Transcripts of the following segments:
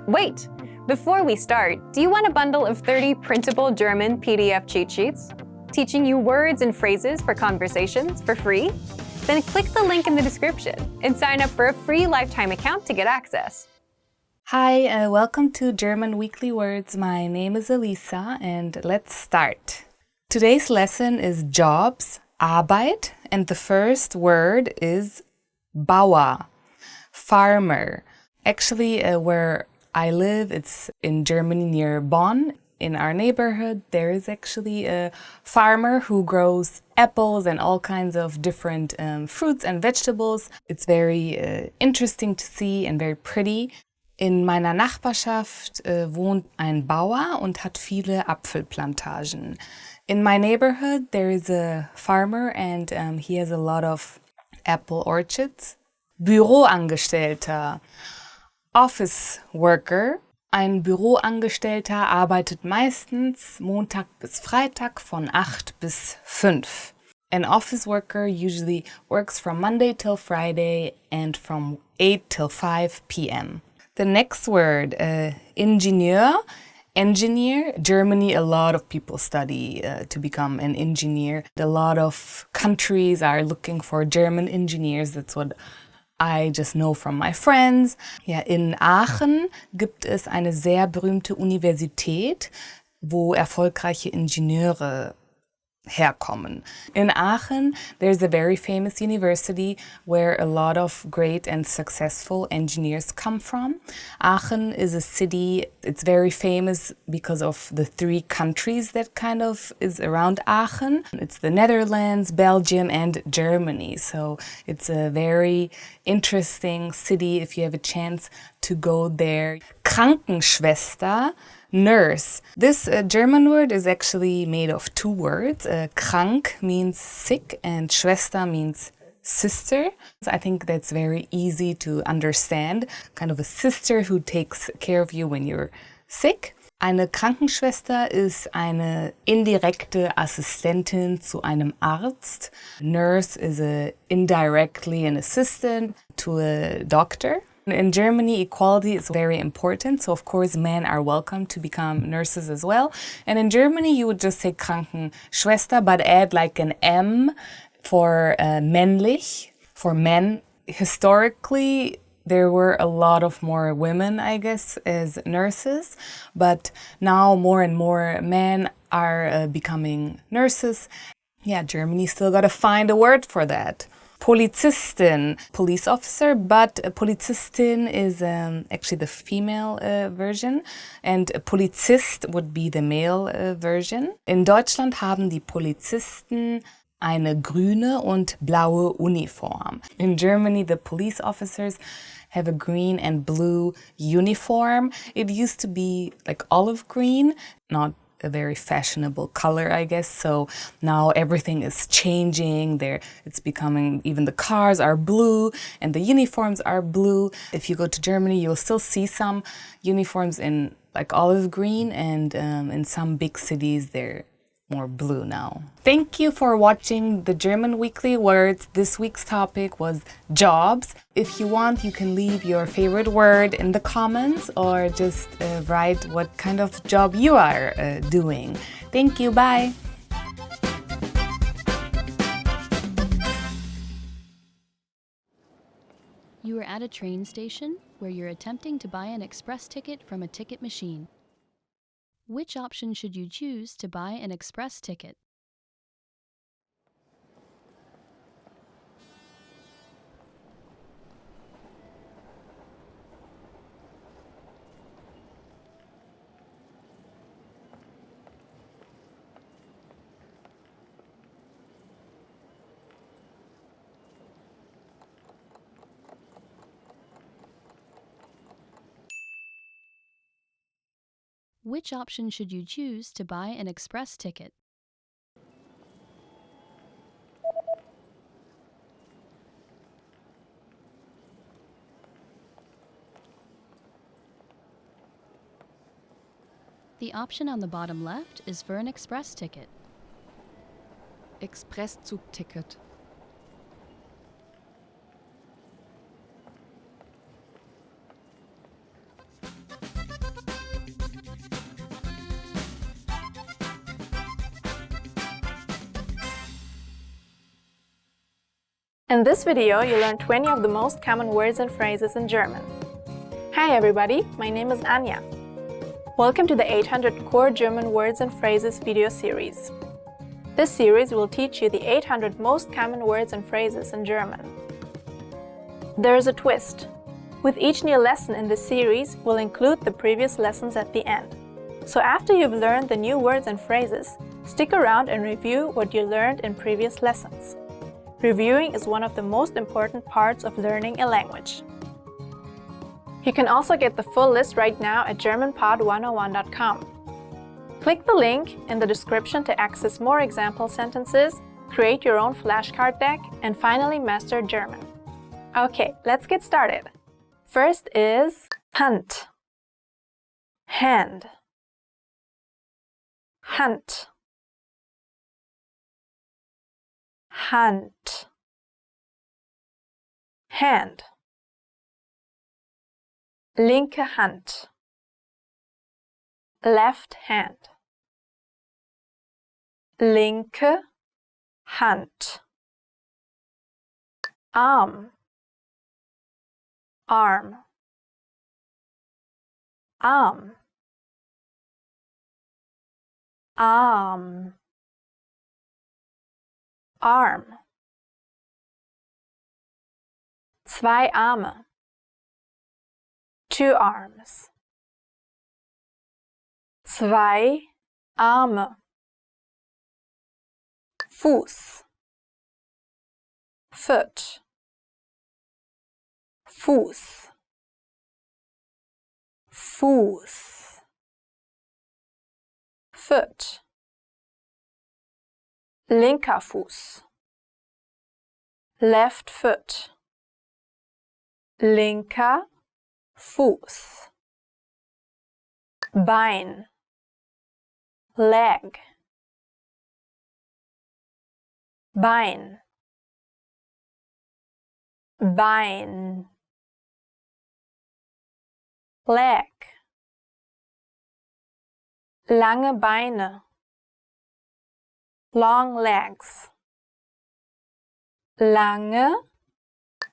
Wait! Before we start, do you want a bundle of 30 printable German PDF cheat sheets? Teaching you words and phrases for conversations for free? Then click the link in the description and sign up for a free lifetime account to get access. Hi, welcome to German Weekly Words. My name is Elisa and let's start. Today's lesson is jobs, Arbeit, and the first word is Bauer, farmer. Actually, where I live, it's in Germany near Bonn. In our neighborhood, there is actually a farmer who grows apples and all kinds of different fruits and vegetables. It's very interesting to see and very pretty. In meiner Nachbarschaft wohnt ein Bauer und hat viele Apfelplantagen. In my neighborhood, there is a farmer and he has a lot of apple orchards. Büroangestellter, office worker. Ein Büroangestellter arbeitet meistens Montag bis Freitag von 8 bis 5. An office worker usually works from Monday till Friday and from 8 till 5 p.m. The next word, Ingenieur. Engineer. Germany, a lot of people study to become an engineer. A lot of countries are looking for German engineers. That's what I just know from my friends. Ja, in Aachen gibt es eine sehr berühmte Universität, wo erfolgreiche Ingenieure herkommen. In Aachen, there's a very famous university where a lot of great and successful engineers come from. Aachen is a city, it's very famous because of the three countries that kind of is around Aachen. It's the Netherlands, Belgium, and Germany. So it's a very interesting city if you have a chance to go there. Krankenschwester, nurse. This German word is actually made of two words. Krank means sick and Schwester means sister. So I think that's very easy to understand. Kind of a sister who takes care of you when you're sick. Eine Krankenschwester ist eine indirekte Assistentin zu einem Arzt. Nurse is indirectly an assistant to a doctor. In Germany, equality is very important, so of course men are welcome to become nurses as well. And in Germany, you would just say Krankenschwester, but add like an M for männlich, for men. Historically, there were a lot of more women, I guess, as nurses, but now more and more men are becoming nurses. Yeah, Germany still gotta find a word for that. Polizistin, police officer, but Polizistin is actually the female version and Polizist would be the male version. In Deutschland haben die Polizisten eine grüne und blaue Uniform. In Germany, the police officers have a green and blue uniform. It used to be like olive green, not a very fashionable color, I guess. So now everything is changing. It's becoming, even the cars are blue and the uniforms are blue. If you go to Germany, you'll still see some uniforms in like olive green and in some big cities, they're more blue now. Thank you for watching the German Weekly Words. This week's topic was jobs. If you want, you can leave your favorite word in the comments or just write what kind of job you are doing. Thank you, bye! You are at a train station where you're attempting to buy an express ticket from a ticket machine. Which option should you choose to buy an express ticket? Which option should you choose to buy an express ticket? The option on the bottom left is for an express ticket. Expresszugticket. In this video, you learn 20 of the most common words and phrases in German. Hi everybody, my name is Anja. Welcome to the 800 Core German Words and Phrases video series. This series will teach you the 800 most common words and phrases in German. There is a twist. With each new lesson in this series, we'll include the previous lessons at the end. So after you've learned the new words and phrases, stick around and review what you learned in previous lessons. Reviewing is one of the most important parts of learning a language. You can also get the full list right now at GermanPod101.com. Click the link in the description to access more example sentences, create your own flashcard deck, and finally master German. Okay, let's get started. First is Hand. Hand. Hand. Hand. Hand. Linke Hand. Left hand. Linke Hand. Arm. Arm. Arm. Arm. Arm. Zwei Arme. Two arms. Zwei Arme. Fuß. Foot. Fuß. Fuß. Foot. Linker Fuß. Left foot. Linker Fuß. Bein. Leg. Bein. Bein. Leg. Lange Beine. Long legs. Lange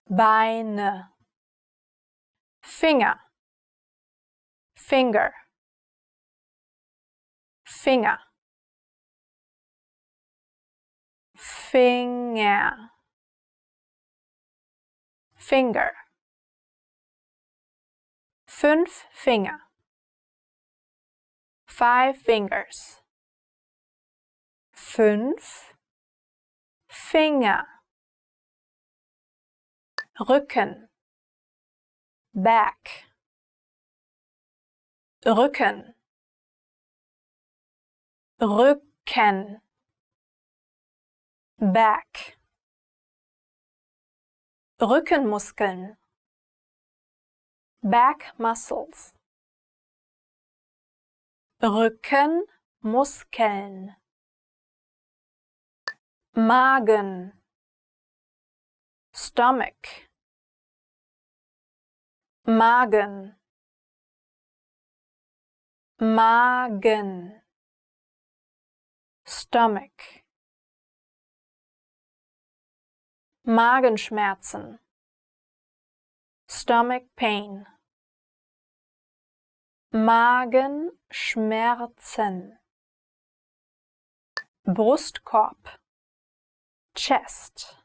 Beine. Finger. Finger. Finger. Finger. Finger. 5 Finger. 5 fingers. 5 Finger. Rücken. Back. Rücken. Rücken. Back. Rückenmuskeln. Back muscles. Rückenmuskeln. Magen. Stomach. Magen. Magen. Stomach. Magenschmerzen. Stomach pain. Magenschmerzen. Brustkorb. Chest.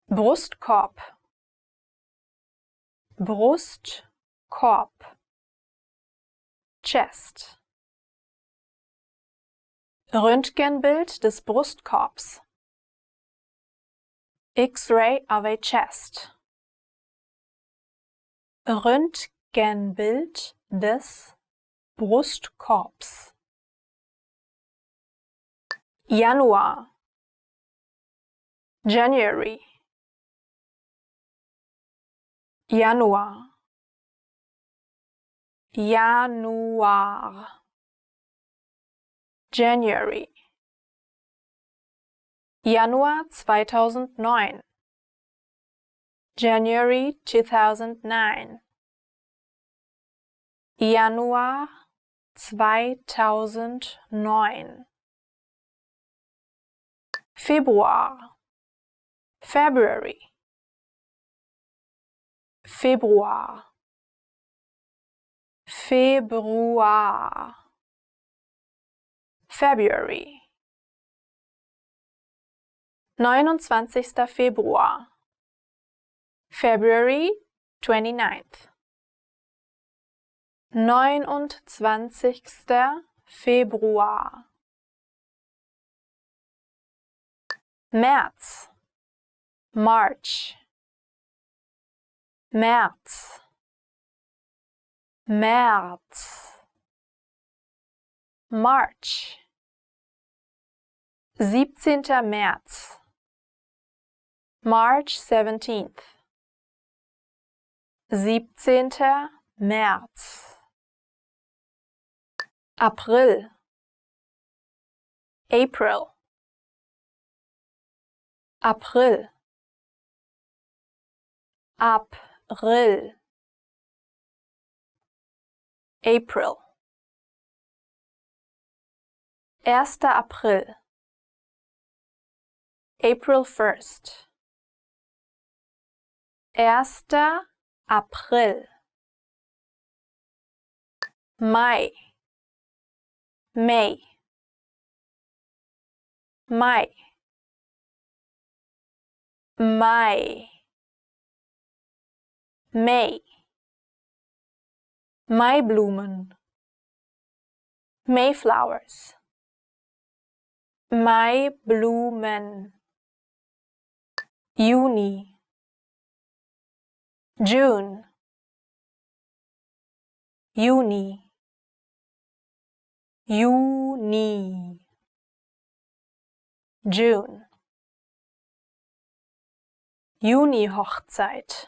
Brustkorb. Brustkorb. Chest. Röntgenbild des Brustkorbs. X-ray of a chest. Röntgenbild des Brustkorbs. Januar. January. Januar. Januar. January. Januar 2009. January 2009. Januar 2009. Februar. February, Februar, Februar, February. 29. Februar, February 29th. 29. Februar. März, March, März, März, March. 17. März, March 17th. 17. März. April, April, April, April, April. 1. April, April 1st. 1. April. Mai, May, Mai, Mai, May. Maiblumen, Mayflowers, Maiblumen. Juni, June, Juni, Juni, June. Juni-Hochzeit,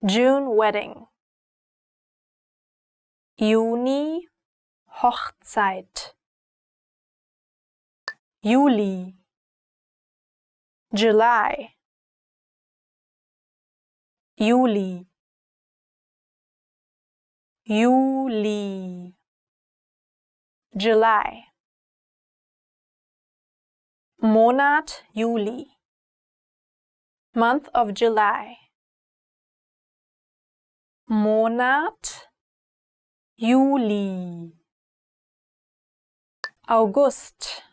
June wedding. Juni-Hochzeit. Juli, July, Juli, Juli, July. Monat Juli, month of July. Monat Juli. August,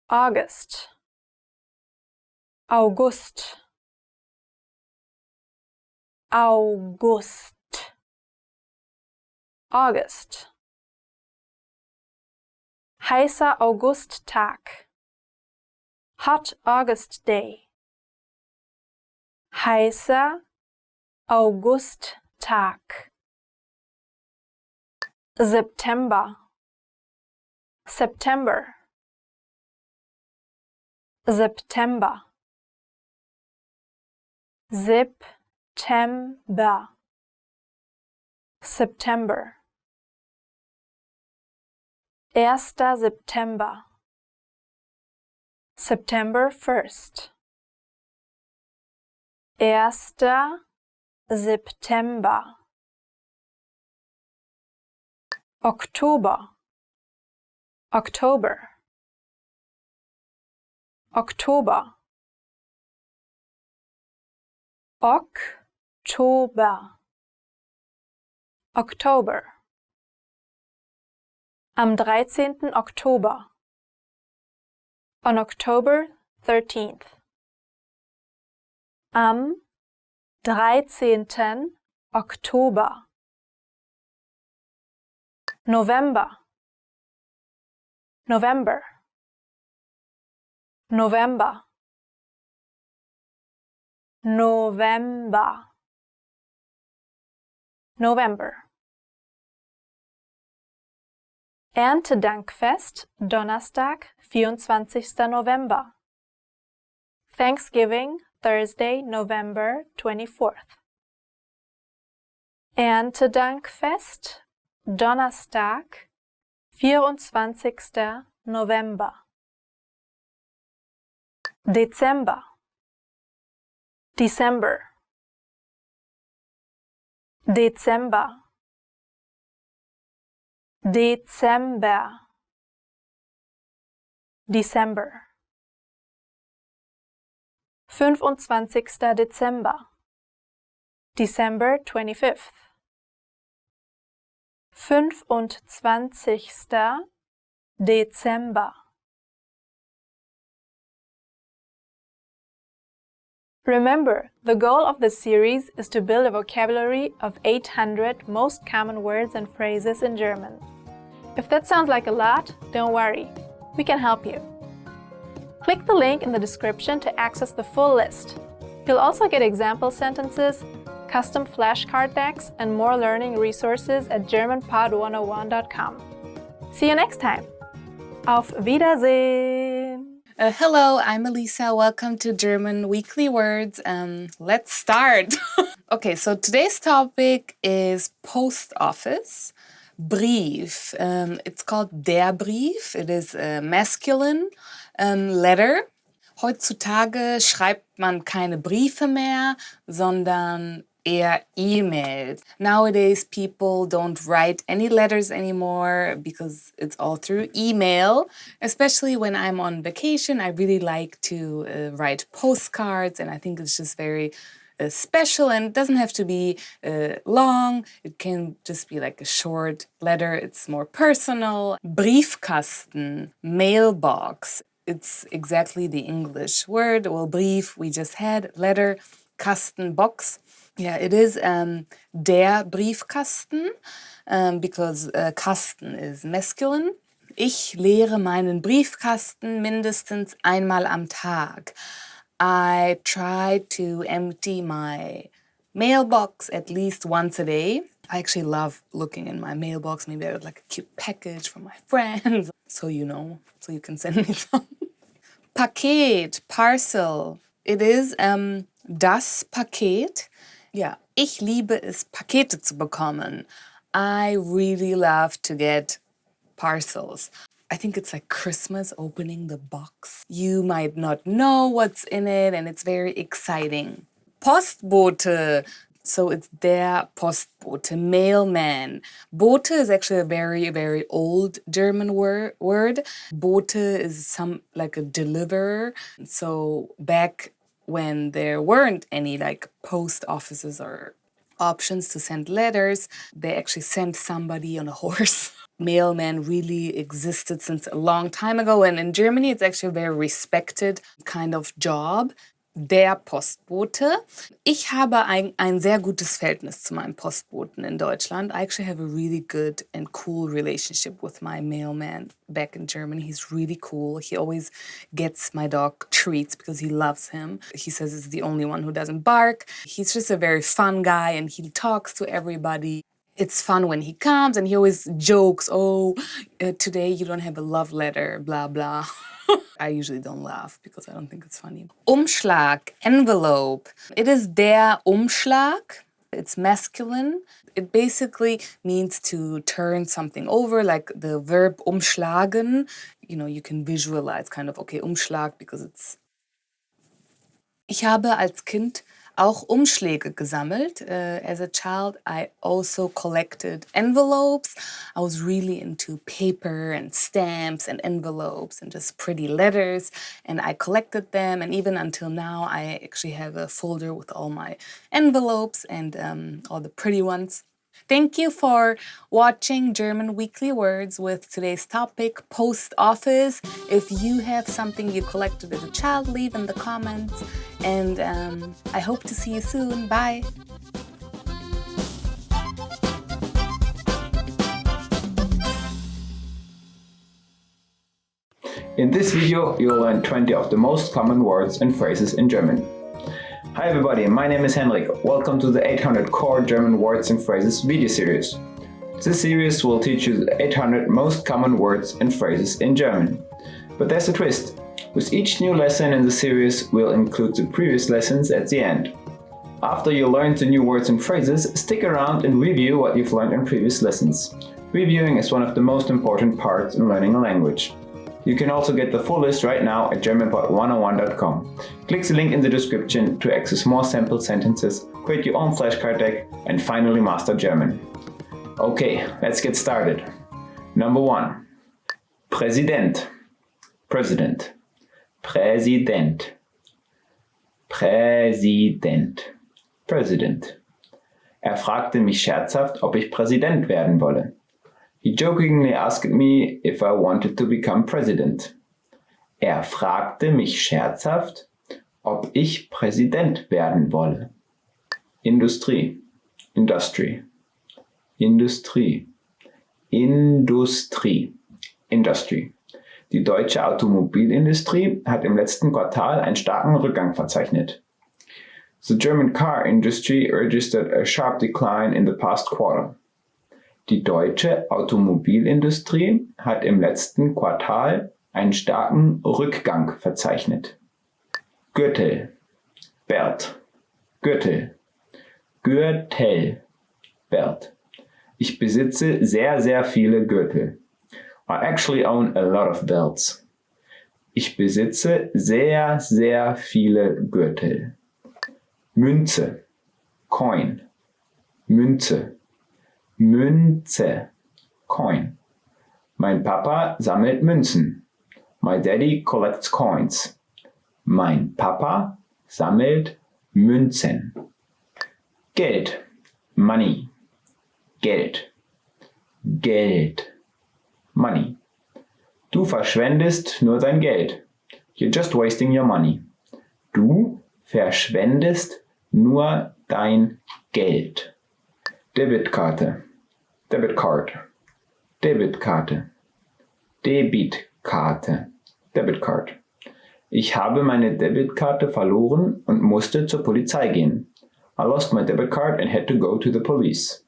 August, August, August, August. Heißer Augusttag, Hot August Day. Heißer Augusttag. September, September, September, September, September. 1. September, September 1st. 1. September. Oktober, October, Oktober, Oktober, Oktober. Am 13. Oktober, on October 13th. Am 13. Oktober. November, November, November, November, November. Erntedankfest, Donnerstag, 24. November. Thanksgiving, Thursday, November 24th. Erntedankfest, Donnerstag, 24. November. Dezember, December, Dezember, Dezember, December. 25. Dezember. December 25th. 25. Dezember. Remember, the goal of this series is to build a vocabulary of 800 most common words and phrases in German. If that sounds like a lot, don't worry, we can help you. Click the link in the description to access the full list. You'll also get example sentences, custom flashcard decks, and more learning resources at GermanPod101.com. See you next time! Auf Wiedersehen! Hello, I'm Elisa. Welcome to German Weekly Words. Let's start. Okay, so today's topic is post office. Brief. It's called der Brief. It is a masculine letter. Heutzutage schreibt man keine Briefe mehr, sondern eher E-Mails. Nowadays, people don't write any letters anymore because it's all through email. Especially when I'm on vacation, I really like to write postcards, and I think it's just very special, and it doesn't have to be long. It can just be like a short letter. It's more personal. Briefkasten, mailbox. It's exactly the English word. Well, brief we just had, letter, Kasten, box. Yeah, it is der Briefkasten because Kasten is masculine. Ich leere meinen Briefkasten mindestens einmal am Tag. I try to empty my mailbox at least once a day. I actually love looking in my mailbox. Maybe I would like a cute package from my friends. So you know, so you can send me some. Paket, parcel. It is das Paket. Ja, ich liebe es, Pakete zu bekommen. I really love to get parcels. I think it's like Christmas, opening the box. You might not know what's in it, and it's very exciting. Postbote. So it's der Postbote, mailman. Bote is actually a very, very old German word. Bote is like a deliverer. So back when there weren't any like post offices or options to send letters, they actually sent somebody on a horse. Mailman really existed since a long time ago, and in Germany it's actually a very respected kind of job. Der Postbote. Ich habe ein sehr gutes Verhältnis zu meinem Postboten in Deutschland. I actually have a really good and cool relationship with my mailman back in Germany. He's really cool. He always gets my dog treats because he loves him. He says it's the only one who doesn't bark. He's just a very fun guy, and he talks to everybody. It's fun when he comes, and he always jokes, today you don't have a love letter, blah, blah. I usually don't laugh because I don't think it's funny. Umschlag, envelope. It is der Umschlag. It's masculine. It basically means to turn something over, like the verb umschlagen. You know, you can visualize kind of, okay, Umschlag, because it's... Ich habe als Kind auch Umschläge gesammelt. As a child, I also collected envelopes. I was really into paper and stamps and envelopes and just pretty letters, and I collected them. And even until now, I actually have a folder with all my envelopes and all the pretty ones. Thank you for watching German Weekly Words with today's topic, post office. If you have something you collected as a child, leave in the comments. And I hope to see you soon. Bye. In this video, you'll learn 20 of the most common words and phrases in German. Hi everybody, my name is Henrik. Welcome to the 800 Core German Words and Phrases video series. This series will teach you the 800 most common words and phrases in German. But there's a twist. With each new lesson in the series, we'll include the previous lessons at the end. After you learn the new words and phrases, stick around and review what you've learned in previous lessons. Reviewing is one of the most important parts in learning a language. You can also get the full list right now at GermanPod101.com. Click the link in the description to access more sample sentences, create your own flashcard deck, and finally master German. Okay, let's get started. Number 1. Präsident. President. Präsident. Präsident. President. Er fragte mich scherzhaft, ob ich Präsident werden wolle. He jokingly asked me if I wanted to become president. Er fragte mich scherzhaft, ob ich Präsident werden wolle. Industrie. Industry. Industrie. Industrie. Industry. Die deutsche Automobilindustrie hat im letzten Quartal einen starken Rückgang verzeichnet. The German car industry registered a sharp decline in the past quarter. Die deutsche Automobilindustrie hat im letzten Quartal einen starken Rückgang verzeichnet. Gürtel. Belt. Gürtel. Gürtel. Belt. Ich besitze sehr, sehr viele Gürtel. I actually own a lot of belts. Ich besitze sehr, sehr viele Gürtel. Münze. Coin. Münze. Münze. Coin. Mein Papa sammelt Münzen. My daddy collects coins. Mein Papa sammelt Münzen. Geld. Money. Geld. Geld. Money. Du verschwendest nur dein Geld. You're just wasting your money. Du verschwendest nur dein Geld. Debitkarte. Debit card. Debitkarte. Debitkarte. Debit card. Ich habe meine Debitkarte verloren und musste zur Polizei gehen. I lost my debit card and had to go to the police.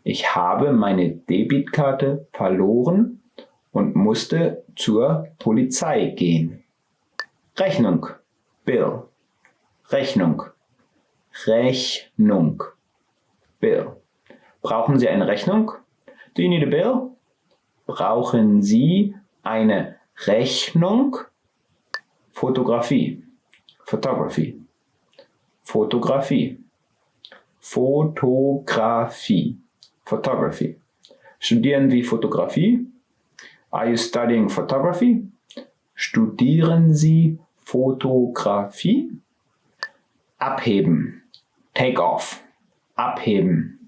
Ich habe meine Debitkarte verloren und musste zur Polizei gehen. Rechnung. Bill. Rechnung. Rechnung. Bill. Brauchen Sie eine Rechnung? Do you need a bill? Brauchen Sie eine Rechnung? Fotografie. Photography. Fotografie. Fotografie. Photography. Studieren Sie Fotografie? Are you studying photography? Studieren Sie Fotografie? Abheben. Take off. Abheben.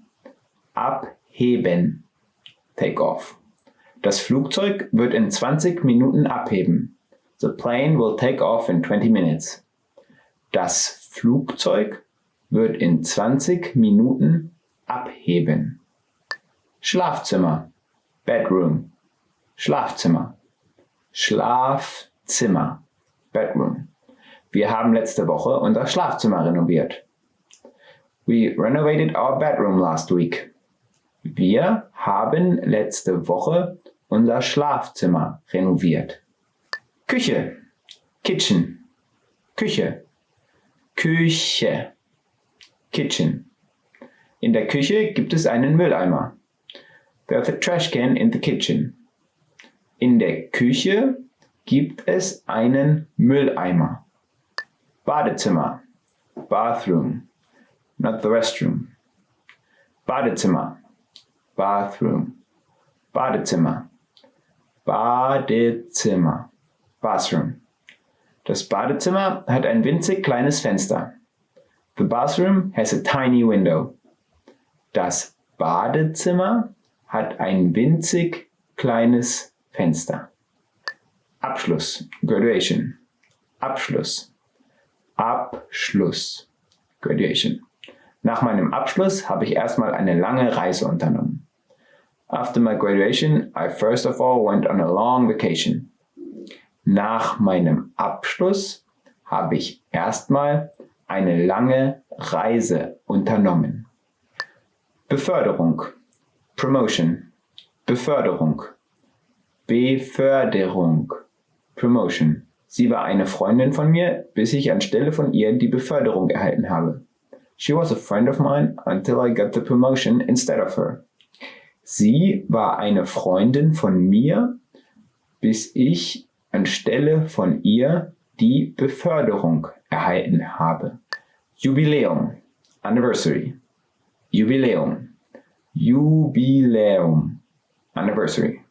Abheben. Take off. Das Flugzeug wird in 20 Minuten abheben. The plane will take off in 20 minutes. Das Flugzeug wird in 20 Minuten abheben. Schlafzimmer. Bedroom. Schlafzimmer. Schlafzimmer. Bedroom. Wir haben letzte Woche unser Schlafzimmer renoviert. We renovated our bedroom last week. Wir haben letzte Woche unser Schlafzimmer renoviert. Küche. Kitchen. Küche. Küche. Kitchen. In der Küche gibt es einen Mülleimer. There's a trash can in the kitchen. In der Küche gibt es einen Mülleimer. Badezimmer. Bathroom. Not the restroom. Badezimmer. Bathroom. Badezimmer. Badezimmer. Bathroom. Das Badezimmer hat ein winzig kleines Fenster. The bathroom has a tiny window. Das Badezimmer hat ein winzig kleines Fenster. Abschluss. Graduation. Abschluss. Abschluss. Graduation. Nach meinem Abschluss habe ich erstmal eine lange Reise unternommen. After my graduation, I first of all went on a long vacation. Nach meinem Abschluss habe ich erstmal eine lange Reise unternommen. Beförderung. Promotion. Beförderung. Beförderung. Promotion. Sie war eine Freundin von mir, bis ich anstelle von ihr die Beförderung erhalten habe. She was a friend of mine until I got the promotion instead of her. Sie war eine Freundin von mir, bis ich anstelle von ihr die Beförderung erhalten habe. Jubiläum. Anniversary. Jubiläum. Jubiläum. Anniversary.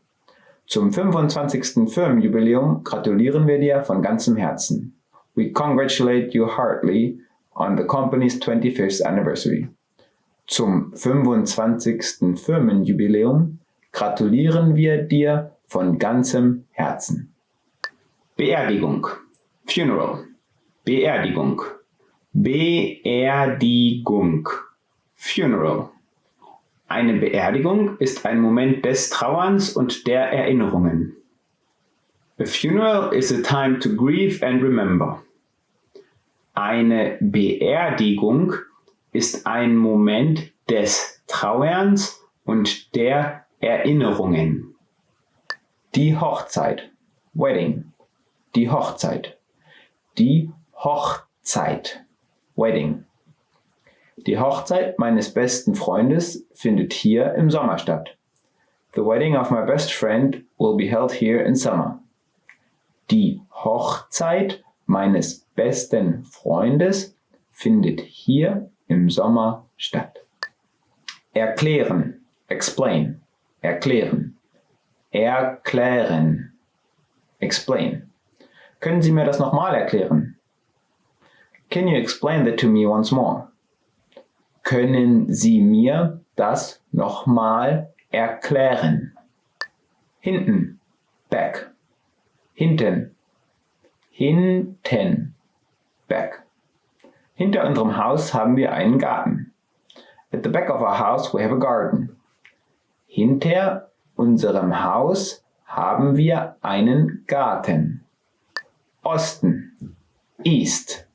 Zum 25. Firmenjubiläum gratulieren wir dir von ganzem Herzen. we congratulate you heartily on the company's 25th anniversary. Zum 25. Firmenjubiläum gratulieren wir dir von ganzem Herzen. Beerdigung. Funeral. Beerdigung. Beerdigung. Funeral. Eine Beerdigung ist ein Moment des Trauerns und der Erinnerungen. A funeral is a time to grieve and remember. Eine Beerdigung ist ein Moment des Trauerns und der Erinnerungen. Die Hochzeit. Wedding. Die Hochzeit. Die Hochzeit. Wedding. Die Hochzeit meines besten Freundes findet hier im Sommer statt. The wedding of my best friend will be held here in summer. Die Hochzeit meines besten Freundes findet hier im Sommer statt. Erklären. Explain. Erklären. Erklären. Explain. Können Sie mir das nochmal erklären? Can you explain that to me once more? Können Sie mir das nochmal erklären? Hinten. Back. Hinten. Hinten. Back. Hinter unserem Haus haben wir einen Garten. At the back of our house we have a garden. Hinter unserem Haus haben wir einen Garten. Osten. East.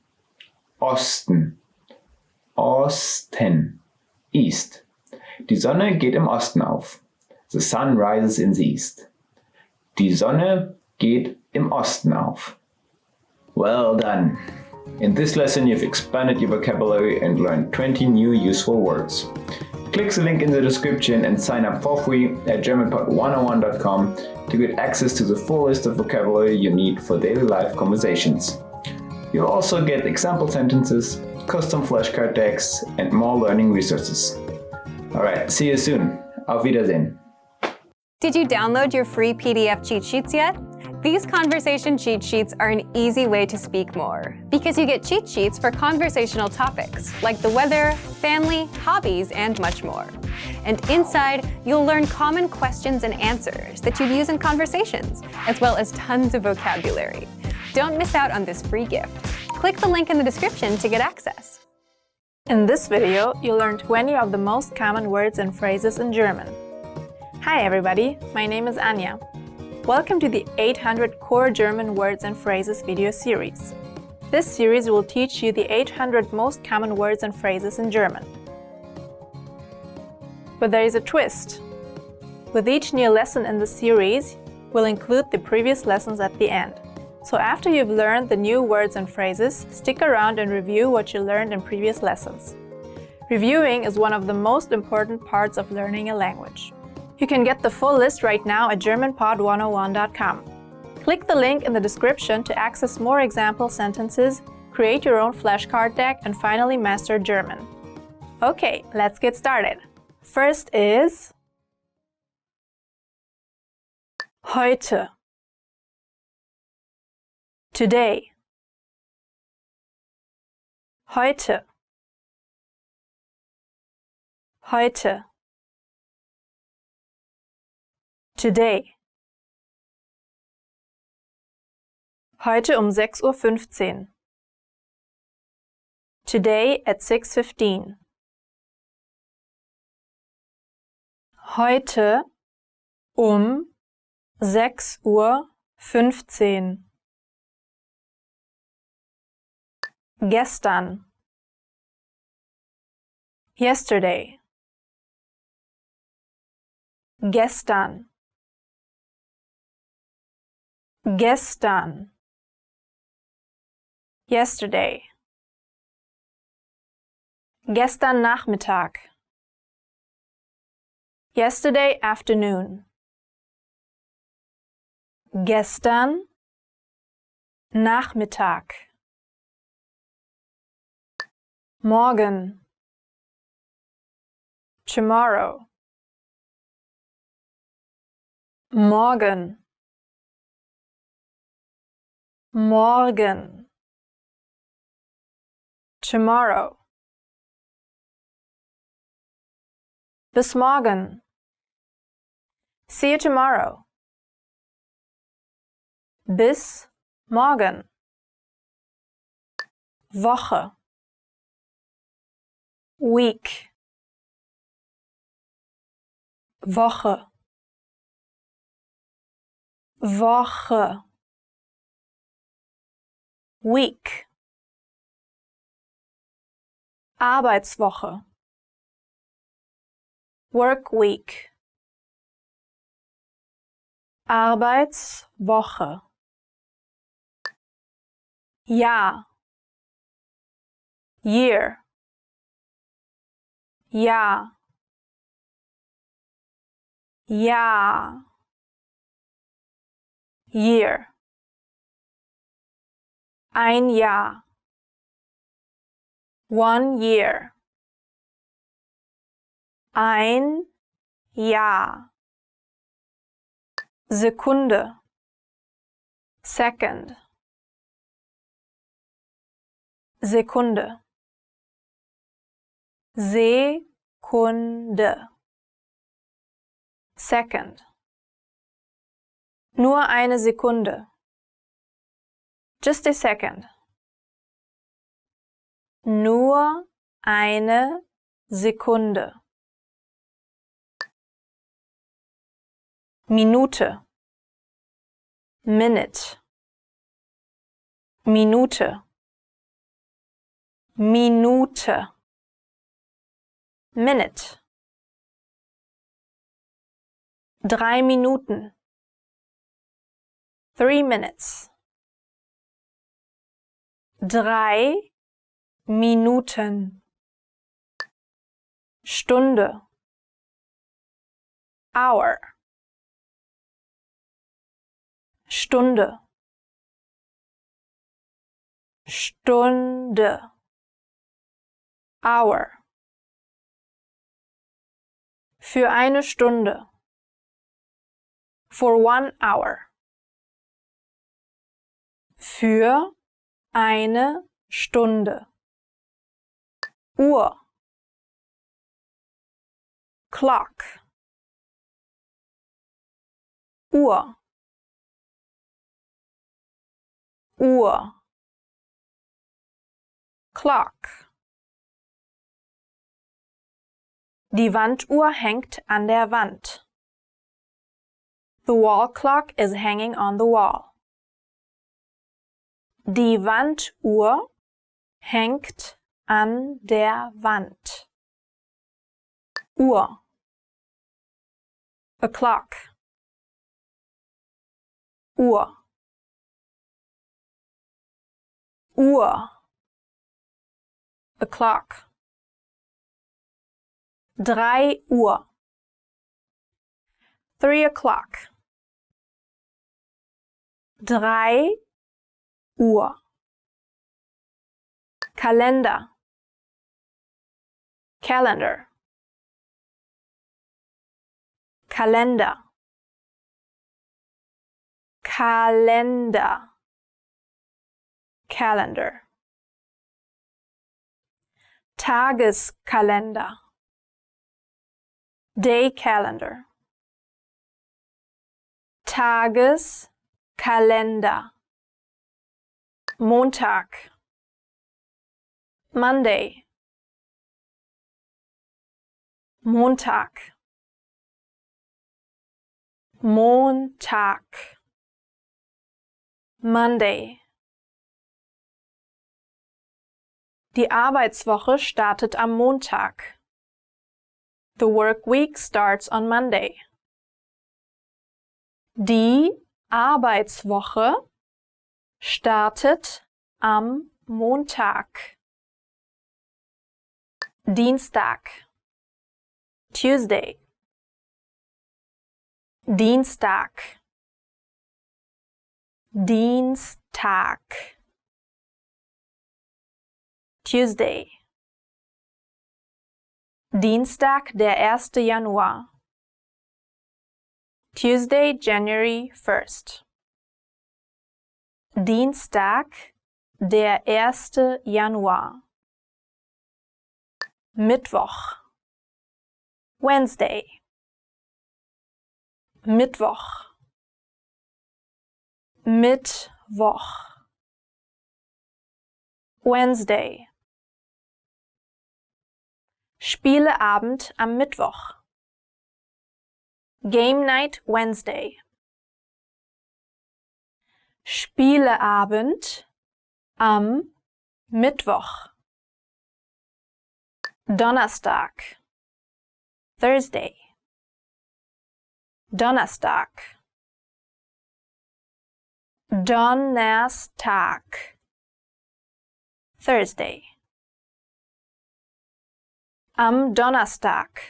Osten. Osten. East. Die Sonne geht im Osten auf. The sun rises in the east. Die Sonne geht im Osten auf. Well done! In this lesson you've expanded your vocabulary and learned 20 new useful words. Click the link in the description and sign up for free at GermanPod101.com to get access to the full list of vocabulary you need for daily life conversations. You'll also get example sentences, custom flashcard texts, and more learning resources. Alright, see you soon. Auf Wiedersehen. Did you download your free PDF cheat sheets yet? These conversation cheat sheets are an easy way to speak more, because you get cheat sheets for conversational topics like the weather, family, hobbies, and much more. And inside, you'll learn common questions and answers that you'd use in conversations, as well as tons of vocabulary. Don't miss out on this free gift. Click the link in the description to get access. In this video, you'll learn 20 of the most common words and phrases in German. Hi everybody, my name is Anja. Welcome to the 800 Core German Words and Phrases video series. This series will teach you the 800 most common words and phrases in German. But there is a twist. With each new lesson in the series, we'll include the previous lessons at the end. So after you've learned the new words and phrases, stick around and review what you learned in previous lessons. Reviewing is one of the most important parts of learning a language. You can get the full list right now at GermanPod101.com. Click the link in the description to access more example sentences, create your own flashcard deck, and finally master German. Okay, let's get started. First is heute. Today. Heute. Heute. Today. Heute 6:15 Uhr. Today at 6:15. Heute 6:15 Uhr. Gestern. Yesterday. Gestern. Gestern. Yesterday. Gestern Nachmittag. Yesterday afternoon. Gestern Nachmittag. Morgen. Tomorrow. Morgen. Morgen. tomorrow. Bis morgen. See you tomorrow. Bis morgen. Woche. Week. Woche. Woche. Week. Arbeitswoche. Work week. Arbeitswoche. Jahr. Year. Jahr. Jahr. Year. Ein Jahr. 1 year. Ein Jahr. Sekunde. Second. Sekunde. Sekunde. Second. Nur eine Sekunde. Just a second. Nur eine Sekunde. Minute. Minute. Minute. Minute. Minute. 3 Minuten. 3 minutes. 3 Minuten. Stunde. Hour. Stunde. Stunde. Hour. Für eine Stunde. For 1 hour. Für eine Stunde. Uhr. Clock. Uhr. Uhr. Clock. Die Wanduhr hängt an der Wand. The wall clock is hanging on the wall. Die Wanduhr hängt an der Wand. Uhr. A clock. Uhr. Uhr. A clock. 3 Uhr. 3 o'clock. 3 Uhr. Kalender. Calendar. Kalender. Kalender. Calendar. Tageskalender. Day calendar. Tageskalender. Montag. Monday. Montag. Montag. Monday. Die Arbeitswoche startet am Montag. The work week starts on Monday. Die Arbeitswoche startet am Montag. Dienstag. Tuesday. Dienstag. Dienstag. Tuesday. Dienstag, der 1. Januar. Tuesday, January 1st. Dienstag, der 1. Januar. Mittwoch. Wednesday. Mittwoch. Mittwoch. Wednesday. Spieleabend am Mittwoch. Game Night Wednesday. Spieleabend am Mittwoch. Donnerstag. Thursday. Donnerstag. Donnerstag. Thursday. Am Donnerstag.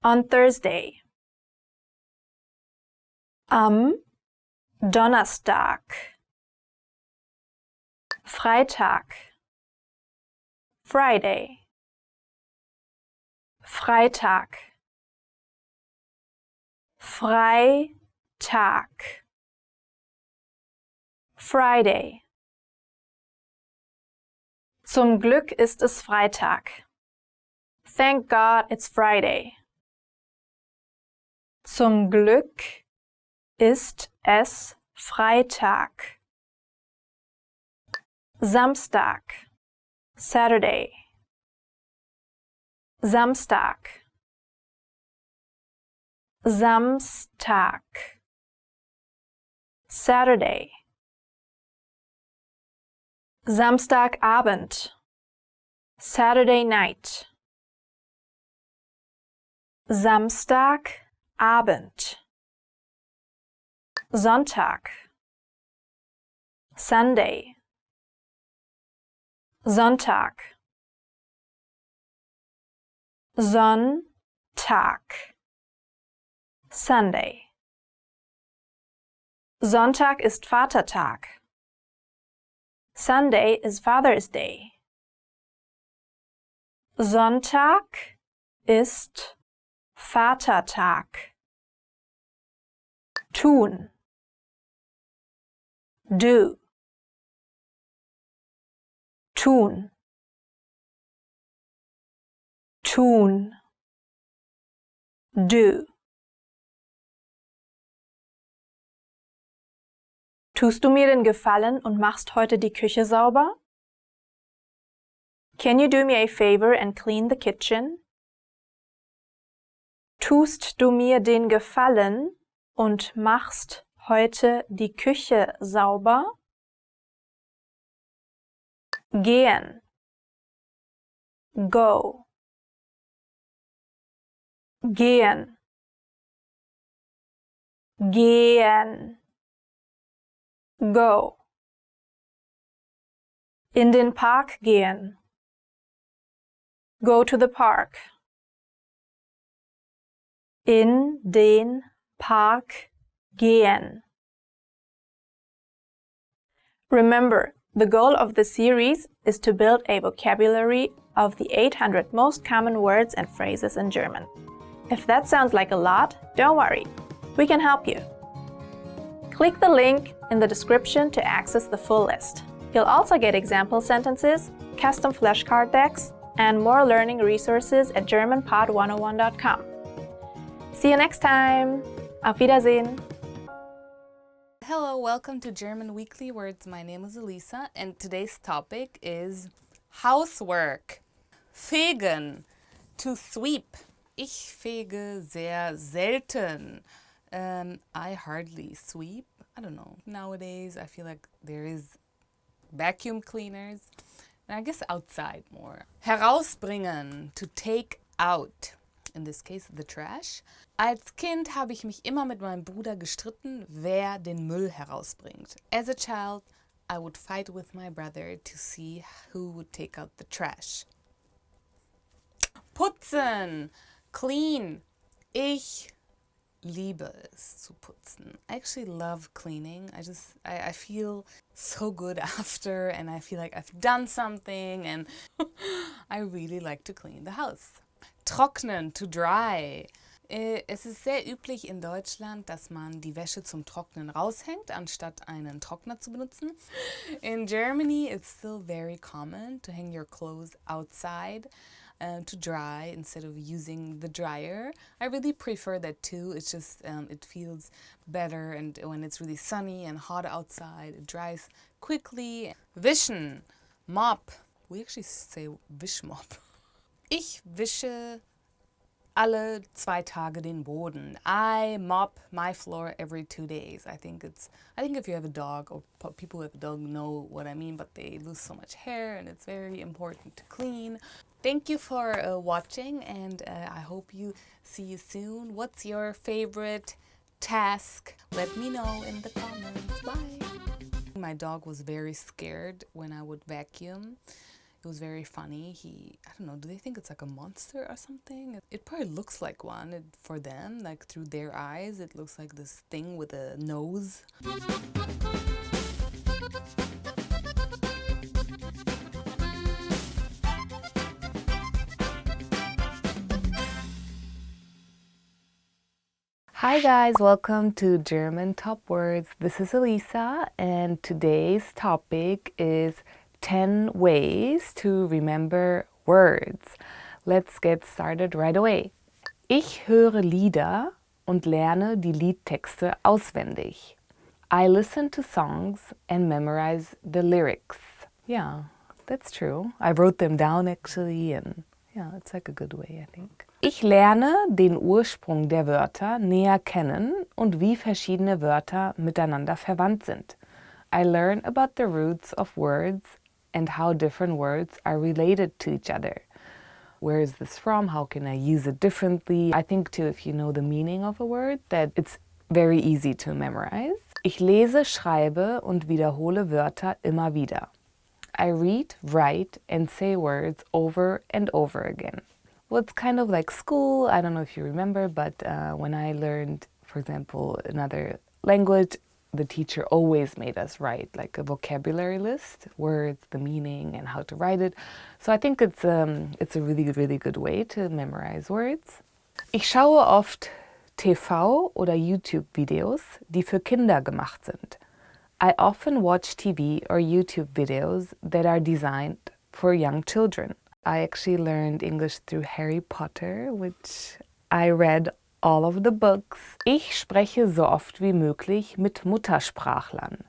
On Thursday. Am Donnerstag. Freitag. Friday. Freitag. Freitag. Friday. Zum Glück ist es Freitag. Thank God it's Friday. Zum Glück ist es Freitag. Samstag. Saturday. Samstag. Samstag. Saturday. Samstagabend. Saturday night. Samstagabend. Sonntag. Sunday. Sonntag. Sonntag. Sunday. Sonntag ist Vatertag. Sunday is Father's Day. Sonntag ist Vatertag. Tun. Do. Tun. Tun. Do. Tust du mir den Gefallen und machst heute die Küche sauber? Can you do me a favor and clean the kitchen? Tust du mir den Gefallen und machst heute die Küche sauber? Gehen. Go. Gehen. Gehen. Go. In den Park gehen. Go to the park. In den Park gehen. Remember, the goal of the series is to build a vocabulary of the 800 most common words and phrases in German. If that sounds like a lot, don't worry. We can help you. Click the link in the description to access the full list. You'll also get example sentences, custom flashcard decks, and more learning resources at GermanPod101.com. See you next time! Auf Wiedersehen! Hello, welcome to German Weekly Words. My name is Elisa and today's topic is housework. Fegen, to sweep. Ich fege sehr selten. I hardly sweep. I don't know. Nowadays, I feel like there is vacuum cleaners. And I guess outside more. Herausbringen, to take out. In this case, the trash. Als Kind habe ich mich immer mit meinem Bruder gestritten, wer den Müll herausbringt. As a child, I would fight with my brother to see who would take out the trash. Putzen, clean. Ich liebe es zu putzen. I actually love cleaning. I feel so good after and I feel like I've done something and I really like to clean the house. Trocknen, to dry. Es ist sehr üblich in Deutschland, dass man die Wäsche zum Trocknen raushängt, anstatt einen Trockner zu benutzen. In Germany, it's still very common to hang your clothes outside to dry instead of using the dryer. I really prefer that too. It's just, it feels better, and when it's really sunny and hot outside, it dries quickly. Wischen, mop. We actually say wish mop. Ich wische alle 2 Tage den Boden. I mop my floor every 2 days. I think if you have a dog, or people who have a dog know what I mean, but they lose so much hair and it's very important to clean. Thank you for watching, and I hope you see you soon. What's your favorite task? Let me know in the comments. Bye. My dog was very scared when I would vacuum. It was very funny. I don't know, do they think it's like a monster or something? It probably looks like one for them, like through their eyes. It looks like this thing with a nose. Hi guys, welcome to German Top Words. This is Elisa, and today's topic is 10 ways to remember words. Let's get started right away. Ich höre Lieder und lerne die Liedtexte auswendig. I listen to songs and memorize the lyrics. Yeah, that's true. I wrote them down actually, and yeah, it's like a good way, I think. Ich lerne den Ursprung der Wörter näher kennen und wie verschiedene Wörter miteinander verwandt sind. I learn about the roots of words and how different words are related to each other. Where is this from? How can I use it differently? I think too, if you know the meaning of a word, that it's very easy to memorize. Ich lese, schreibe und wiederhole Wörter immer wieder. I read, write, and say words over and over again. Well, it's kind of like school. I don't know if you remember, but when I learned, for example, another language, the teacher always made us write like a vocabulary list, words, the meaning, and how to write it. So I think it's a really, really good way to memorize words. Ich schaue oft TV oder YouTube-Videos, die für Kinder gemacht sind. I often watch TV or YouTube videos that are designed for young children. I actually learned English through Harry Potter, which I read all of the books. Ich spreche so oft wie möglich mit Muttersprachlern.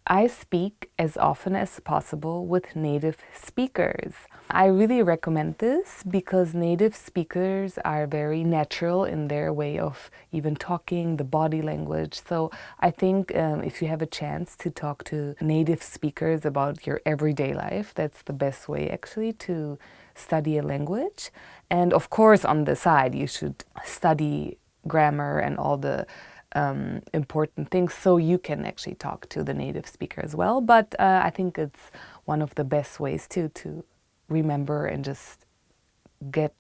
I speak as often as possible with native speakers. I really recommend this because native speakers are very natural in their way of even talking, the body language. So I think if you have a chance to talk to native speakers about your everyday life, that's the best way actually to study a language. And of course, on the side, you should study grammar and all the important things so you can actually talk to the native speaker as well. But I think it's one of the best ways to remember and just get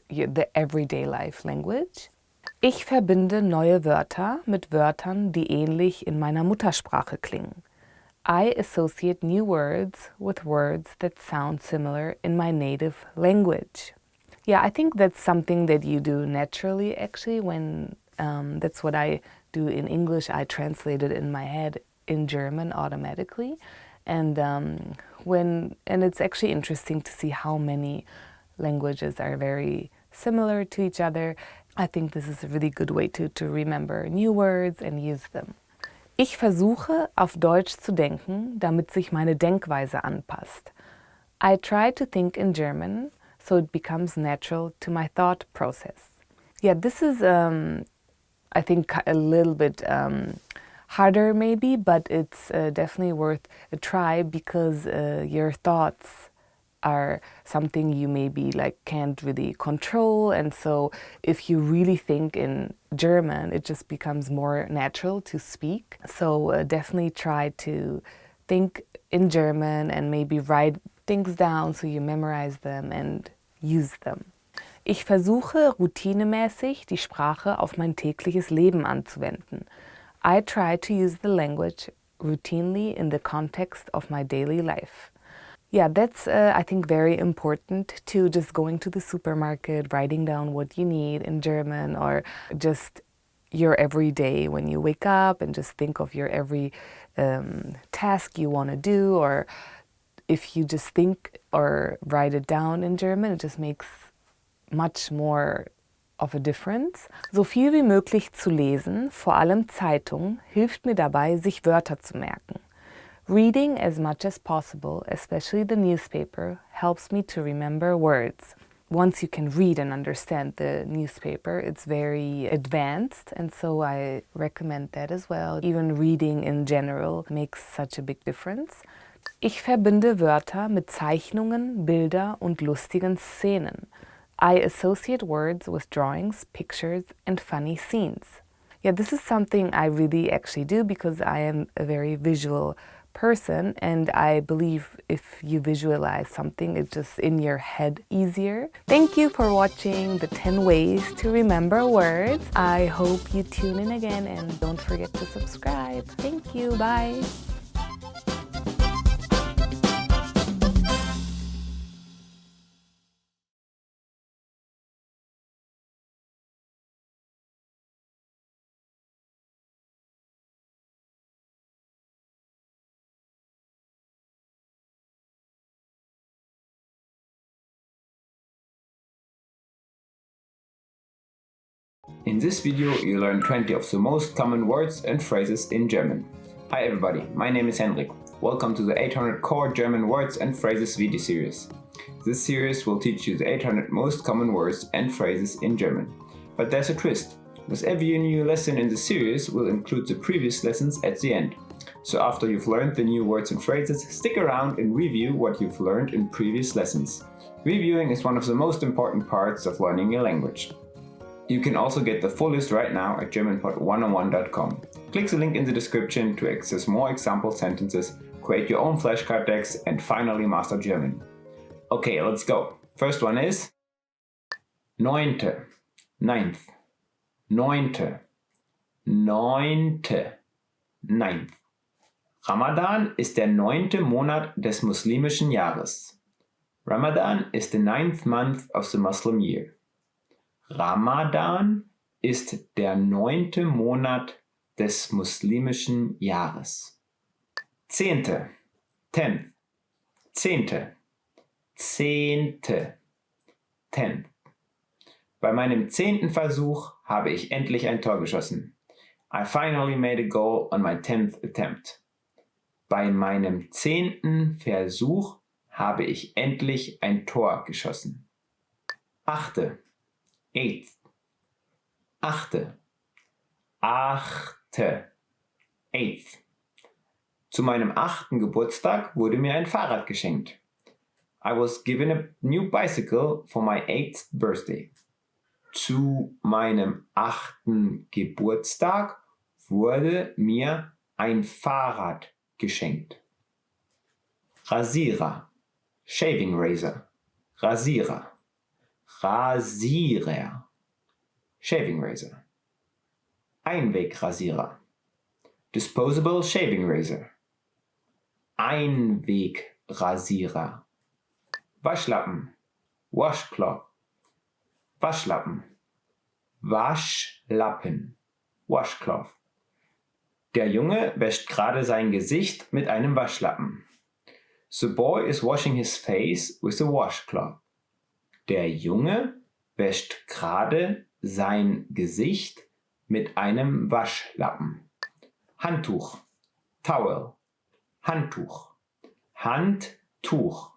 the everyday life language. Ich verbinde neue Wörter mit Wörtern, die ähnlich in meiner Muttersprache klingen. I associate new words with words that sound similar in my native language. Yeah, I think that's something that you do naturally actually when that's what I do in English. I translate it in my head in German automatically. And it's actually interesting to see how many languages are very similar to each other. I think this is a really good way to remember new words and use them. Ich versuche, auf Deutsch zu denken, damit sich meine Denkweise anpasst. I try to think in German so it becomes natural to my thought process. Yeah, this is I think a little bit harder maybe, but it's definitely worth a try because your thoughts are something you maybe like can't really control, and so if you really think in German, it just becomes more natural to speak. So definitely try to think in German and maybe write things down so you memorize them and use them. Ich versuche routinemäßig die Sprache auf mein tägliches Leben anzuwenden. I try to use the language routinely in the context of my daily life. Yeah, that's, I think, very important to just going to the supermarket, writing down what you need in German, or just your everyday when you wake up and just think of your every task you want to do, or if you just think or write it down in German, it just makes much more of a difference. So viel wie möglich zu lesen, vor allem Zeitungen, hilft mir dabei, sich Wörter zu merken. Reading as much as possible, especially the newspaper, helps me to remember words. Once you can read and understand the newspaper, it's very advanced, and so I recommend that as well. Even reading in general makes such a big difference. Ich verbinde Wörter mit Zeichnungen, Bilder und lustigen Szenen. I associate words with drawings, pictures, and funny scenes. Yeah, this is something I really actually do because I am a very visual person, and I believe if you visualize something, it's just in your head easier. Thank you for watching the 10 ways to remember words. I hope you tune in again, and don't forget to subscribe. Thank you, bye. In this video, you learn 20 of the most common words and phrases in German. Hi everybody, my name is Henrik. Welcome to the 800 Core German Words and Phrases video series. This series will teach you the 800 most common words and phrases in German. But there's a twist. With every new lesson in the series will include the previous lessons at the end. So after you've learned the new words and phrases, stick around and review what you've learned in previous lessons. Reviewing is one of the most important parts of learning a language. You can also get the full list right now at GermanPod101.com. Click the link in the description to access more example sentences, create your own flashcard decks, and finally master German. Okay, let's go. First one is neunte, ninth, neunte, neunte, ninth. Ramadan ist der 9. Monat des muslimischen Jahres. Ramadan is the 9th month of the Muslim year. Ramadan ist der 9. Monat des muslimischen Jahres. Zehnte, 10th, zehnte, zehnte, 10th. Bei meinem 10. Versuch habe ich endlich ein Tor geschossen. I finally made a goal on my 10th attempt. Bei meinem 10. Versuch habe ich endlich ein Tor geschossen. Achte, 8th, achte, achte, 8th. Zu meinem 8. Geburtstag wurde mir ein Fahrrad geschenkt. I was given a new bicycle for my 8th birthday. Zu meinem 8. Geburtstag wurde mir ein Fahrrad geschenkt. Rasierer, shaving razor, Rasierer. Rasierer, shaving razor. Einwegrasierer, disposable shaving razor. Einwegrasierer. Waschlappen, washcloth. Waschlappen, Waschlappen, washcloth. Der Junge wäscht gerade sein Gesicht mit einem Waschlappen. The boy is washing his face with a washcloth. Der Junge wäscht gerade sein Gesicht mit einem Waschlappen. Handtuch, Towel, Handtuch, Handtuch,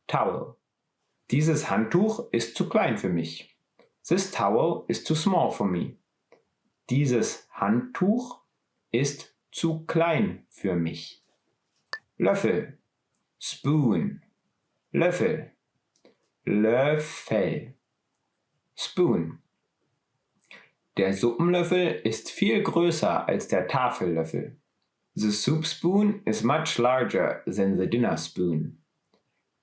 Towel. Dieses Handtuch ist zu klein für mich. This towel is too small for me. Dieses Handtuch ist zu klein für mich. Löffel, Spoon, Löffel, Löffel, Spoon. Der Suppenlöffel ist viel größer als der Tafellöffel. The soup spoon is much larger than the dinner spoon.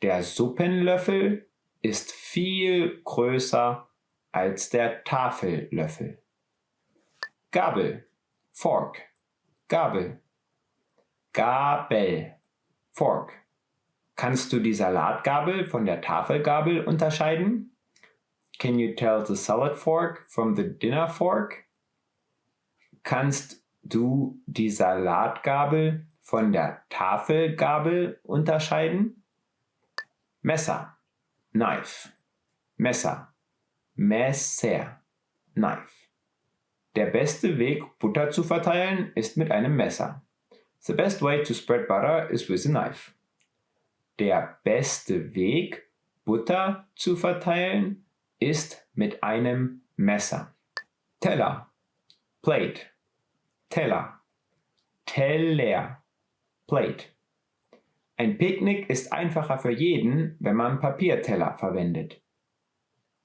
Der Suppenlöffel ist viel größer als der Tafellöffel. Gabel, Fork, Gabel, Gabel, Fork. Kannst du die Salatgabel von der Tafelgabel unterscheiden? Can you tell the salad fork from the dinner fork? Kannst du die Salatgabel von der Tafelgabel unterscheiden? Messer, knife. Messer, Messer, knife. Der beste Weg, Butter zu verteilen, ist mit einem Messer. The best way to spread butter is with a knife. Der beste Weg, Butter zu verteilen, ist mit einem Messer. Teller, plate. Teller, Teller, plate. Ein Picknick ist einfacher für jeden, wenn man Papierteller verwendet.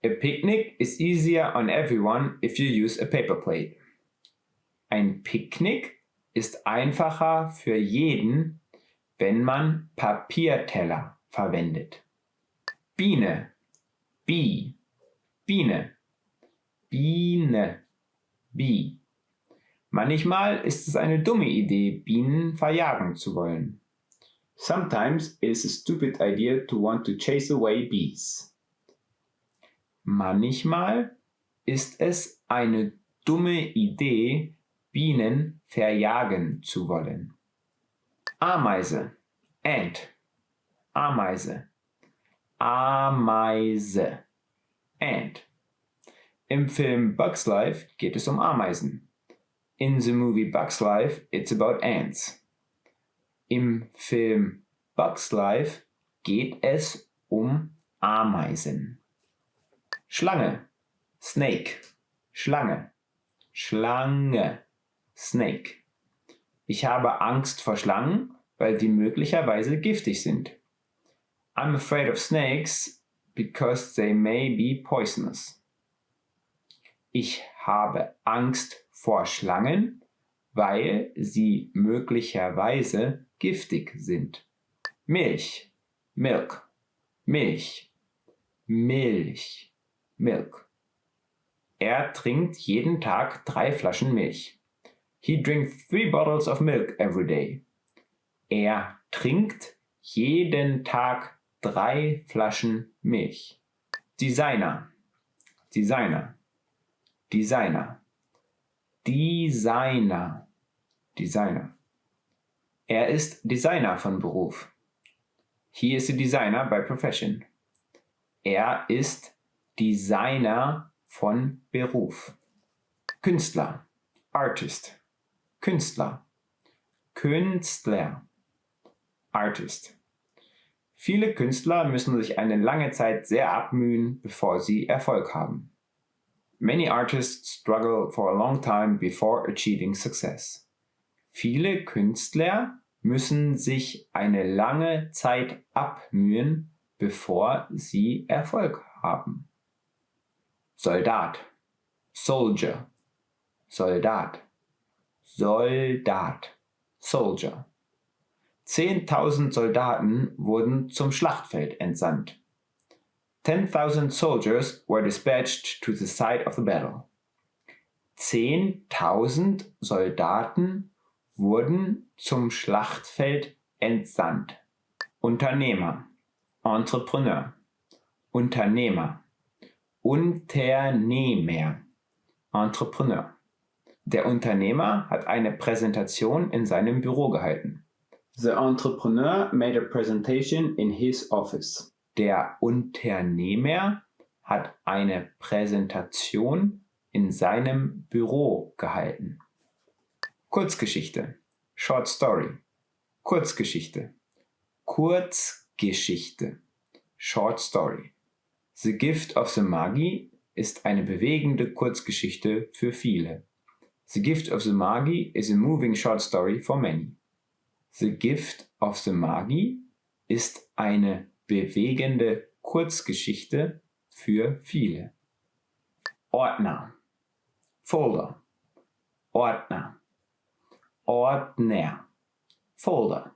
A picnic is easier on everyone if you use a paper plate. Ein Picknick ist einfacher für jeden, wenn man Papierteller verwendet. Biene, Bee, Biene, Biene, Bee. Manchmal ist es eine dumme Idee, Bienen verjagen zu wollen. Sometimes it is a stupid idea to want to chase away bees. Manchmal ist es eine dumme Idee, Bienen verjagen zu wollen. Ameise, Ant, Ameise, Ameise, Ant. Im Film Bugs Life geht es um Ameisen. In the movie Bugs Life, it's about ants. Im Film Bugs Life geht es um Ameisen. Schlange, Snake, Schlange, Schlange, Snake. Ich habe Angst vor Schlangen, weil die möglicherweise giftig sind. I'm afraid of snakes because they may be poisonous. Ich habe Angst vor Schlangen, weil sie möglicherweise giftig sind. Milch, Milk, Milch, Milch, Milk. Er trinkt jeden Tag 3 Flaschen Milch. He drinks 3 bottles of milk every day. Er trinkt jeden Tag 3 Flaschen Milch. Designer, Designer, Designer, Designer, Designer. Er ist Designer von Beruf. He is a designer by profession. Er ist Designer von Beruf. Künstler, Artist, Künstler, Künstler, Artist. Viele Künstler müssen sich eine lange Zeit sehr abmühen, bevor sie Erfolg haben. Many artists struggle for a long time before achieving success. Viele Künstler müssen sich eine lange Zeit abmühen, bevor sie Erfolg haben. Soldat, Soldier, Soldat, Soldat, Soldier. 10.000 Soldaten wurden zum Schlachtfeld entsandt. 10,000 soldiers were dispatched to the site of the battle. 10.000 Soldaten wurden zum Schlachtfeld entsandt. Unternehmer, Entrepreneur, Unternehmer, Unternehmer, Entrepreneur. Der Unternehmer hat eine Präsentation in seinem Büro gehalten. The entrepreneur made a presentation in his office. Der Unternehmer hat eine Präsentation in seinem Büro gehalten. Kurzgeschichte, Short Story, Kurzgeschichte, Kurzgeschichte, Short Story. The Gift of the Magi ist eine bewegende Kurzgeschichte für viele. The Gift of the Magi is a moving short story for many. The Gift of the Magi ist eine bewegende Kurzgeschichte für viele. Ordner, Folder, Ordner, Ordner, Folder.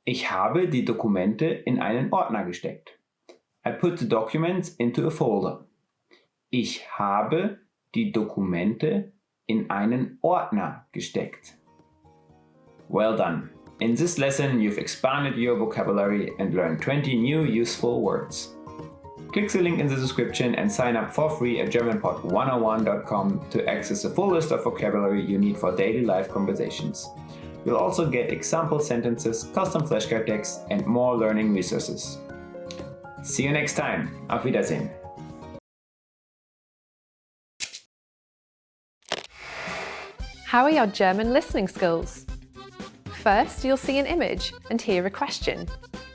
Ich habe die Dokumente in einen Ordner gesteckt. I put the documents into a folder. Ich habe die Dokumente in einen Ordner gesteckt. Well done. In this lesson, you've expanded your vocabulary and learned 20 new useful words. Click the link in the description and sign up for free at GermanPod101.com to access the full list of vocabulary you need for daily life conversations. You'll also get example sentences, custom flashcard text, and more learning resources. See you next time. Auf Wiedersehen. How are your German listening skills? First, you'll see an image and hear a question.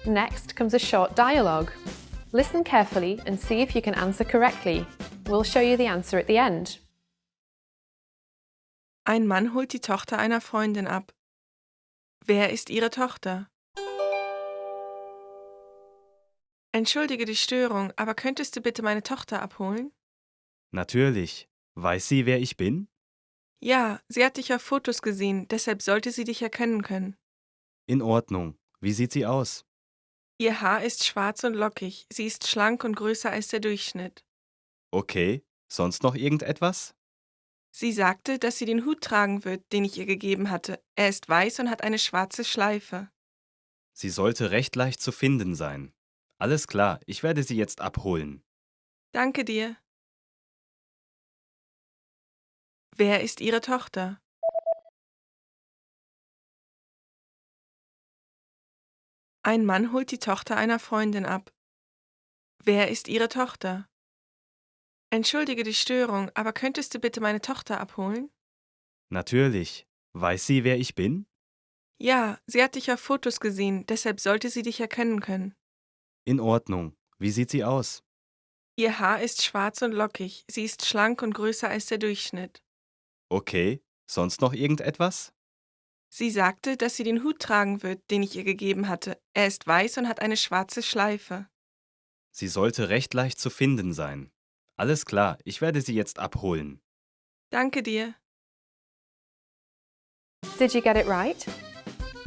Next comes a short dialogue. Listen carefully and see if you can answer correctly. We'll show you the answer at the end. Ein Mann holt die Tochter einer Freundin ab. Wer ist Ihre Tochter? Entschuldige die Störung, aber könntest du bitte meine Tochter abholen? Natürlich. Weiß sie, wer ich bin? Ja, sie hat dich auf Fotos gesehen, deshalb sollte sie dich erkennen können. In Ordnung. Wie sieht sie aus? Ihr Haar ist schwarz und lockig, sie ist schlank und größer als der Durchschnitt. Okay. Sonst noch irgendetwas? Sie sagte, dass sie den Hut tragen wird, den ich ihr gegeben hatte. Er ist weiß und hat eine schwarze Schleife. Sie sollte recht leicht zu finden sein. Alles klar, ich werde sie jetzt abholen. Danke dir. Wer ist Ihre Tochter? Ein Mann holt die Tochter einer Freundin ab. Wer ist Ihre Tochter? Entschuldige die Störung, aber könntest du bitte meine Tochter abholen? Natürlich. Weiß sie, wer ich bin? Ja, sie hat dich auf Fotos gesehen, deshalb sollte sie dich erkennen können. In Ordnung. Wie sieht sie aus? Ihr Haar ist schwarz und lockig, sie ist schlank und größer als der Durchschnitt. Okay. Sonst noch irgendetwas? Sie sagte, dass sie den Hut tragen wird, den ich ihr gegeben hatte. Er ist weiß und hat eine schwarze Schleife. Sie sollte recht leicht zu finden sein. Alles klar, ich werde sie jetzt abholen. Danke dir. Did you get it right?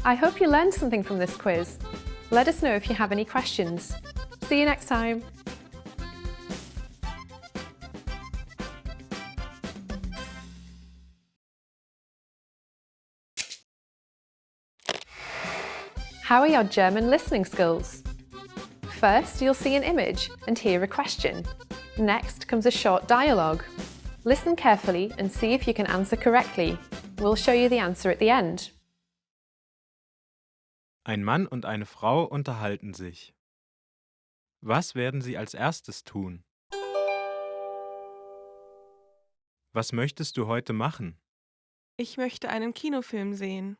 I hope you learned something from this quiz. Let us know if you have any questions. See you next time. How are your German listening skills? First, you'll see an image and hear a question. Next comes a short dialogue. Listen carefully and see if you can answer correctly. We'll show you the answer at the end. Ein Mann und eine Frau unterhalten sich. Was werden sie als erstes tun? Was möchtest du heute machen? Ich möchte einen Kinofilm sehen.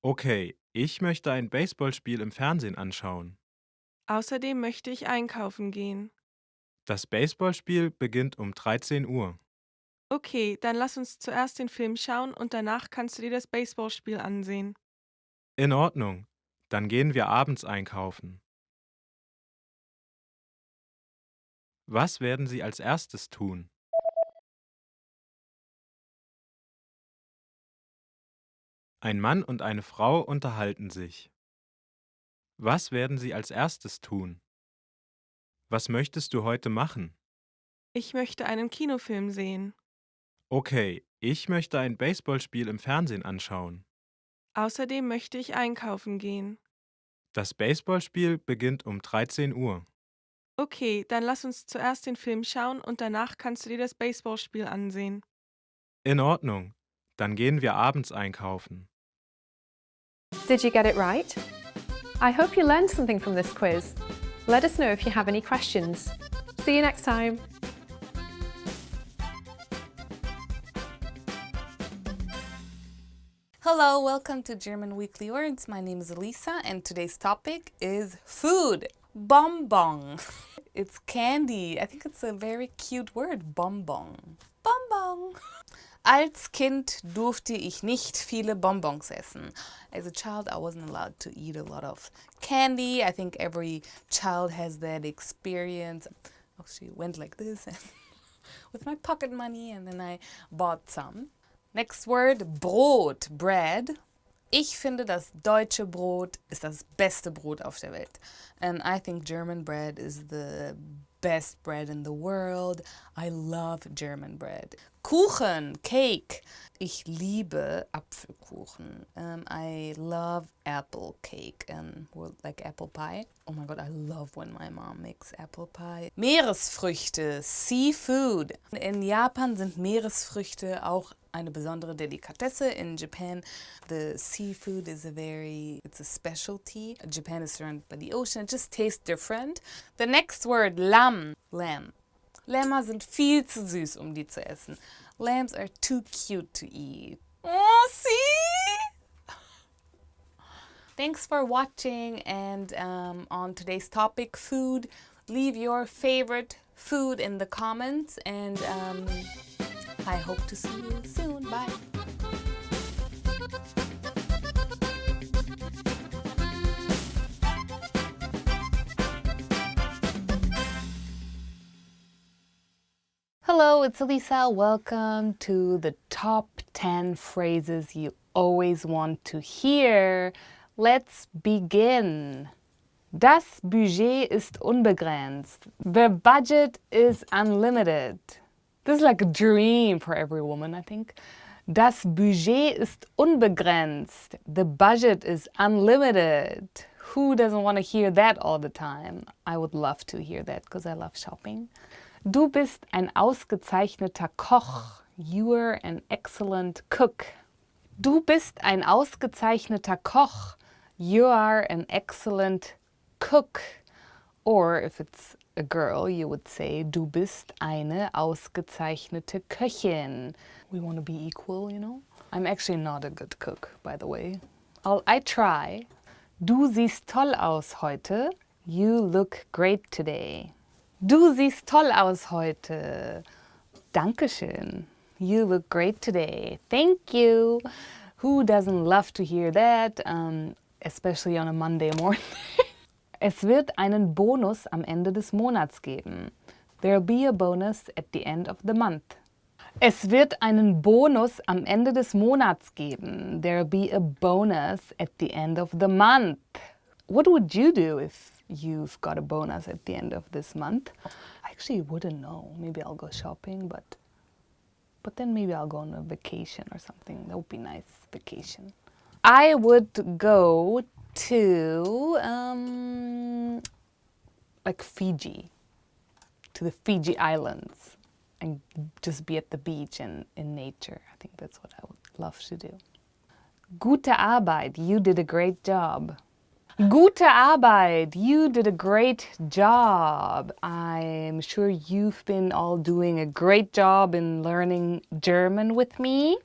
Okay, ich möchte ein Baseballspiel im Fernsehen anschauen. Außerdem möchte ich einkaufen gehen. Das Baseballspiel beginnt um 13 Uhr. Okay, dann lass uns zuerst den Film schauen und danach kannst du dir das Baseballspiel ansehen. In Ordnung, dann gehen wir abends einkaufen. Was werden sie als erstes tun? Ein Mann und eine Frau unterhalten sich. Was werden sie als erstes tun? Was möchtest du heute machen? Ich möchte einen Kinofilm sehen. Okay, ich möchte ein Baseballspiel im Fernsehen anschauen. Außerdem möchte ich einkaufen gehen. Das Baseballspiel beginnt um 13 Uhr. Okay, dann lass uns zuerst den Film schauen und danach kannst du dir das Baseballspiel ansehen. In Ordnung, dann gehen wir abends einkaufen. Did you get it right? I hope you learned something from this quiz. Let us know if you have any questions. See you next time. Hello, welcome to German Weekly Words. My name is Elisa and today's topic is food. Bonbon. It's candy. I think it's a very cute word, bonbon. Bonbon. Als Kind durfte ich nicht viele Bonbons essen. As a child, I wasn't allowed to eat a lot of candy. I think every child has that experience. Actually, went like this with my pocket money and then I bought some. Next word, Brot, bread. Ich finde, das deutsche Brot ist das beste Brot auf der Welt. And I think German bread is the best bread in the world. I love German bread. Kuchen, cake. Ich liebe Apfelkuchen. I love apple cake, like apple pie. Oh my god, I love when my mom makes apple pie. Meeresfrüchte, seafood. In Japan sind Meeresfrüchte auch eine besondere Delikatesse. In Japan, the seafood is it's a specialty. Japan is surrounded by the ocean. It just tastes different. The next word, lamb. Lämmer sind viel zu süß, um die zu essen. Lambs are too cute to eat. Oh, see? Thanks for watching, and on today's topic, food, leave your favorite food in the comments, and I hope to see you soon. Bye. Hello, it's Elisa. Welcome to the top 10 phrases you always want to hear. Let's begin. Das Budget ist unbegrenzt. The budget is unlimited. This is like a dream for every woman, I think. Das Budget ist unbegrenzt. The budget is unlimited. Who doesn't want to hear that all the time? I would love to hear that because I love shopping. Du bist ein ausgezeichneter Koch. You're an excellent cook. Du bist ein ausgezeichneter Koch. You are an excellent cook. Or if it's a girl, you would say, du bist eine ausgezeichnete Köchin. We want to be equal, you know? I'm actually not a good cook, by the way. I try. Du siehst toll aus heute. You look great today. Du siehst toll aus heute. Dankeschön. You look great today. Thank you. Who doesn't love to hear that, especially on a Monday morning? Es wird einen Bonus am Ende des Monats geben. There'll be a bonus at the end of the month. Es wird einen Bonus am Ende des Monats geben. There'll be a bonus at the end of the month. What would you do if you've got a bonus at the end of this month? I actually wouldn't know. Maybe I'll go shopping, but then maybe I'll go on a vacation or something. That would be nice, vacation. I would go to like Fiji, to the Fiji Islands, and just be at the beach and in nature. I think that's what I would love to do. Gute Arbeit, you did a great job. Gute Arbeit, you did a great job. I'm sure you've been all doing a great job in learning German with me.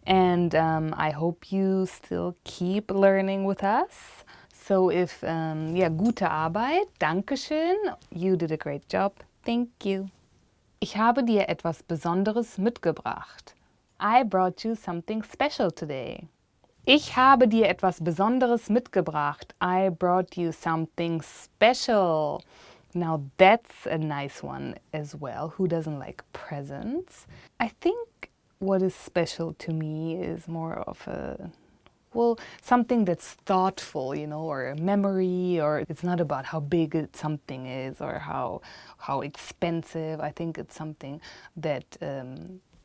And I hope you still keep learning with us. So if, gute Arbeit, Dankeschön, you did a great job, thank you. Ich habe dir etwas Besonderes mitgebracht. I brought you something special today. Ich habe dir etwas Besonderes mitgebracht. I brought you something special. Now that's a nice one as well. Who doesn't like presents? I think what is special to me is more of something that's thoughtful, you know, or a memory, or it's not about how big something is or how expensive. I think it's something that,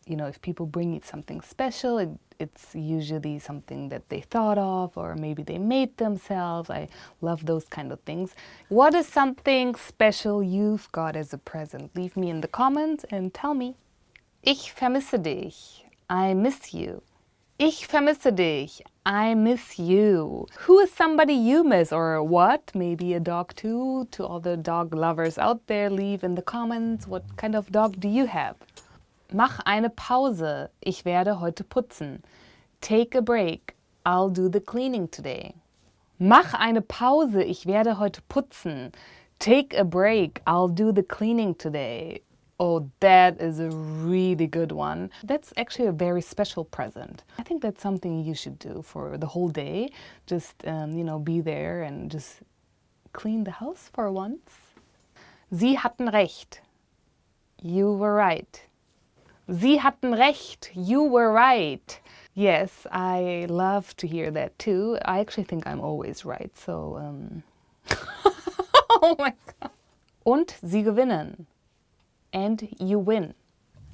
if people bring you something special, it's usually something that they thought of, or maybe they made themselves. I love those kind of things. What is something special you've got as a present? Leave me in the comments and tell me. Ich vermisse dich. I miss you. Ich vermisse dich. I miss you. Who is somebody you miss, or what? Maybe a dog too. To all the dog lovers out there, leave in the comments. What kind of dog do you have? Mach eine Pause. Ich werde heute putzen. Take a break. I'll do the cleaning today. Mach eine Pause. Ich werde heute putzen. Take a break. I'll do the cleaning today. Oh, that is a really good one. That's actually a very special present. I think that's something you should do for the whole day. Just, be there and just clean the house for once. Sie hatten recht. You were right. Sie hatten recht. You were right. Yes, I love to hear that too. I actually think I'm always right, so... Oh my God. Und sie gewinnen. And you win.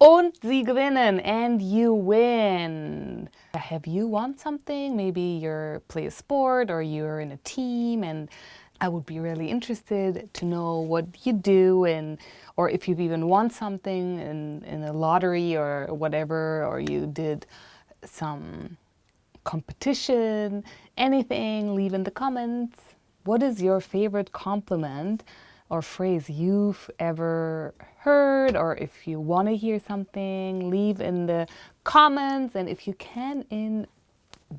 Und sie gewinnen, and you win. Have you won something? Maybe you play a sport or you're in a team, and I would be really interested to know what you do, or if you've even won something in a lottery or whatever, or you did some competition, anything, leave in the comments. What is your favorite compliment or phrase you've ever heard, or if you want to hear something, leave in the comments, and if you can, in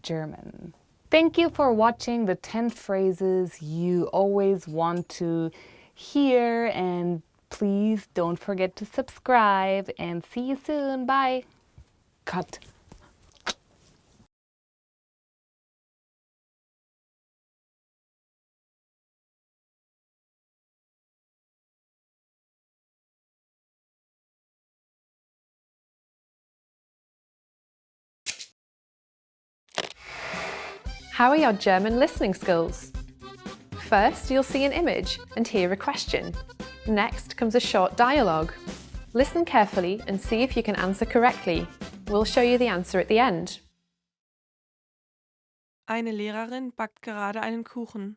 German. Thank you for watching the 10 phrases you always want to hear, and please don't forget to subscribe, and see you soon. Bye. Cut. How are your German listening skills? First, you'll see an image and hear a question. Next comes a short dialogue. Listen carefully and see if you can answer correctly. We'll show you the answer at the end. Eine Lehrerin backt gerade einen Kuchen.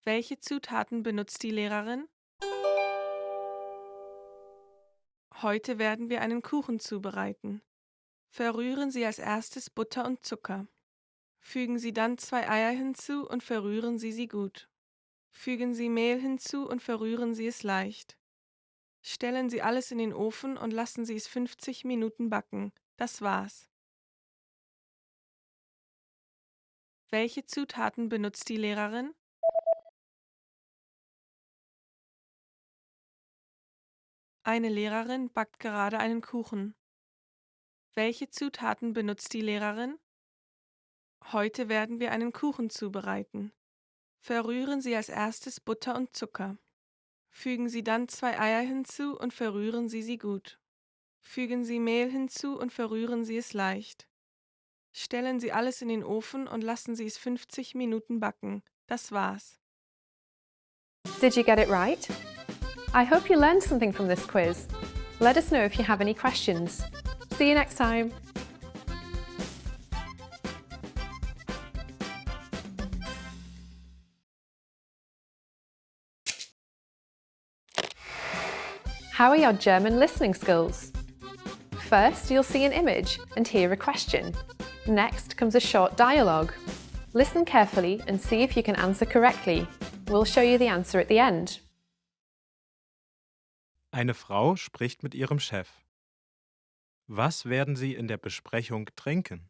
Welche Zutaten benutzt die Lehrerin? Heute werden wir einen Kuchen zubereiten. Verrühren Sie als erstes Butter und Zucker. Fügen Sie dann 2 Eier hinzu und verrühren Sie sie gut. Fügen Sie Mehl hinzu und verrühren Sie es leicht. Stellen Sie alles in den Ofen und lassen Sie es 50 Minuten backen. Das war's. Welche Zutaten benutzt die Lehrerin? Eine Lehrerin backt gerade einen Kuchen. Welche Zutaten benutzt die Lehrerin? Heute werden wir einen Kuchen zubereiten. Verrühren Sie als erstes Butter und Zucker. Fügen Sie dann 2 Eier hinzu und verrühren Sie sie gut. Fügen Sie Mehl hinzu und verrühren Sie es leicht. Stellen Sie alles in den Ofen und lassen Sie es 50 Minuten backen. Das war's. Did you get it right? I hope you learned something from this quiz. Let us know if you have any questions. See you next time. How are your German listening skills? First, you'll see an image and hear a question. Next comes a short dialogue. Listen carefully and see if you can answer correctly. We'll show you the answer at the end. Eine Frau spricht mit ihrem Chef. Was werden Sie in der Besprechung trinken?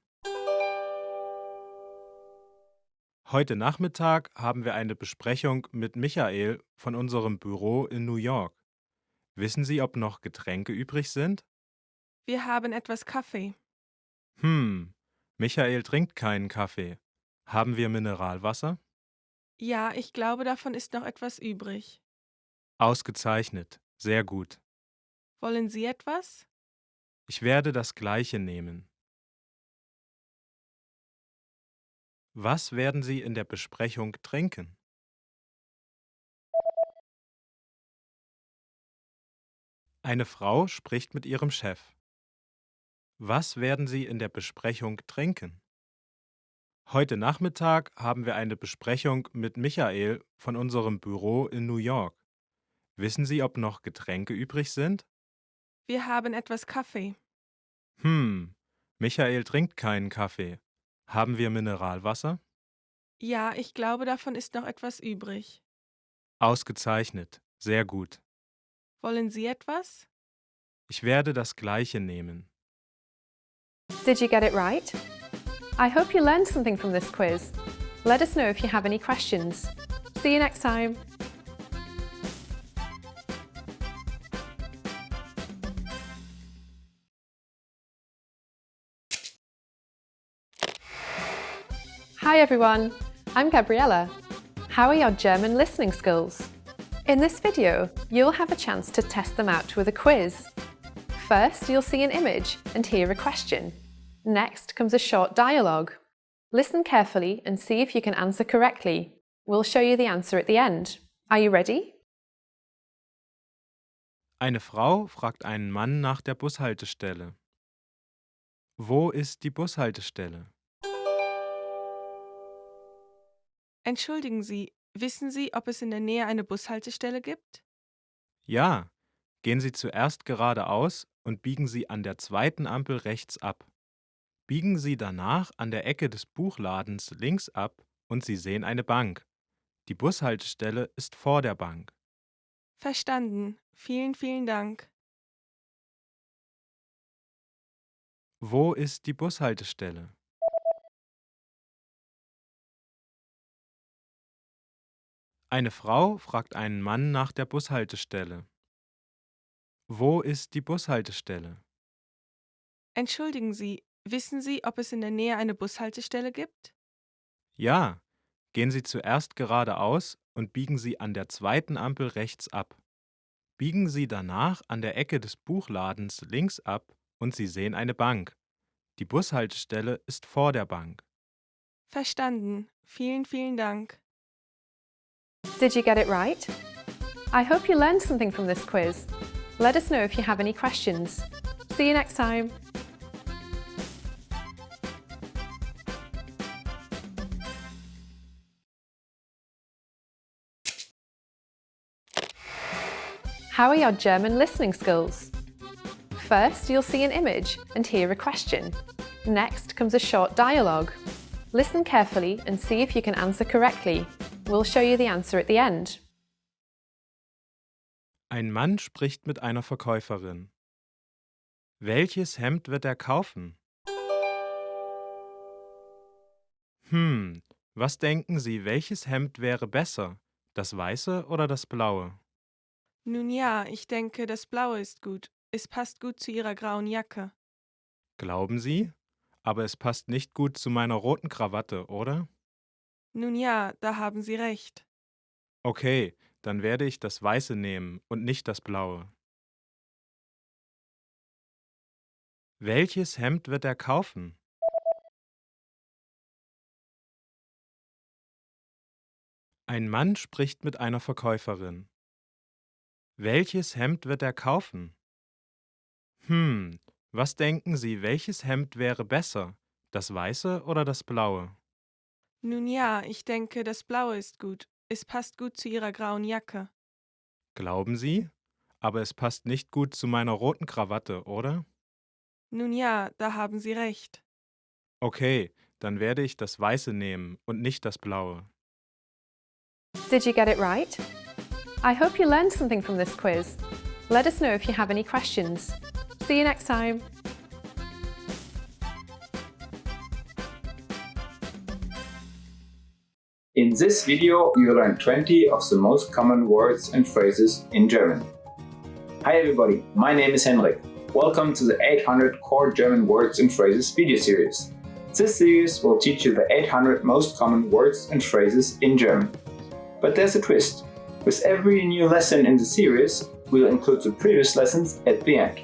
Heute Nachmittag haben wir eine Besprechung mit Michael von unserem Büro in New York. Wissen Sie, ob noch Getränke übrig sind? Wir haben etwas Kaffee. Michael trinkt keinen Kaffee. Haben wir Mineralwasser? Ja, ich glaube, davon ist noch etwas übrig. Ausgezeichnet, sehr gut. Wollen Sie etwas? Ich werde das Gleiche nehmen. Was werden Sie in der Besprechung trinken? Eine Frau spricht mit ihrem Chef. Was werden Sie in der Besprechung trinken? Heute Nachmittag haben wir eine Besprechung mit Michael von unserem Büro in New York. Wissen Sie, ob noch Getränke übrig sind? Wir haben etwas Kaffee. Michael trinkt keinen Kaffee. Haben wir Mineralwasser? Ja, ich glaube, davon ist noch etwas übrig. Ausgezeichnet, sehr gut. Wollen Sie etwas? Ich werde das Gleiche nehmen. Did you get it right? I hope you learned something from this quiz. Let us know if you have any questions. See you next time. Hi everyone, I'm Gabriella. How are your German listening skills? In this video, you'll have a chance to test them out with a quiz. First, you'll see an image and hear a question. Next comes a short dialogue. Listen carefully and see if you can answer correctly. We'll show you the answer at the end. Are you ready? Eine Frau fragt einen Mann nach der Bushaltestelle. Wo ist die Bushaltestelle? Entschuldigen Sie, wissen Sie, ob es in der Nähe eine Bushaltestelle gibt? Ja, gehen Sie zuerst geradeaus und biegen Sie an der zweiten Ampel rechts ab. Biegen Sie danach an der Ecke des Buchladens links ab und Sie sehen eine Bank. Die Bushaltestelle ist vor der Bank. Verstanden. Vielen, vielen Dank. Wo ist die Bushaltestelle? Eine Frau fragt einen Mann nach der Bushaltestelle. Wo ist die Bushaltestelle? Entschuldigen Sie, wissen Sie, ob es in der Nähe eine Bushaltestelle gibt? Ja, gehen Sie zuerst geradeaus und biegen Sie an der zweiten Ampel rechts ab. Biegen Sie danach an der Ecke des Buchladens links ab und Sie sehen eine Bank. Die Bushaltestelle ist vor der Bank. Verstanden. Vielen, vielen Dank. Did you get it right? I hope you learned something from this quiz. Let us know if you have any questions. See you next time. How are your German listening skills? First, you'll see an image and hear a question. Next comes a short dialogue. Listen carefully and see if you can answer correctly. We'll show you the answer at the end. Ein Mann spricht mit einer Verkäuferin. Welches Hemd wird er kaufen? Was denken Sie, welches Hemd wäre besser? Das weiße oder das blaue? Nun ja, ich denke, das Blaue ist gut. Es passt gut zu Ihrer grauen Jacke. Glauben Sie? Aber es passt nicht gut zu meiner roten Krawatte, oder? Nun ja, da haben Sie recht. Okay, dann werde ich das weiße nehmen und nicht das blaue. Welches Hemd wird er kaufen? Ein Mann spricht mit einer Verkäuferin. Welches Hemd wird er kaufen? Was denken Sie, welches Hemd wäre besser? Das weiße oder das blaue? Nun ja, ich denke, das Blaue ist gut. Es passt gut zu Ihrer grauen Jacke. Glauben Sie? Aber es passt nicht gut zu meiner roten Krawatte, oder? Nun ja, da haben Sie recht. Okay, dann werde ich das weiße nehmen und nicht das blaue. Did you get it right? I hope you learned something from this quiz. Let us know if you have any questions. See you next time. In this video, you learn 20 of the most common words and phrases in German. Hi everybody, my name is Henrik. Welcome to the 800 Core German Words and Phrases video series. This series will teach you the 800 most common words and phrases in German. But there's a twist. With every new lesson in the series, we'll include the previous lessons at the end.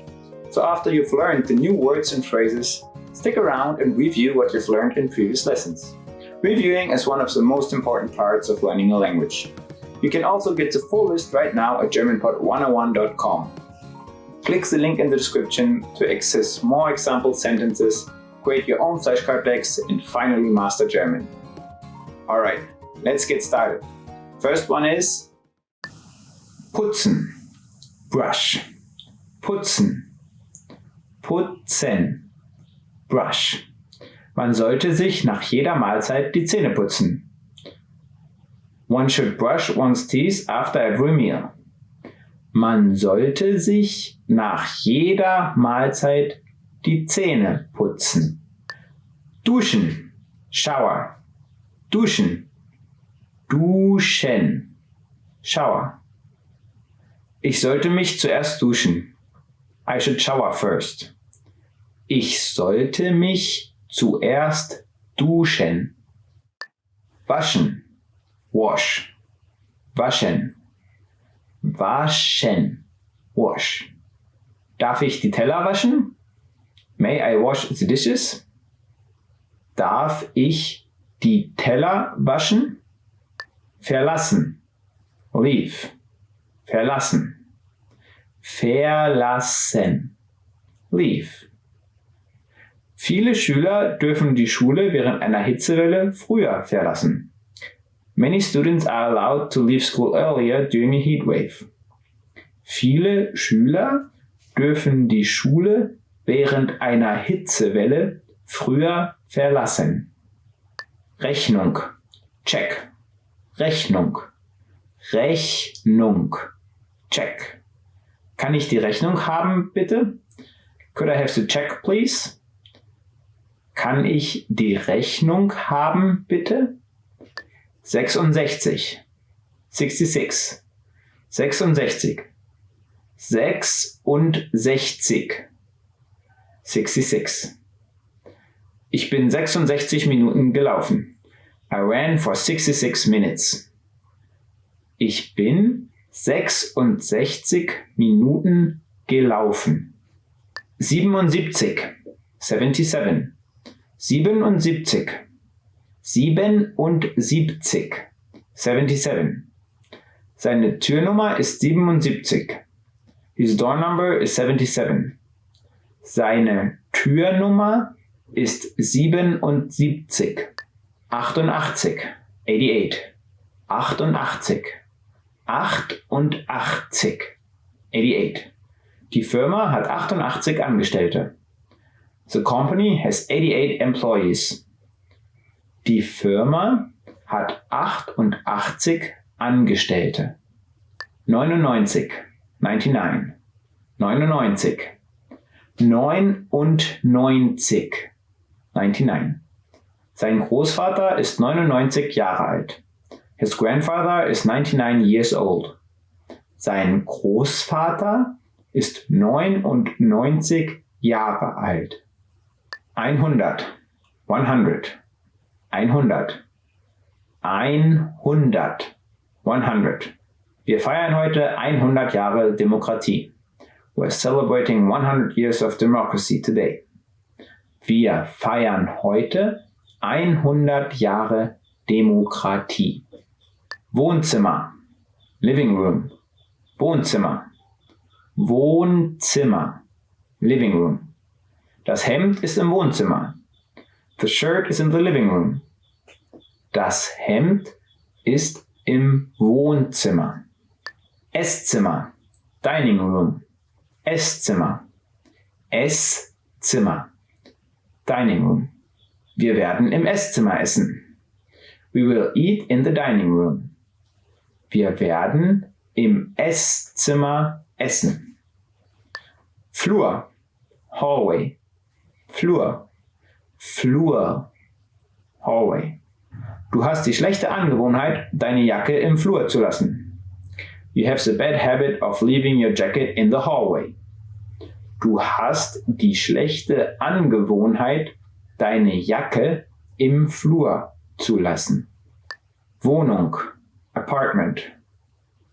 So after you've learned the new words and phrases, stick around and review what you've learned in previous lessons. Reviewing is one of the most important parts of learning a language. You can also get the full list right now at GermanPod101.com. Click the link in the description to access more example sentences, create your own flashcard decks, and finally master German. Alright, let's get started. First one is putzen, brush. Putzen, putzen, brush. Man sollte sich nach jeder Mahlzeit die Zähne putzen. One should brush one's teeth after every meal. Man sollte sich nach jeder Mahlzeit die Zähne putzen. Duschen, shower. Duschen, duschen, shower. Ich sollte mich zuerst duschen. I should shower first. Ich sollte mich zuerst duschen. Waschen, wash. Waschen, waschen, wash. Darf ich die Teller waschen? May I wash the dishes? Darf ich die Teller waschen? Verlassen, leave. Verlassen. verlassen. Leave. Viele Schüler dürfen die Schule während einer Hitzewelle früher verlassen. Many students are allowed to leave school earlier during a heat wave. Viele Schüler dürfen die Schule während einer Hitzewelle früher verlassen. Rechnung. Check. Rechnung. Rechnung. Check. Kann ich die Rechnung haben, bitte? Could I have the check, please? Kann ich die Rechnung haben, bitte? 66. 66. 66. 66. 66. Ich bin 66 Minuten gelaufen. I ran for 66 minutes. Ich bin 66 Minuten gelaufen. 77. 77. 77. 77. 77. Seine Türnummer ist 77. His door number is 77. Seine Türnummer ist 77. 88. 88. 88. 88. 88. Die Firma hat 88 Angestellte. The company has 88 employees. Die Firma hat 88 Angestellte. 99. 99. 99. 99. 99. Sein Großvater ist 99 Jahre alt. His grandfather is 99 years old. Sein Großvater ist 99 Jahre alt. 100. 100. 100. 100. 100. Wir feiern heute 100 Jahre Demokratie. We're celebrating 100 years of democracy today. Wir feiern heute 100 Jahre Demokratie. Wohnzimmer. Living room. Wohnzimmer. Wohnzimmer. Living room. Das Hemd ist im Wohnzimmer. The shirt is in the living room. Das Hemd ist im Wohnzimmer. Esszimmer. Dining room. Esszimmer. Esszimmer. Dining room. Wir werden im Esszimmer essen. We will eat in the dining room. Wir werden im Esszimmer essen. Flur. Hallway. Flur. Flur. Hallway. Du hast die schlechte Angewohnheit, deine Jacke im Flur zu lassen. You have the bad habit of leaving your jacket in the hallway. Du hast die schlechte Angewohnheit, deine Jacke im Flur zu lassen. Wohnung. Apartment.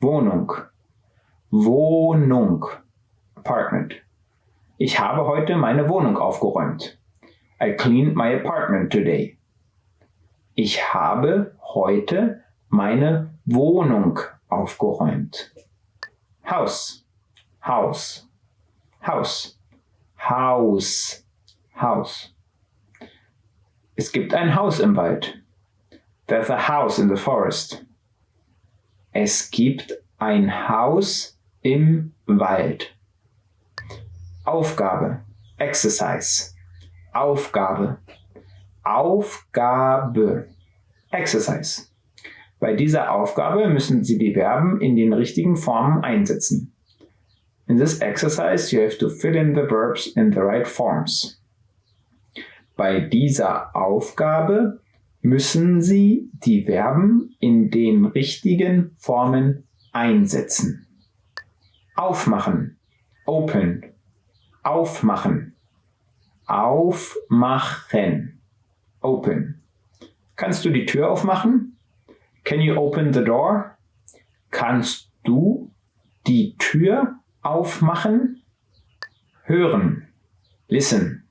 Wohnung. Wohnung. Apartment. Ich habe heute meine Wohnung aufgeräumt. I cleaned my apartment today. Ich habe heute meine Wohnung aufgeräumt. Haus. Haus. Haus. Haus. Haus. Es gibt ein Haus im Wald. There's a house in the forest. Es gibt ein Haus im Wald. Aufgabe. Exercise. Aufgabe. Aufgabe. Exercise. Bei dieser Aufgabe müssen Sie die Verben in den richtigen Formen einsetzen. In this exercise you have to fill in the verbs in the right forms. Bei dieser Aufgabe müssen Sie die Verben in den richtigen Formen einsetzen. Aufmachen. Open. Aufmachen. Aufmachen. Open. Kannst du die Tür aufmachen? Can you open the door? Kannst du die Tür aufmachen? Hören. Listen.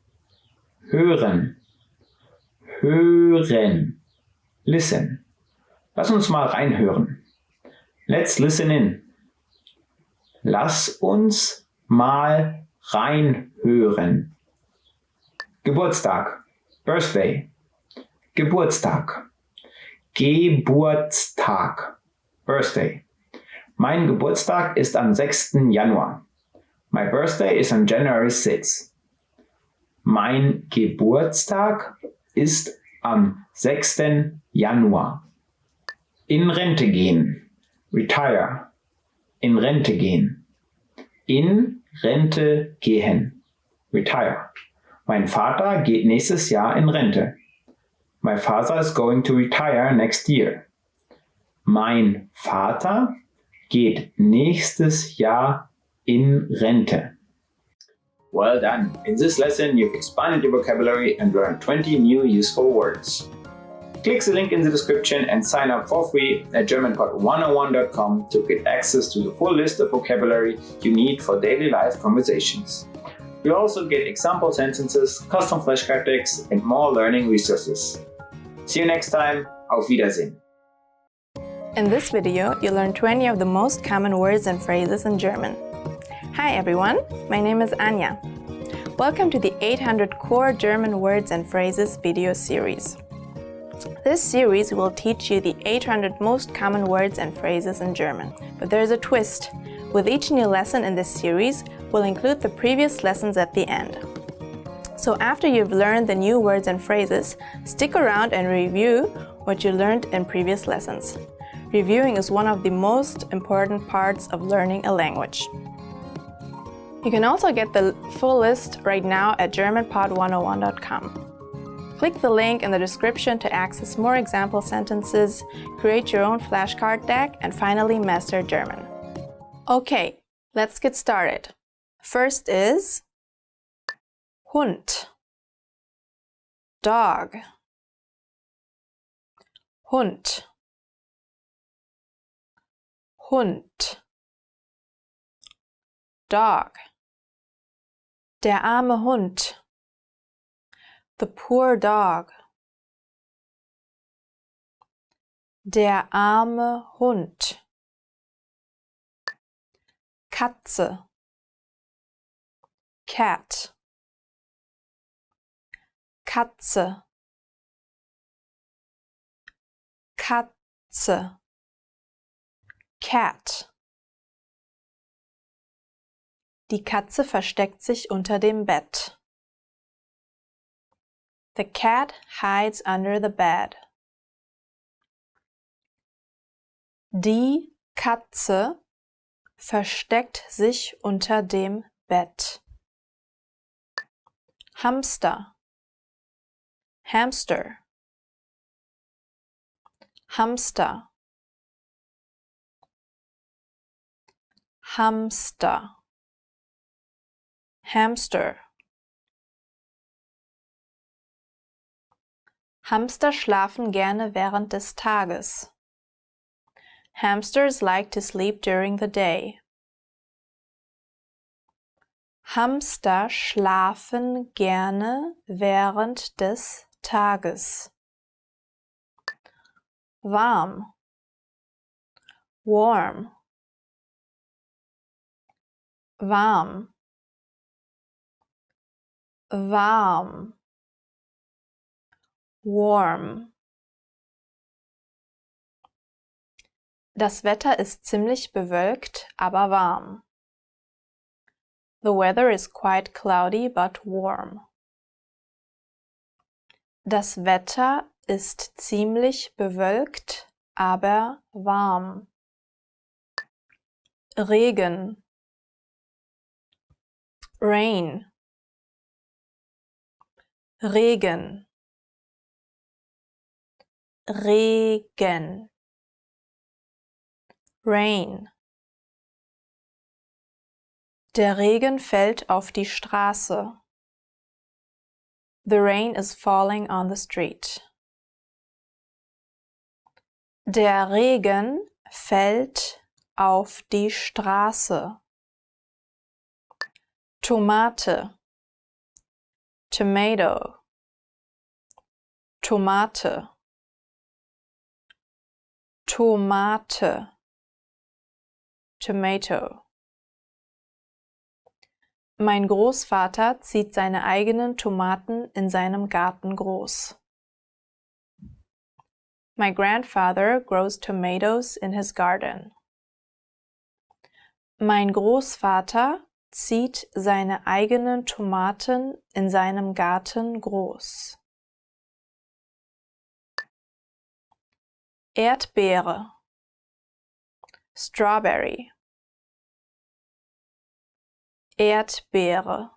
Hören. Hören. Listen. Lass uns mal reinhören. Let's listen in. Lass uns mal reinhören. Geburtstag, Birthday. Geburtstag. Geburtstag, Birthday. Mein Geburtstag ist am 6. Januar. My birthday is on January 6. Mein Geburtstag ist am 6. Januar. In Rente gehen. Retire. In Rente gehen. In Rente gehen. Retire. Mein Vater geht nächstes Jahr in Rente. My father is going to retire next year. Mein Vater geht nächstes Jahr in Rente. Well done! In this lesson, you've expanded your vocabulary and learned 20 new useful words. Click the link in the description and sign up for free at GermanPod101.com to get access to the full list of vocabulary you need for daily life conversations. You'll also get example sentences, custom flashcard decks, and more learning resources. See you next time. Auf Wiedersehen. In this video, you learn 20 of the most common words and phrases in German. Hi everyone, my name is Anja. Welcome to the 800 Core German Words and Phrases video series. This series will teach you the 800 most common words and phrases in German. But there's a twist. With each new lesson in this series, we'll include the previous lessons at the end. So after you've learned the new words and phrases, stick around and review what you learned in previous lessons. Reviewing is one of the most important parts of learning a language. You can also get the full list right now at GermanPod101.com. Click the link in the description to access more example sentences, create your own flashcard deck, and finally master German. Okay, let's get started. First is Hund, dog. Hund, Hund, dog. Der arme Hund, the poor dog. Der arme Hund. Katze, cat. Katze, Katze, cat. Die Katze versteckt sich unter dem Bett. The cat hides under the bed. Die Katze versteckt sich unter dem Bett. Hamster, hamster, hamster, hamster, hamster. Hamster schlafen gerne während des Tages. Hamsters like to sleep during the day. Hamster schlafen gerne während des Tages. Warm, warm, warm, warm, warm. Das Wetter ist ziemlich bewölkt, aber warm. The weather is quite cloudy but warm. Das Wetter ist ziemlich bewölkt, aber warm. Regen, rain, Regen, Regen, rain. Der Regen fällt auf die Straße. The rain is falling on the street. Der Regen fällt auf die Straße. Tomate, tomato, Tomate, Tomate, tomato. Mein Großvater zieht seine eigenen Tomaten in seinem Garten groß. My grandfather grows tomatoes in his garden. Mein Großvater zieht seine eigenen Tomaten in seinem Garten groß. Erdbeere, Strawberry. Erdbeere,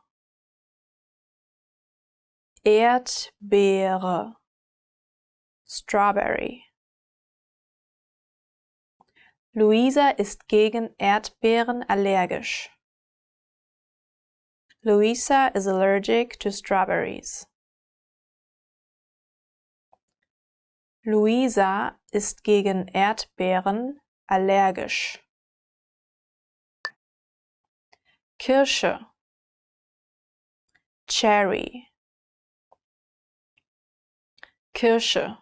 Erdbeere, Strawberry. Luisa ist gegen Erdbeeren allergisch. Luisa is allergic to strawberries. Luisa ist gegen Erdbeeren allergisch. Kirsche, Cherry. Kirsche,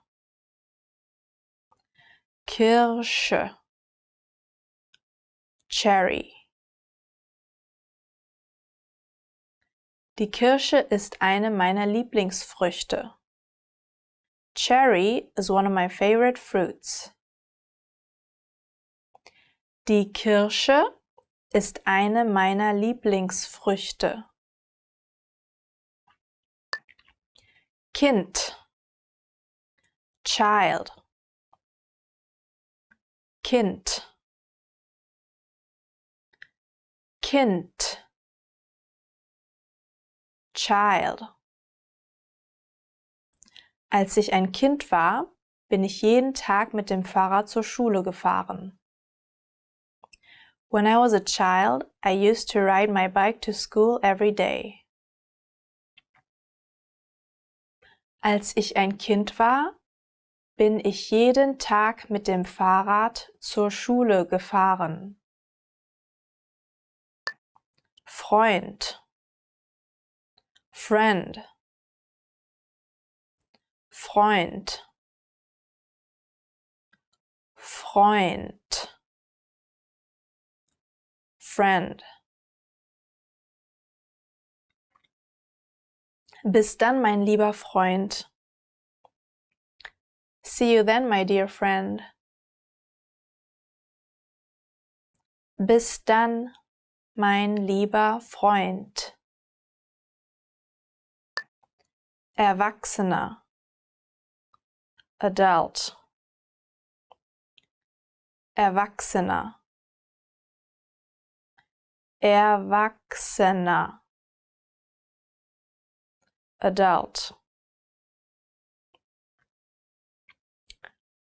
Kirsche, Cherry. Die Kirsche ist eine meiner Lieblingsfrüchte. Cherry is one of my favorite fruits. Die Kirsche ist eine meiner Lieblingsfrüchte. Kind, Child. Kind, Kind, Child. Als ich ein Kind war, bin ich jeden Tag mit dem Fahrrad zur Schule gefahren. When I was a child, I used to ride my bike to school every day. Als ich ein Kind war, bin ich jeden Tag mit dem Fahrrad zur Schule gefahren. Freund, Friend. Freund, Freund, Friend. Bis dann, mein lieber Freund. See you then, my dear friend. Bis dann, mein lieber Freund. Erwachsener, Adult. Erwachsener, Erwachsener, Adult.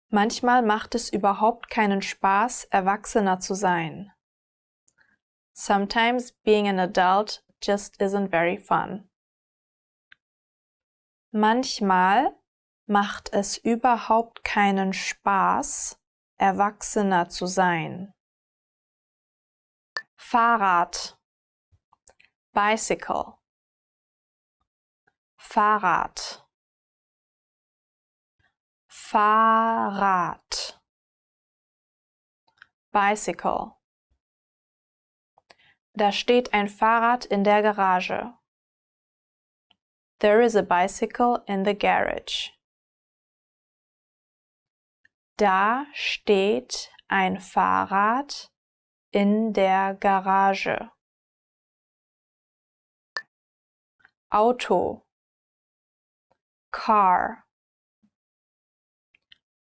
Manchmal macht es überhaupt keinen Spaß, Erwachsener zu sein. Sometimes being an adult just isn't very fun. Manchmal macht es überhaupt keinen Spaß, Erwachsener zu sein. Fahrrad, Bicycle. Fahrrad, Fahrrad, Bicycle. Da steht ein Fahrrad in der Garage. There is a bicycle in the garage. Da steht ein Fahrrad in der Garage. Auto, Car.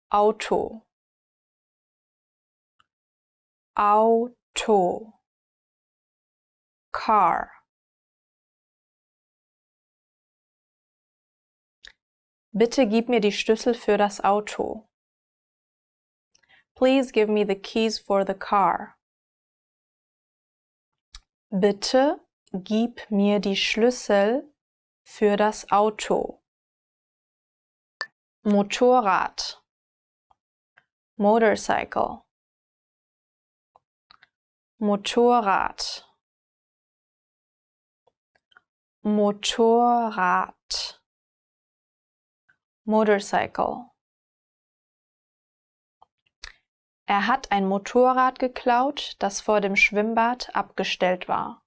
Auto, Auto, Car. Bitte gib mir die Schlüssel für das Auto. Please give me the keys for the car. Bitte gib mir die Schlüssel für das Auto. Motorrad, Motorcycle. Motorrad, Motorrad, Motorcycle. Er hat ein Motorrad geklaut, das vor dem Schwimmbad abgestellt war.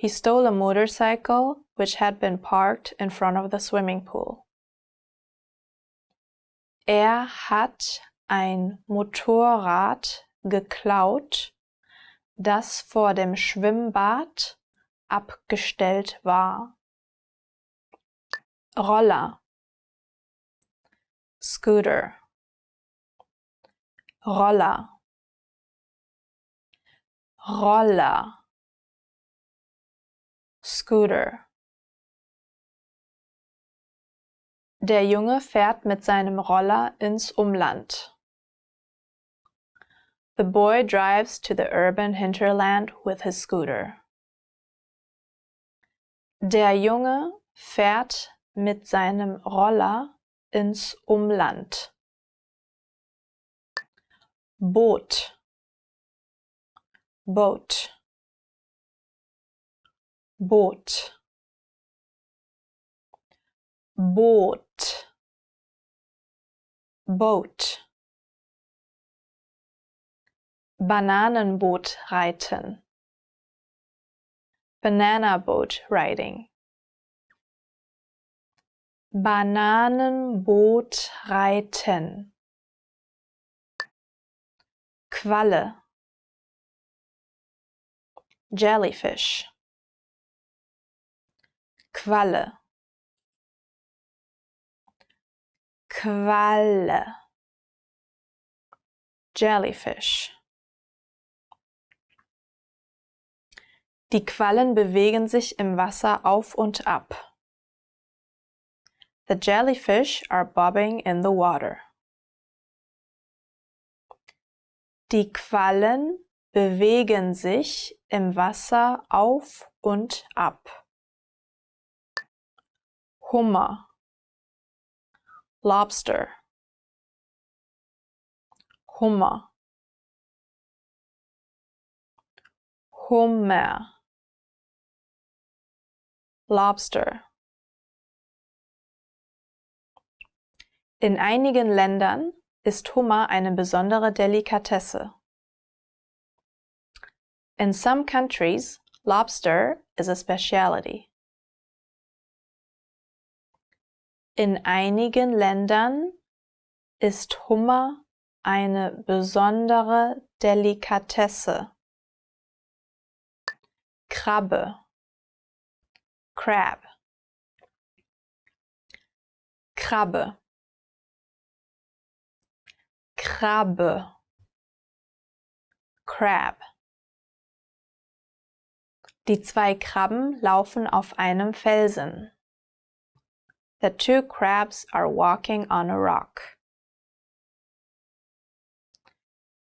He stole a motorcycle which had been parked in front of the swimming pool. Er hat ein Motorrad geklaut, das vor dem Schwimmbad abgestellt war. Roller, Scooter, Roller, Roller, Scooter. Der Junge fährt mit seinem Roller ins Umland. The boy drives to the urban hinterland with his scooter. Der Junge fährt mit seinem Roller ins Umland. Boot, Boat, Boot, Boot, Boat. Bananenboot reiten. Banana boat riding. Bananenboot reiten. Qualle. Jellyfish. Qualle. Qualle. Jellyfish. Die Quallen bewegen sich im Wasser auf und ab. The jellyfish are bobbing in the water. Die Quallen bewegen sich im Wasser auf und ab. Hummer, Lobster, Hummer, Hummer, Lobster. In einigen Ländern ist Hummer eine besondere Delikatesse. In some countries, lobster is a specialty. In einigen Ländern ist Hummer eine besondere Delikatesse. Krabbe, Crab, Krabbe, Krabbe, Crab. Die zwei Krabben laufen auf einem Felsen. The two crabs are walking on a rock.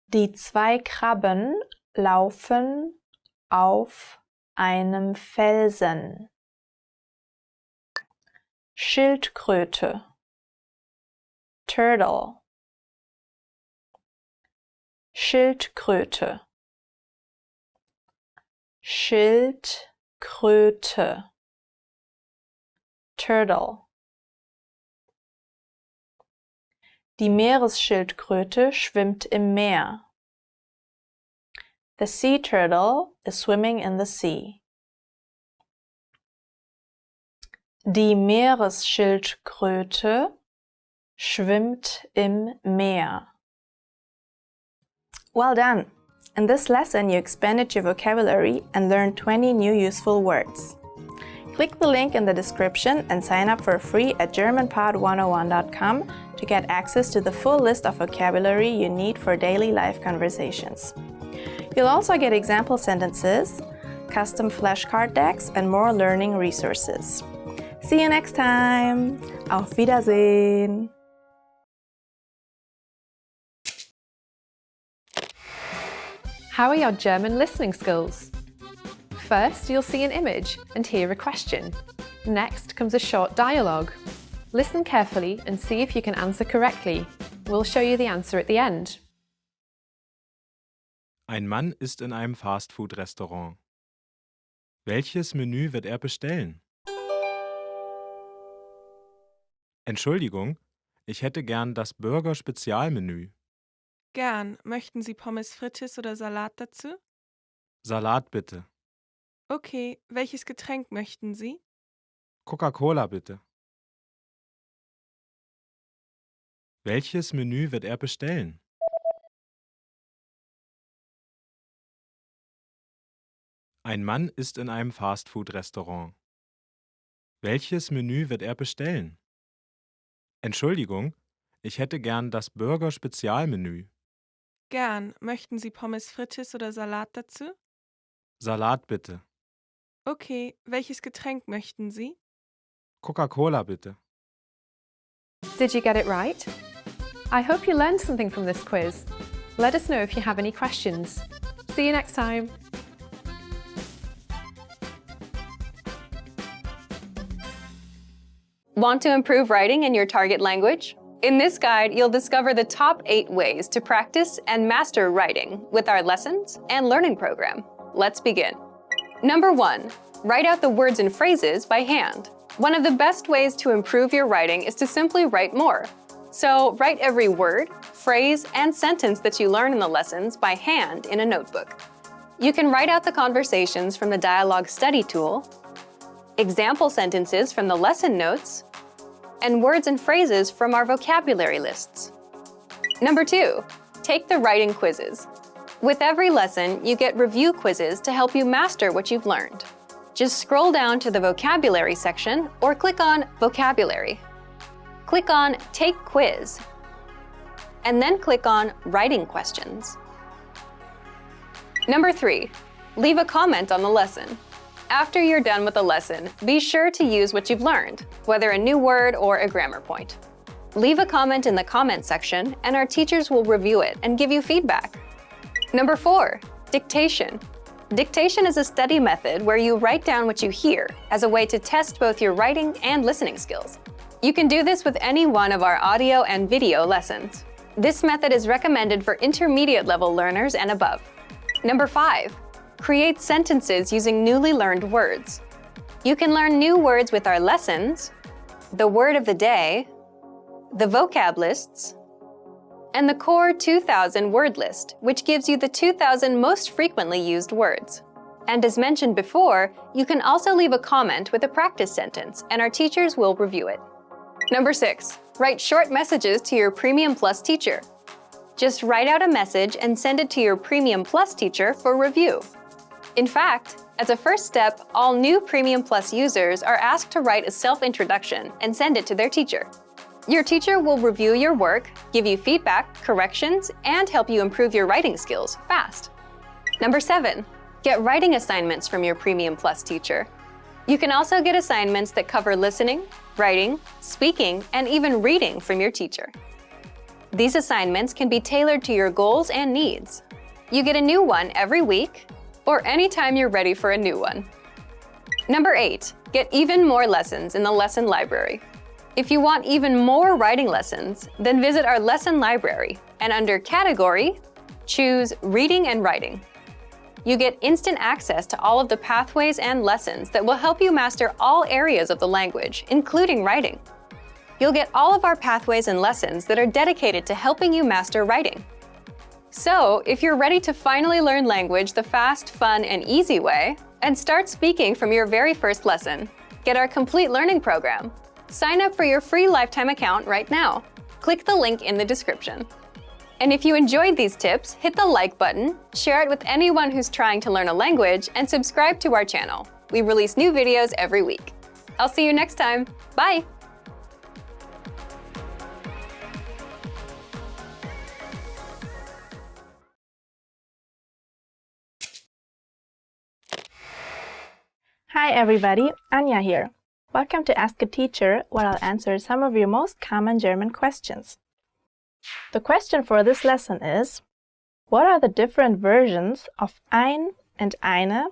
Die zwei Krabben laufen auf einem Felsen. Schildkröte, Turtle, Schildkröte, Schildkröte, Turtle. Die Meeresschildkröte schwimmt im Meer. The sea turtle is swimming in the sea. Die Meeresschildkröte schwimmt im Meer. Well done! In this lesson, you expanded your vocabulary and learned 20 new useful words. Click the link in the description and sign up for free at GermanPod101.com to get access to the full list of vocabulary you need for daily life conversations. You'll also get example sentences, custom flashcard decks, and more learning resources. See you next time! Auf Wiedersehen! How are your German listening skills? First, you'll see an image and hear a question. Next comes a short dialogue. Listen carefully and see if you can answer correctly. We'll show you the answer at the end. Ein Mann ist in einem Fastfood-Restaurant. Welches Menü wird er bestellen? Entschuldigung, ich hätte gern das Burger-Spezialmenü. Gern. Möchten Sie Pommes frites oder Salat dazu? Salat bitte. Okay, welches Getränk möchten Sie? Coca-Cola bitte. Welches Menü wird er bestellen? Ein Mann ist in einem Fastfood-Restaurant. Welches Menü wird er bestellen? Entschuldigung, ich hätte gern das Burger-Spezialmenü. Gern. Möchten Sie Pommes frites oder Salat dazu? Salat bitte. Okay, welches Getränk möchten Sie? Coca-Cola bitte. Did you get it right? I hope you learned something from this quiz. Let us know if you have any questions. See you next time. Want to improve writing in your target language? In this guide, you'll discover the top 8 ways to practice and master writing with our lessons and learning program. Let's begin. Number 1, write out the words and phrases by hand. One of the best ways to improve your writing is to simply write more. So write every word, phrase, and sentence that you learn in the lessons by hand in a notebook. You can write out the conversations from the dialogue study tool, example sentences from the lesson notes, and words and phrases from our vocabulary lists. Number 2, take the writing quizzes. With every lesson, you get review quizzes to help you master what you've learned. Just scroll down to the vocabulary section or click on Vocabulary. Click on Take Quiz, and then click on Writing Questions. Number 3, leave a comment on the lesson. After you're done with the lesson, be sure to use what you've learned, whether a new word or a grammar point. Leave a comment in the comment section, and our teachers will review it and give you feedback. Number 4, dictation. Dictation is a study method where you write down what you hear as a way to test both your writing and listening skills. You can do this with any one of our audio and video lessons. This method is recommended for intermediate level learners and above. Number 5, create sentences using newly learned words. You can learn new words with our lessons, the word of the day, the vocab lists, and the core 2000 word list, which gives you the 2000 most frequently used words. And as mentioned before, you can also leave a comment with a practice sentence, and our teachers will review it. Number 6, write short messages to your Premium Plus teacher. Just write out a message and send it to your Premium Plus teacher for review. In fact, as a first step, all new Premium Plus users are asked to write a self-introduction and send it to their teacher. Your teacher will review your work, give you feedback, corrections, and help you improve your writing skills fast. Number 7, get writing assignments from your Premium Plus teacher. You can also get assignments that cover listening, writing, speaking, and even reading from your teacher. These assignments can be tailored to your goals and needs. You get a new one every week, or anytime you're ready for a new one. Number 8, get even more lessons in the lesson library. If you want even more writing lessons, then visit our lesson library, and under Category, choose Reading and Writing. You get instant access to all of the pathways and lessons that will help you master all areas of the language, including writing. You'll get all of our pathways and lessons that are dedicated to helping you master writing. So, if you're ready to finally learn language the fast, fun, and easy way, and start speaking from your very first lesson, get our complete learning program. Sign up for your free lifetime account right now. Click the link in the description. And if you enjoyed these tips, hit the like button, share it with anyone who's trying to learn a language, and subscribe to our channel. We release new videos every week. I'll see you next time. Bye! Hi everybody, Anja here. Welcome to Ask a Teacher, where I'll answer some of your most common German questions. The question for this lesson is, what are the different versions of ein and eine,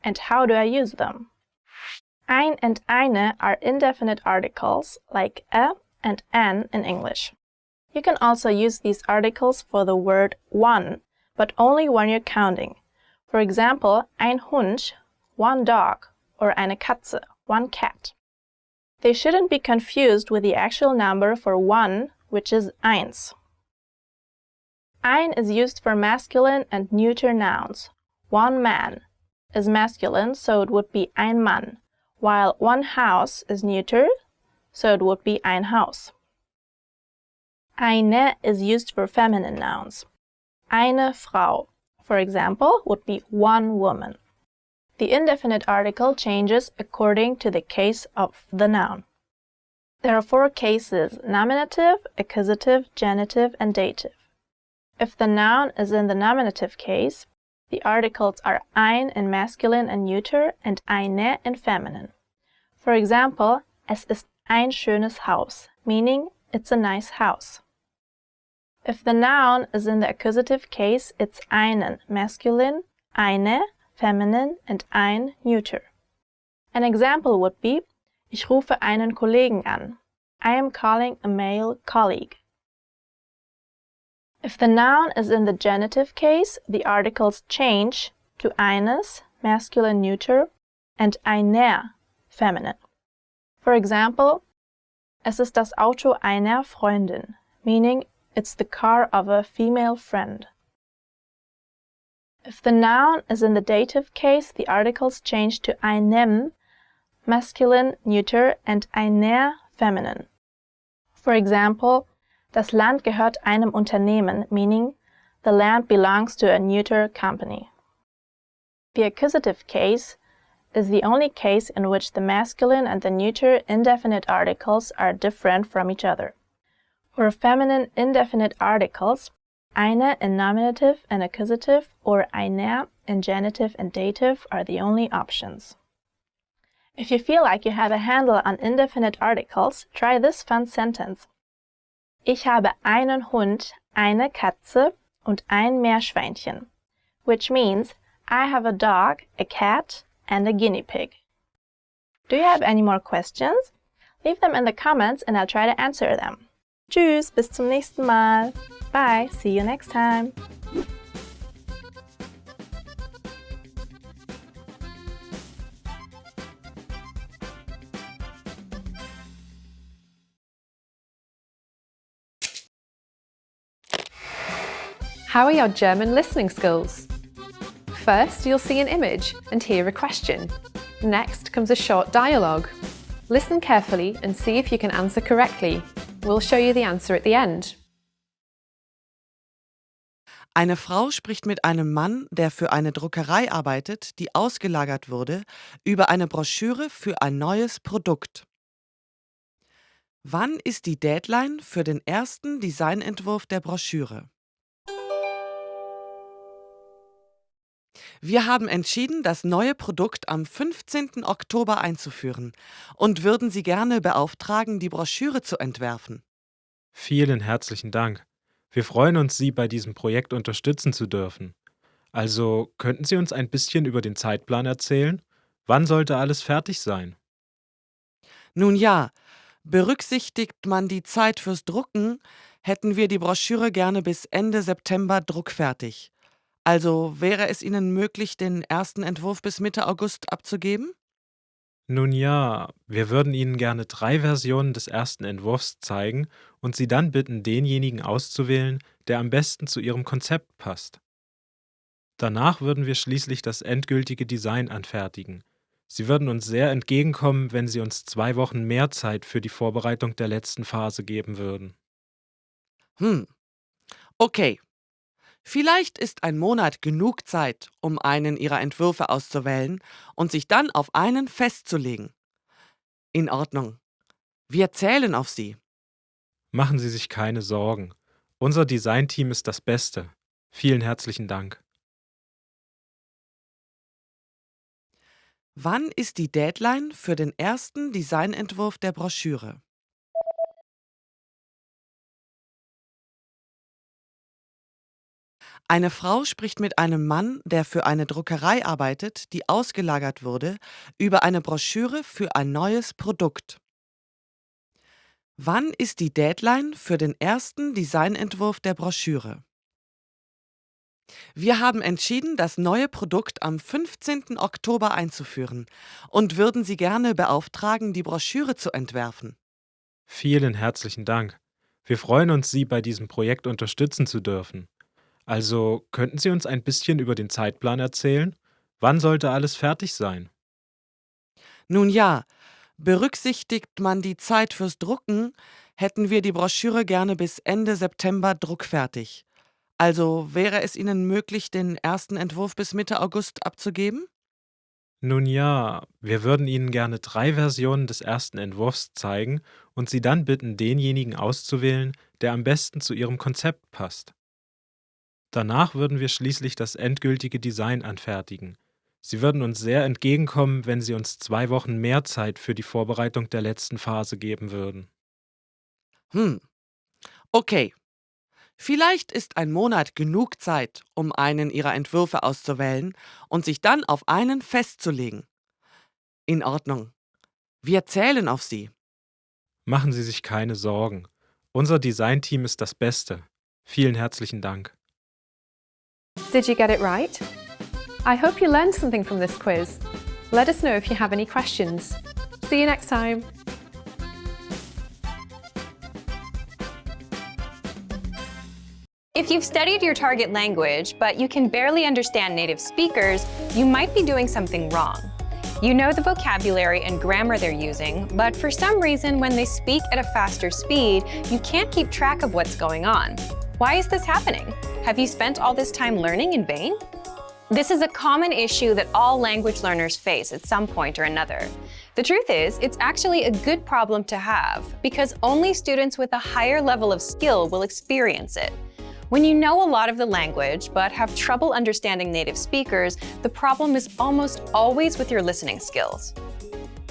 and how do I use them? Ein and eine are indefinite articles like a and an in English. You can also use these articles for the word one, but only when you're counting. For example, ein Hund, one dog, or eine Katze, one cat. They shouldn't be confused with the actual number for one, which is eins. Ein is used for masculine and neuter nouns, one man, is masculine, so it would be ein Mann, while one house is neuter, so it would be ein Haus. Eine is used for feminine nouns. Eine Frau, for example, would be one woman. The indefinite article changes according to the case of the noun. There are 4 cases: nominative, accusative, genitive, and dative. If the noun is in the nominative case, the articles are ein in masculine and neuter and eine in feminine. For example, es ist ein schönes Haus, meaning it's a nice house. If the noun is in the accusative case, it's einen masculine, eine feminine, and ein neuter. An example would be, ich rufe einen Kollegen an. I am calling a male colleague. If the noun is in the genitive case, the articles change to eines, masculine neuter, and einer, feminine. For example, es ist das Auto einer Freundin, meaning it's the car of a female friend. If the noun is in the dative case, the articles change to einem, masculine neuter, and einer, feminine. For example, das Land gehört einem Unternehmen, meaning the land belongs to a neuter company. The accusative case is the only case in which the masculine and the neuter indefinite articles are different from each other. For feminine indefinite articles, eine in nominative and accusative or einer in genitive and dative are the only options. If you feel like you have a handle on indefinite articles, try this fun sentence. Ich habe einen Hund, eine Katze und ein Meerschweinchen, which means I have a dog, a cat, and a guinea pig. Do you have any more questions? Leave them in the comments and I'll try to answer them. Tschüss, bis zum nächsten Mal. Bye, see you next time. How are your German listening skills? First, you'll see an image and hear a question. Next comes a short dialogue. Listen carefully and see if you can answer correctly. We'll show you the answer at the end. Eine Frau spricht mit einem Mann, der für eine Druckerei arbeitet, die ausgelagert wurde, über eine Broschüre für ein neues Produkt. Wann ist die Deadline für den ersten Designentwurf der Broschüre? Wir haben entschieden, das neue Produkt am 15. Oktober einzuführen und würden Sie gerne beauftragen, die Broschüre zu entwerfen. Vielen herzlichen Dank. Wir freuen uns, Sie bei diesem Projekt unterstützen zu dürfen. Also, könnten Sie uns ein bisschen über den Zeitplan erzählen? Wann sollte alles fertig sein? Nun ja, berücksichtigt man die Zeit fürs Drucken, hätten wir die Broschüre gerne bis Ende September druckfertig. Also wäre es Ihnen möglich, den ersten Entwurf bis Mitte August abzugeben? Nun ja, wir würden Ihnen gerne 3 Versionen des ersten Entwurfs zeigen und Sie dann bitten, denjenigen auszuwählen, der am besten zu Ihrem Konzept passt. Danach würden wir schließlich das endgültige Design anfertigen. Sie würden uns sehr entgegenkommen, wenn Sie uns 2 Wochen mehr Zeit für die Vorbereitung der letzten Phase geben würden. Okay. Vielleicht ist ein Monat genug Zeit, um einen Ihrer Entwürfe auszuwählen und sich dann auf einen festzulegen. In Ordnung. Wir zählen auf Sie. Machen Sie sich keine Sorgen. Unser Designteam ist das Beste. Vielen herzlichen Dank. Wann ist die Deadline für den ersten Designentwurf der Broschüre? Eine Frau spricht mit einem Mann, der für eine Druckerei arbeitet, die ausgelagert wurde, über eine Broschüre für ein neues Produkt. Wann ist die Deadline für den ersten Designentwurf der Broschüre? Wir haben entschieden, das neue Produkt am 15. Oktober einzuführen und würden Sie gerne beauftragen, die Broschüre zu entwerfen. Vielen herzlichen Dank. Wir freuen uns, Sie bei diesem Projekt unterstützen zu dürfen. Also, könnten Sie uns ein bisschen über den Zeitplan erzählen? Wann sollte alles fertig sein? Nun ja, berücksichtigt man die Zeit fürs Drucken, hätten wir die Broschüre gerne bis Ende September druckfertig. Also wäre es Ihnen möglich, den ersten Entwurf bis Mitte August abzugeben? Nun ja, wir würden Ihnen gerne 3 Versionen des ersten Entwurfs zeigen und Sie dann bitten, denjenigen auszuwählen, der am besten zu Ihrem Konzept passt. Danach würden wir schließlich das endgültige Design anfertigen. Sie würden uns sehr entgegenkommen, wenn Sie uns 2 Wochen mehr Zeit für die Vorbereitung der letzten Phase geben würden. Okay. Vielleicht ist ein Monat genug Zeit, um einen Ihrer Entwürfe auszuwählen und sich dann auf einen festzulegen. In Ordnung. Wir zählen auf Sie. Machen Sie sich keine Sorgen. Unser Designteam ist das Beste. Vielen herzlichen Dank. Did you get it right? I hope you learned something from this quiz. Let us know if you have any questions. See you next time. If you've studied your target language, but you can barely understand native speakers, you might be doing something wrong. You know the vocabulary and grammar they're using, but for some reason, when they speak at a faster speed, you can't keep track of what's going on. Why is this happening? Have you spent all this time learning in vain? This is a common issue that all language learners face at some point or another. The truth is, it's actually a good problem to have, because only students with a higher level of skill will experience it. When you know a lot of the language but have trouble understanding native speakers, the problem is almost always with your listening skills.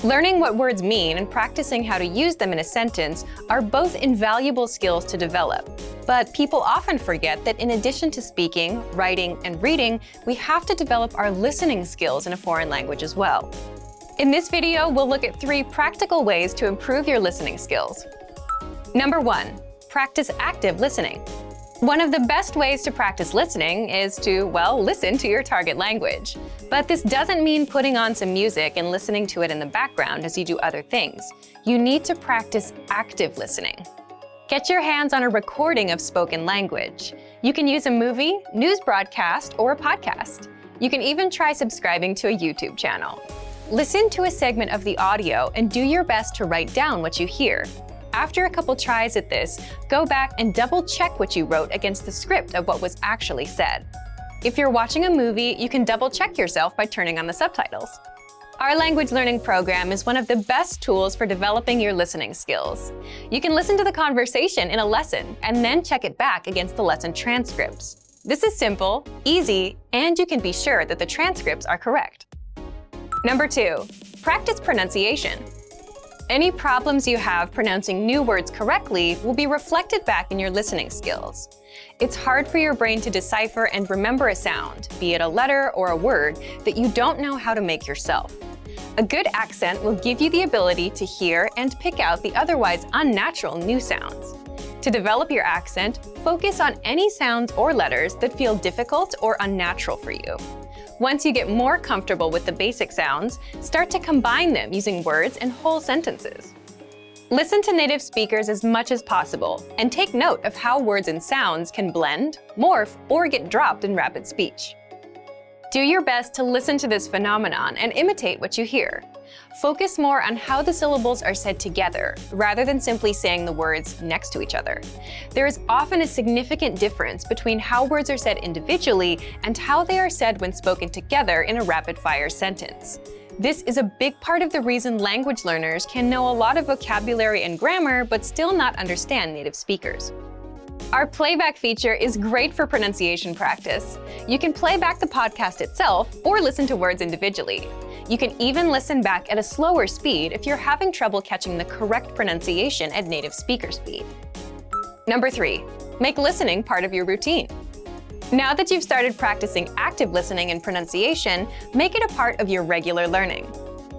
Learning what words mean and practicing how to use them in a sentence are both invaluable skills to develop. But people often forget that in addition to speaking, writing, and reading, we have to develop our listening skills in a foreign language as well. In this video, we'll look at 3 practical ways to improve your listening skills. Number 1, practice active listening. One of the best ways to practice listening is to, well, listen to your target language. But this doesn't mean putting on some music and listening to it in the background as you do other things. You need to practice active listening. Get your hands on a recording of spoken language. You can use a movie, news broadcast, or a podcast. You can even try subscribing to a YouTube channel. Listen to a segment of the audio and do your best to write down what you hear. After a couple tries at this, go back and double-check what you wrote against the script of what was actually said. If you're watching a movie, you can double-check yourself by turning on the subtitles. Our language learning program is one of the best tools for developing your listening skills. You can listen to the conversation in a lesson and then check it back against the lesson transcripts. This is simple, easy, and you can be sure that the transcripts are correct. Number 2, practice pronunciation. Any problems you have pronouncing new words correctly will be reflected back in your listening skills. It's hard for your brain to decipher and remember a sound, be it a letter or a word, that you don't know how to make yourself. A good accent will give you the ability to hear and pick out the otherwise unnatural new sounds. To develop your accent, focus on any sounds or letters that feel difficult or unnatural for you. Once you get more comfortable with the basic sounds, start to combine them using words and whole sentences. Listen to native speakers as much as possible, and take note of how words and sounds can blend, morph, or get dropped in rapid speech. Do your best to listen to this phenomenon and imitate what you hear. Focus more on how the syllables are said together, rather than simply saying the words next to each other. There is often a significant difference between how words are said individually and how they are said when spoken together in a rapid-fire sentence. This is a big part of the reason language learners can know a lot of vocabulary and grammar but still not understand native speakers. Our playback feature is great for pronunciation practice. You can play back the podcast itself or listen to words individually. You can even listen back at a slower speed if you're having trouble catching the correct pronunciation at native speaker speed. Number 3, make listening part of your routine. Now that you've started practicing active listening and pronunciation, make it a part of your regular learning.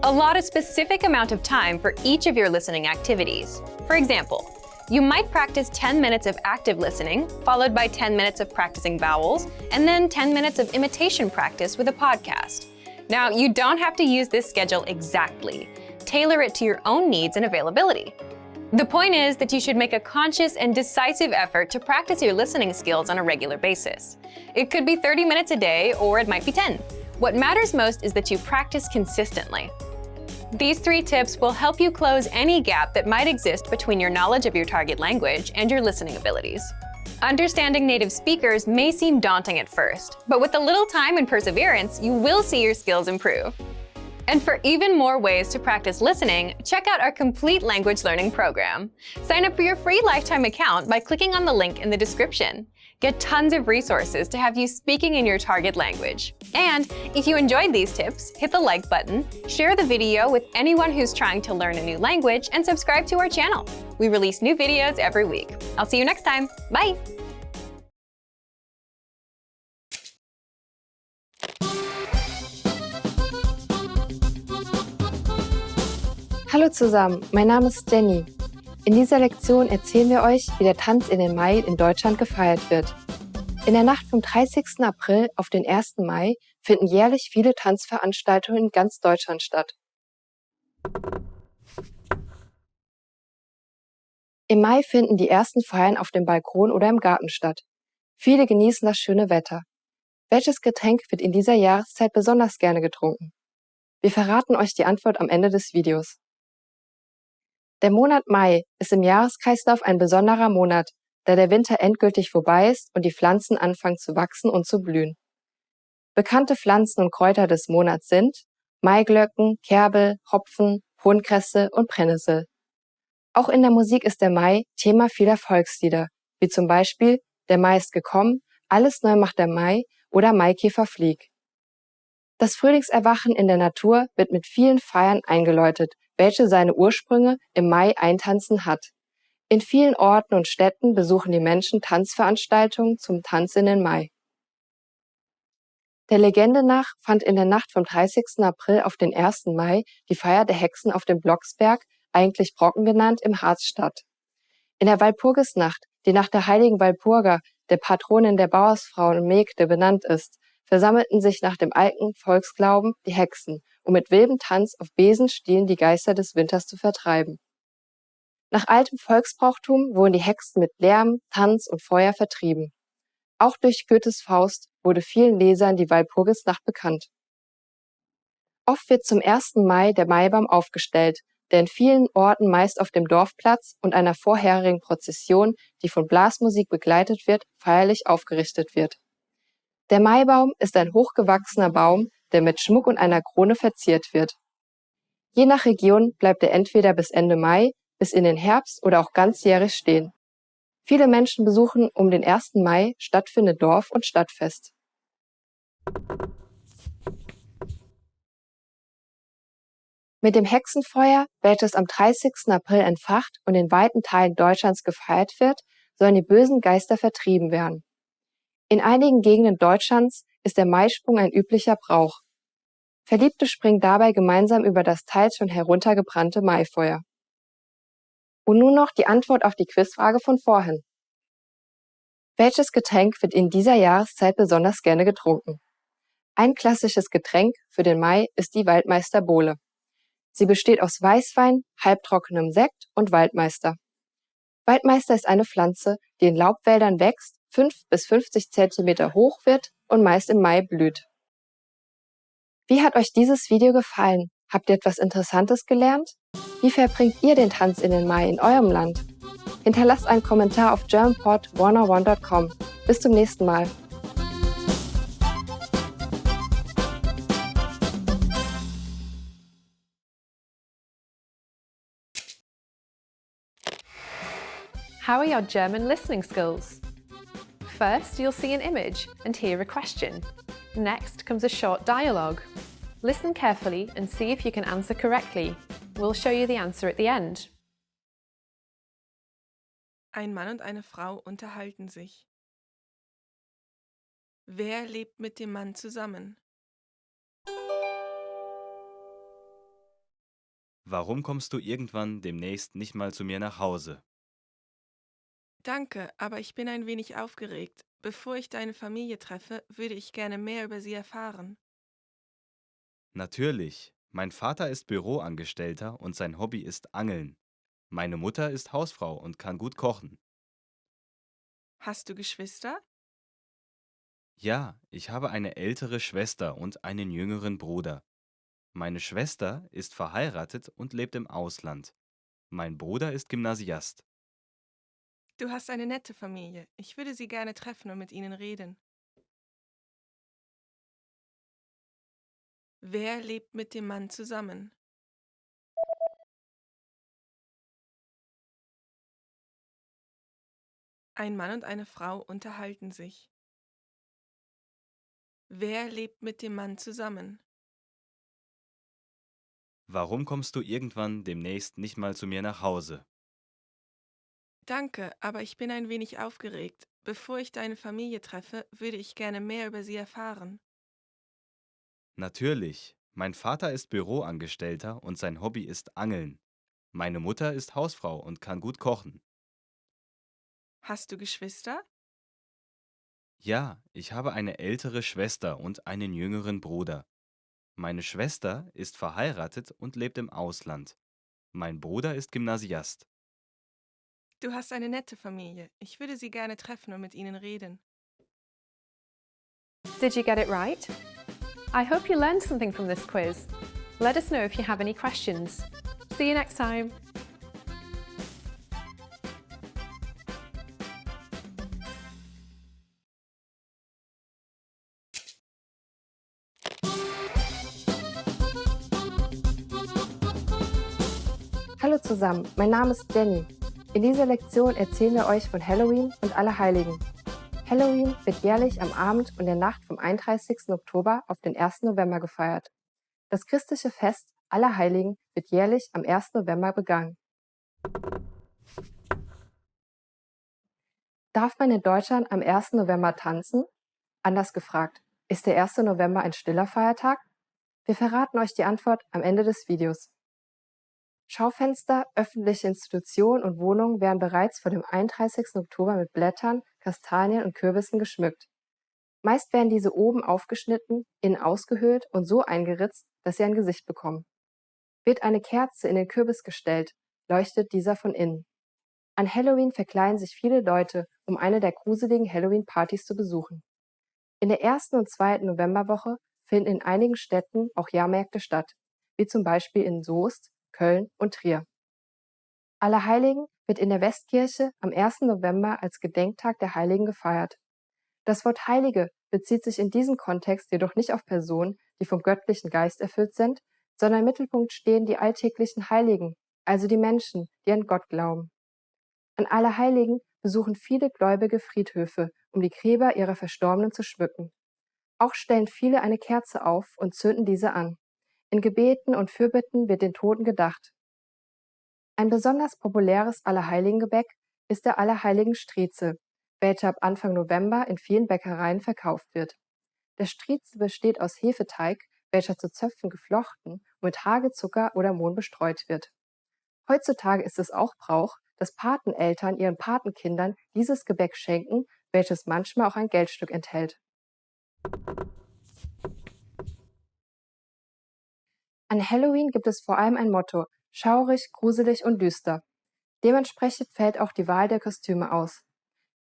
Allot a specific amount of time for each of your listening activities. For example, you might practice 10 minutes of active listening, followed by 10 minutes of practicing vowels, and then 10 minutes of imitation practice with a podcast. Now, you don't have to use this schedule exactly. Tailor it to your own needs and availability. The point is that you should make a conscious and decisive effort to practice your listening skills on a regular basis. It could be 30 minutes a day, or it might be 10. What matters most is that you practice consistently. These 3 tips will help you close any gap that might exist between your knowledge of your target language and your listening abilities. Understanding native speakers may seem daunting at first, but with a little time and perseverance, you will see your skills improve. And for even more ways to practice listening, check out our complete language learning program. Sign up for your free lifetime account by clicking on the link in the description. Get tons of resources to have you speaking in your target language. And if you enjoyed these tips, hit the like button, share the video with anyone who's trying to learn a new language, and subscribe to our channel. We release new videos every week. I'll see you next time. Bye! Hallo zusammen, mein Name ist Jenny. In dieser Lektion erzählen wir euch, wie der Tanz in den Mai in Deutschland gefeiert wird. In der Nacht vom 30. April auf den 1. Mai finden jährlich viele Tanzveranstaltungen in ganz Deutschland statt. Im Mai finden die ersten Feiern auf dem Balkon oder im Garten statt. Viele genießen das schöne Wetter. Welches Getränk wird in dieser Jahreszeit besonders gerne getrunken? Wir verraten euch die Antwort am Ende des Videos. Der Monat Mai ist im Jahreskreislauf ein besonderer Monat, da der Winter endgültig vorbei ist und die Pflanzen anfangen zu wachsen und zu blühen. Bekannte Pflanzen und Kräuter des Monats sind Maiglöcken, Kerbel, Hopfen, Hohnkresse und Brennnessel. Auch in der Musik ist der Mai Thema vieler Volkslieder, wie zum Beispiel Der Mai ist gekommen, Alles neu macht der Mai oder Maikäfer flieg. Das Frühlingserwachen in der Natur wird mit vielen Feiern eingeläutet, welche seine Ursprünge im Mai eintanzen hat. In vielen Orten und Städten besuchen die Menschen Tanzveranstaltungen zum Tanz in den Mai. Der Legende nach fand in der Nacht vom 30. April auf den 1. Mai die Feier der Hexen auf dem Blocksberg, eigentlich Brocken genannt, im Harz statt. In der Walpurgisnacht, die nach der heiligen Walpurga, der Patronin der Bauersfrauen und Mägde, benannt ist, versammelten sich nach dem alten Volksglauben die Hexen, um mit wildem Tanz auf Besenstielen die Geister des Winters zu vertreiben. Nach altem Volksbrauchtum wurden die Hexen mit Lärm, Tanz und Feuer vertrieben. Auch durch Goethes Faust wurde vielen Lesern die Walpurgisnacht bekannt. Oft wird zum 1. Mai der Maibaum aufgestellt, der in vielen Orten meist auf dem Dorfplatz und einer vorherigen Prozession, die von Blasmusik begleitet wird, feierlich aufgerichtet wird. Der Maibaum ist ein hochgewachsener Baum, der mit Schmuck und einer Krone verziert wird. Je nach Region bleibt er entweder bis Ende Mai, bis in den Herbst oder auch ganzjährig stehen. Viele Menschen besuchen um den 1. Mai stattfindende Dorf- und Stadtfest. Mit dem Hexenfeuer, welches am 30. April entfacht und in weiten Teilen Deutschlands gefeiert wird, sollen die bösen Geister vertrieben werden. In einigen Gegenden Deutschlands ist der Maisprung ein üblicher Brauch. Verliebte springen dabei gemeinsam über das teils schon heruntergebrannte Maifeuer. Und nun noch die Antwort auf die Quizfrage von vorhin. Welches Getränk wird in dieser Jahreszeit besonders gerne getrunken? Ein klassisches Getränk für den Mai ist die Waldmeisterbowle. Sie besteht aus Weißwein, halbtrockenem Sekt und Waldmeister. Waldmeister ist eine Pflanze, die in Laubwäldern wächst, 5 bis 50 cm hoch wird und meist im Mai blüht. Wie hat euch dieses Video gefallen? Habt ihr etwas Interessantes gelernt? Wie verbringt ihr den Tanz in den Mai in eurem Land? Hinterlasst einen Kommentar auf germanpod101.com. Bis zum nächsten Mal. How are your German listening skills? First, you'll see an image and hear a question. Next comes a short dialogue. Listen carefully and see if you can answer correctly. We'll show you the answer at the end. Ein Mann und eine Frau unterhalten sich. Wer lebt mit dem Mann zusammen? Warum kommst du irgendwann demnächst nicht mal zu mir nach Hause? Danke, aber ich bin ein wenig aufgeregt. Bevor ich deine Familie treffe, würde ich gerne mehr über sie erfahren. Natürlich. Mein Vater ist Büroangestellter und sein Hobby ist Angeln. Meine Mutter ist Hausfrau und kann gut kochen. Hast du Geschwister? Ja, ich habe eine ältere Schwester und einen jüngeren Bruder. Meine Schwester ist verheiratet und lebt im Ausland. Mein Bruder ist Gymnasiast. Du hast eine nette Familie. Ich würde sie gerne treffen und mit ihnen reden. Wer lebt mit dem Mann zusammen? Ein Mann und eine Frau unterhalten sich. Wer lebt mit dem Mann zusammen? Warum kommst du irgendwann demnächst nicht mal zu mir nach Hause? Danke, aber ich bin ein wenig aufgeregt. Bevor ich deine Familie treffe, würde ich gerne mehr über sie erfahren. Natürlich. Mein Vater ist Büroangestellter und sein Hobby ist Angeln. Meine Mutter ist Hausfrau und kann gut kochen. Hast du Geschwister? Ja, ich habe eine ältere Schwester und einen jüngeren Bruder. Meine Schwester ist verheiratet und lebt im Ausland. Mein Bruder ist Gymnasiast. Du hast eine nette Familie. Ich würde sie gerne treffen und mit ihnen reden. Did you get it right? I hope you learned something from this quiz. Let us know if you have any questions. See you next time. Hallo zusammen, mein Name ist Jenny. In dieser Lektion erzählen wir euch von Halloween und Allerheiligen. Halloween wird jährlich am Abend und der Nacht vom 31. Oktober auf den 1. November gefeiert. Das christliche Fest Allerheiligen wird jährlich am 1. November begangen. Darf man in Deutschland am 1. November tanzen? Anders gefragt, ist der 1. November ein stiller Feiertag? Wir verraten euch die Antwort am Ende des Videos. Schaufenster, öffentliche Institutionen und Wohnungen werden bereits vor dem 31. Oktober mit Blättern, Kastanien und Kürbissen geschmückt. Meist werden diese oben aufgeschnitten, innen ausgehöhlt und so eingeritzt, dass sie ein Gesicht bekommen. Wird eine Kerze in den Kürbis gestellt, leuchtet dieser von innen. An Halloween verkleiden sich viele Leute, um eine der gruseligen Halloween-Partys zu besuchen. In der 1. und 2. Novemberwoche finden in einigen Städten auch Jahrmärkte statt, wie zum Beispiel in Soest, Köln und Trier. Allerheiligen wird in der Westkirche am 1. November als Gedenktag der Heiligen gefeiert. Das Wort Heilige bezieht sich in diesem Kontext jedoch nicht auf Personen, die vom göttlichen Geist erfüllt sind, sondern im Mittelpunkt stehen die alltäglichen Heiligen, also die Menschen, die an Gott glauben. An Allerheiligen besuchen viele Gläubige Friedhöfe, um die Gräber ihrer Verstorbenen zu schmücken. Auch stellen viele eine Kerze auf und zünden diese an. In Gebeten und Fürbitten wird den Toten gedacht. Ein besonders populäres Allerheiligengebäck ist der Allerheiligen-Striezel, welcher ab Anfang November in vielen Bäckereien verkauft wird. Der Striezel besteht aus Hefeteig, welcher zu Zöpfen geflochten und mit Hagelzucker oder Mohn bestreut wird. Heutzutage ist es auch Brauch, dass Pateneltern ihren Patenkindern dieses Gebäck schenken, welches manchmal auch ein Geldstück enthält. An Halloween gibt es vor allem ein Motto: schaurig, gruselig und düster. Dementsprechend fällt auch die Wahl der Kostüme aus.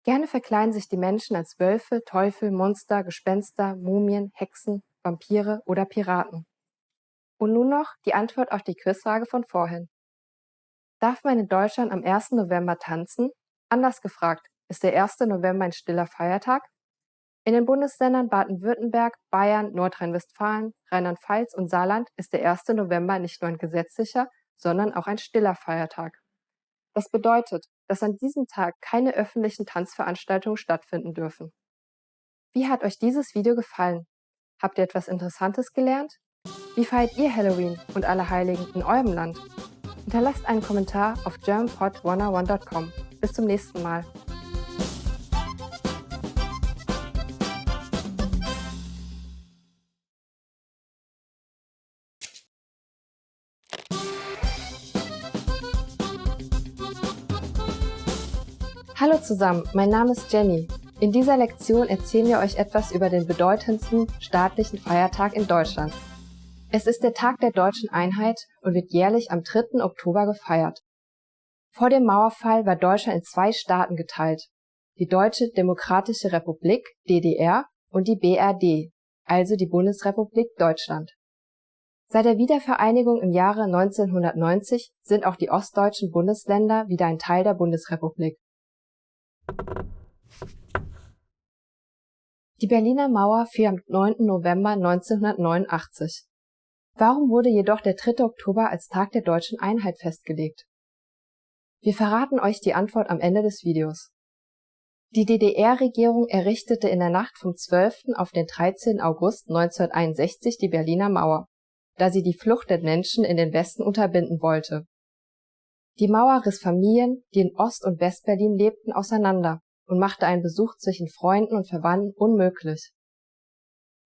Gerne verkleiden sich die Menschen als Wölfe, Teufel, Monster, Gespenster, Mumien, Hexen, Vampire oder Piraten. Und nun noch die Antwort auf die Quizfrage von vorhin. Darf man in Deutschland am 1. November tanzen? Anders gefragt, ist der 1. November ein stiller Feiertag? In den Bundesländern Baden-Württemberg, Bayern, Nordrhein-Westfalen, Rheinland-Pfalz und Saarland ist der 1. November nicht nur ein gesetzlicher, sondern auch ein stiller Feiertag. Das bedeutet, dass an diesem Tag keine öffentlichen Tanzveranstaltungen stattfinden dürfen. Wie hat euch dieses Video gefallen? Habt ihr etwas Interessantes gelernt? Wie feiert ihr Halloween und Allerheiligen in eurem Land? Hinterlasst einen Kommentar auf germanpod101.com. Bis zum nächsten Mal. Hallo zusammen, mein Name ist Jenny. In dieser Lektion erzählen wir euch etwas über den bedeutendsten staatlichen Feiertag in Deutschland. Es ist der Tag der deutschen Einheit und wird jährlich am 3. Oktober gefeiert. Vor dem Mauerfall war Deutschland in 2 Staaten geteilt: die Deutsche Demokratische Republik (DDR) und die BRD, also die Bundesrepublik Deutschland. Seit der Wiedervereinigung im Jahre 1990 sind auch die ostdeutschen Bundesländer wieder ein Teil der Bundesrepublik. Die Berliner Mauer fiel am 9. November 1989. Warum wurde jedoch der 3. Oktober als Tag der deutschen Einheit festgelegt? Wir verraten euch die Antwort am Ende des Videos. Die DDR-Regierung errichtete in der Nacht vom 12. auf den 13. August 1961 die Berliner Mauer, da sie die Flucht der Menschen in den Westen unterbinden wollte. Die Mauer riss Familien, die in Ost- und Westberlin lebten, auseinander und machte einen Besuch zwischen Freunden und Verwandten unmöglich.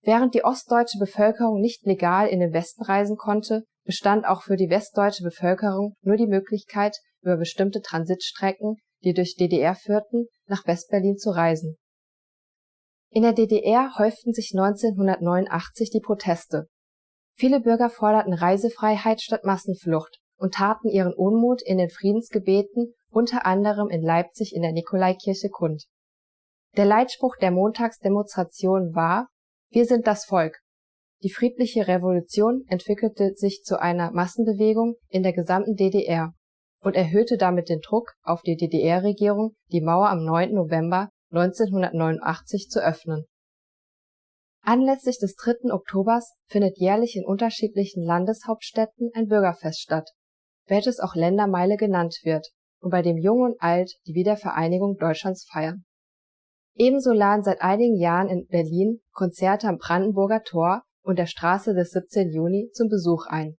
Während die ostdeutsche Bevölkerung nicht legal in den Westen reisen konnte, bestand auch für die westdeutsche Bevölkerung nur die Möglichkeit, über bestimmte Transitstrecken, die durch DDR führten, nach Westberlin zu reisen. In der DDR häuften sich 1989 die Proteste. Viele Bürger forderten Reisefreiheit statt Massenflucht und taten ihren Unmut in den Friedensgebeten, unter anderem in Leipzig in der Nikolaikirche kund. Der Leitspruch der Montagsdemonstration war: Wir sind das Volk. Die friedliche Revolution entwickelte sich zu einer Massenbewegung in der gesamten DDR und erhöhte damit den Druck auf die DDR-Regierung, die Mauer am 9. November 1989 zu öffnen. Anlässlich des 3. Oktobers findet jährlich in unterschiedlichen Landeshauptstädten ein Bürgerfest statt, welches auch Ländermeile genannt wird und bei dem Jung und Alt die Wiedervereinigung Deutschlands feiern. Ebenso laden seit einigen Jahren in Berlin Konzerte am Brandenburger Tor und der Straße des 17. Juni zum Besuch ein.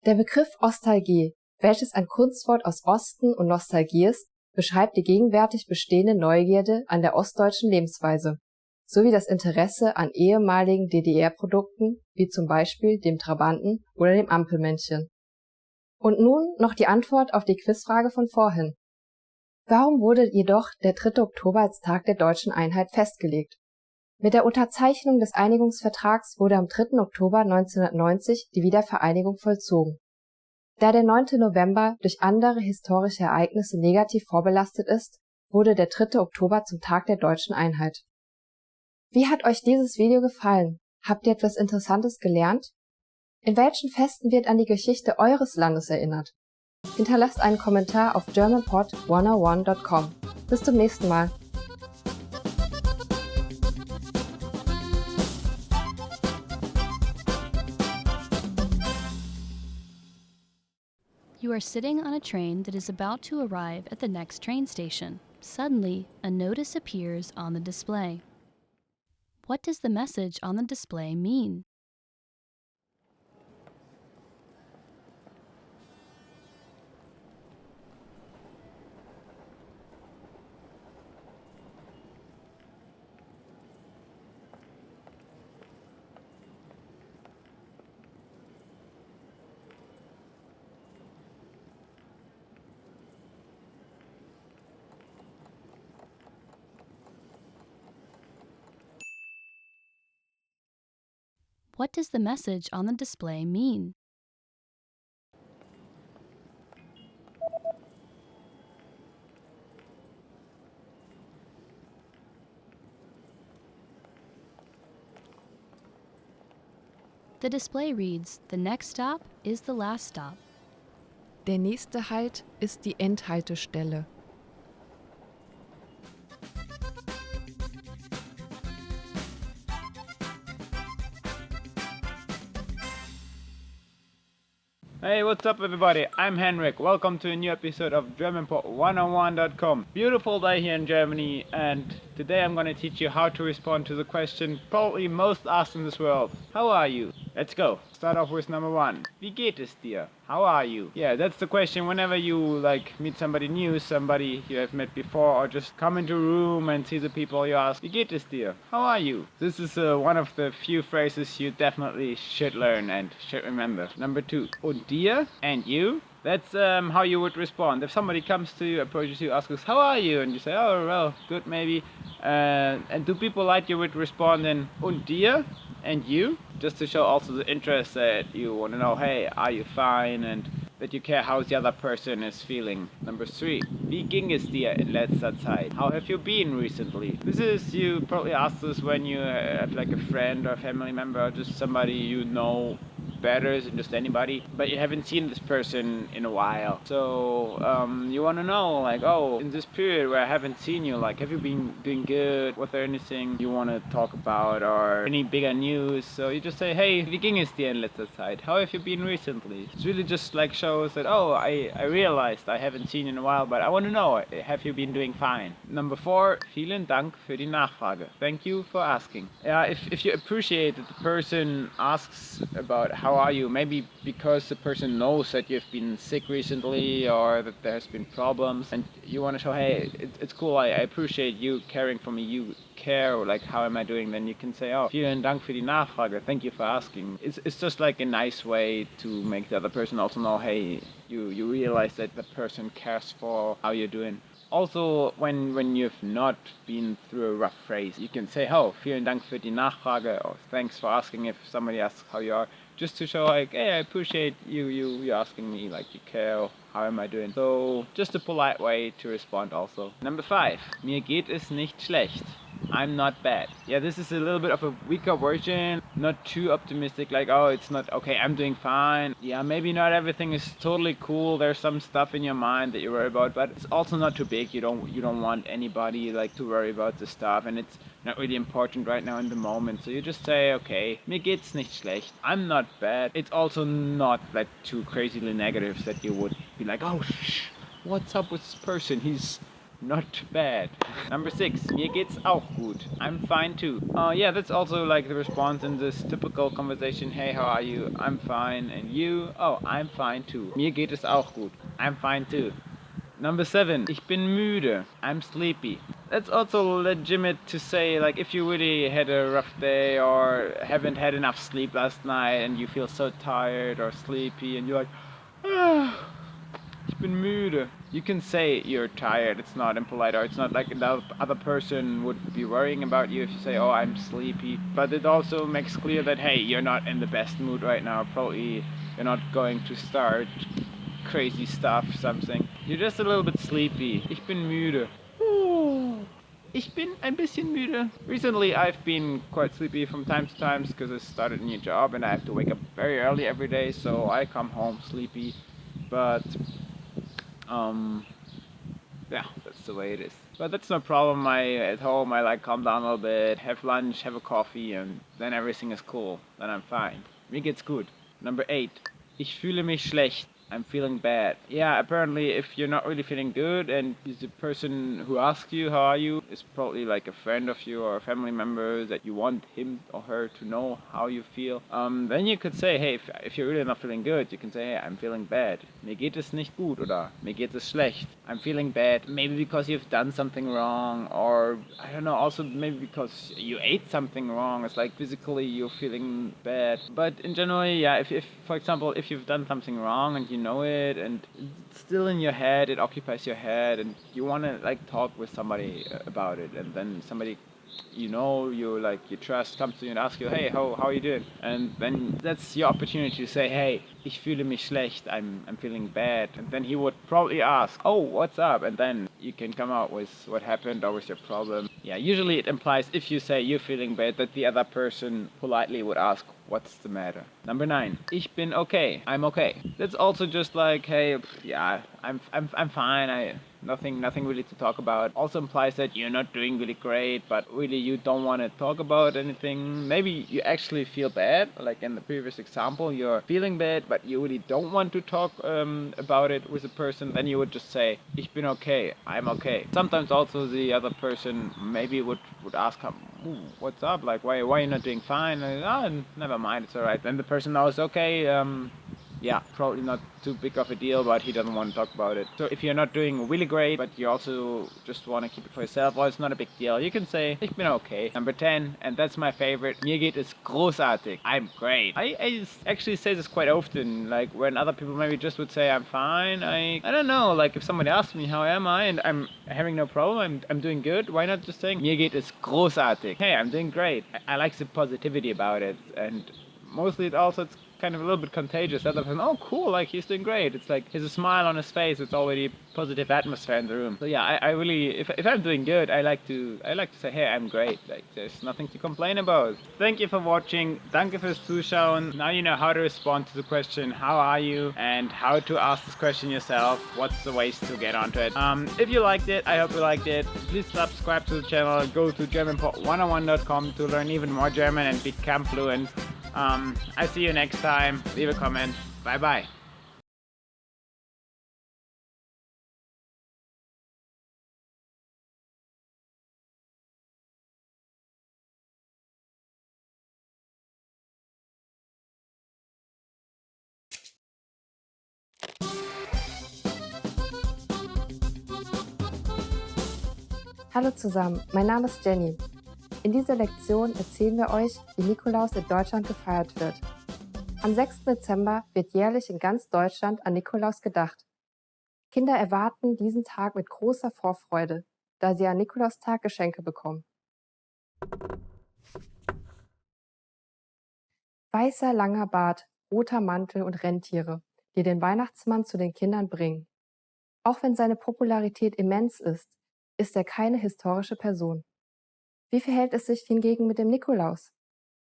Der Begriff Ostalgie, welches ein Kunstwort aus Osten und Nostalgie ist, beschreibt die gegenwärtig bestehende Neugierde an der ostdeutschen Lebensweise sowie das Interesse an ehemaligen DDR-Produkten wie zum Beispiel dem Trabanten oder dem Ampelmännchen. Und nun noch die Antwort auf die Quizfrage von vorhin. Warum wurde jedoch der 3. Oktober als Tag der deutschen Einheit festgelegt? Mit der Unterzeichnung des Einigungsvertrags wurde am 3. Oktober 1990 die Wiedervereinigung vollzogen. Da der 9. November durch andere historische Ereignisse negativ vorbelastet ist, wurde der 3. Oktober zum Tag der deutschen Einheit. Wie hat euch dieses Video gefallen? Habt ihr etwas Interessantes gelernt? In welchen Festen wird an die Geschichte eures Landes erinnert? Hinterlasst einen Kommentar auf germanpod101.com. Bis zum nächsten Mal. You are sitting on a train that is about to arrive at the next train station. Suddenly, a notice appears on the display. What does the message on the display mean? What does the message on the display mean? The display reads, "The next stop is the last stop." Der nächste Halt ist die Endhaltestelle. Hey, what's up everybody? I'm Henrik. Welcome to a new episode of GermanPod101.com. Beautiful day here in Germany, and today I'm going to teach you how to respond to the question probably most asked in this world. How are you? Let's go. Start off with number 1. Wie geht es dir? How are you? Yeah, that's the question whenever you meet somebody new, somebody you have met before, or just come into a room and see the people, you ask, Wie geht es dir? How are you? This is one of the few phrases you definitely should learn and should remember. Number 2. Und dir? And you? That's how you would respond. If somebody comes to you, approaches you, asks us, how are you? And you say, oh, well, good maybe. And do people like you would respond in und dir? And you? Just to show also the interest that you want to know, hey, are you fine? And that you care how the other person is feeling. Number 3, wie ging es dir in letzter Zeit? How have you been recently? This is, you probably ask this when you have like a friend or a family member or just somebody you know better than just anybody, but you haven't seen this person in a while. So you want to know, like, oh, in this period where I haven't seen you, like, have you been doing good? Was there anything you want to talk about or any bigger news? So you just say, hey, wie ging es dir in letzter Zeit? How have you been recently? It's really just like shows that, oh, I realized I haven't seen you in a while, but I want to know, have you been doing fine? Number 4, vielen Dank für die Nachfrage. Thank you for asking. If you appreciate that the person asks about how are you, maybe because the person knows that you've been sick recently or that there's been problems, and you want to show, hey, it's cool, I appreciate you caring for me, you care, or like, how am I doing? Then you can say, oh, vielen Dank für die Nachfrage, thank you for asking. It's just like a nice way to make the other person also know, hey, you realize that the person cares for how you're doing. Also, when you've not been through a rough phase, you can say, oh, vielen Dank für die Nachfrage, or thanks for asking if somebody asks how you are, just to show, like, hey, I appreciate you asking me, like, you care, how am I doing? So, just a polite way to respond also. Number 5, mir geht es nicht schlecht. I'm not bad. Yeah, this is a little bit of a weaker version, not too optimistic, like, oh, it's not, okay, I'm doing fine. Yeah, maybe not everything is totally cool, there's some stuff in your mind that you worry about, but it's also not too big. You don't want anybody, like, to worry about the stuff, and it's not really important right now in the moment. So you just say, okay, mir geht's nicht schlecht. I'm not bad. It's also not, like, too crazily negative that you would be like, oh, what's up with this person? He's not bad. Number 6, mir geht's auch gut. I'm fine too. Yeah, that's also like the response in this typical conversation. Hey, how are you? I'm fine. And you? Oh, I'm fine too. Mir geht es auch gut. I'm fine too. Number 7, ich bin müde. I'm sleepy. That's also legitimate to say, like, if you really had a rough day or haven't had enough sleep last night and you feel so tired or sleepy and you're like, ah, ich bin müde. You can say you're tired. It's not impolite, or it's not like the other person would be worrying about you if you say, oh, I'm sleepy. But it also makes clear that, hey, you're not in the best mood right now. Probably you're not going to start crazy stuff, something. You're just a little bit sleepy. Ich bin müde. Ich bin ein bisschen müde. Recently, I've been quite sleepy from time to time because I started a new job and I have to wake up very early every day, so I come home sleepy. But yeah, that's the way it is. But that's no problem. At home, I like calm down a little bit, have lunch, have a coffee, and then everything is cool. Then I'm fine. Mir geht's gut. Number 8, ich fühle mich schlecht. I'm feeling bad. Yeah, apparently if you're not really feeling good and the person who asks you how are you is probably like a friend of you or a family member that you want him or her to know how you feel, then you could say, hey, if you're really not feeling good, you can say, hey, I'm feeling bad. Mir geht es nicht gut, oder mir geht es schlecht. I'm feeling bad. Maybe because you've done something wrong, or I don't know, also maybe because you ate something wrong. It's like physically you're feeling bad. But in general, yeah, if for example, if you've done something wrong and you know it and it's still in your head, it occupies your head, and you want to like talk with somebody about it, and then somebody you trust comes to you and asks you, hey, how are you doing? And then that's your opportunity to say, hey, ich fühle mich schlecht, I'm feeling bad. And then he would probably ask, oh, what's up? And then you can come out with what happened or with your problem. Yeah, usually it implies if you say you're feeling bad that the other person politely would ask, what's the matter? Number 9, ich bin okay, I'm okay. That's also just like, hey, yeah, I'm fine, nothing really to talk about. Also implies that you're not doing really great, but really you don't want to talk about anything. Maybe you actually feel bad, like in the previous example, you're feeling bad, but you really don't want to talk about it with a person. Then you would just say, ich bin okay, I'm okay. Sometimes also the other person maybe would ask him, what's up? Like, why are you not doing fine? Like, oh, never mind, it's alright. Then the person knows, okay, yeah, probably not too big of a deal, but he doesn't want to talk about it. So if you're not doing really great, but you also just want to keep it for yourself, well, it's not a big deal. You can say, ich bin okay. Number 10, and that's my favorite, mir geht es großartig. I'm great. I actually say this quite often, like when other people maybe just would say I'm fine. I don't know, like if somebody asks me how am I and I'm having no problem, I'm doing good, why not just saying, mir geht es großartig. Hey, I'm doing great. I like the positivity about it, and mostly it's kind of a little bit contagious. That person, oh cool, like he's doing great. It's like there's a smile on his face. It's already a positive atmosphere in the room. So yeah, I really, if I'm doing good, I like to say, hey, I'm great. Like there's nothing to complain about. Thank you for watching. Danke fürs Zuschauen. Now you know how to respond to the question, how are you, and how to ask this question yourself. What's the ways to get onto it? If you liked it, I hope you liked it. Please subscribe to the channel. Go to GermanPod101.com to learn even more German and become fluent. I see you next time. Leave a comment. Bye bye. Hallo zusammen, mein Name ist Jenny. In dieser Lektion erzählen wir euch, wie Nikolaus in Deutschland gefeiert wird. Am 6. Dezember wird jährlich in ganz Deutschland an Nikolaus gedacht. Kinder erwarten diesen Tag mit großer Vorfreude, da sie an Nikolaustag Geschenke bekommen. Weißer, langer Bart, roter Mantel und Rentiere, die den Weihnachtsmann zu den Kindern bringen. Auch wenn seine Popularität immens ist er keine historische Person. Wie verhält es sich hingegen mit dem Nikolaus?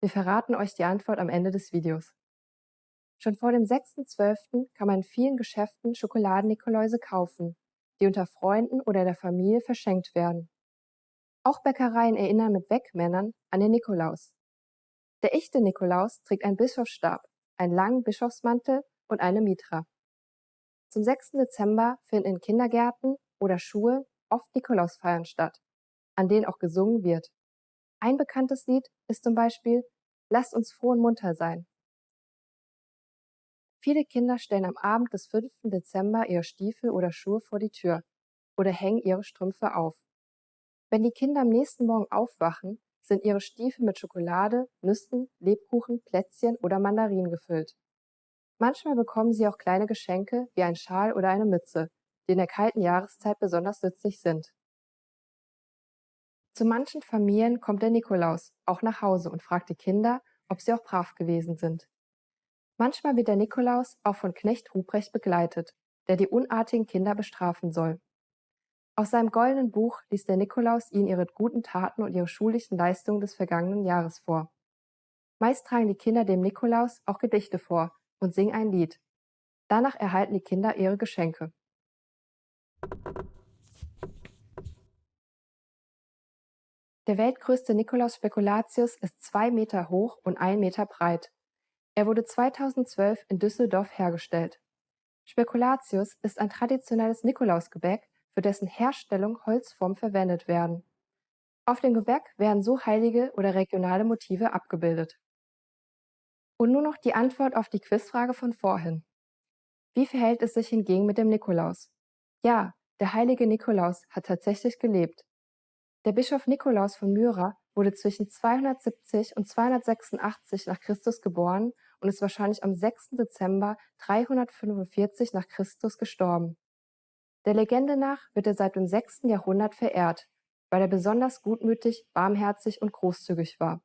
Wir verraten euch die Antwort am Ende des Videos. Schon vor dem 6.12. kann man in vielen Geschäften Schokoladen-Nikoläuse kaufen, die unter Freunden oder der Familie verschenkt werden. Auch Bäckereien erinnern mit Wegmännern an den Nikolaus. Der echte Nikolaus trägt einen Bischofsstab, einen langen Bischofsmantel und eine Mitra. Zum 6. Dezember finden in Kindergärten oder Schulen oft Nikolausfeiern statt, an denen auch gesungen wird. Ein bekanntes Lied ist zum Beispiel »Lasst uns froh und munter sein«. Viele Kinder stellen am Abend des 5. Dezember ihre Stiefel oder Schuhe vor die Tür oder hängen ihre Strümpfe auf. Wenn die Kinder am nächsten Morgen aufwachen, sind ihre Stiefel mit Schokolade, Nüssen, Lebkuchen, Plätzchen oder Mandarinen gefüllt. Manchmal bekommen sie auch kleine Geschenke wie ein Schal oder eine Mütze, die in der kalten Jahreszeit besonders nützlich sind. Zu manchen Familien kommt der Nikolaus auch nach Hause und fragt die Kinder, ob sie auch brav gewesen sind. Manchmal wird der Nikolaus auch von Knecht Ruprecht begleitet, der die unartigen Kinder bestrafen soll. Aus seinem goldenen Buch liest der Nikolaus ihnen ihre guten Taten und ihre schulischen Leistungen des vergangenen Jahres vor. Meist tragen die Kinder dem Nikolaus auch Gedichte vor und singen ein Lied. Danach erhalten die Kinder ihre Geschenke. Der weltgrößte Nikolaus Spekulatius ist 2 Meter hoch und 1 Meter breit. Er wurde 2012 in Düsseldorf hergestellt. Spekulatius ist ein traditionelles Nikolausgebäck, für dessen Herstellung Holzformen verwendet werden. Auf dem Gebäck werden so heilige oder regionale Motive abgebildet. Und nur noch die Antwort auf die Quizfrage von vorhin. Wie verhält es sich hingegen mit dem Nikolaus? Ja, der heilige Nikolaus hat tatsächlich gelebt. Der Bischof Nikolaus von Myra wurde zwischen 270 und 286 nach Christus geboren und ist wahrscheinlich am 6. Dezember 345 nach Christus gestorben. Der Legende nach wird er seit dem 6. Jahrhundert verehrt, weil er besonders gutmütig, barmherzig und großzügig war.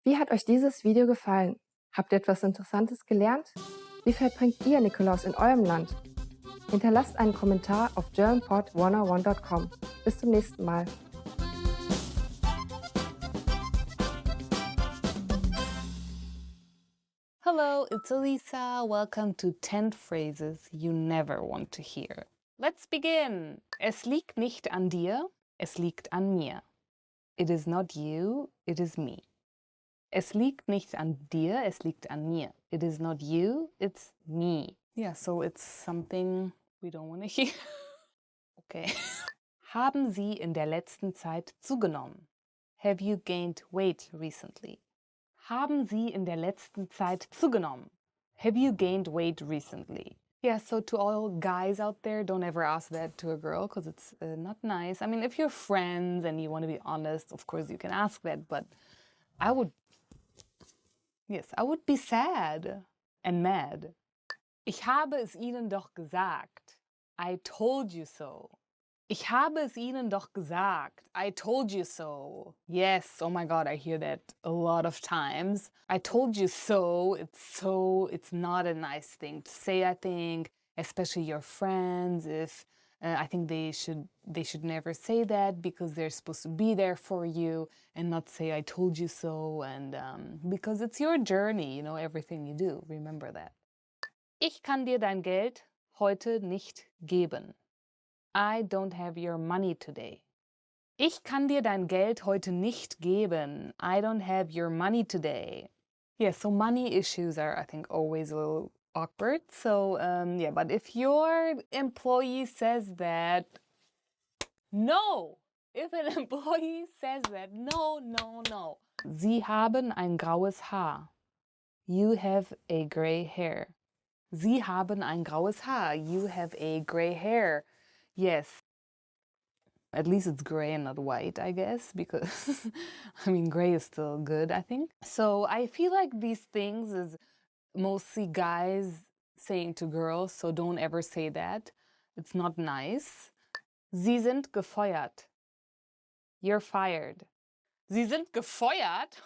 Wie hat euch dieses Video gefallen? Habt ihr etwas Interessantes gelernt? Wie verbringt ihr Nikolaus in eurem Land? Hinterlasst einen Kommentar auf GermanPod101.com. Bis zum nächsten Mal. Hello, it's Elisa. Welcome to 10 phrases you never want to hear. Let's begin. Es liegt nicht an dir, es liegt an mir. It is not you, it is me. Es liegt nicht an dir, es liegt an mir. It is not you, it's me. Yeah, so it's something we don't want to hear. Okay. Haben Sie in der letzten Zeit zugenommen? Have you gained weight recently? Haben Sie in der letzten Zeit zugenommen? Have you gained weight recently? Yeah, so to all guys out there, don't ever ask that to a girl because it's not nice. I mean, if you're friends and you want to be honest, of course you can ask that, but I would be sad and mad. Ich habe es Ihnen doch gesagt. I told you so. Ich habe es Ihnen doch gesagt. I told you so. Yes, oh my God, I hear that a lot of times. I told you so. It's not a nice thing to say, I think, especially your friends. If I think they should never say that because they're supposed to be there for you and not say I told you so. And because it's your journey, everything you do. Remember that. Ich kann dir dein Geld heute nicht geben. I don't have your money today. Ich kann dir dein Geld heute nicht geben. I don't have your money today. Yeah, so money issues are, I think, always a little awkward. So, yeah, but if your employee says that, no! If an employee says that, no, no, no. Sie haben ein graues Haar. You have a gray hair. Sie haben ein graues Haar. You have a gray hair. Yes. At least it's gray and not white, I guess, because I mean, gray is still good, I think. So I feel like these things is mostly guys saying to girls, so don't ever say that. It's not nice. Sie sind gefeuert. You're fired. Sie sind gefeuert?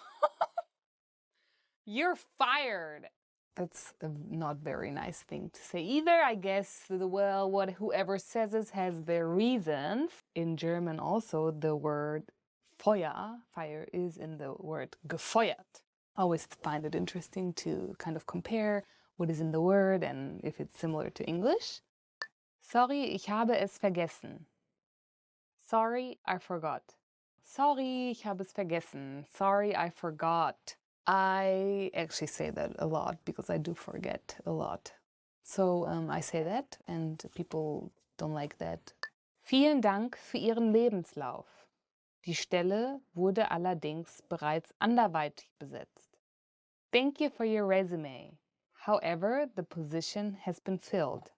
You're fired. That's a not very nice thing to say either. I guess, whoever says this has their reasons. In German also, the word Feuer, fire, is in the word gefeuert. I always find it interesting to kind of compare what is in the word and if it's similar to English. Sorry, ich habe es vergessen. Sorry, I forgot. Sorry, ich habe es vergessen. Sorry, I forgot. I actually say that a lot because I do forget a lot. So I say that and people don't like that. Vielen Dank für Ihren Lebenslauf. Die Stelle wurde allerdings bereits anderweitig besetzt. Thank you for your resume. However, the position has been filled.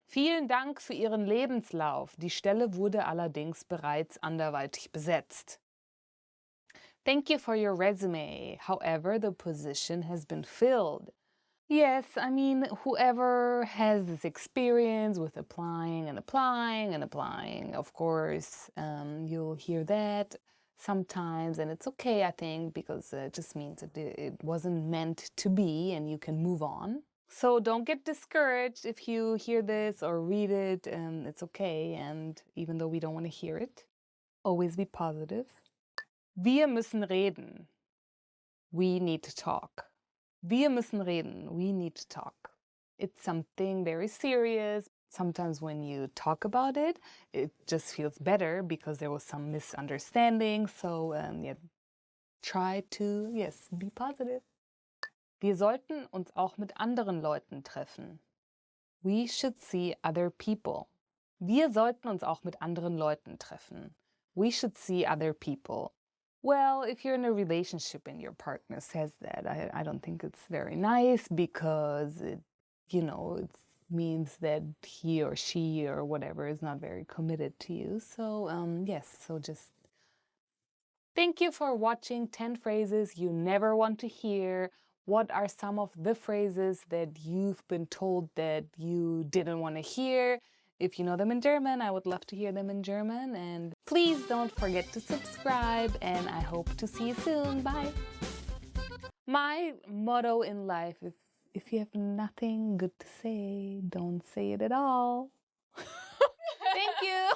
Vielen Dank für Ihren Lebenslauf. Die Stelle wurde allerdings bereits anderweitig besetzt. Thank you for your resume. However, the position has been filled. Yes, I mean, whoever has this experience with applying and applying and applying, of course, you'll hear that sometimes, and it's okay, I think, because it just means that it wasn't meant to be and you can move on. So don't get discouraged if you hear this or read it, it's okay, and even though we don't want to hear it, always be positive. Wir müssen reden. We need to talk. Wir müssen reden. We need to talk. It's something very serious. Sometimes when you talk about it, it just feels better because there was some misunderstanding. So yeah, try to, yes, be positive. Wir sollten uns auch mit anderen Leuten treffen. We should see other people. Wir sollten uns auch mit anderen Leuten treffen. We should see other people. Well, if you're in a relationship and your partner says that, I don't think it's very nice because it means that he or she or whatever is not very committed to you. So, yes, so just thank you for watching 10 phrases you never want to hear. What are some of the phrases that you've been told that you didn't want to hear? If you know them in German, I would love to hear them in German. And please don't forget to subscribe, and I hope to see you soon. Bye. My motto in life is, if you have nothing good to say, don't say it at all. Thank you.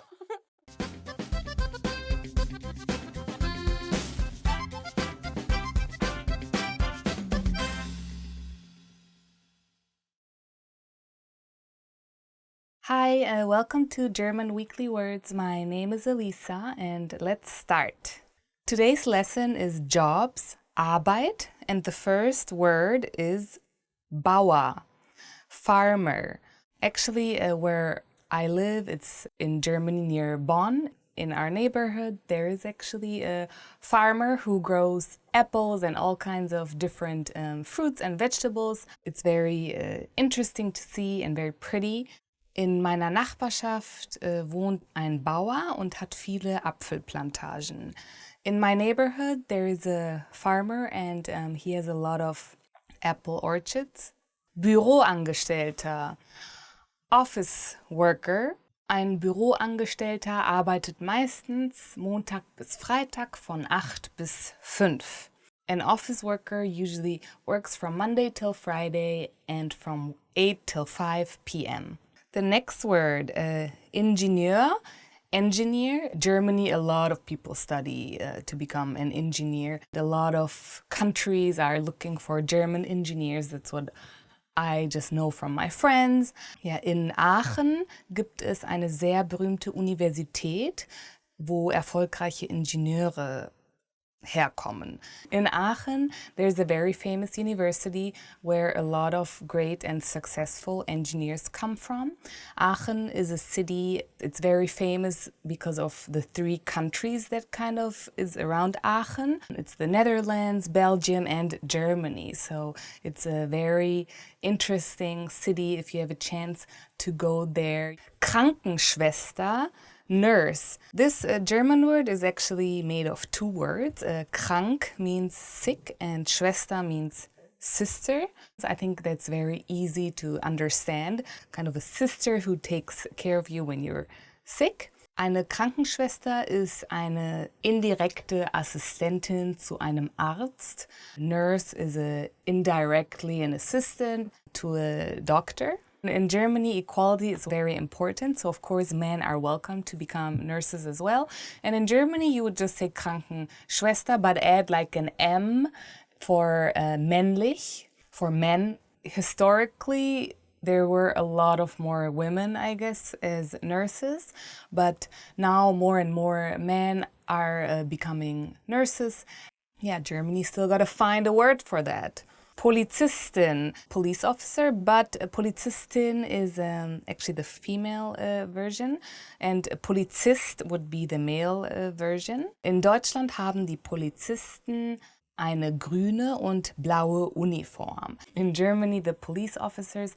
Hi, welcome to German Weekly Words. My name is Elisa, and let's start. Today's lesson is jobs, Arbeit, and the first word is Bauer, farmer. Actually, where I live, it's in Germany near Bonn. In our neighborhood, there is actually a farmer who grows apples and all kinds of different fruits and vegetables. It's very interesting to see and very pretty. In meiner Nachbarschaft wohnt ein Bauer und hat viele Apfelplantagen. In my neighborhood, there is a farmer and he has a lot of apple orchards. Büroangestellter, office worker. Ein Büroangestellter arbeitet meistens Montag bis Freitag von 8 bis 5. An office worker usually works from Monday till Friday and from 8 till 5 p.m. The next word, Ingenieur. Engineer. Germany, a lot of people study to become an engineer. A lot of countries are looking for German engineers. That's what I just know from my friends. Ja, in Aachen gibt es eine sehr berühmte Universität, wo erfolgreiche Ingenieure herkommen. In Aachen, there's a very famous university where a lot of great and successful engineers come from. Aachen is a city, it's very famous because of the 3 countries that kind of is around Aachen. It's the Netherlands, Belgium, and Germany. So it's a very interesting city if you have a chance to go there. Krankenschwester, nurse. This German word is actually made of 2 words. Krank means sick and Schwester means sister. So I think that's very easy to understand. Kind of a sister who takes care of you when you're sick. Eine Krankenschwester ist eine indirekte Assistentin zu einem Arzt. Nurse is indirectly an assistant to a doctor. In Germany, equality is very important. So, of course, men are welcome to become nurses as well. And in Germany, you would just say Krankenschwester, but add like an M for männlich, for men. Historically, there were a lot of more women, I guess, as nurses. But now more and more men are becoming nurses. Yeah, Germany still got to find a word for that. Polizistin, police officer, but Polizistin is actually the female version and Polizist would be the male version. In Deutschland haben die Polizisten eine grüne und blaue Uniform. In Germany, the police officers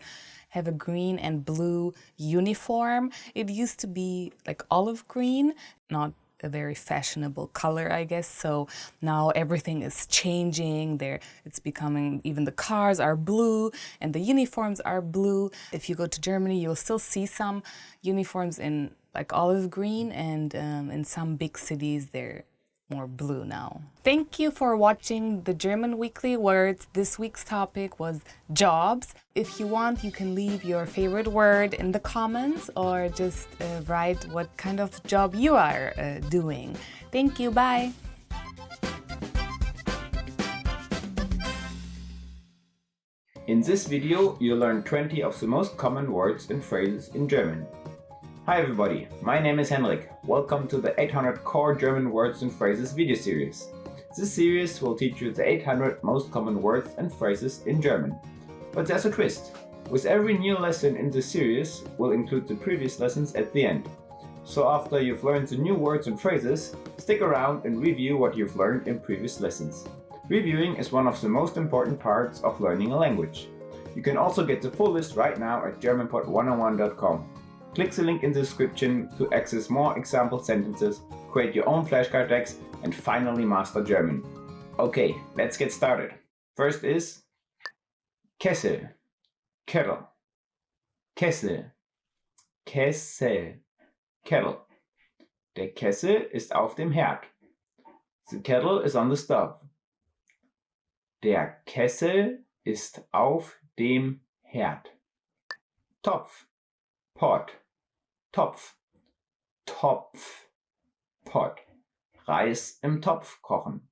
have a green and blue uniform. It used to be like olive green, not a very fashionable color, I guess. So now everything is changing. It's becoming, even the cars are blue and the uniforms are blue. If you go to Germany, you'll still see some uniforms in like olive green, and in some big cities, they're more blue now. Thank you for watching the German Weekly Words. This week's topic was jobs. If you want, you can leave your favorite word in the comments or just write what kind of job you are doing. Thank you, bye. In this video, you'll learn 20 of the most common words and phrases in German. Hi everybody, my name is Henrik. Welcome to the 800 Core German Words and Phrases video series. This series will teach you the 800 most common words and phrases in German. But there's a twist. With every new lesson in this series, we'll include the previous lessons at the end. So after you've learned the new words and phrases, stick around and review what you've learned in previous lessons. Reviewing is one of the most important parts of learning a language. You can also get the full list right now at GermanPod101.com. Click the link in the description to access more example sentences, create your own flashcard decks, and finally master German. Okay, let's get started. First is Kessel, Kettle, Kessel, Kessel, Kettle. Der Kessel ist auf dem Herd. The kettle is on the stove. Der Kessel ist auf dem Herd. Topf, Pot, Topf, Topf, Pot. Reis im Topf kochen.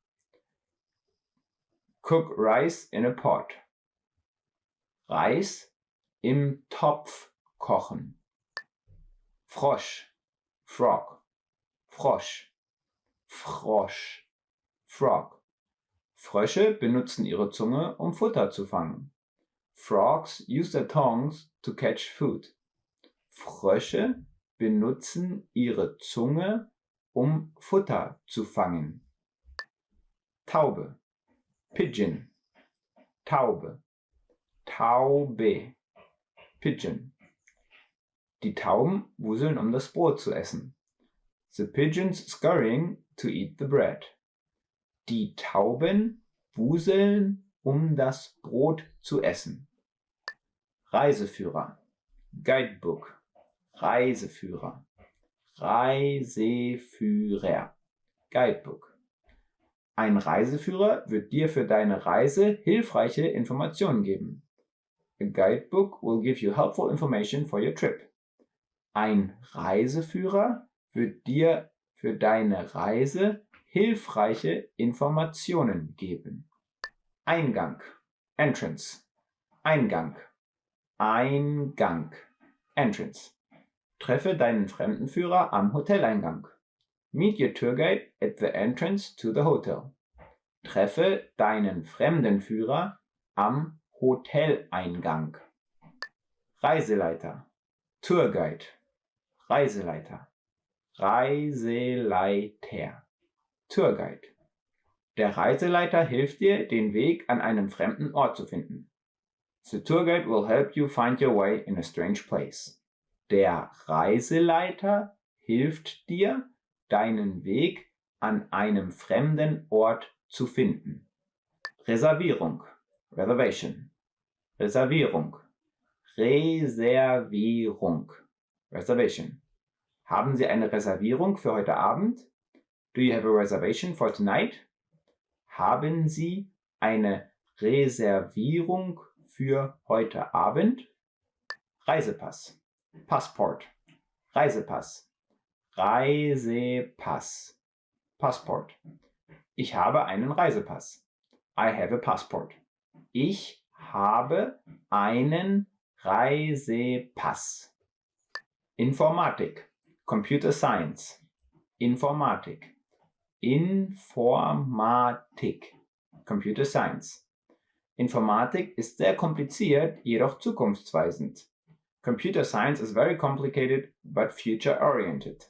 Cook rice in a pot. Reis im Topf kochen. Frosch, Frog, Frosch, Frosch, Frog. Frösche benutzen ihre Zunge, um Futter zu fangen. Frogs use their tongues to catch food. Frösche benutzen ihre Zunge, um Futter zu fangen. Taube, Pigeon, Taube, Taube, Pigeon. Die Tauben wuseln, um das Brot zu essen. The pigeons scurrying to eat the bread. Die Tauben wuseln, um das Brot zu essen. Reiseführer, Guidebook, Reiseführer. Reiseführer. Guidebook. Ein Reiseführer wird dir für deine Reise hilfreiche Informationen geben. A guidebook will give you helpful information for your trip. Ein Reiseführer wird dir für deine Reise hilfreiche Informationen geben. Eingang. Entrance. Eingang. Eingang. Entrance. Treffe deinen Fremdenführer am Hoteleingang. Meet your tour guide at the entrance to the hotel. Treffe deinen Fremdenführer am Hoteleingang. Reiseleiter. Tourguide. Reiseleiter. Reiseleiter. Tourguide. Der Reiseleiter hilft dir, den Weg an einem fremden Ort zu finden. The tour guide will help you find your way in a strange place. Der Reiseleiter hilft dir, deinen Weg an einem fremden Ort zu finden. Reservierung. Reservation. Reservierung. Reservierung. Reservation. Haben Sie eine Reservierung für heute Abend? Do you have a reservation for tonight? Haben Sie eine Reservierung für heute Abend? Reisepass. Passport. Reisepass. Reisepass. Passport. Ich habe einen Reisepass. I have a passport. Ich habe einen Reisepass. Informatik. Computer Science. Informatik. Informatik. Computer Science. Informatik ist sehr kompliziert, jedoch zukunftsweisend. Computer Science is very complicated, but future-oriented.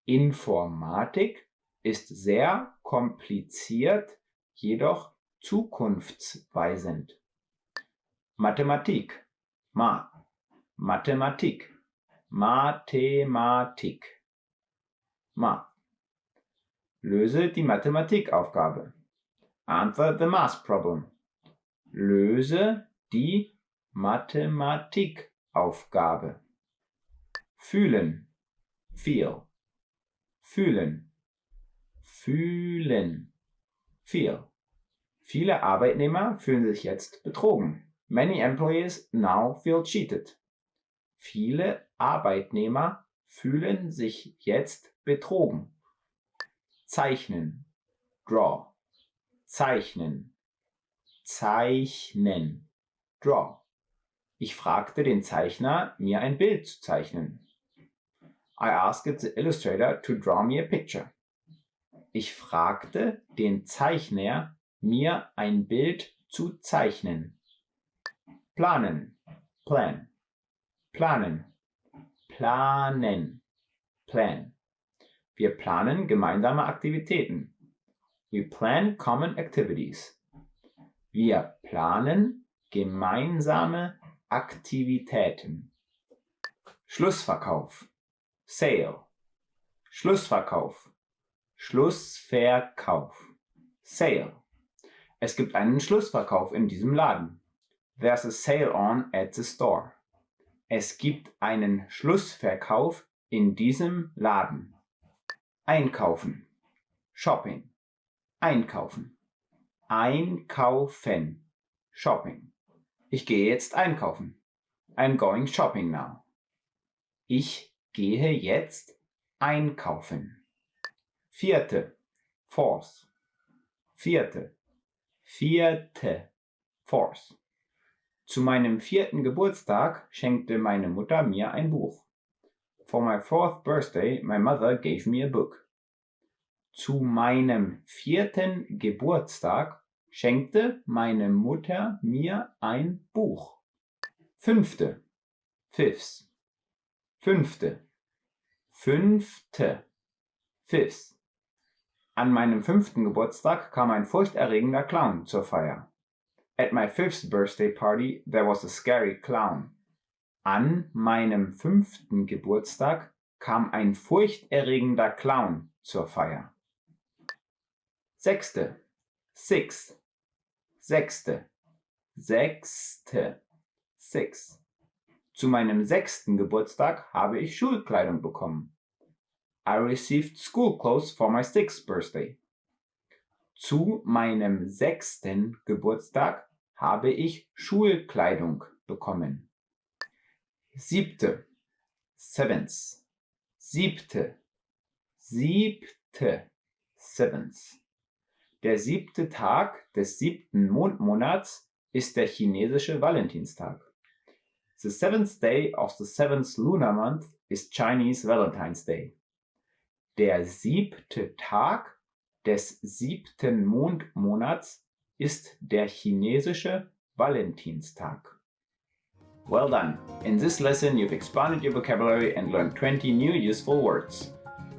Informatik ist sehr kompliziert, jedoch zukunftsweisend. Mathematik. Mathematik. Mathematik. Löse die Mathematikaufgabe. Answer the math problem. Löse die Mathematikaufgabe. Fühlen. Feel. Fühlen. Fühlen. Feel. Viele Arbeitnehmer fühlen sich jetzt betrogen. Many employees now feel cheated. Viele Arbeitnehmer fühlen sich jetzt betrogen. Zeichnen. Draw. Zeichnen. Zeichnen. Draw. Ich fragte den Zeichner, mir ein Bild zu zeichnen. I asked the illustrator to draw me a picture. Ich fragte den Zeichner, mir ein Bild zu zeichnen. Planen. Plan. Planen. Planen. Plan. Wir planen gemeinsame Aktivitäten. We plan common activities. Wir planen gemeinsame Aktivitäten. Schlussverkauf. Sale. Schlussverkauf. Schlussverkauf. Sale. Es gibt einen Schlussverkauf in diesem Laden. There's a sale on at the store. Es gibt einen Schlussverkauf in diesem Laden. Einkaufen. Shopping. Einkaufen. Einkaufen. Shopping. Ich gehe jetzt einkaufen. I'm going shopping now. Ich gehe jetzt einkaufen. Vierte. Fourth. Vierte. Vierte. Fourth. Zu meinem 4. Geburtstag schenkte meine Mutter mir ein Buch. For my 4th birthday, my mother gave me a book. Zu meinem 4. Geburtstag schenkte meine Mutter mir ein Buch. Fünfte. Fifth. Fünfte. Fünfte. Fifth. An meinem 5. Geburtstag kam ein furchterregender Clown zur Feier. At my 5th birthday party, there was a scary clown. An meinem 5. Geburtstag kam ein furchterregender Clown zur Feier. Sechste. Sixth. Sechste. Sechste. Six. Zu meinem 6. Geburtstag habe ich Schulkleidung bekommen. I received school clothes for my 6th birthday. Zu meinem 6. Geburtstag habe ich Schulkleidung bekommen. 7. Seventh. 7. 7. Der 7. Tag des 7. Mondmonats ist der chinesische Valentinstag. The 7th day of the 7th lunar month is Chinese Valentine's Day. Der 7. Tag des 7. Mondmonats ist der chinesische Valentinstag. Well done! In this lesson you've expanded your vocabulary and learned 20 new useful words.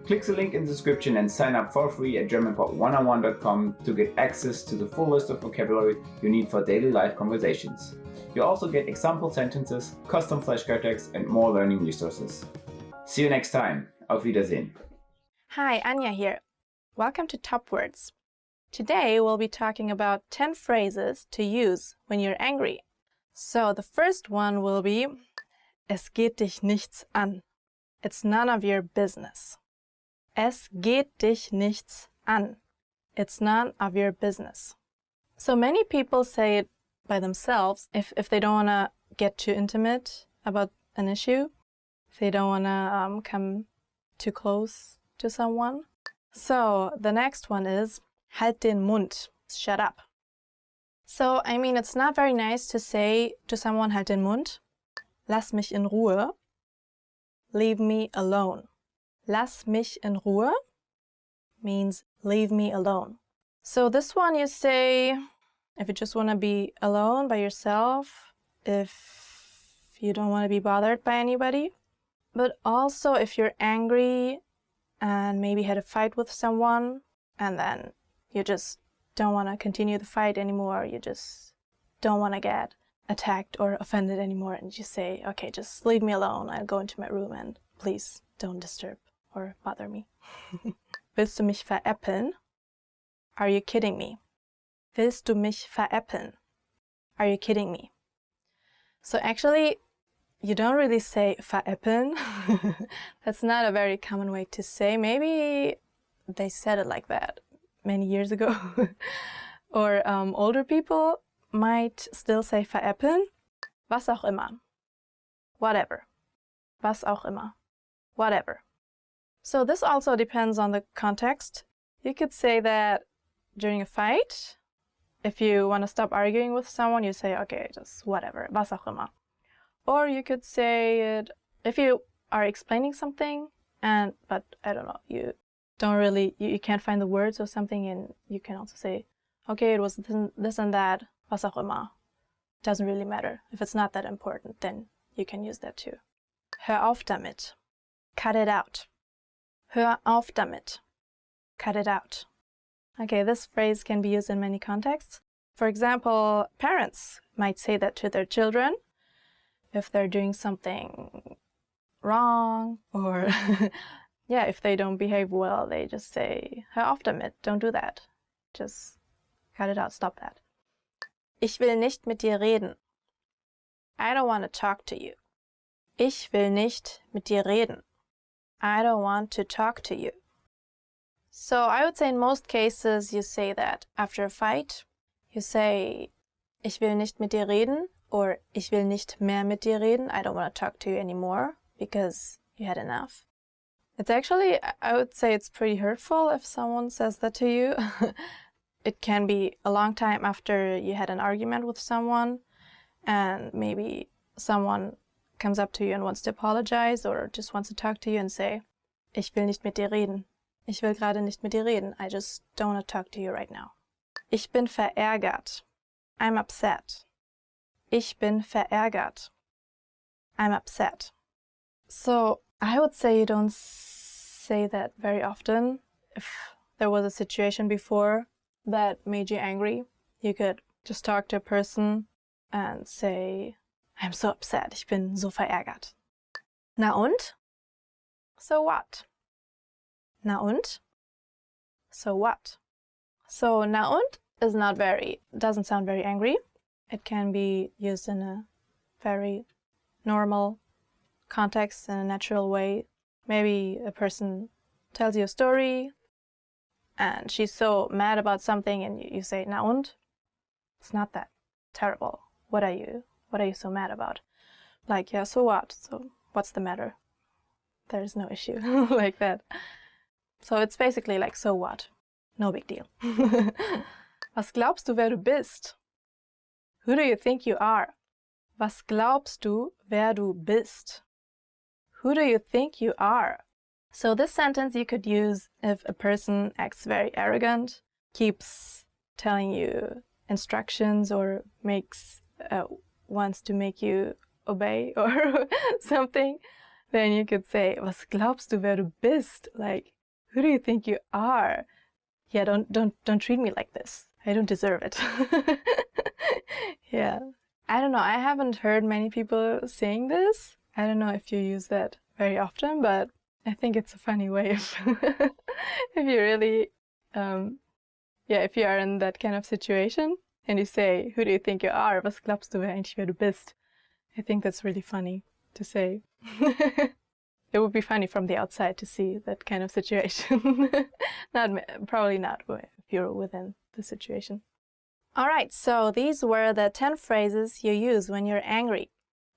Click the link in the description and sign up for free at GermanPod101.com to get access to the full list of vocabulary you need for daily life conversations. You'll also get example sentences, custom flashcard text and more learning resources. See you next time. Auf Wiedersehen. Hi, Anya here. Welcome to Top Words. Today we'll be talking about 10 phrases to use when you're angry. So the first one will be Es geht dich nichts an. It's none of your business. Es geht dich nichts an. It's none of your business. So many people say it by themselves if they don't want to get too intimate about an issue, if they don't want to come too close to someone. So the next one is Halt den Mund. Shut up. So, I mean, it's not very nice to say to someone Halt den Mund. Lass mich in Ruhe. Leave me alone. Lass mich in Ruhe means leave me alone. So this one you say if you just want to be alone by yourself, if you don't want to be bothered by anybody, but also if you're angry and maybe had a fight with someone and then you just don't want to continue the fight anymore, you just don't want to get attacked or offended anymore, and you say, okay, just leave me alone, I'll go into my room and please don't disturb or bother me. Willst du mich veräppeln? Are you kidding me? Willst du mich veräppeln? Are you kidding me? So actually, you don't really say veräppeln. That's not a very common way to say. Maybe they said it like that many years ago. Or older people might still say veräppeln. Was auch immer. Whatever. Was auch immer. Whatever. So this also depends on the context. You could say that during a fight. If you want to stop arguing with someone, you say, okay, just whatever. Was auch immer. Or you could say it if you are explaining something but I don't know, you don't really, you can't find the words or something, and you can also say, okay, it was this and that, was auch immer. Doesn't really matter. If it's not that important, then you can use that too. Hör auf damit. Cut it out. Hör auf damit. Cut it out. Okay, this phrase can be used in many contexts. For example, parents might say that to their children if they're doing something wrong, or yeah, if they don't behave well, they just say, hör auf damit, don't do that. Just cut it out, stop that. Ich will nicht mit dir reden. I don't want to talk to you. Ich will nicht mit dir reden. I don't want to talk to you. So I would say in most cases you say that after a fight. You say, ich will nicht mit dir reden, or ich will nicht mehr mit dir reden. I don't want to talk to you anymore because you had enough. It's actually, I would say it's pretty hurtful if someone says that to you. It can be a long time after you had an argument with someone, and maybe someone comes up to you and wants to apologize or just wants to talk to you and say, ich will nicht mit dir reden. Ich will gerade nicht mit dir reden. I just don't want to talk to you right now. Ich bin verärgert. I'm upset. Ich bin verärgert. I'm upset. So I would say you don't say that very often. If there was a situation before that made you angry, you could just talk to a person and say, I'm so upset. Ich bin so verärgert. Na und? So what? Na und? So what? So na und is doesn't sound very angry. It can be used in a very normal context in a natural way. Maybe a person tells you a story and she's so mad about something and you say, na und? It's not that terrible. What are you so mad about? Like, yeah, so what? So what's the matter? There's no issue like that. So it's basically like, so what? No big deal. Was glaubst du, wer du bist? Who do you think you are? Was glaubst du, wer du bist? Who do you think you are? So this sentence you could use if a person acts very arrogant, keeps telling you instructions or wants to make you obey or something. Then you could say, was glaubst du, wer du bist? Like, who do you think you are? Yeah, don't treat me like this. I don't deserve it. Yeah. I don't know. I haven't heard many people saying this. I don't know if you use that very often, but I think it's a funny way if you really, if you are in that kind of situation and you say, who do you think you are? Was glaubst du, wer du bist? I think that's really funny to say. It would be funny from the outside to see that kind of situation. Probably not if you're within the situation. All right, so these were the 10 phrases you use when you're angry.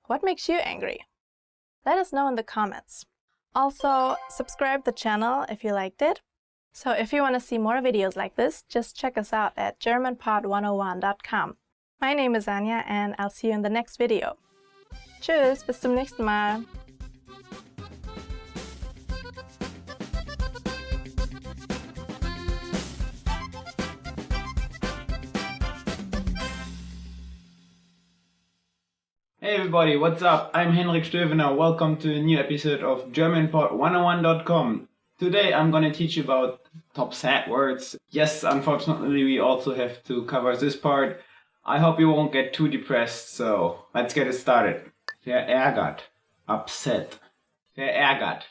What makes you angry? Let us know in the comments. Also, subscribe the channel if you liked it. So if you want to see more videos like this, just check us out at GermanPod101.com. My name is Anja and I'll see you in the next video. Tschüss, bis zum nächsten Mal. Hey everybody, what's up? I'm Henrik Stövener. Welcome to a new episode of GermanPod101.com. Today I'm gonna teach you about top sad words. Yes, unfortunately we also have to cover this part. I hope you won't get too depressed, so let's get it started. Verärgert, upset. Verärgert,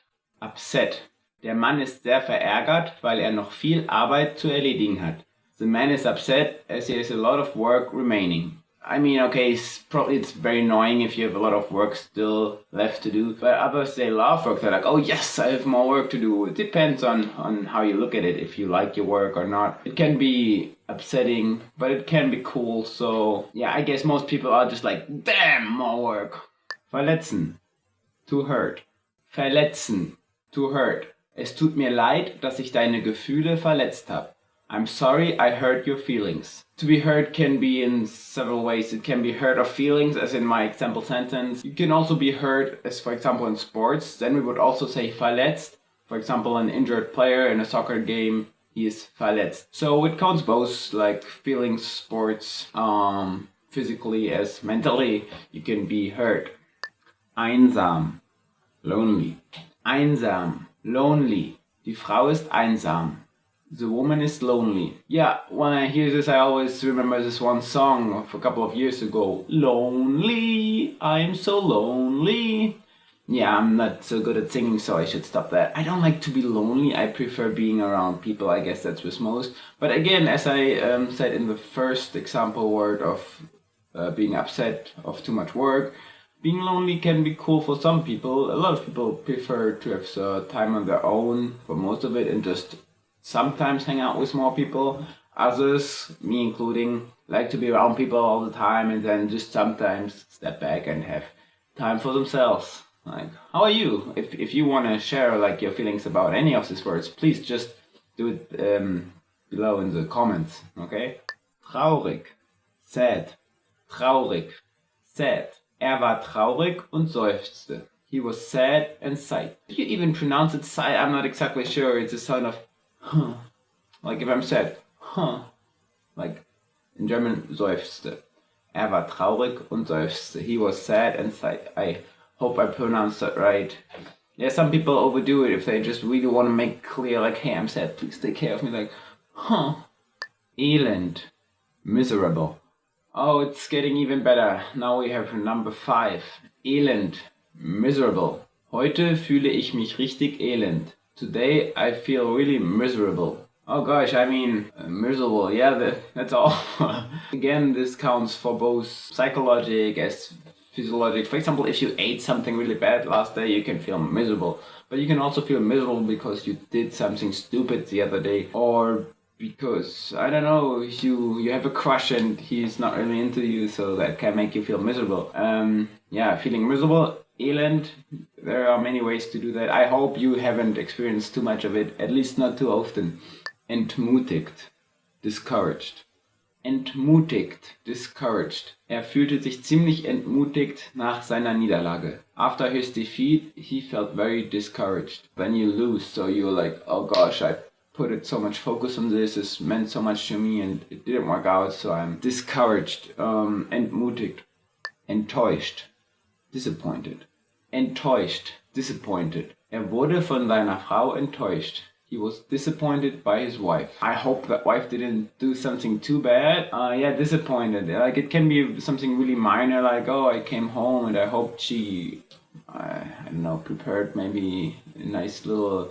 upset. Der Mann ist sehr verärgert, weil er noch viel Arbeit zu erledigen hat. The man is upset as he has a lot of work remaining. I mean, okay, it's very annoying if you have a lot of work still left to do. But others, they love work. They're like, oh yes, I have more work to do. It depends on how you look at it, if you like your work or not. It can be upsetting, but it can be cool. So yeah, I guess most people are just like, damn, more work. Verletzen, to hurt. Verletzen, to hurt. Es tut mir leid, dass ich deine Gefühle verletzt habe. I'm sorry I hurt your feelings. To be hurt can be in several ways. It can be hurt of feelings, as in my example sentence. You can also be hurt, as for example in sports. Then we would also say verletzt. For example, an injured player in a soccer game, he is verletzt. So it counts both, like feelings, sports, physically as mentally. You can be hurt. Einsam, lonely. Einsam, lonely. Die Frau ist einsam. The woman is lonely. Yeah, when I hear this, I always remember this one song of a couple of years ago. Lonely, I'm so lonely. Yeah, I'm not so good at singing, so I should stop that. I don't like to be lonely. I prefer being around people. I guess that's with most. But again, as I said in the first example word of being upset of too much work, being lonely can be cool for some people. A lot of people prefer to have time on their own for most of it and just sometimes hang out with more people. Others, me including, like to be around people all the time and then just sometimes step back and have time for themselves. Like, how are you? If you want to share like your feelings about any of these words, please just do it below in the comments, okay? Traurig, sad, traurig, sad. War traurig und seufzte. He was sad and sighed. If you even pronounce it sigh, I'm not exactly sure. It's a sound of huh. Like if I'm sad, huh. Like in German, seufzte. War traurig und seufzte. He was sad and sighed. I hope I pronounced that right. Yeah, some people overdo it if they just really want to make clear, like, hey, I'm sad, please take care of me. Like, huh. Elend. Miserable. Oh, it's getting even better. Now we have number 5. Elend. Miserable. Heute fühle ich mich richtig elend. Today I feel really miserable. Oh gosh, I mean, miserable, yeah, that's all. Again, this counts for both psychologic as physiologic. For example, if you ate something really bad last day, you can feel miserable. But you can also feel miserable because you did something stupid the other day, or because, I don't know, you have a crush and he's not really into you, so that can make you feel miserable. Yeah, feeling miserable, elend, there are many ways to do that. I hope you haven't experienced too much of it, at least not too often. Entmutigt, discouraged. Entmutigt, discouraged. Fühlte sich ziemlich entmutigt nach seiner Niederlage. After his defeat, he felt very discouraged. When you lose, so you're like, oh gosh, I put it so much focus on this, this meant so much to me and it didn't work out, so I'm discouraged. Entmutigt, enttäuscht, disappointed. Enttäuscht, disappointed. Wurde von seiner Frau enttäuscht. He was disappointed by his wife. I hope that wife didn't do something too bad. Yeah, disappointed. Like, it can be something really minor, like, oh, I came home and I hoped she, I don't know, prepared maybe a nice little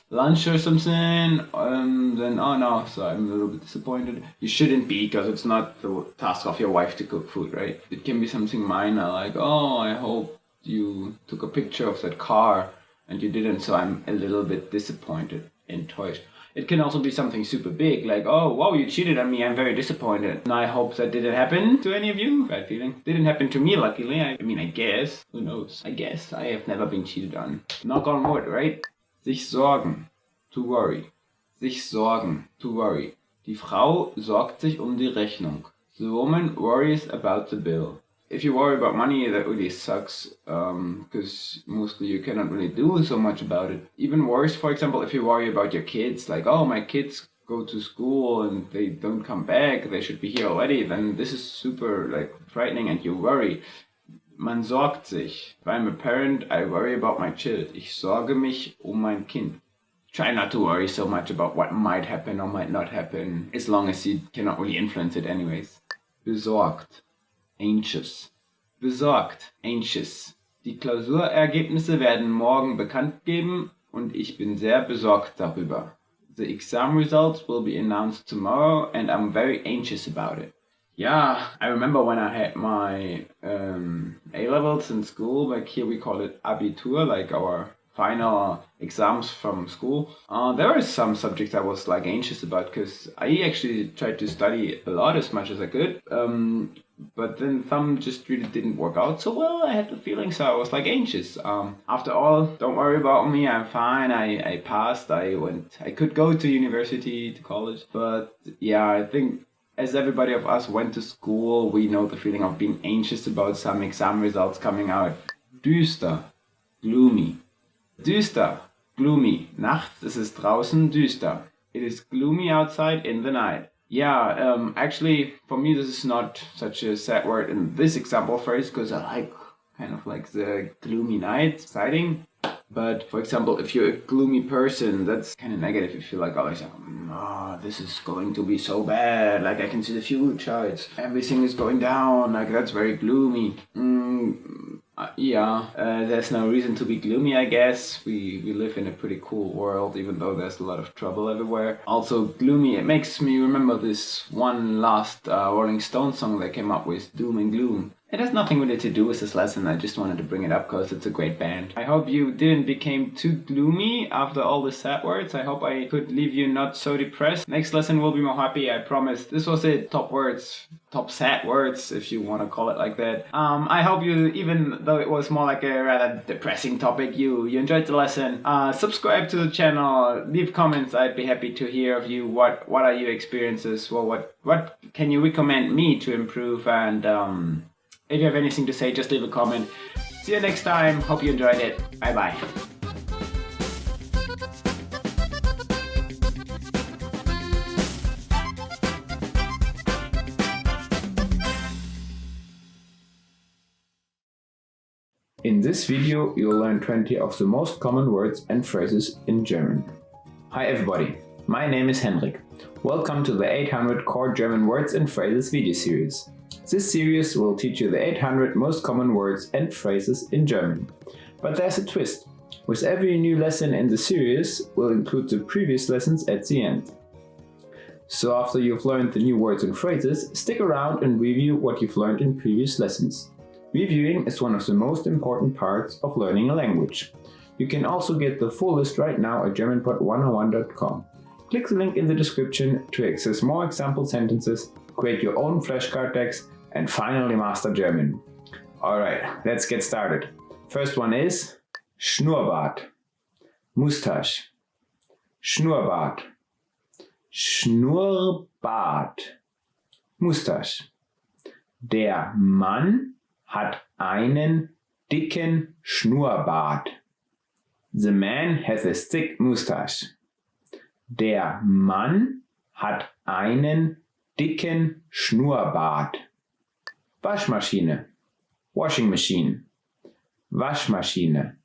lunch or something. Then, oh no, so I'm a little bit disappointed. You shouldn't be, because it's not the task of your wife to cook food, right? It can be something minor, like, oh, I hope you took a picture of that car and you didn't, so I'm a little bit disappointed. Enttäuscht. It can also be something super big, like, oh, wow, you cheated on me, I'm very disappointed. And I hope that didn't happen to any of you. Bad feeling. Didn't happen to me, luckily. I mean, I guess. Who knows? I guess. I have never been cheated on. Knock on wood, right? Sich sorgen. To worry. Sich sorgen. To worry. Die Frau sorgt sich die Rechnung. The woman worries about the bill. If you worry about money, that really sucks, because mostly you cannot really do so much about it. Even worse, for example, if you worry about your kids, like, oh, my kids go to school and they don't come back, they should be here already, then this is super, like, frightening and you worry. Man sorgt sich. If I'm a parent, I worry about my child. Ich sorge mich mein Kind. Try not to worry so much about what might happen or might not happen, as long as you cannot really influence it anyways. Besorgt. Anxious. Besorgt. Anxious. Die Klausurergebnisse werden morgen bekannt geben und ich bin sehr besorgt darüber. The exam results will be announced tomorrow and I'm very anxious about it. Yeah, I remember when I had my A-levels in school, like here we call it Abitur, like our final exams from school. There were some subjects I was like anxious about because I actually tried to study a lot, as much as I could. But then some just really didn't work out so well. I had the feeling, so I was like anxious. After all, don't worry about me. I'm fine. I passed. I could go to university, to college. But yeah, I think as everybody of us went to school, we know the feeling of being anxious about some exam results coming out. Düster, gloomy. Düster, gloomy. Nachts ist es draußen düster. It is gloomy outside in the night. Yeah, actually, for me, this is not such a sad word in this example phrase, because I like kind of like the gloomy night, exciting. But for example, if you're a gloomy person, that's kind of negative. If you're like, oh, this is going to be so bad. Like, I can see the future. Everything is going down. Like, that's very gloomy. There's no reason to be gloomy, I guess. We live in a pretty cool world, even though there's a lot of trouble everywhere. Also, gloomy, it makes me remember this one last Rolling Stones song they came up with, Doom and Gloom. It has nothing really to do with this lesson, I just wanted to bring it up because it's a great band. I hope you didn't become too gloomy after all the sad words. I hope I could leave you not so depressed. Next lesson will be more happy, I promise. This was it, top words, top sad words, if you want to call it like that. I hope you, even though it was more like a rather depressing topic, you enjoyed the lesson. Subscribe to the channel, leave comments, I'd be happy to hear of you. What are your experiences? Well, what can you recommend me to improve? And if you have anything to say, just leave a comment. See you next time. Hope you enjoyed it. Bye bye. In this video, you'll learn 20 of the most common words and phrases in German. Hi everybody, my name is Henrik. Welcome to the 800 Core German Words and Phrases video series. This series will teach you the 800 most common words and phrases in German. But there's a twist. With every new lesson in the series, we'll include the previous lessons at the end. So after you've learned the new words and phrases, stick around and review what you've learned in previous lessons. Reviewing is one of the most important parts of learning a language. You can also get the full list right now at GermanPod101.com. Click the link in the description to access more example sentences, create your own flashcard decks, and finally master German. Alright, let's get started. First one is Schnurrbart, Mustache, Schnurrbart, Schnurrbart, Mustache. Der Mann hat einen dicken Schnurrbart. The man has a thick mustache. Der Mann hat einen dicken Schnurrbart. Waschmaschine, washing machine, Waschmaschine,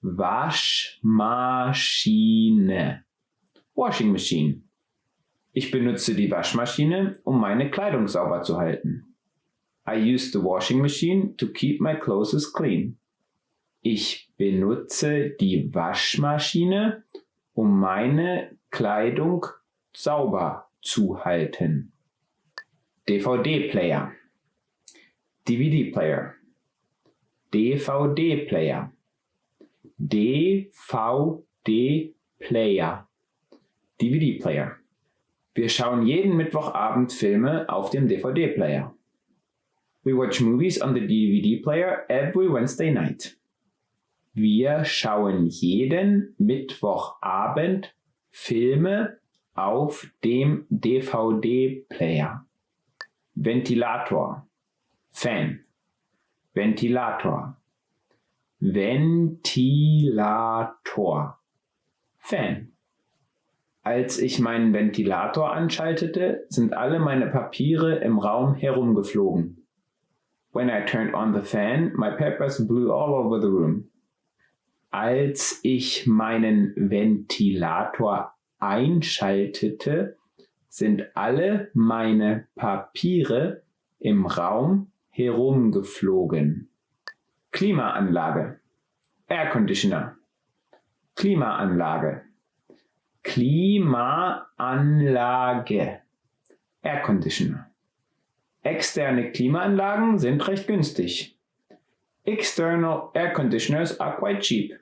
Waschmaschine, washing machine. Ich benutze die Waschmaschine, um meine Kleidung sauber zu halten. I use the washing machine to keep my clothes clean. Ich benutze die Waschmaschine, um meine Kleidung sauber zu halten. DVD-Player, DVD-Player, DVD-Player, DVD-Player, DVD-Player. Wir schauen jeden Mittwochabend Filme auf dem DVD-Player. We watch movies on the DVD-Player every Wednesday night. Wir schauen jeden Mittwochabend Filme auf dem DVD-Player. Ventilator, Fan, Ventilator, Ventilator, Fan. Als ich meinen Ventilator anschaltete, sind alle meine Papiere im Raum herumgeflogen. When I turned on the fan, my papers blew all over the room. Als ich meinen Ventilator einschaltete, sind alle meine Papiere im Raum herumgeflogen. Klimaanlage, Air Conditioner, Klimaanlage, Klimaanlage, Air Conditioner. Externe Klimaanlagen sind recht günstig. External air conditioners are quite cheap.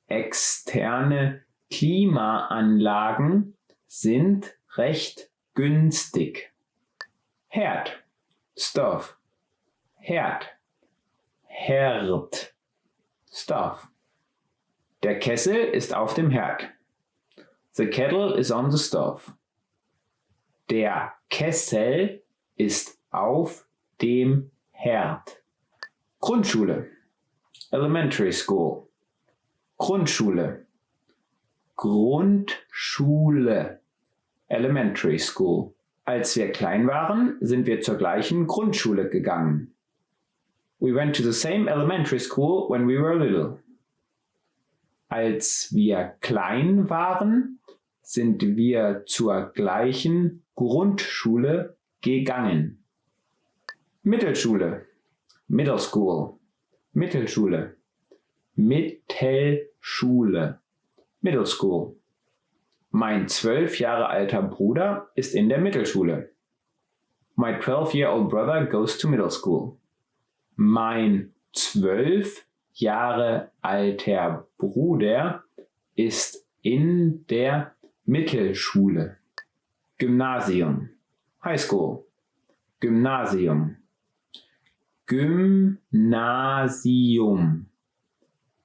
Externe Klimaanlagen sind recht günstig. Herd, Stove, Herd, Herd, Stove. Der Kessel ist auf dem Herd. The kettle is on the stove. Der Kessel ist auf dem Herd. Grundschule, Elementary School, Grundschule, Grundschule, Elementary School. Als wir klein waren, sind wir zur gleichen Grundschule gegangen. We went to the same elementary school when we were little. Als wir klein waren, sind wir zur gleichen Grundschule gegangen. Mittelschule, Middle School, Mittelschule, Mittelschule, Middle School. Mein 12 Jahre alter Bruder ist in der Mittelschule. My 12-year-old brother goes to middle school. Mein 12 Jahre alter Bruder ist in der Mittelschule. Gymnasium, High School, Gymnasium, Gymnasium,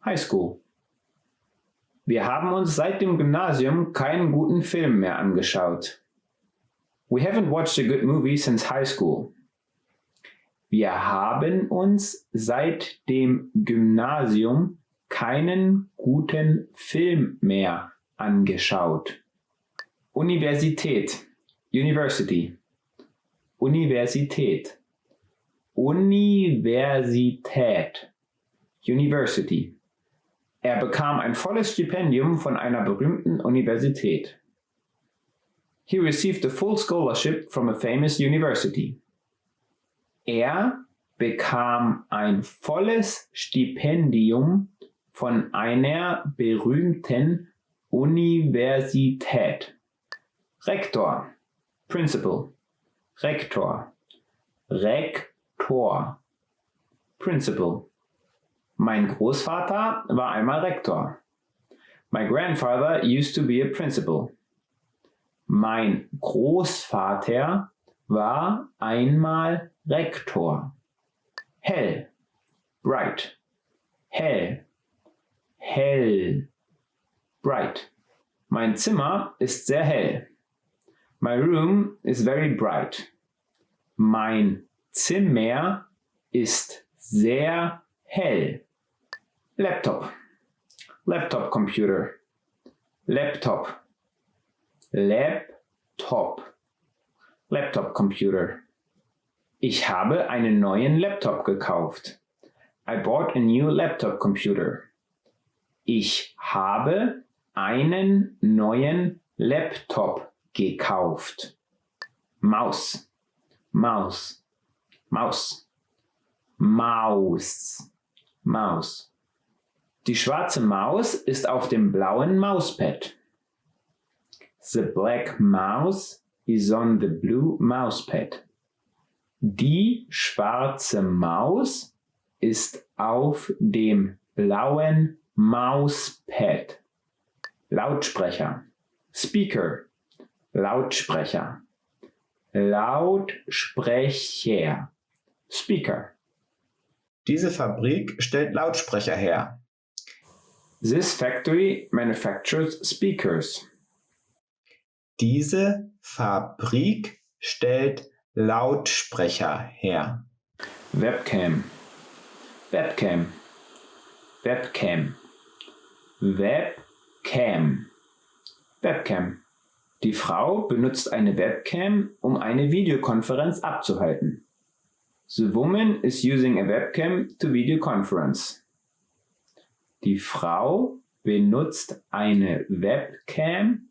High School. Wir haben uns seit dem Gymnasium keinen guten Film mehr angeschaut. We haven't watched a good movie since high school. Wir haben uns seit dem Gymnasium keinen guten Film mehr angeschaut. Universität, University, Universität, Universität, University. Er bekam ein volles Stipendium von einer berühmten Universität. He received a full scholarship from a famous university. Er bekam ein volles Stipendium von einer berühmten Universität. Rektor, Principal, Rektor, Rektor, principal. Mein Großvater war einmal Rektor. My grandfather used to be a principal. Mein Großvater war einmal Rektor. Hell, bright. Hell, hell, bright. Mein Zimmer ist sehr hell. My room is very bright. Mein Zimmer ist sehr hell. Laptop, laptop computer. Laptop, laptop, laptop computer. Ich habe einen neuen Laptop gekauft. I bought a new laptop computer. Ich habe einen neuen Laptop gekauft. Maus, Maus, Maus, Maus, Maus. Die schwarze Maus ist auf dem blauen Mauspad. The black mouse is on the blue mousepad. Die schwarze Maus ist auf dem blauen Mauspad. Lautsprecher, Speaker, Lautsprecher, Lautsprecher, Speaker. Diese Fabrik stellt Lautsprecher her. This factory manufactures speakers. Diese Fabrik stellt Lautsprecher her. Webcam, Webcam, Webcam, Webcam, Webcam. Die Frau benutzt eine Webcam, um eine Videokonferenz abzuhalten. The woman is using a webcam to video conference. Die Frau benutzt eine Webcam,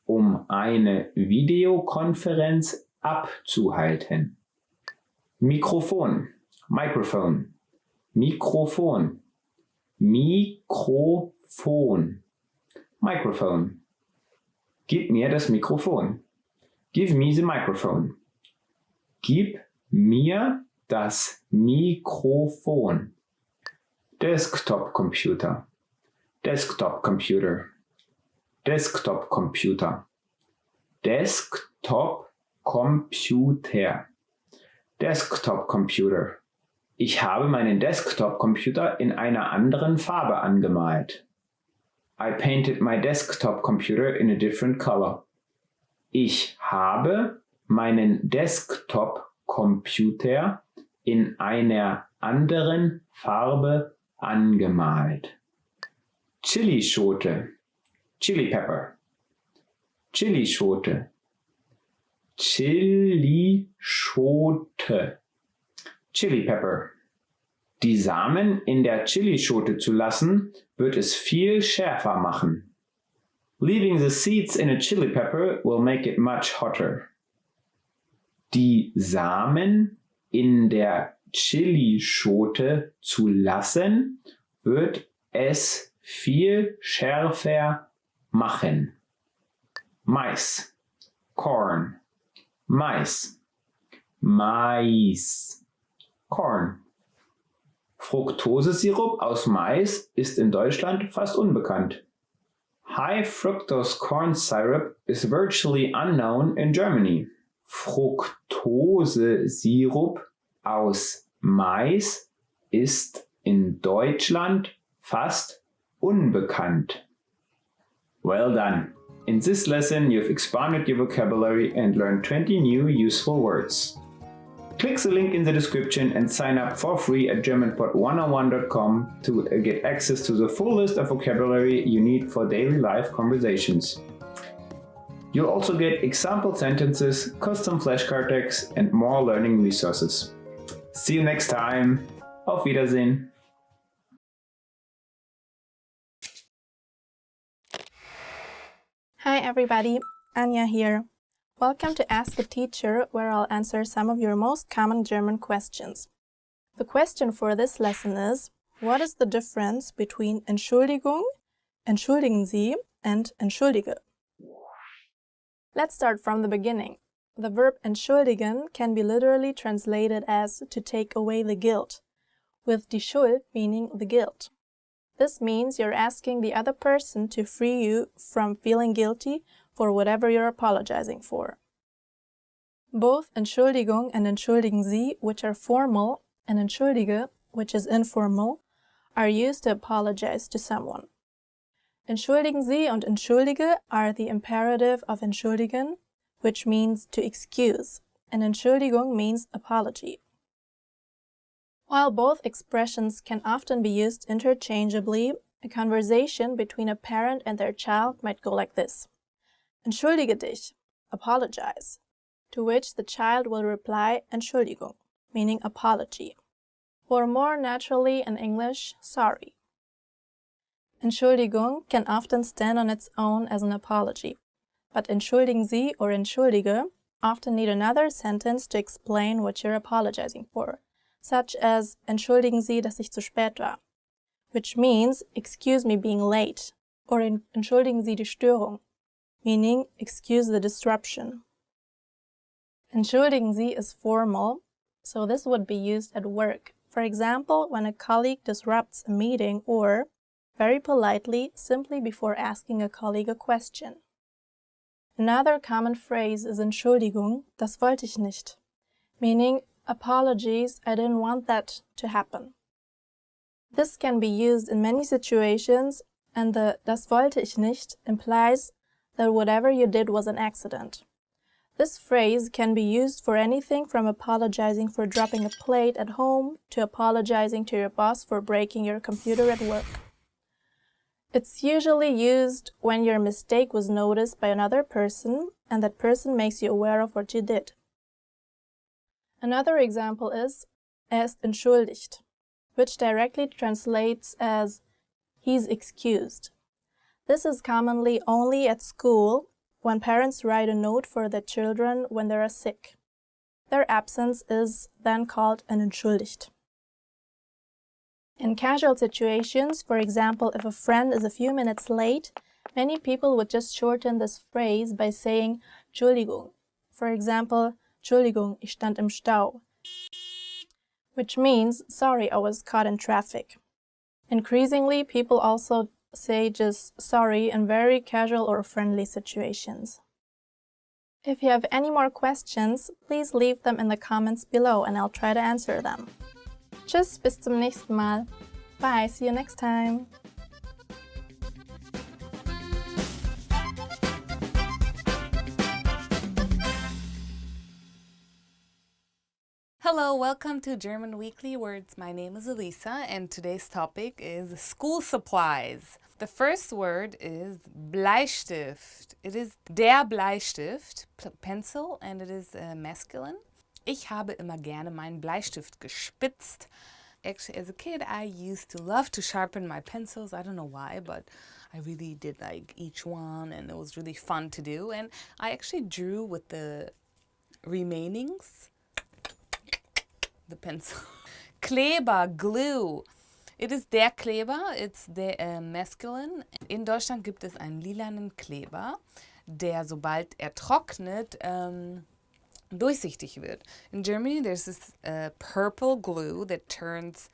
um eine Videokonferenz abzuhalten. Mikrofon, Microphone, Mikrofon, Mikrofon, Microphone. Gib mir das Mikrofon. Give me the microphone. Gib mir das Mikrofon. Desktop Computer, Desktop Computer, Desktop Computer, Desktop Computer, Desktop Computer. Ich habe meinen Desktop Computer in einer anderen Farbe angemalt. I painted my desktop computer in a different color. Ich habe meinen Desktop Computer in einer anderen Farbe angemalt. Chilischote, Chili Pepper, Chilischote, Chilischote, Chili Pepper. Die Samen in der Chilischote zu lassen, wird es viel schärfer machen. Leaving the seeds in a chili pepper will make it much hotter. Die Samen in der Chilischote zu lassen, wird es viel schärfer machen. Mais, Corn, Mais, Mais, Corn. Fructosesirup aus Mais ist in Deutschland fast unbekannt. High fructose corn syrup is virtually unknown in Germany. Fructosesirup aus Mais ist in Deutschland fast unbekannt. Well done! In this lesson you've expanded your vocabulary and learned 20 new useful words. Click the link in the description and sign up for free at GermanPod101.com to get access to the full list of vocabulary you need for daily life conversations. You'll also get example sentences, custom flashcard text, and more learning resources. See you next time. Auf Wiedersehen. Hi everybody, Anja here. Welcome to Ask a Teacher, where I'll answer some of your most common German questions. The question for this lesson is, what is the difference between Entschuldigung, entschuldigen Sie, and entschuldige? Let's start from the beginning. The verb entschuldigen can be literally translated as to take away the guilt, with die Schuld meaning the guilt. This means you're asking the other person to free you from feeling guilty for whatever you're apologizing for. Both Entschuldigung and entschuldigen Sie, which are formal, and entschuldige, which is informal, are used to apologize to someone. Entschuldigen Sie und entschuldige are the imperative of entschuldigen, which means to excuse, and Entschuldigung means apology. While both expressions can often be used interchangeably, a conversation between a parent and their child might go like this: Entschuldige dich, apologize, to which the child will reply Entschuldigung, meaning apology, or more naturally in English, sorry. Entschuldigung can often stand on its own as an apology, but entschuldigen Sie or entschuldige often need another sentence to explain what you're apologizing for, such as entschuldigen Sie, dass ich zu spät war, which means excuse me being late, or entschuldigen Sie die Störung, meaning excuse the disruption. Entschuldigen Sie is formal, so this would be used at work, for example when a colleague disrupts a meeting, or, very politely, simply before asking a colleague a question. Another common phrase is Entschuldigung, das wollte ich nicht, meaning apologies, I didn't want that to happen. This can be used in many situations, and the das wollte ich nicht implies that whatever you did was an accident. This phrase can be used for anything from apologizing for dropping a plate at home to apologizing to your boss for breaking your computer at work. It's usually used when your mistake was noticed by another person and that person makes you aware of what you did. Another example is ist entschuldigt, which directly translates as he's excused. This is commonly only at school when parents write a note for their children when they are sick. Their absence is then called an entschuldigt. In casual situations, for example, if a friend is a few minutes late, many people would just shorten this phrase by saying Entschuldigung. For example, Entschuldigung, ich stand im Stau, which means, sorry, I was caught in traffic. Increasingly, people also say just sorry in very casual or friendly situations. If you have any more questions, please leave them in the comments below and I'll try to answer them. Tschüss, bis zum nächsten Mal. Bye, see you next time. Hello, welcome to German Weekly Words. My name is Elisa and today's topic is school supplies. The first word is Bleistift. It is der Bleistift, pencil, and it is masculine. Ich habe immer gerne meinen Bleistift gespitzt. Actually, as a kid, I used to love to sharpen my pencils. I don't know why, but I really did like each one, and it was really fun to do. And I actually drew with the remainings, the pencil. Kleber, glue. It is der Kleber, it's the masculine. In Deutschland gibt es einen lilanen Kleber, der, sobald er trocknet, durchsichtig wird. In Germany, there's this purple glue that turns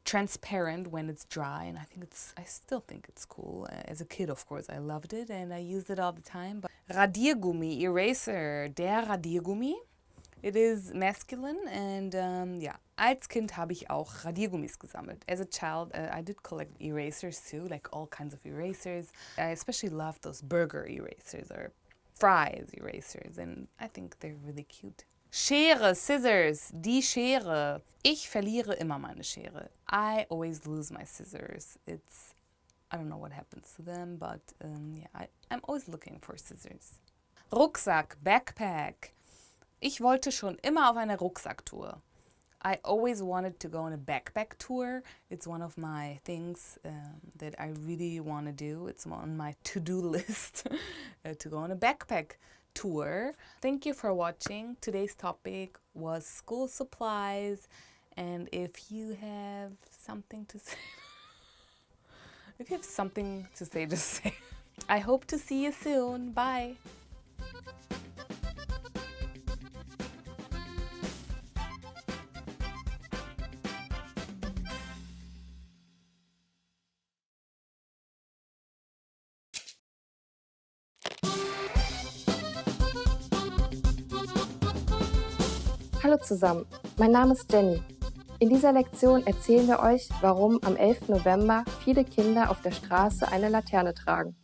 transparent when it's dry, and I still think it's cool. As a kid, of course, I loved it, and I used it all the time. But Radiergummi, eraser, der Radiergummi. It is masculine, and yeah, als Kind habe ich auch Radiergummis gesammelt. As a child, I did collect erasers too, like all kinds of erasers. I especially loved those burger erasers or fries erasers, and I think they're really cute. Schere, scissors, die Schere. Ich verliere immer meine Schere. I always lose my scissors. I don't know what happens to them, but yeah, I'm always looking for scissors. Rucksack, backpack. Ich wollte schon immer auf eine Rucksacktour. I always wanted to go on a backpack tour. It's one of my things that I really want to do. It's on my to-do list to go on a backpack tour. Thank you for watching. Today's topic was school supplies. And if you have something to say, just say. I hope to see you soon. Bye. Hallo zusammen, mein Name ist Jenny. In dieser Lektion erzählen wir euch, warum am 11. November viele Kinder auf der Straße eine Laterne tragen.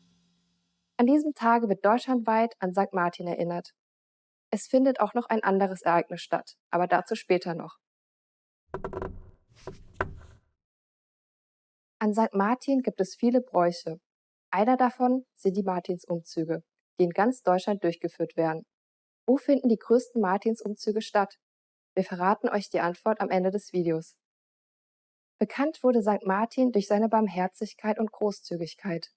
An diesem Tage wird deutschlandweit an St. Martin erinnert. Es findet auch noch ein anderes Ereignis statt, aber dazu später noch. An St. Martin gibt es viele Bräuche. Einer davon sind die Martinsumzüge, die in ganz Deutschland durchgeführt werden. Wo finden die größten Martinsumzüge statt? Wir verraten euch die Antwort am Ende des Videos. Bekannt wurde St. Martin durch seine Barmherzigkeit und Großzügigkeit.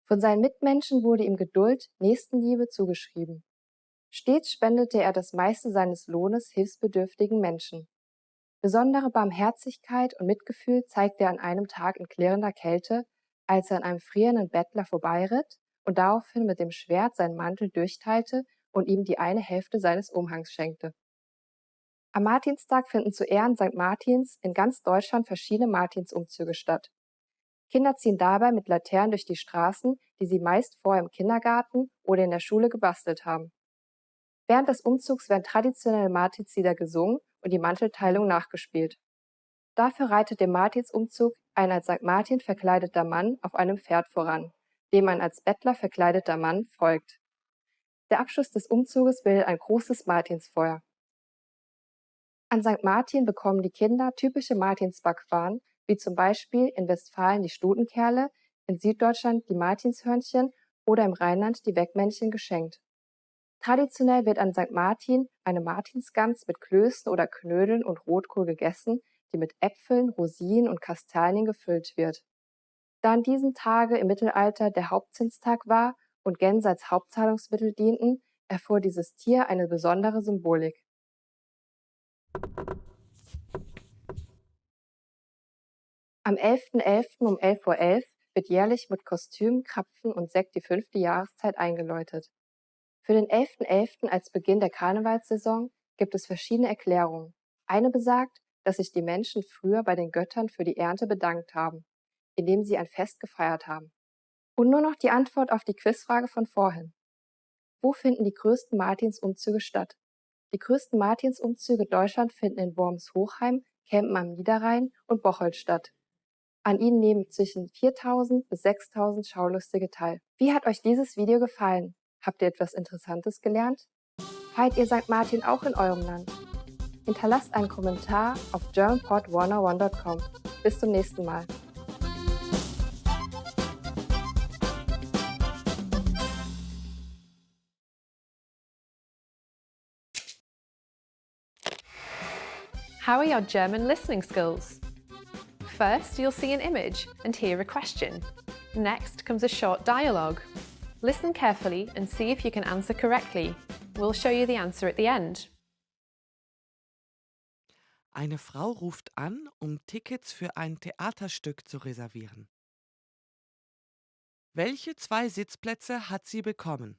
Von seinen Mitmenschen wurde ihm Geduld, Nächstenliebe zugeschrieben. Stets spendete er das meiste seines Lohnes hilfsbedürftigen Menschen. Besondere Barmherzigkeit und Mitgefühl zeigte er an einem Tag in klirrender Kälte, als er an einem frierenden Bettler vorbeiritt und daraufhin mit dem Schwert seinen Mantel durchteilte und ihm die eine Hälfte seines Umhangs schenkte. Am Martinstag finden zu Ehren St. Martins in ganz Deutschland verschiedene Martinsumzüge statt. Kinder ziehen dabei mit Laternen durch die Straßen, die sie meist vorher im Kindergarten oder in der Schule gebastelt haben. Während des Umzugs werden traditionelle Martinslieder gesungen und die Mantelteilung nachgespielt. Dafür reitet dem Martinsumzug ein als St. Martin verkleideter Mann auf einem Pferd voran, dem ein als Bettler verkleideter Mann folgt. Der Abschluss des Umzuges bildet ein großes Martinsfeuer. An St. Martin bekommen die Kinder typische Martinsbackwaren, wie zum Beispiel in Westfalen die Stutenkerle, in Süddeutschland die Martinshörnchen oder im Rheinland die Weckmännchen geschenkt. Traditionell wird an St. Martin eine Martinsgans mit Klößen oder Knödeln und Rotkohl gegessen, die mit Äpfeln, Rosinen und Kastanien gefüllt wird. Da an diesem Tage im Mittelalter der Hauptzinstag war und Gänse als Hauptzahlungsmittel dienten, erfuhr dieses Tier eine besondere Symbolik. Am 11.11. um 11:11 Uhr wird jährlich mit Kostüm, Krapfen und Sekt die 5. Jahreszeit eingeläutet. Für den 11.11. als Beginn der Karnevalssaison gibt es verschiedene Erklärungen. Eine besagt, dass sich die Menschen früher bei den Göttern für die Ernte bedankt haben, indem sie ein Fest gefeiert haben. Und nur noch die Antwort auf die Quizfrage von vorhin. Wo finden die größten Martinsumzüge statt? Die größten Martinsumzüge Deutschland finden in Worms-Hochheim, Kempen am Niederrhein und Bocholt statt. An ihnen nehmen zwischen 4.000 bis 6.000 Schaulustige teil. Wie hat euch dieses Video gefallen? Habt ihr etwas Interessantes gelernt? Feiert ihr St. Martin auch in eurem Land? Hinterlasst einen Kommentar auf germanpod101.com. Bis zum nächsten Mal. How are your German listening skills? First, you'll see an image and hear a question. Next comes a short dialogue. Listen carefully and see if you can answer correctly. We'll show you the answer at the end. Eine Frau ruft an, um Tickets für ein Theaterstück zu reservieren. Welche 2 Sitzplätze hat sie bekommen?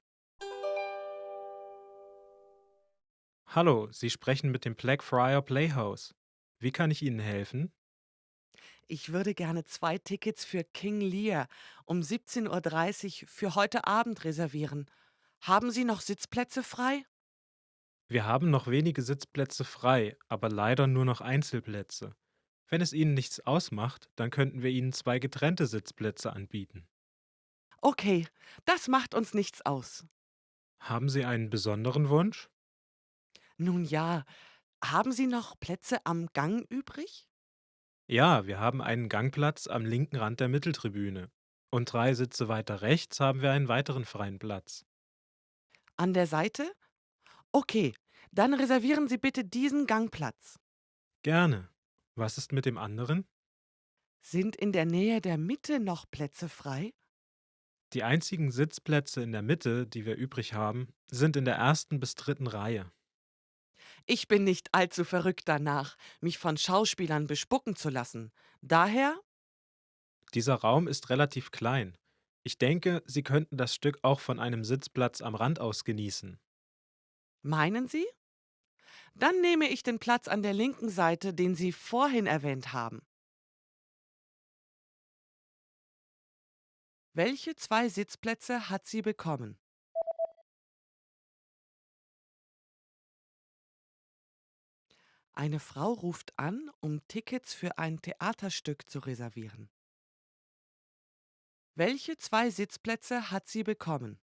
Hallo, Sie sprechen mit dem Blackfriar Playhouse. Wie kann ich Ihnen helfen? Ich würde gerne 2 Tickets für King Lear um 17:30 Uhr für heute Abend reservieren. Haben Sie noch Sitzplätze frei? Wir haben noch wenige Sitzplätze frei, aber leider nur noch Einzelplätze. Wenn es Ihnen nichts ausmacht, dann könnten wir Ihnen 2 getrennte Sitzplätze anbieten. Okay, das macht uns nichts aus. Haben Sie einen besonderen Wunsch? Nun ja, haben Sie noch Plätze am Gang übrig? Ja, wir haben einen Gangplatz am linken Rand der Mitteltribüne. Und 3 Sitze weiter rechts haben wir einen weiteren freien Platz. An der Seite? Okay, dann reservieren Sie bitte diesen Gangplatz. Gerne. Was ist mit dem anderen? Sind in der Nähe der Mitte noch Plätze frei? Die einzigen Sitzplätze in der Mitte, die wir übrig haben, sind in der 1. bis 3. Reihe. Ich bin nicht allzu verrückt danach, mich von Schauspielern bespucken zu lassen. Daher? Dieser Raum ist relativ klein. Ich denke, Sie könnten das Stück auch von einem Sitzplatz am Rand aus genießen. Meinen Sie? Dann nehme ich den Platz an der linken Seite, den Sie vorhin erwähnt haben. Welche 2 Sitzplätze hat sie bekommen? Eine Frau ruft an, um Tickets für ein Theaterstück zu reservieren. Welche 2 Sitzplätze hat sie bekommen?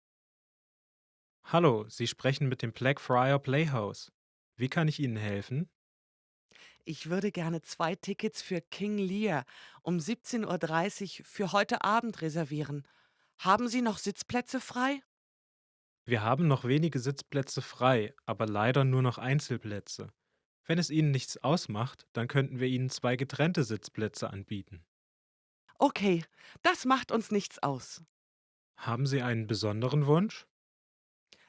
Hallo, Sie sprechen mit dem Blackfriar Playhouse. Wie kann ich Ihnen helfen? Ich würde gerne 2 Tickets für King Lear um 17:30 Uhr für heute Abend reservieren. Haben Sie noch Sitzplätze frei? Wir haben noch wenige Sitzplätze frei, aber leider nur noch Einzelplätze. Wenn es Ihnen nichts ausmacht, dann könnten wir Ihnen 2 getrennte Sitzplätze anbieten. Okay, das macht uns nichts aus. Haben Sie einen besonderen Wunsch?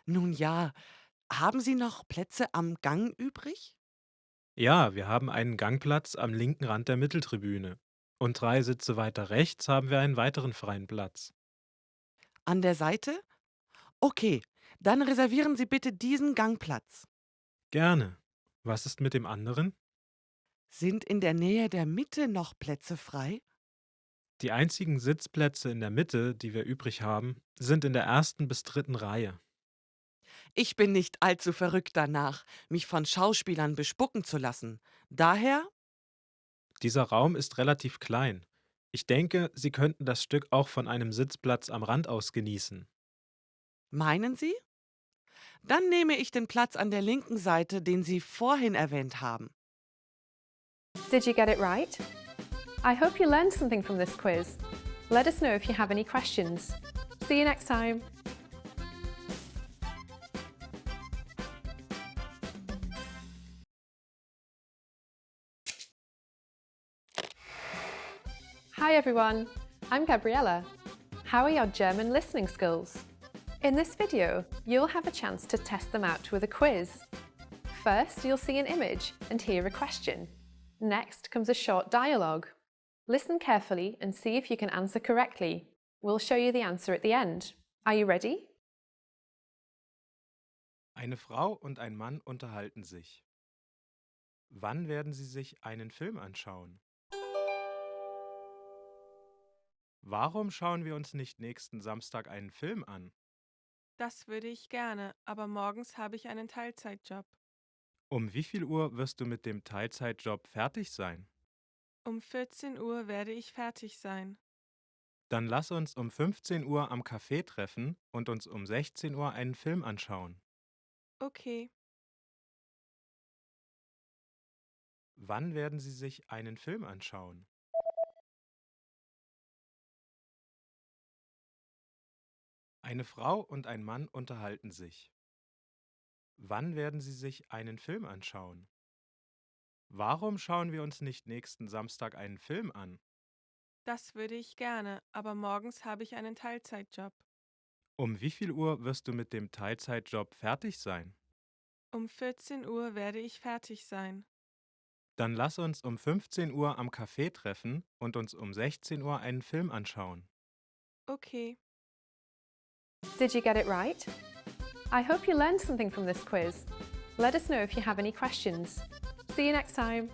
Nun ja, haben Sie noch Plätze am Gang übrig? Ja, wir haben einen Gangplatz am linken Rand der Mitteltribüne. Und 3 Sitze weiter rechts haben wir einen weiteren freien Platz. An der Seite? Okay, dann reservieren Sie bitte diesen Gangplatz. Gerne. Was ist mit dem anderen? Sind in der Nähe der Mitte noch Plätze frei? Die einzigen Sitzplätze in der Mitte, die wir übrig haben, sind in der ersten bis dritten Reihe. Ich bin nicht allzu verrückt danach, mich von Schauspielern bespucken zu lassen. Daher, Dieser Raum ist relativ klein. Ich denke, Sie könnten das Stück auch von einem Sitzplatz am Rand aus genießen. meinen Sie? Dann nehme ich den Platz an der linken Seite, den Sie vorhin erwähnt haben. Did you get it right? I hope you learned something from this quiz. Let us know if you have any questions. See you next time. Hi everyone, I'm Gabriella. How are your German listening skills? In this video, you'll have a chance to test them out with a quiz. First, you'll see an image and hear a question. Next comes a short dialogue. Listen carefully and see if you can answer correctly. We'll show you the answer at the end. Are you ready? Eine Frau und ein Mann unterhalten sich. Wann werden Sie sich einen Film anschauen? Warum schauen wir uns nicht nächsten Samstag einen Film an? Das würde ich gerne, aber morgens habe ich einen Teilzeitjob. Um wie viel Uhr wirst du mit dem Teilzeitjob fertig sein? Um 14 Uhr werde ich fertig sein. Dann lass uns um 15 Uhr am Café treffen und uns um 16 Uhr einen Film anschauen. Okay, Wann werden Sie sich einen Film anschauen? Eine Frau und ein Mann unterhalten sich. Wann werden Sie sich einen Film anschauen? Warum schauen wir uns nicht nächsten Samstag einen Film an? das würde ich gerne, aber morgens habe ich einen Teilzeitjob. Um wie viel Uhr wirst du mit dem Teilzeitjob fertig sein? Um 14 Uhr werde ich fertig sein. Dann lass uns um 15 Uhr am Café treffen und uns um 16 Uhr einen Film anschauen. Okay. Did you get it right? I hope you learned something from this quiz. Let us know if you have any questions. See you next time.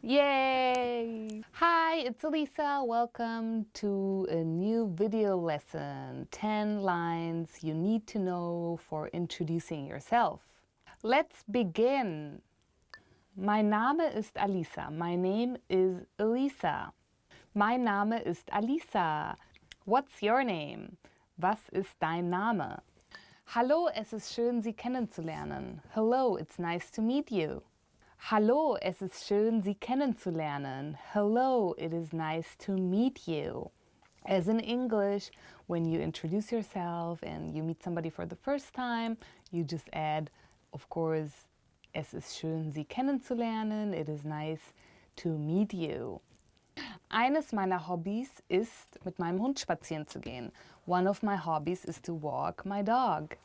Yay! Hi, it's Elisa. Welcome to a new video lesson. 10 lines you need to know for introducing yourself. Let's begin. Mein Name ist Alisa. My name is Elisa. Mein Name ist Alisa. What's your name? Was ist dein Name? Hallo, es ist schön, Sie kennenzulernen. Hello, it's nice to meet you. Hallo, es ist schön, Sie kennenzulernen. Hello, it is nice to meet you. As in English, when you introduce yourself and you meet somebody for the first time, you just add, of course, es ist schön, Sie kennenzulernen. It is nice to meet you. Eines meiner Hobbys ist, mit meinem Hund spazieren zu gehen. One of my hobbies is to walk my dog.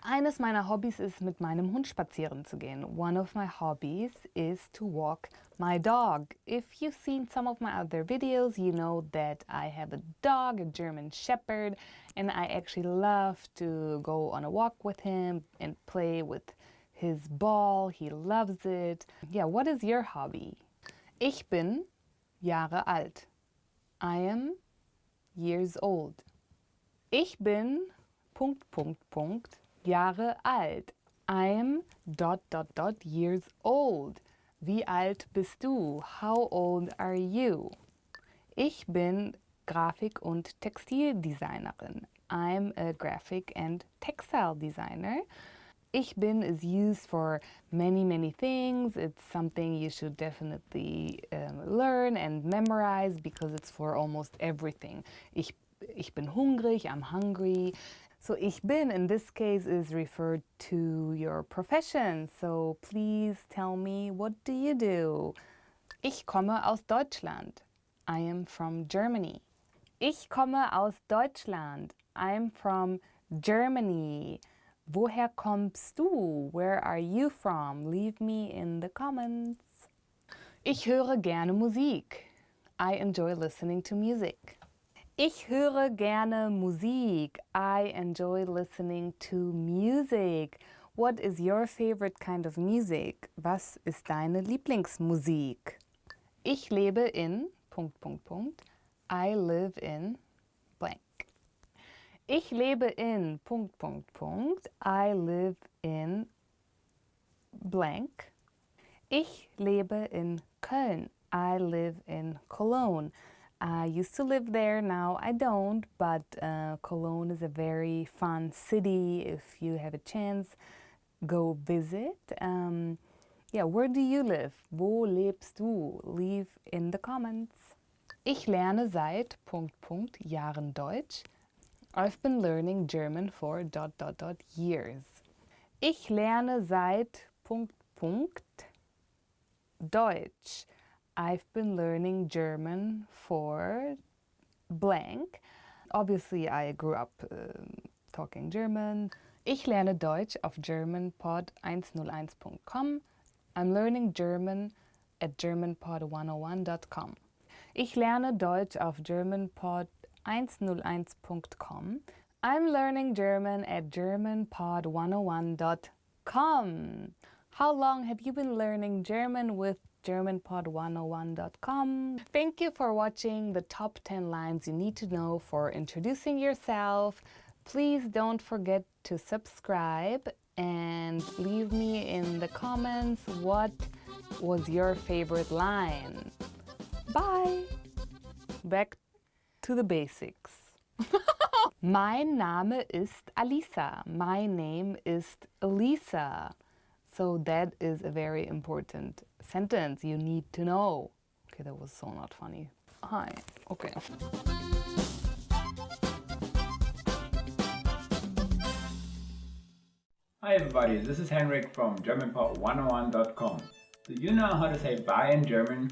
Eines meiner Hobbys ist, mit meinem Hund spazieren zu gehen. One of my hobbies is to walk my dog. If you've seen some of my other videos, you know that I have a dog, a German Shepherd, and I actually love to go on a walk with him and play with his ball. He loves it. Yeah, what is your hobby? Ich bin Jahre alt. I am years old. Ich bin Jahre alt. I'm ... years old. Wie alt bist du? How old are you? Ich bin Grafik- und Textildesignerin. I'm a graphic and textile designer. Ich bin is used for many things. It's something you should definitely learn and memorize because it's for almost everything. Ich bin hungrig, I'm hungry. So ich bin in this case is referred to your profession. So please tell me, what do you do? Ich komme aus Deutschland. I am from Germany. Ich komme aus Deutschland. I'm from Germany. Woher kommst du? Where are you from? Leave me in the comments. Ich höre gerne Musik. I enjoy listening to music. Ich höre gerne Musik. I enjoy listening to music. What is your favorite kind of music? Was ist deine Lieblingsmusik? Ich lebe in ... I live in blank. Ich lebe in ... I live in blank. Ich lebe in Köln. I live in Cologne. I used to live there, now I don't, but Cologne is a very fun city. If you have a chance, go visit. Where do you live? Wo lebst du? Leave in the comments. Ich lerne seit ... Jahren Deutsch. I've been learning German for ... years. Ich lerne seit ... Deutsch. I've been learning German for blank. Obviously, I grew up talking German. Ich lerne Deutsch auf germanpod101.com. I'm learning German at germanpod101.com. Ich lerne Deutsch auf germanpod101.com. I'm learning German at germanpod101.com. How long have you been learning German with germanpod101.com? Thank you for watching the top 10 lines you need to know for introducing yourself. Please don't forget to subscribe and leave me in the comments what was your favorite line. Bye! Back to the basics. Mein Name ist Alisa. My name is Alisa. So that is a very important sentence you need to know. Okay, that was so not funny. Hi. Okay. Hi everybody, this is Henrik from GermanPod101.com. Do you know how to say bye in German?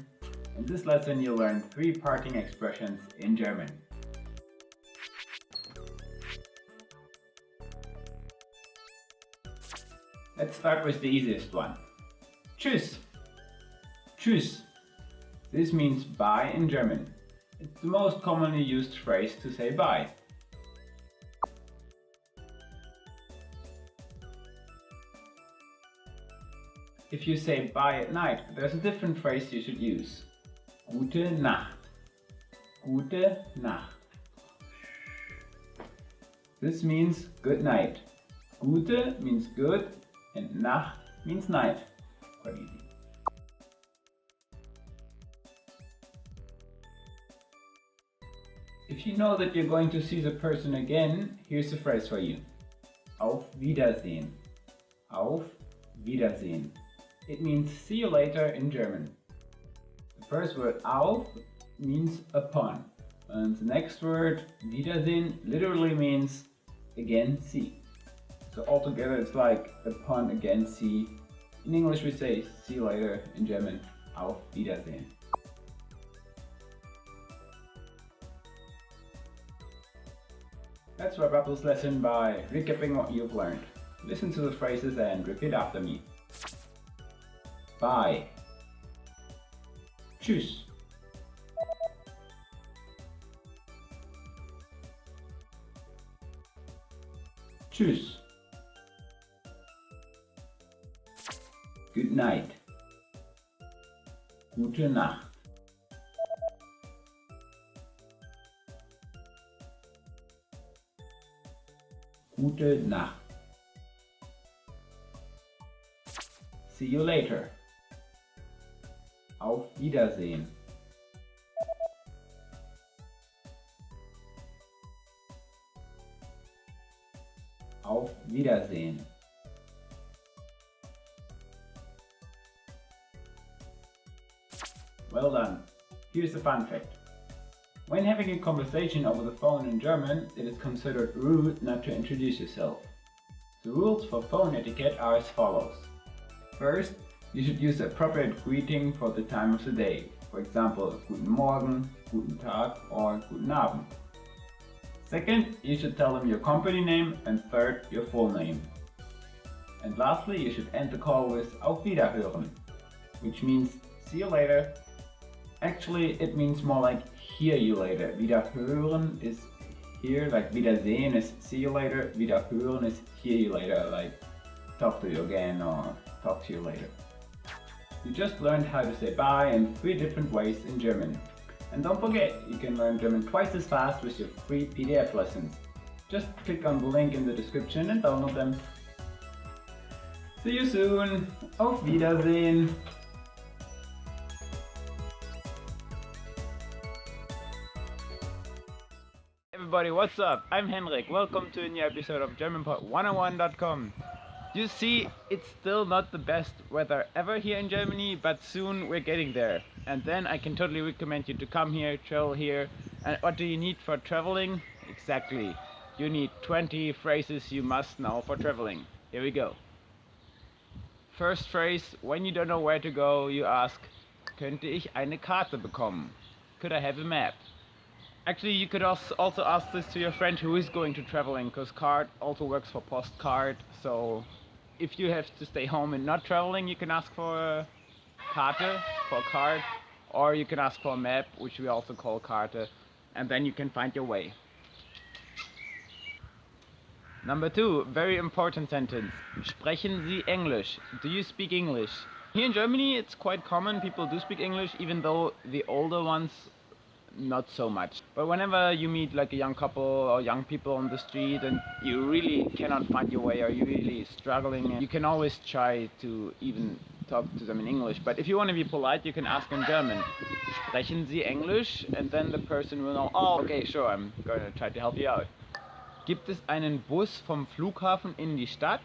In this lesson you'll learn 3 parting expressions in German. Let's start with the easiest one. Tschüss. Tschüss. This means bye in German. It's the most commonly used phrase to say bye. If you say bye at night, there's a different phrase you should use. Gute Nacht. Gute Nacht. This means good night. Gute means good and Nacht means night. Quite easy. If you know that you're going to see the person again, here's the phrase for you. Auf Wiedersehen. Auf Wiedersehen. It means see you later in German. The first word auf means upon, and the next word Wiedersehen literally means again see. So altogether it's like upon again see. In English we say see you later, in German auf Wiedersehen. Let's wrap up this lesson by recapping what you've learned. Listen to the phrases and repeat after me. Bye. Tschüss. Tschüss. Good night. Gute Nacht. Gute Nacht. See you later. Auf Wiedersehen. Auf Wiedersehen. Well done. Here's a fun fact. When having a conversation over the phone in German, it is considered rude not to introduce yourself. The rules for phone etiquette are as follows. First, you should use the appropriate greeting for the time of the day. For example, Guten Morgen, Guten Tag, or Guten Abend. Second, you should tell them your company name, and third, your full name. And lastly, you should end the call with Auf Wiederhören, which means see you later. Actually, it means more like hear you later. Wiederhören is hear, like Wiedersehen is see you later. Wiederhören is hear you later, like talk to you again or talk to you later. You just learned how to say bye in 3 different ways in German. And don't forget, you can learn German twice as fast with your free PDF lessons. Just click on the link in the description and download them. See you soon! Auf Wiedersehen! Everybody, what's up? I'm Henrik. Welcome to a new episode of GermanPod101.com. You see, it's still not the best weather ever here in Germany, but soon we're getting there. And then I can totally recommend you to come here, travel here. And what do you need for traveling? Exactly. You need 20 phrases you must know for traveling. Here we go. First phrase, when you don't know where to go, you ask, könnte ich eine Karte bekommen? Could I have a map? Actually, you could also ask this to your friend who is going to traveling, because card also works for postcard. So if you have to stay home and not traveling, you can ask for a Karte, for a card, or you can ask for a map, which we also call Karte, and then you can find your way. Number 2, very important sentence. Sprechen Sie Englisch? Do you speak English? Here in Germany, it's quite common. People do speak English, even though the older ones not so much. But whenever you meet like a young couple or young people on the street and you really cannot find your way or you're really struggling, you can always try to even talk to them in English. But if you want to be polite, you can ask in German. Sprechen Sie Englisch? And then the person will know, oh, okay, sure, I'm going to try to help you out. Gibt es einen Bus vom Flughafen in die Stadt?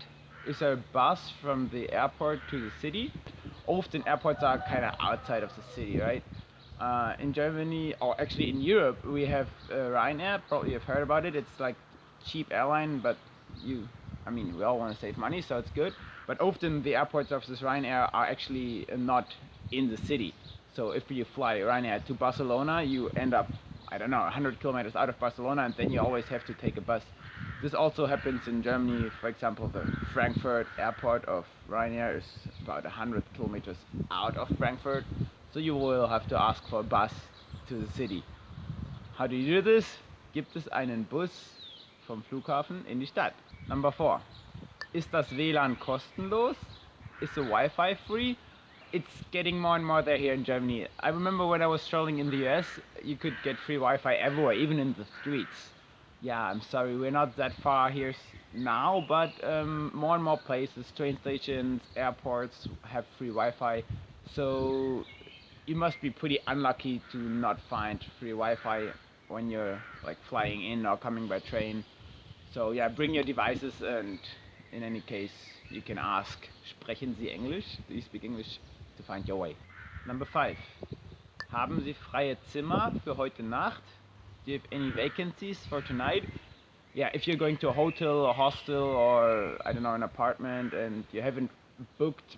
Is there a bus from the airport to the city? Often airports are kind of outside of the city, right? In Germany, or actually in Europe, we have Ryanair. Probably you've heard about it. It's like cheap airline, but we all want to save money, so it's good. But often the airports of this Ryanair are actually not in the city. So if you fly Ryanair to Barcelona, you end up, 100 kilometers out of Barcelona, and then you always have to take a bus. This also happens in Germany. For example, the Frankfurt airport of Ryanair is about 100 kilometers out of Frankfurt. So you will have to ask for a bus to the city. How do you do this? Gibt es einen Bus vom Flughafen in die Stadt? Number 4. Ist das WLAN kostenlos? Is the Wi-Fi free? It's getting more and more there here in Germany. I remember when I was traveling in the US, you could get free Wi-Fi everywhere, even in the streets. Yeah, I'm sorry, we're not that far here now, but more and more places, train stations, airports have free Wi-Fi. So you must be pretty unlucky to not find free Wi-Fi when you're like flying in or coming by train. So yeah, bring your devices, and in any case you can ask, sprechen Sie Englisch? Do you speak English? To find your way. Number 5. Haben Sie freie Zimmer für heute Nacht? Do you have any vacancies for tonight? Yeah, if you're going to a hotel or hostel or an apartment and you haven't booked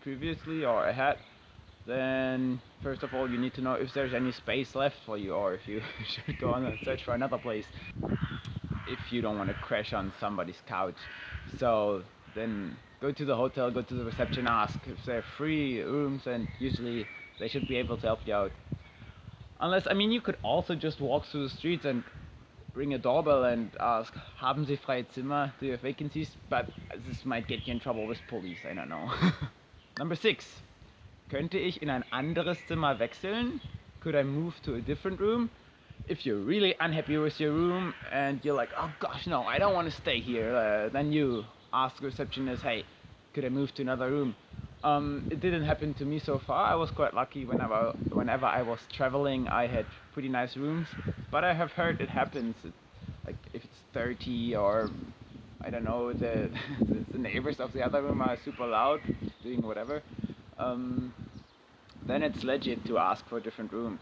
previously or ahead, then first of all you need to know if there's any space left for you, or if you should go on and search for another place if you don't want to crash on somebody's couch. So then go to the hotel, go to the reception, ask if they're free rooms, and usually they should be able to help you out. Unless, you could also just walk through the streets and ring a doorbell and ask, haben Sie freie Zimmer? Do you have vacancies? But this might get you in trouble with police, I don't know. Number 6. Könnte ich in ein anderes Zimmer wechseln? Could I move to a different room? If you're really unhappy with your room and you're like, oh gosh, no, I don't want to stay here, then you ask the receptionist, hey, could I move to another room? It didn't happen to me so far. I was quite lucky. Whenever I was traveling, I had pretty nice rooms, but I have heard it happens. Like if it's 30 or I don't know, the neighbors of the other room are super loud, doing whatever, then it's legit to ask for a different room.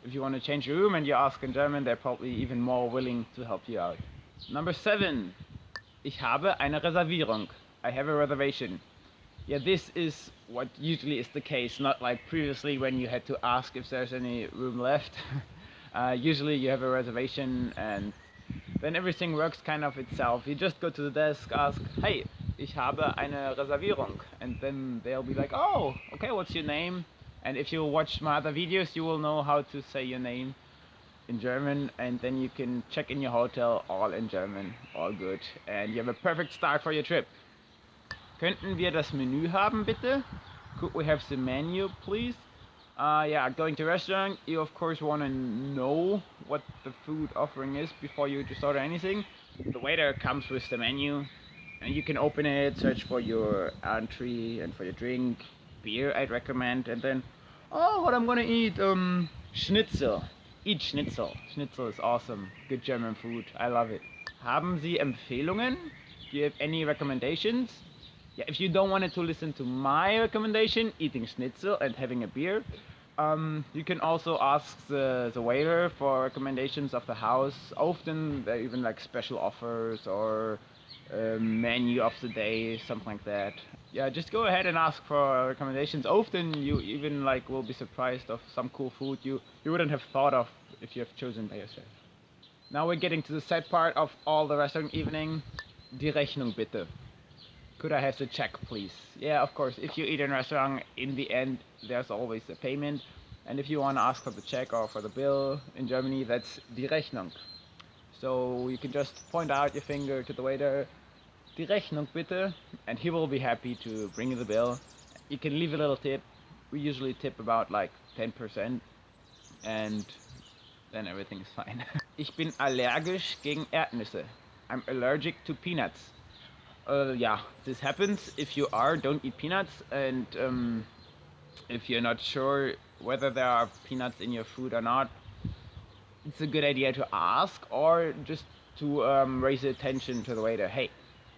If you want to change your room and you ask in German, they're probably even more willing to help you out. Number 7. Ich habe eine Reservierung. I have a reservation. Yeah, this is what usually is the case, not like previously when you had to ask if there's any room left. Usually you have a reservation and then everything works kind of itself. You just go to the desk, ask, hey, ich habe eine Reservierung. And then they'll be like, oh, okay, what's your name? And if you watch my other videos, you will know how to say your name in German, and then you can check in your hotel all in German, all good. And you have a perfect start for your trip. Könnten wir das Menü haben, bitte? Could we have the menu, please? Yeah, going to a restaurant, you of course want to know what the food offering is before you just order anything. The waiter comes with the menu, and you can open it, search for your entree and for your drink. Beer, I'd recommend, and then, oh, what I'm gonna eat, Schnitzel. Eat Schnitzel. Schnitzel is awesome. Good German food. I love it. Haben Sie Empfehlungen? Do you have any recommendations? Yeah, if you don't want to listen to my recommendation, eating Schnitzel and having a beer, you can also ask the waiter for recommendations of the house. Often they even like special offers or menu of the day, something like that. Yeah, just go ahead and ask for recommendations. Often you even like will be surprised of some cool food you wouldn't have thought of if you have chosen by yourself. Now we're getting to the sad part of all the restaurant evening. Die Rechnung bitte. Could I have the check, please? Yeah, of course. If you eat in a restaurant, in the end, there's always a payment. And if you want to ask for the check or for the bill in Germany, that's die Rechnung. So you can just point out your finger to the waiter, die Rechnung bitte, and he will be happy to bring you the bill. You can leave a little tip. We usually tip about like 10%, and then everything is fine. Ich bin allergisch gegen Erdnüsse. I'm allergic to peanuts. Yeah, this happens. If you don't eat peanuts, and if you're not sure whether there are peanuts in your food or not, it's a good idea to ask or just to raise attention to the waiter. Hey,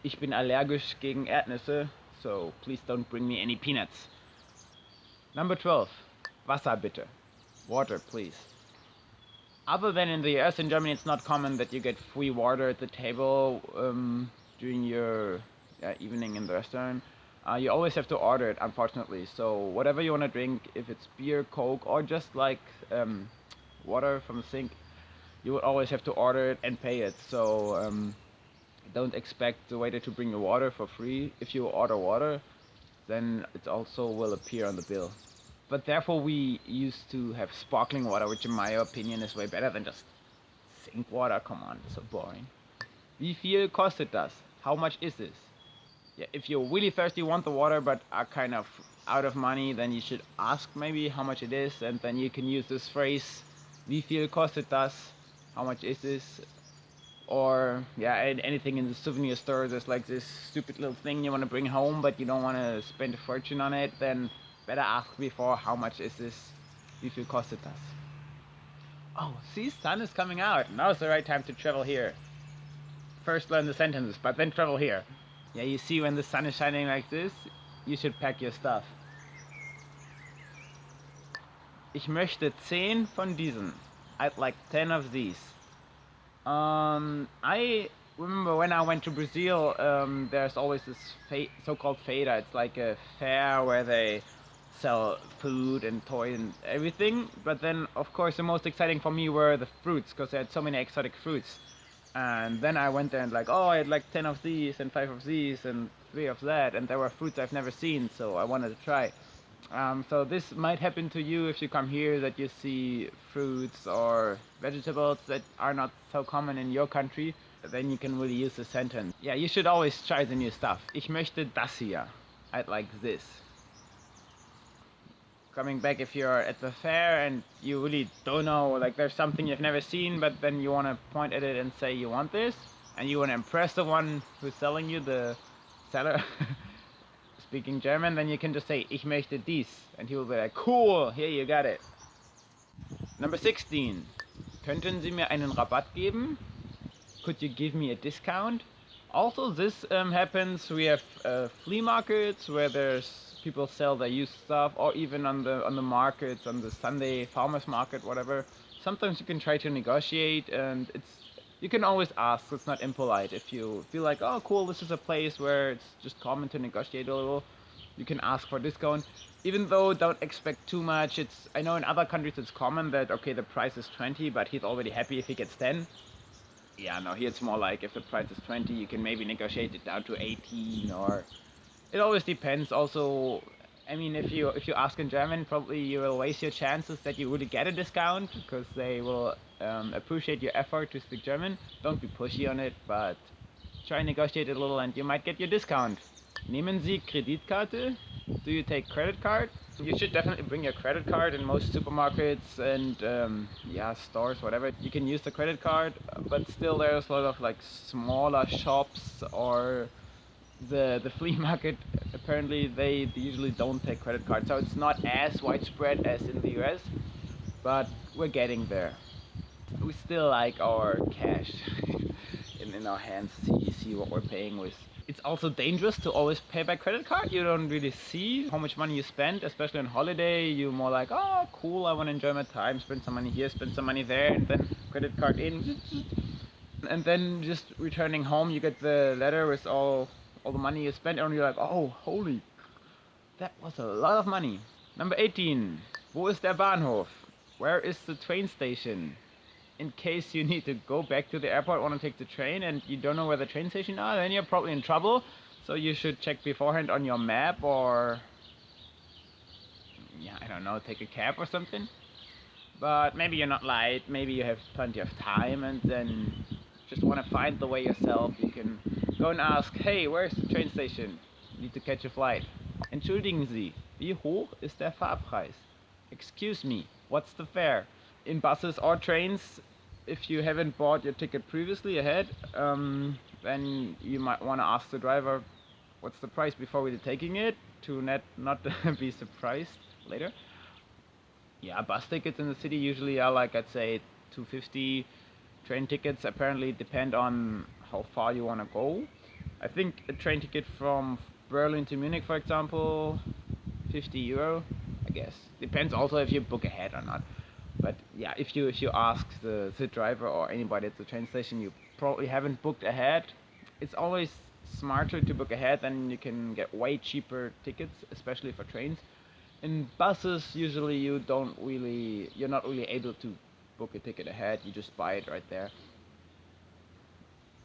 ich bin allergisch gegen Erdnüsse, so please don't bring me any peanuts. Number 12. Wasser bitte. Water, please. Other than in the US, in Germany it's not common that you get free water at the table during your evening in the restaurant. You always have to order it, unfortunately. So whatever you want to drink, if it's beer, Coke, or just like water from the sink, you would always have to order it and pay it. So don't expect the waiter to bring you water for free. If you order water, then it also will appear on the bill. But therefore we used to have sparkling water, which in my opinion is way better than just sink water. Come on, it's so boring. Wie viel kostet das? How much is this? Yeah, if you're really thirsty, want the water, but are kind of out of money, then you should ask maybe how much it is, and then you can use this phrase, wie viel kostet das? How much is this? Or yeah, anything in the souvenir store, there's like this stupid little thing you want to bring home, but you don't want to spend a fortune on it, then better ask before, how much is this? Wie viel kostet das? Oh, see, sun is coming out. Now's the right time to travel here. First learn the sentences, but then travel here. Yeah, you see when the sun is shining like this, you should pack your stuff. Ich möchte 10 von diesen. I'd like 10 of these. I remember when I went to Brazil, there's always this so-called feira. It's like a fair where they sell food and toys and everything. But then, of course, the most exciting for me were the fruits, because they had so many exotic fruits. And then I went there and like, oh, I had like 10 of these and 5 of these and 3 of that, and there were fruits I've never seen, so I wanted to try. So this might happen to you if you come here, that you see fruits or vegetables that are not so common in your country. Then you can really use the sentence. Yeah, you should always try the new stuff. Ich möchte das hier. I'd like this. coming back if you're at the fair and you really don't know, like there's something you've never seen, but then you want to point at it and say you want this, and you want to impress the one who's selling you, the seller, speaking German, then you can just say, ich möchte dies, and he will be like, cool, here you got it. Number 16. Könnten Sie mir einen Rabatt geben? Could you give me a discount? Also, this happens. We have flea markets where there's people sell their used stuff, or even on the markets, on the Sunday farmers market, whatever. Sometimes you can try to negotiate, and you can always ask. It's not impolite. If you feel like, oh, cool, this is a place where it's just common to negotiate a little, you can ask for a discount. Even though don't expect too much. I know in other countries it's common that okay, the price is 20, but he's already happy if he gets 10. Yeah, no, here it's more like if the price is 20, you can maybe negotiate it down to 18, or it always depends. Also, I mean, if you ask in German, probably you will waste your chances that you really get a discount, because they will appreciate your effort to speak German. Don't be pushy on it, but try and negotiate it a little and you might get your discount. Nehmen Sie Kreditkarte? Do you take credit card? You should definitely bring your credit card. In most supermarkets and yeah, stores, whatever, you can use the credit card, but still there's a lot of like smaller shops or the flea market. Apparently they usually don't take credit cards, so it's not as widespread as in the US, but we're getting there. We still like our cash in our hands, see what we're paying with. It's also dangerous to always pay by credit card. You don't really see how much money you spend, especially on holiday. You're more like, oh cool, I want to enjoy my time, spend some money here, spend some money there, and then credit card in. And then just returning home, you get the letter with all the money you spent, and you're like, oh holy, that was a lot of money. Number 18. Wo ist der Bahnhof? Where is the train station? In case you need to go back to the airport, want to take the train, and you don't know where the train station are, then you're probably in trouble. So you should check beforehand on your map, or yeah, I don't know, take a cab or something. But maybe you're not late, maybe you have plenty of time, and then just want to find the way yourself. You can go and ask, hey, where's the train station? Need to catch a flight. Entschuldigen Sie, wie hoch ist der Fahrpreis? Excuse me, what's the fare? In buses or trains, if you haven't bought your ticket previously ahead, then you might want to ask the driver what's the price before we're taking it, to not be surprised later. Yeah, bus tickets in the city usually are like, I'd say, $2.50. Train tickets apparently depend on how far you want to go. I think a train ticket from Berlin to Munich, for example, €50, I guess. Depends also if you book ahead or not. But yeah, if you ask the driver or anybody at the train station, you probably haven't booked ahead. It's always smarter to book ahead, then you can get way cheaper tickets, especially for trains. In buses, usually you're not really able to book a ticket ahead. You just buy it right there.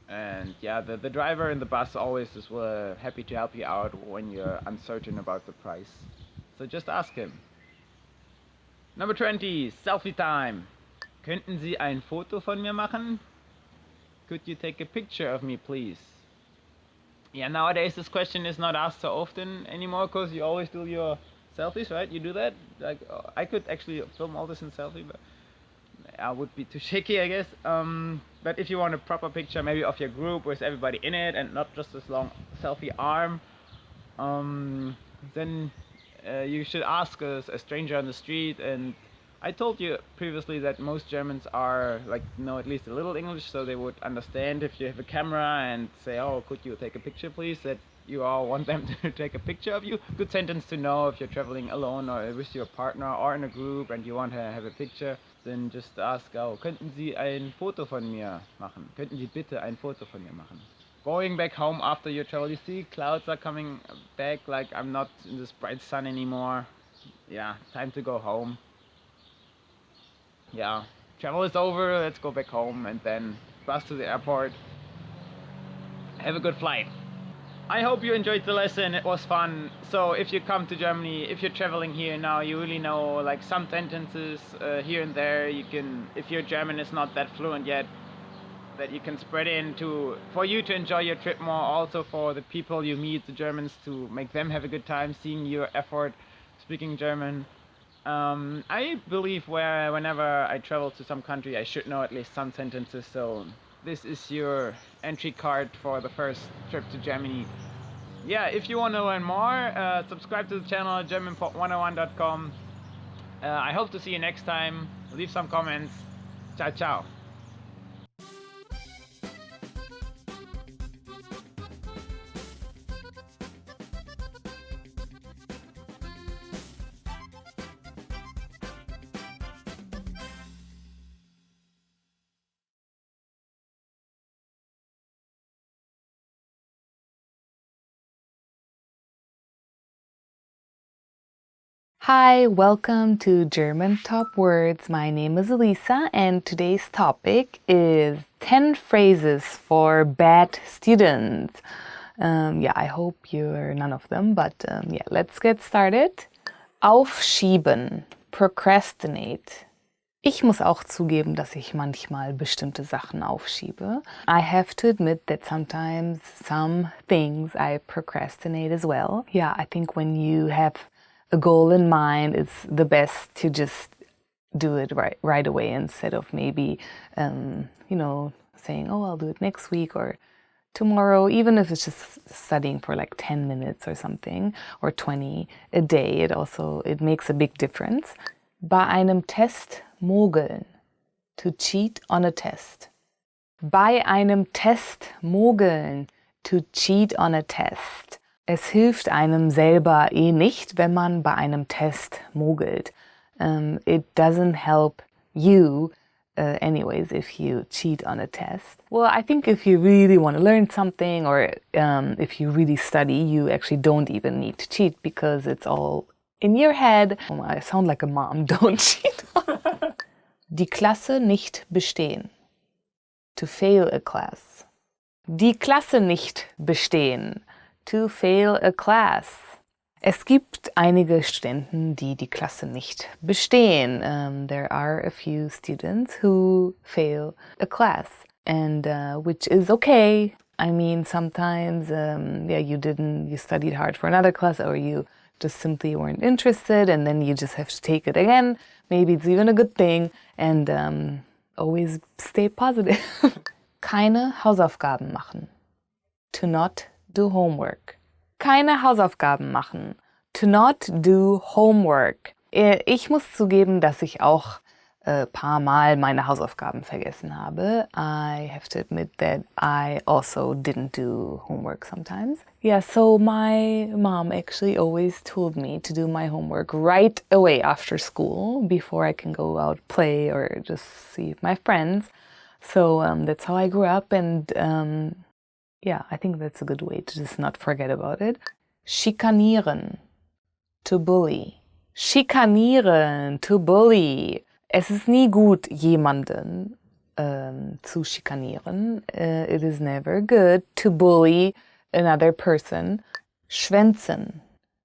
And yeah, the driver in the bus always is happy to help you out when you're uncertain about the price. So just ask him. Number 20, selfie time. Könnten Sie ein Foto von mir machen? Could you take a picture of me, please? Yeah, nowadays this question is not asked so often anymore, because you always do your selfies, right? You do that? Like, I could actually film all this in selfie, but I would be too shaky, I guess. But if you want a proper picture, maybe of your group with everybody in it, and not just this long selfie arm, then you should ask a stranger on the street. And I told you previously that most Germans know at least a little English, so they would understand if you have a camera and say, oh, could you take a picture please, that you all want them to take a picture of you. Good sentence to know if you're traveling alone or with your partner or in a group and you want to have a picture. Then just ask, oh, könnten Sie ein Foto von mir machen? Könnten Sie bitte ein Foto von mir machen? Going back home after your travel, you see clouds are coming back, like I'm not in this bright sun anymore. Yeah, time to go home. Yeah, travel is over, let's go back home, and then bus to the airport. Have a good flight. I hope you enjoyed the lesson, it was fun. So if you come to Germany, if you're traveling here now, you really know like some sentences here and there. You can, if your German is not that fluent yet, that you can spread in for you to enjoy your trip more, also for the people you meet, the Germans, to make them have a good time seeing your effort speaking German. I believe whenever I travel to some country, I should know at least some sentences. So this is your entry card for the first trip to Germany. Yeah, if you want to learn more, subscribe to the channel at germanpop101.com. I hope to see you next time. Leave some comments. Ciao, ciao. Hi, welcome to German Top Words. My name is Elisa and today's topic is 10 phrases for bad students. I hope you're none of them, but let's get started. Aufschieben, procrastinate. Ich muss auch zugeben, dass ich manchmal bestimmte Sachen aufschiebe. I have to admit that sometimes some things I procrastinate as well. Yeah, I think when you have a goal in mind, it's the best to just do it right away instead of maybe, saying, oh, I'll do it next week or tomorrow, even if it's just studying for like 10 minutes or something, or 20 a day, it makes a big difference. Bei einem Test mogeln, to cheat on a test. Bei einem Test mogeln, to cheat on a test. Es hilft einem selber nicht, wenn man bei einem Test mogelt. It doesn't help you anyways if you cheat on a test. Well, I think if you really want to learn something or if you really study, you actually don't even need to cheat because it's all in your head. Oh, I sound like a mom, don't cheat. Die Klasse nicht bestehen. To fail a class. Die Klasse nicht bestehen. To fail a class. Es gibt einige Studenten, die die Klasse nicht bestehen. There are a few students who fail a class, and which is okay. I mean, sometimes, you studied hard for another class, or you just simply weren't interested, and then you just have to take it again. Maybe it's even a good thing, and always stay positive. Keine Hausaufgaben machen. To not do homework. Keine Hausaufgaben machen. To not do homework. Ich muss zugeben, dass ich auch paar Mal meine Hausaufgaben vergessen habe. I have to admit that I also didn't do homework sometimes. Yeah, so my mom actually always told me to do my homework right away after school before I can go out play or just see my friends. So that's how I grew up, and I think that's a good way to just not forget about it. Schikanieren. To bully. Schikanieren. To bully. Es ist nie gut, jemanden zu schikanieren. It is never good to bully another person. Schwänzen.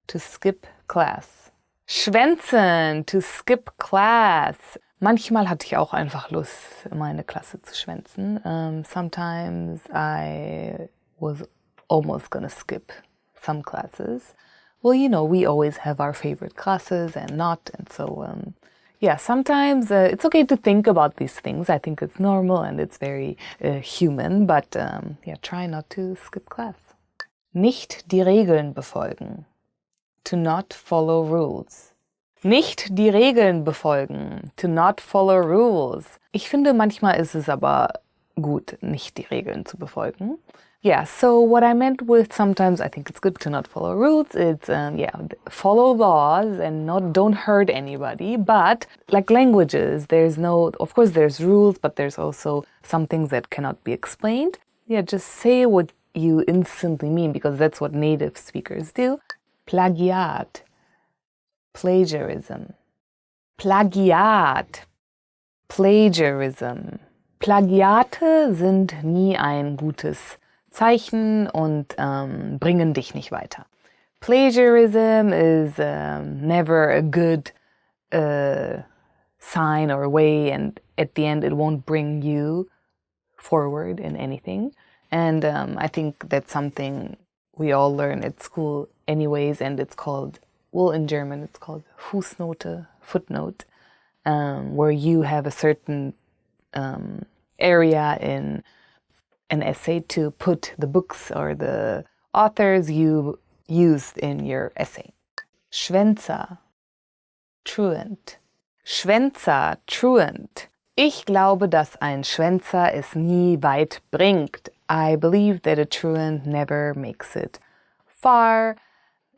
To skip class. Schwänzen. To skip class. Manchmal hatte ich auch einfach Lust, meine Klasse zu schwänzen. Sometimes I was almost gonna skip some classes. Well, we always have our favorite classes and not, and so, sometimes it's okay to think about these things. I think it's normal and it's very human, but try not to skip class. Nicht die Regeln befolgen. To not follow rules. Nicht die Regeln befolgen. To not follow rules. Ich finde, manchmal ist es aber gut, nicht die Regeln zu befolgen. Yeah, so what I meant with sometimes I think it's good to not follow rules, it's, follow laws and don't hurt anybody. But like languages, of course there's rules, but there's also some things that cannot be explained. Yeah, just say what you instantly mean because that's what native speakers do. Plagiat. Plagiarism. Plagiat. Plagiarism. Plagiate sind nie ein gutes Zeichen und bringen dich nicht weiter. Plagiarism is never a good sign or way, and at the end it won't bring you forward in anything. And I think that's something we all learn at school anyways, and it's called well, in German it's called Fußnote, footnote, where you have a certain area in an essay to put the books or the authors you used in your essay. Schwänzer, truant. Schwänzer, truant. Ich glaube, dass ein Schwänzer es nie weit bringt. I believe that a truant never makes it far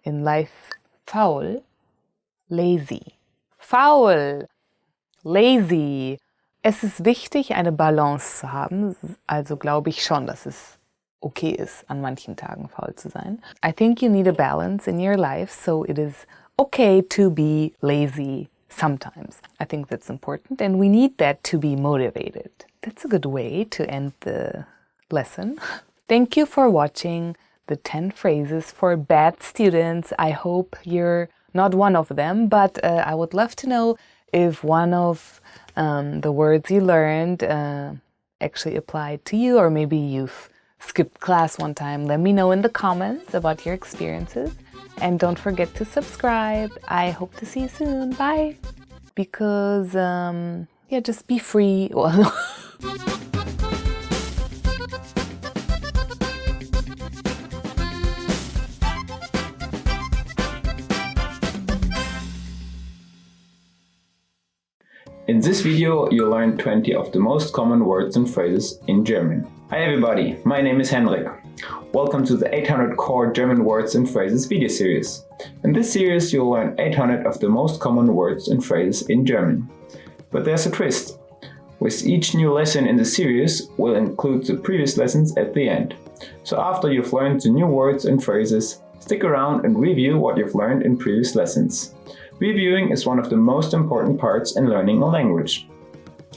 in life. Faul, lazy. Faul, lazy. Es ist wichtig, eine Balance zu haben. Also glaube ich schon, dass es okay ist, an manchen Tagen faul zu sein. I think you need a balance in your life, so it is okay to be lazy sometimes. I think that's important, and we need that to be motivated. That's a good way to end the lesson. Thank you for watching the 10 phrases for bad students. I hope you're not one of them, but I would love to know if one of the words you learned actually applied to you, or maybe you've skipped class one time. Let me know in the comments about your experiences. And don't forget to subscribe. I hope to see you soon. Bye. Because, just be free. Well, In this video, you learned 20 of the most common words and phrases in German. Hi everybody, my name is Henrik. Welcome to the 800 Core German Words and Phrases video series. In this series, you'll learn 800 of the most common words and phrases in German. But there's a twist. With each new lesson in the series, we'll include the previous lessons at the end. So after you've learned the new words and phrases, stick around and review what you've learned in previous lessons. Reviewing is one of the most important parts in learning a language.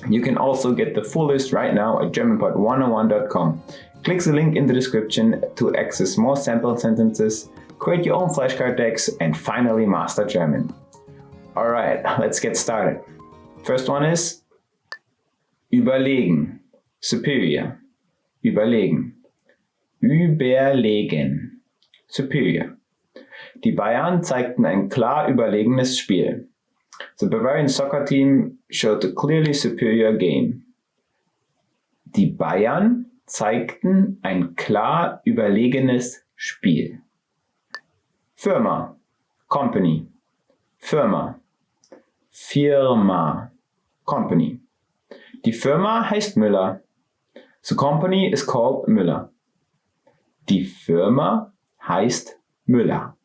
You can also get the full list right now at GermanPod101.com. Click the link in the description to access more sample sentences, create your own flashcard decks, and finally master German. Alright, let's get started. First one is überlegen, superior. Überlegen. Überlegen, superior. Die Bayern zeigten ein klar überlegenes Spiel. The Bavarian soccer team showed a clearly superior game. Die Bayern zeigten ein klar überlegenes Spiel. Firma, company. Firma, Firma, company. Die Firma heißt Müller. The company is called Müller. Die Firma heißt Müller.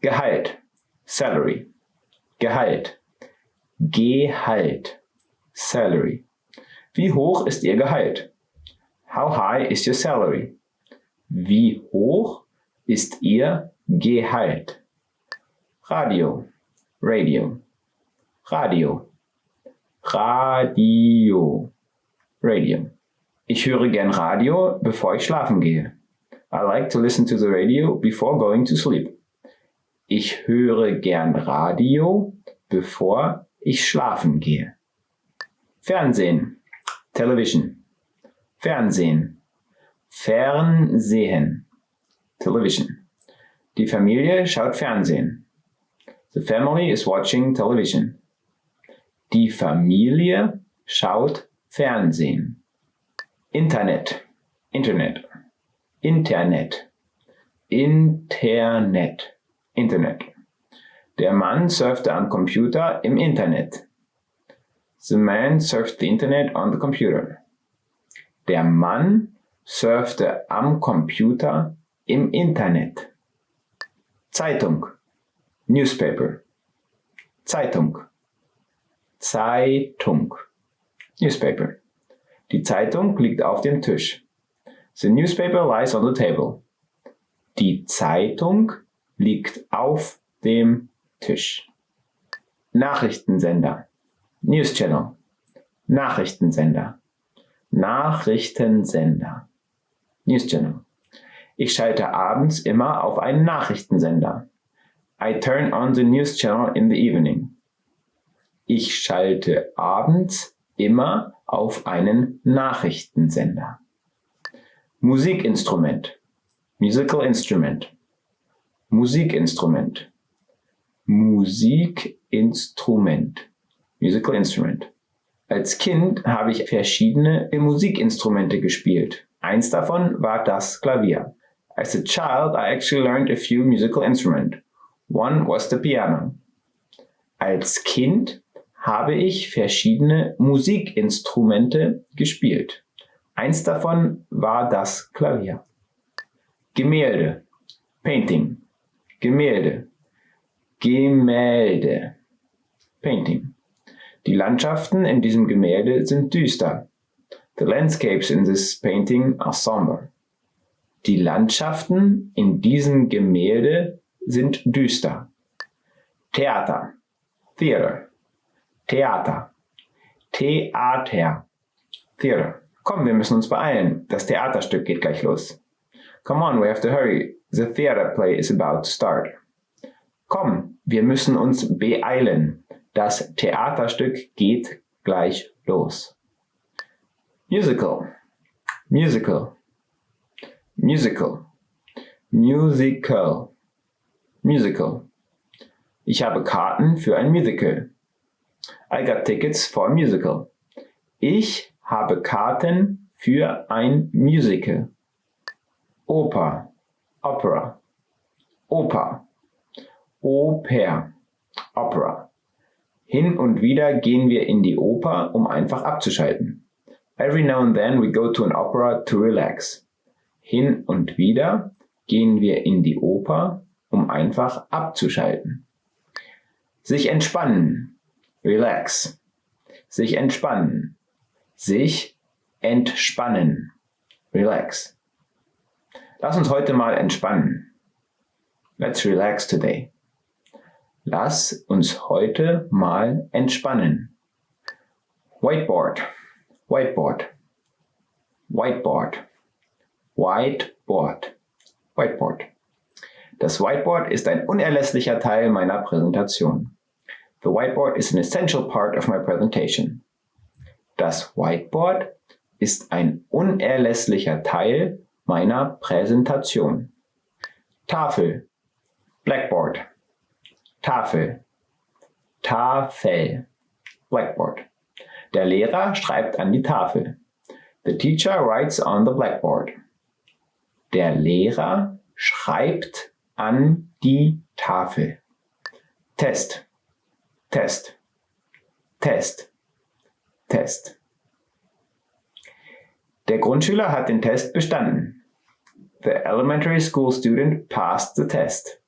Gehalt, salary. Gehalt, Gehalt, salary. Wie hoch ist Ihr Gehalt? How high is your salary? Wie hoch ist Ihr Gehalt? Radio, radio. Radio, Radio, radio. Ich höre gern Radio, bevor ich schlafen gehe. I like to listen to the radio before going to sleep. Ich höre gern Radio, bevor ich schlafen gehe. Fernsehen, Television. Fernsehen, Fernsehen, Television. Die Familie schaut Fernsehen. The family is watching television. Die Familie schaut Fernsehen. Internet, Internet, Internet, Internet. Internet. Der Mann surfte am Computer im Internet. The man surfed the internet on the computer. Der Mann surfte am Computer im Internet. Zeitung, newspaper. Zeitung, Zeitung, newspaper. Die Zeitung liegt auf dem Tisch. The newspaper lies on the table. Die Zeitung liegt auf dem Tisch. Nachrichtensender, News Channel, Nachrichtensender, Nachrichtensender, News Channel. Ich schalte abends immer auf einen Nachrichtensender. I turn on the news channel in the evening. Ich schalte abends immer auf einen Nachrichtensender. Musikinstrument, musical instrument. Musikinstrument, Musikinstrument. Musical instrument. Als Kind habe ich verschiedene Musikinstrumente gespielt. Eins davon war das Klavier. As a child, I actually learned a few musical instruments. One was the piano. Als Kind habe ich verschiedene Musikinstrumente gespielt. Eins davon war das Klavier. Gemälde, Painting. Gemälde, Gemälde, Painting. Die Landschaften in diesem Gemälde sind düster. The landscapes in this painting are somber. Die Landschaften in diesem Gemälde sind düster. Theater, Theater, Theater, Theater, Theater. Komm, wir müssen uns beeilen. Das Theaterstück geht gleich los. Come on, we have to hurry. The theater play is about to start. Komm, wir müssen uns beeilen. Das Theaterstück geht gleich los. Musical, musical, musical, musical, musical. Ich habe Karten für ein Musical. I got tickets for a musical. Ich habe Karten für ein Musical. Oper, Opera, Oper, Oper, Opera. Hin und wieder gehen wir in die Oper, um einfach abzuschalten. Every now and then we go to an opera to relax. Hin und wieder gehen wir in die Oper, um einfach abzuschalten. Sich entspannen, relax. Sich entspannen, sich entspannen, relax. Lass uns heute mal entspannen. Let's relax today. Lass uns heute mal entspannen. Whiteboard, whiteboard, whiteboard, whiteboard, whiteboard. Das Whiteboard ist ein unerlässlicher Teil meiner Präsentation. The whiteboard is an essential part of my presentation. Das Whiteboard ist ein unerlässlicher Teil meiner Präsentation. Tafel, Blackboard, Tafel, Tafel, Blackboard. Der Lehrer schreibt an die Tafel. The teacher writes on the blackboard. Der Lehrer schreibt an die Tafel. Test, Test, Test, Test. Der Grundschüler hat den Test bestanden. The elementary school student passed the test.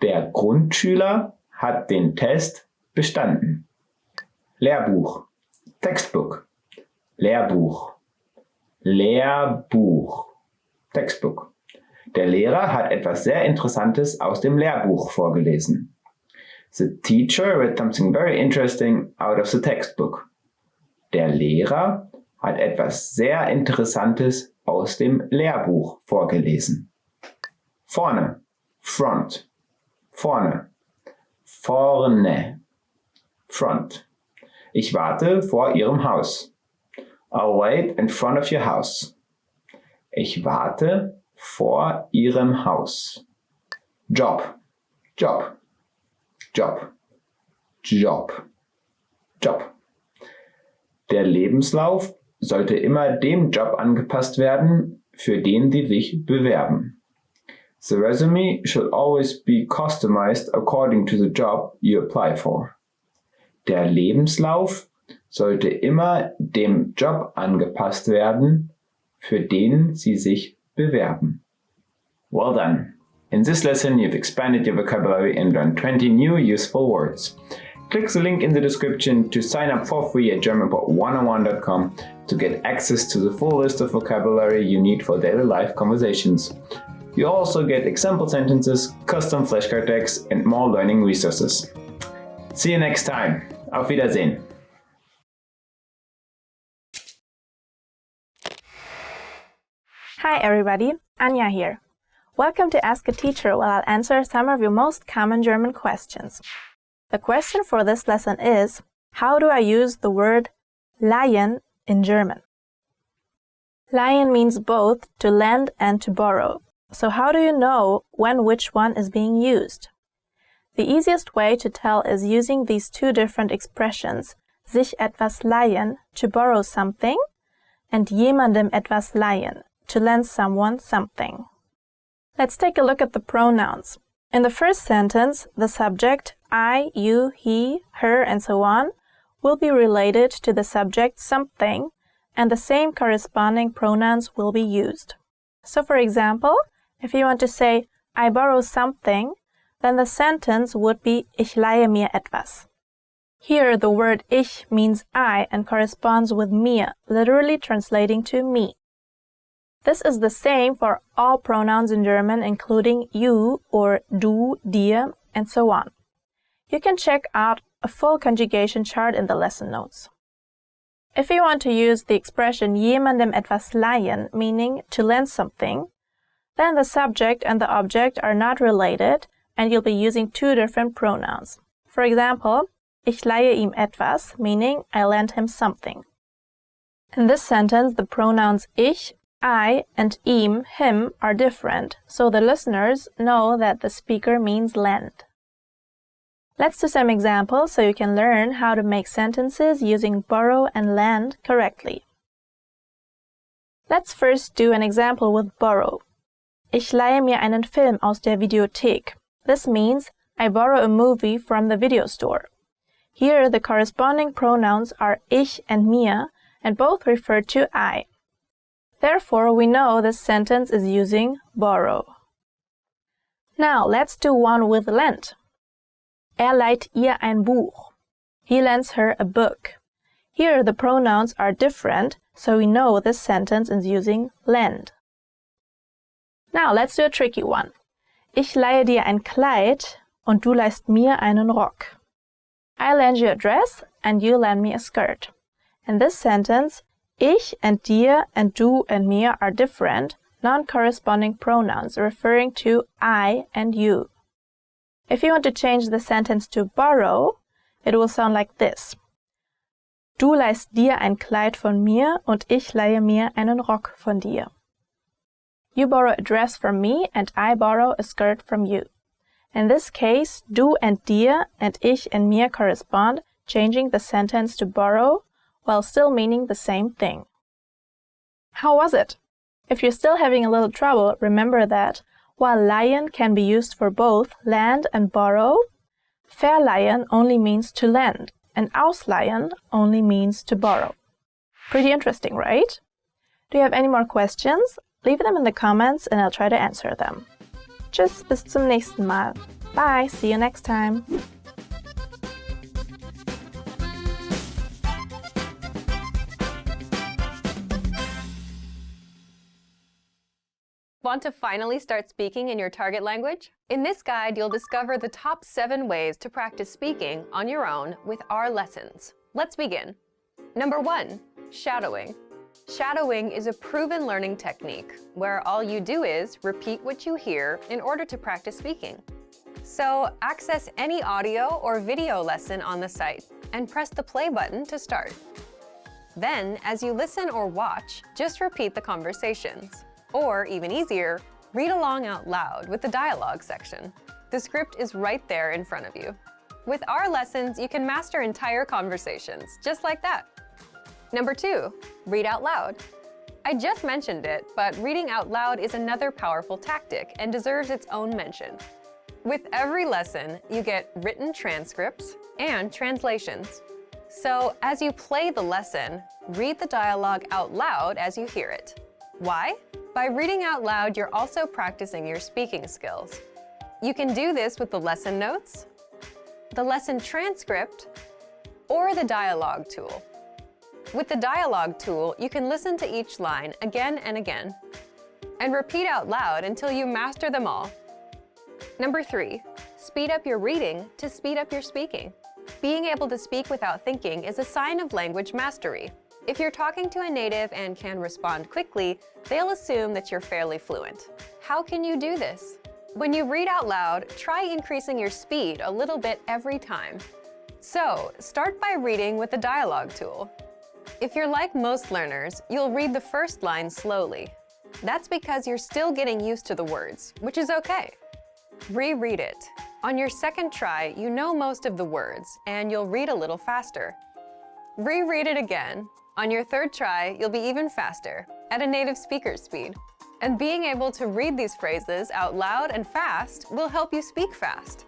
Der Grundschüler hat den Test bestanden. Lehrbuch, Textbook, Lehrbuch, Lehrbuch, Textbook. Der Lehrer hat etwas sehr Interessantes aus dem Lehrbuch vorgelesen. The teacher read something very interesting out of the textbook. Der Lehrer hat etwas sehr Interessantes aus dem Lehrbuch vorgelesen. Vorne, front, vorne, vorne, front. Ich warte vor Ihrem Haus. I'll wait in front of your house. Ich warte vor Ihrem Haus. Job, Job, Job, Job, Job. Der Lebenslauf sollte immer dem Job angepasst werden, für den Sie sich bewerben. The resume should always be customized according to the job you apply for. Der Lebenslauf sollte immer dem Job angepasst werden, für den Sie sich bewerben. Well done! In this lesson you've expanded your vocabulary and learned 20 new useful words. Click the link in the description to sign up for free at GermanPod101.com to get access to the full list of vocabulary you need for daily life conversations. You also get example sentences, custom flashcard decks, and more learning resources. See you next time. Auf Wiedersehen. Hi everybody, Anja here. Welcome to Ask a Teacher, where I'll answer some of your most common German questions. The question for this lesson is, how do I use the word leihen in German? Leihen means both to lend and to borrow. So how do you know when which one is being used? The easiest way to tell is using these two different expressions, sich etwas leihen, to borrow something, and jemandem etwas leihen, to lend someone something. Let's take a look at the pronouns. In the first sentence, the subject, I, you, he, her, and so on, will be related to the subject something, and the same corresponding pronouns will be used. So for example, if you want to say, I borrow something, then the sentence would be, ich leihe mir etwas. Here, the word ich means I and corresponds with mir, literally translating to me. This is the same for all pronouns in German, including you or du, dir, and so on. You can check out a full conjugation chart in the lesson notes. If you want to use the expression jemandem etwas leihen, meaning to lend something, then the subject and the object are not related, and you'll be using two different pronouns. For example, ich leihe ihm etwas, meaning I lend him something. In this sentence, the pronouns ich, I, and ihm, him, are different, so the listeners know that the speaker means lend. Let's do some examples so you can learn how to make sentences using borrow and lend correctly. Let's first do an example with borrow. Ich leihe mir einen Film aus der Videothek. This means I borrow a movie from the video store. Here, the corresponding pronouns are ich and mir, and both refer to I. Therefore, we know this sentence is using borrow. Now, let's do one with lend. Er leiht ihr ein Buch. He lends her a book. Here, the pronouns are different, so we know this sentence is using lend. Now, let's do a tricky one. Ich leihe dir ein Kleid und du leihst mir einen Rock. I lend you a dress and you lend me a skirt. In this sentence, ich and dir and du and mir are different, non-corresponding pronouns referring to I and you. If you want to change the sentence to borrow, it will sound like this. Du leihst dir ein Kleid von mir und ich leihe mir einen Rock von dir. You borrow a dress from me and I borrow a skirt from you. In this case, du and dir and ich and mir correspond, changing the sentence to borrow while still meaning the same thing. How was it? If you're still having a little trouble, remember that while leihen can be used for both lend and borrow, verleihen only means to lend, and ausleihen only means to borrow. Pretty interesting, right? Do you have any more questions? Leave them in the comments and I'll try to answer them. Tschüss, bis zum nächsten Mal. Bye, see you next time. Want to finally start speaking in your target language? In this guide, you'll discover the top 7 ways to practice speaking on your own with our lessons. Let's begin. Number 1, shadowing. Shadowing is a proven learning technique where all you do is repeat what you hear in order to practice speaking. So access any audio or video lesson on the site and press the play button to start. Then, as you listen or watch, just repeat the conversations. Or, even easier, read along out loud with the dialogue section. The script is right there in front of you. With our lessons, you can master entire conversations, just like that. Number 2, read out loud. I just mentioned it, but reading out loud is another powerful tactic and deserves its own mention. With every lesson, you get written transcripts and translations. So, as you play the lesson, read the dialogue out loud as you hear it. Why? By reading out loud, you're also practicing your speaking skills. You can do this with the lesson notes, the lesson transcript, or the dialogue tool. With the dialogue tool, you can listen to each line again and again, and repeat out loud until you master them all. Number 3, speed up your reading to speed up your speaking. Being able to speak without thinking is a sign of language mastery. If you're talking to a native and can respond quickly, they'll assume that you're fairly fluent. How can you do this? When you read out loud, try increasing your speed a little bit every time. So, start by reading with the dialogue tool. If you're like most learners, you'll read the first line slowly. That's because you're still getting used to the words, which is okay. Reread it. On your second try, you know most of the words, and you'll read a little faster. Reread it again. On your third try, you'll be even faster, at a native speaker's speed. And being able to read these phrases out loud and fast will help you speak fast.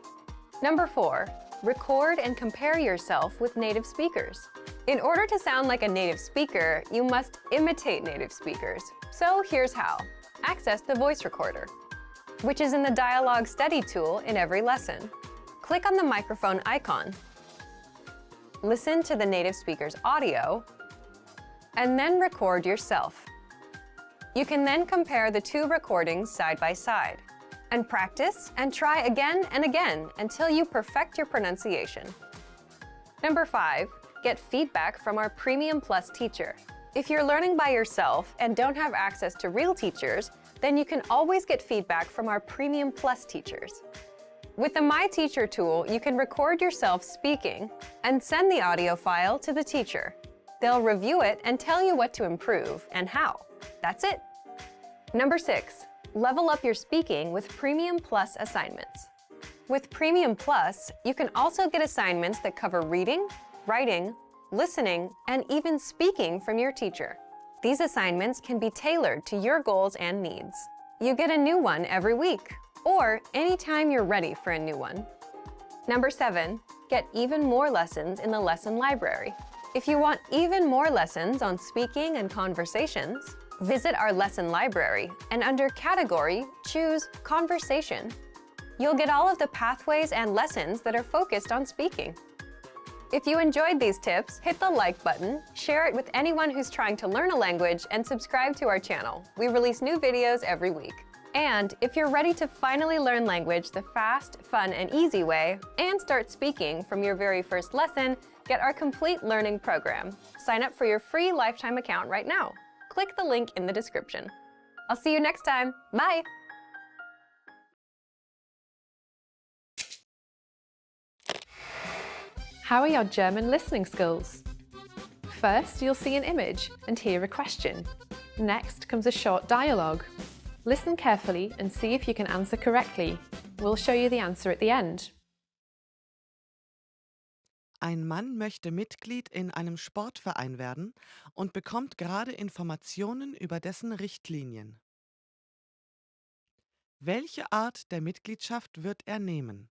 Number 4, record and compare yourself with native speakers. In order to sound like a native speaker, you must imitate native speakers. So here's how. Access the voice recorder, which is in the Dialogue Study tool in every lesson. Click on the microphone icon. Listen to the native speaker's audio, and then record yourself. You can then compare the two recordings side by side, and practice and try again and again until you perfect your pronunciation. Number 5, get feedback from our Premium Plus teacher. If you're learning by yourself and don't have access to real teachers, then you can always get feedback from our Premium Plus teachers. With the My Teacher tool, you can record yourself speaking and send the audio file to the teacher. They'll review it and tell you what to improve and how. That's it. Number 6, level up your speaking with Premium Plus assignments. With Premium Plus, you can also get assignments that cover reading, writing, listening, and even speaking from your teacher. These assignments can be tailored to your goals and needs. You get a new one every week, or anytime you're ready for a new one. Number 7, get even more lessons in the lesson library. If you want even more lessons on speaking and conversations, visit our lesson library and under Category, choose Conversation. You'll get all of the pathways and lessons that are focused on speaking. If you enjoyed these tips, hit the like button, share it with anyone who's trying to learn a language, and subscribe to our channel. We release new videos every week. And if you're ready to finally learn language the fast, fun, and easy way, and start speaking from your very first lesson, get our complete learning program. Sign up for your free lifetime account right now. Click the link in the description. I'll see you next time. Bye! How are your German listening skills? First, you'll see an image and hear a question. Next comes a short dialogue. Listen carefully and see if you can answer correctly. We'll show you the answer at the end. Ein Mann möchte Mitglied in einem Sportverein werden und bekommt gerade Informationen über dessen Richtlinien. Welche Art der Mitgliedschaft wird er nehmen?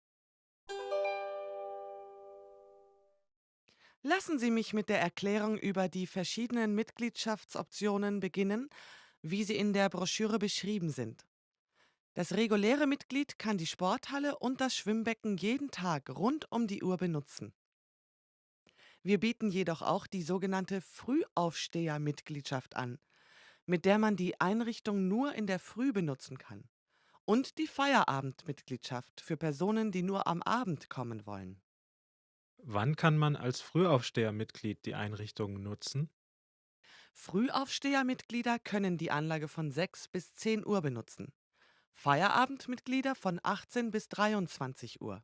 Lassen Sie mich mit der Erklärung über die verschiedenen Mitgliedschaftsoptionen beginnen, wie sie in der Broschüre beschrieben sind. Das reguläre Mitglied kann die Sporthalle und das Schwimmbecken jeden Tag rund um die Uhr benutzen. Wir bieten jedoch auch die sogenannte Frühaufsteher-Mitgliedschaft an, mit der man die Einrichtung nur in der Früh benutzen kann, und die Feierabendmitgliedschaft für Personen, die nur am Abend kommen wollen. Wann kann man als Frühaufsteher-Mitglied die Einrichtungen nutzen? Frühaufsteher-Mitglieder können die Anlage von 6 bis 10 Uhr benutzen. Feierabendmitglieder von 18 bis 23 Uhr.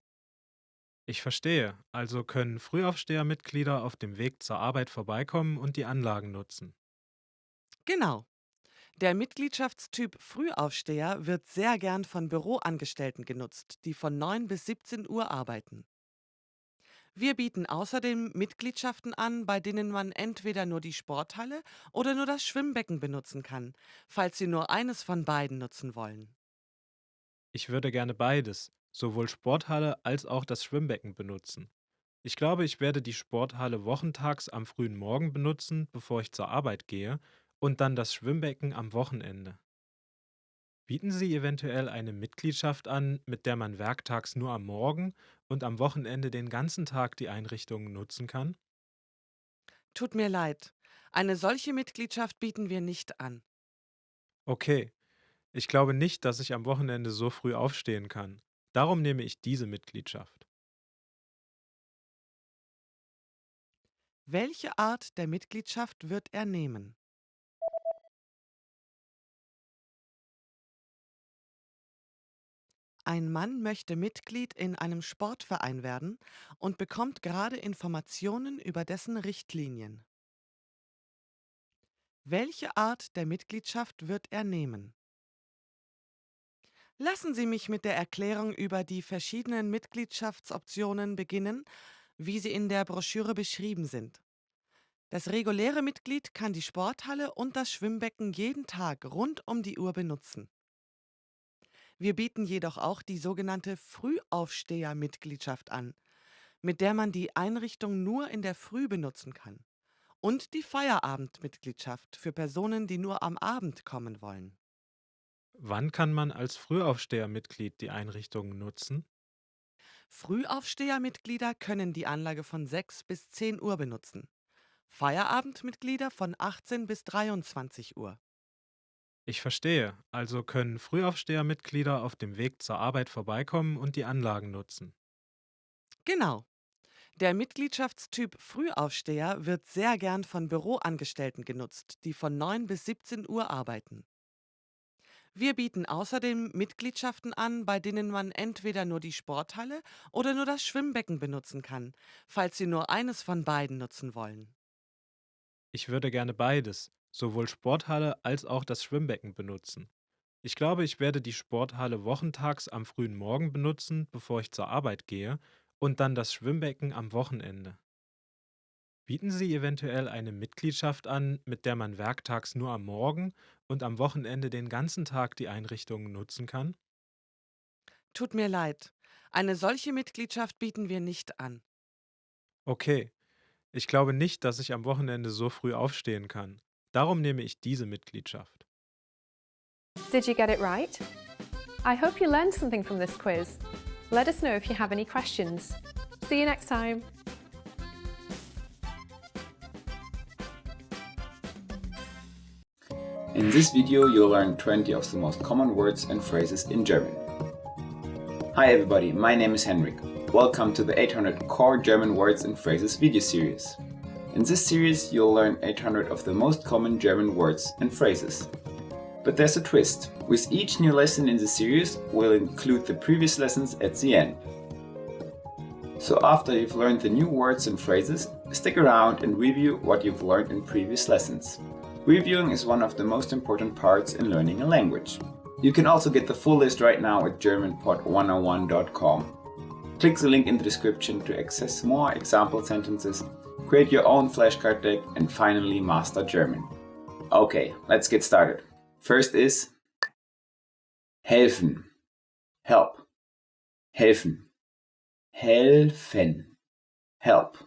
Ich verstehe. Also können Frühaufsteher-Mitglieder auf dem Weg zur Arbeit vorbeikommen und die Anlagen nutzen. Genau. Der Mitgliedschaftstyp Frühaufsteher wird sehr gern von Büroangestellten genutzt, die von 9 bis 17 Uhr arbeiten. Wir bieten außerdem Mitgliedschaften an, bei denen man entweder nur die Sporthalle oder nur das Schwimmbecken benutzen kann, falls Sie nur eines von beiden nutzen wollen. Ich würde gerne beides, sowohl Sporthalle als auch das Schwimmbecken benutzen. Ich glaube, ich werde die Sporthalle wochentags am frühen Morgen benutzen, bevor ich zur Arbeit gehe, und dann das Schwimmbecken am Wochenende. Bieten Sie eventuell eine Mitgliedschaft an, mit der man werktags nur am Morgen und am Wochenende den ganzen Tag die Einrichtungen nutzen kann? Tut mir leid, eine solche Mitgliedschaft bieten wir nicht an. Okay, ich glaube nicht, dass ich am Wochenende so früh aufstehen kann. Darum nehme ich diese Mitgliedschaft. Welche Art der Mitgliedschaft wird er nehmen? Ein Mann möchte Mitglied in einem Sportverein werden und bekommt gerade Informationen über dessen Richtlinien. Welche Art der Mitgliedschaft wird er nehmen? Lassen Sie mich mit der Erklärung über die verschiedenen Mitgliedschaftsoptionen beginnen, wie sie in der Broschüre beschrieben sind. Das reguläre Mitglied kann die Sporthalle und das Schwimmbecken jeden Tag rund um die Uhr benutzen. Wir bieten jedoch auch die sogenannte Frühaufsteher-Mitgliedschaft an, mit der man die Einrichtung nur in der Früh benutzen kann. Und die Feierabendmitgliedschaft für Personen, die nur am Abend kommen wollen. Wann kann man als Frühaufsteher-Mitglied die Einrichtungen nutzen? Frühaufsteher-Mitglieder können die Anlage von 6 bis 10 Uhr benutzen. Feierabendmitglieder von 18 bis 23 Uhr. Ich verstehe. Also können Frühaufsteher-Mitglieder auf dem Weg zur Arbeit vorbeikommen und die Anlagen nutzen. Genau. Der Mitgliedschaftstyp Frühaufsteher wird sehr gern von Büroangestellten genutzt, die von 9 bis 17 Uhr arbeiten. Wir bieten außerdem Mitgliedschaften an, bei denen man entweder nur die Sporthalle oder nur das Schwimmbecken benutzen kann, falls Sie nur eines von beiden nutzen wollen. Ich würde gerne beides, sowohl Sporthalle als auch das Schwimmbecken benutzen. Ich glaube, ich werde die Sporthalle wochentags am frühen Morgen benutzen, bevor ich zur Arbeit gehe, und dann das Schwimmbecken am Wochenende. Bieten Sie eventuell eine Mitgliedschaft an, mit der man werktags nur am Morgen und am Wochenende den ganzen Tag die Einrichtungen nutzen kann? Tut mir leid, eine solche Mitgliedschaft bieten wir nicht an. Okay, ich glaube nicht, dass ich am Wochenende so früh aufstehen kann. Darum nehme ich diese Mitgliedschaft. Did you get it right? I hope you learned something from this quiz. Let us know if you have any questions. See you next time. In this video you'll learn 20 of the most common words and phrases in German. Hi everybody, my name is Henrik. Welcome to the 800 Core German Words and Phrases video series. In this series you'll learn 800 of the most common German words and phrases. But there's a twist. With each new lesson in the series, we'll include the previous lessons at the end. So after you've learned the new words and phrases, stick around and review what you've learned in previous lessons. Reviewing is one of the most important parts in learning a language. You can also get the full list right now at GermanPod101.com. Click the link in the description to access more example sentences, create your own flashcard deck, and finally master German. Okay, let's get started. First is helfen, help, helfen, helfen, help.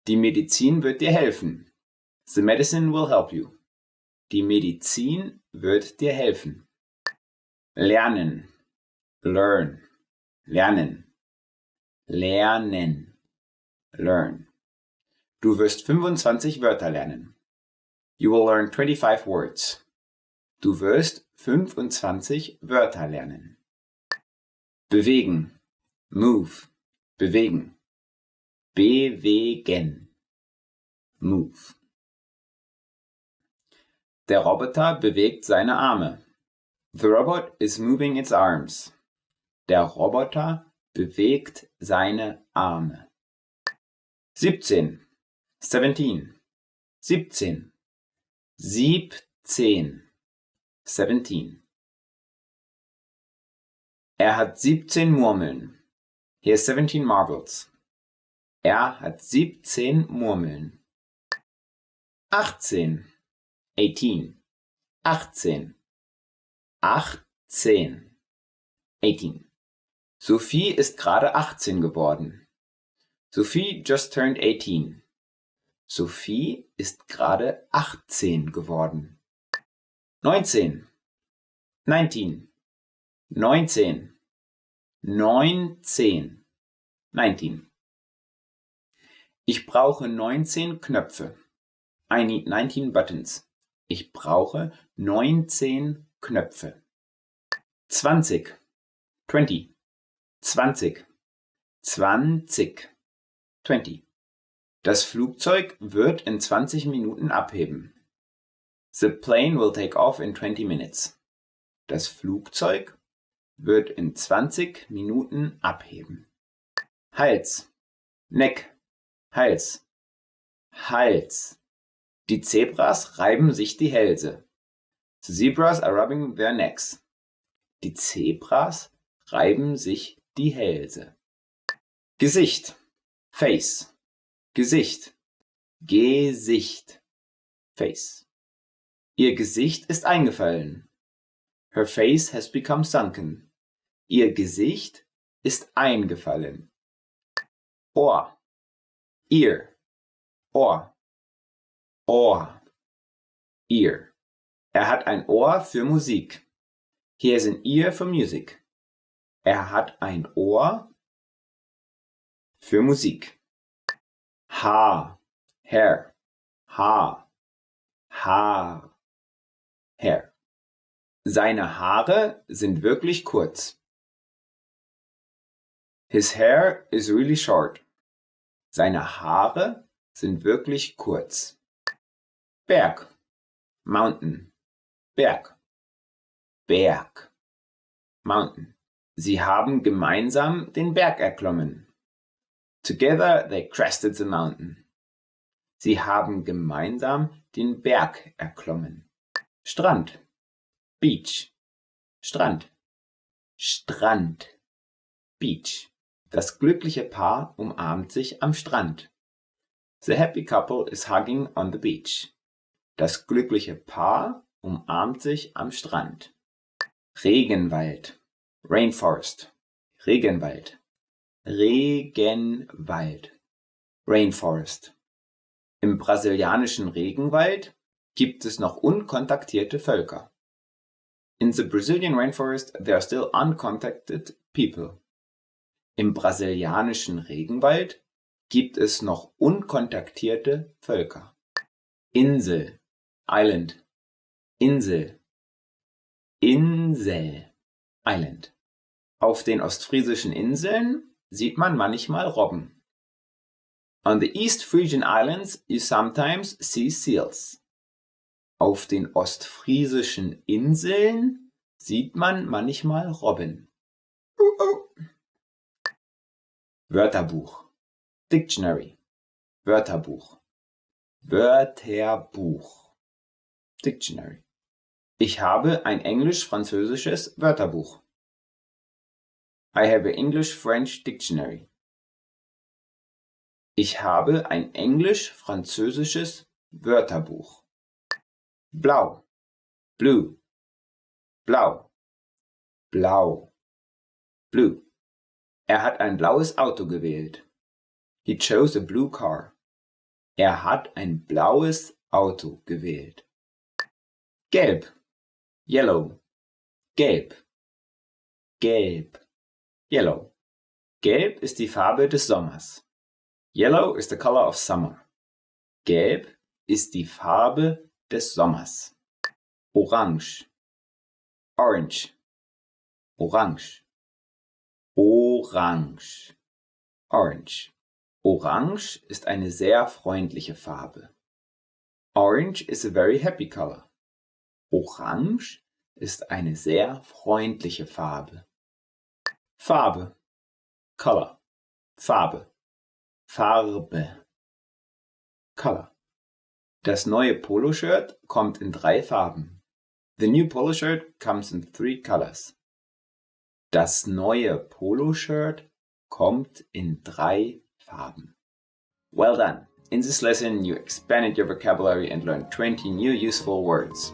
Die Medizin wird dir helfen. The medicine will help you. Die Medizin wird dir helfen. Lernen, learn, lernen, lernen, learn. Du wirst 25 Wörter lernen. You will learn 25 words. Du wirst 25 Wörter lernen. Bewegen, move, bewegen, bewegen, move. Der Roboter bewegt seine Arme. The robot is moving its arms. Der Roboter bewegt seine Arme. 17, 17, 17, 17, 17. Er hat 17 Murmeln. He has 17 marbles. Er hat 17 Murmeln. 18, 18, 18, 18, 18. Sophie ist gerade 18 geworden. Sophie just turned 18. Sophie ist gerade 18 geworden. 19, 19, 19, 19, 19. Ich brauche 19 Knöpfe. I need 19 buttons. Ich brauche 19 Knöpfe. 20, 20, 20, 20, 20. Das Flugzeug wird in 20 Minuten abheben. The plane will take off in 20 minutes. Das Flugzeug wird in 20 Minuten abheben. Hals, Neck, Hals, Hals. Die Zebras reiben sich die Hälse. The zebras are rubbing their necks. Die Zebras reiben sich die Hälse. Gesicht, Face, Gesicht, Gesicht, Face. Ihr Gesicht ist eingefallen. Her face has become sunken. Ihr Gesicht ist eingefallen. Ohr, Ear, Ohr, Ohr, Ear. Er hat ein Ohr für Musik. He has an ear for music. Er hat ein Ohr für Musik. Haar, Hair, Haar, Haar, Hair. Seine Haare sind wirklich kurz. His hair is really short. Seine Haare sind wirklich kurz. Berg, Mountain, Berg, Berg, Mountain. Sie haben gemeinsam den Berg erklommen. Together they crested the mountain. Sie haben gemeinsam den Berg erklommen. Strand, Beach, Strand, Strand, Beach. Das glückliche Paar umarmt sich am Strand. The happy couple is hugging on the beach. Das glückliche Paar umarmt sich am Strand. Regenwald, Rainforest, Regenwald, Regenwald, Rainforest. Im brasilianischen Regenwald gibt es noch unkontaktierte Völker. In the Brazilian rainforest there are still uncontacted people. Im brasilianischen Regenwald gibt es noch unkontaktierte Völker. Insel, Island, Insel, Insel, Island. Auf den ostfriesischen Inseln sieht man manchmal Robben. On the East Frisian Islands you sometimes see seals. Auf den ostfriesischen Inseln sieht man manchmal Robben. Wörterbuch, Dictionary, Wörterbuch, Wörterbuch, Dictionary. Ich habe ein englisch-französisches Wörterbuch. I have an English-French dictionary. Ich habe ein englisch-französisches Wörterbuch. Blau, blue, blau, blau, blue. Er hat ein blaues Auto gewählt. He chose a blue car. Er hat ein blaues Auto gewählt. Gelb, yellow, gelb, gelb, yellow. Gelb ist die Farbe des Sommers. Yellow is the color of summer. Gelb ist die Farbe des Sommers. Orange, orange, orange, orange, orange. Orange ist eine sehr freundliche Farbe. Orange is a very happy color. Orange ist eine sehr freundliche Farbe. Farbe, color, Farbe, Farbe, color. Das neue Poloshirt kommt in 3 Farben. The new polo shirt comes in 3 colors. Das neue Poloshirt kommt in 3 Farben. Well done! In this lesson you expanded your vocabulary and learned 20 new useful words.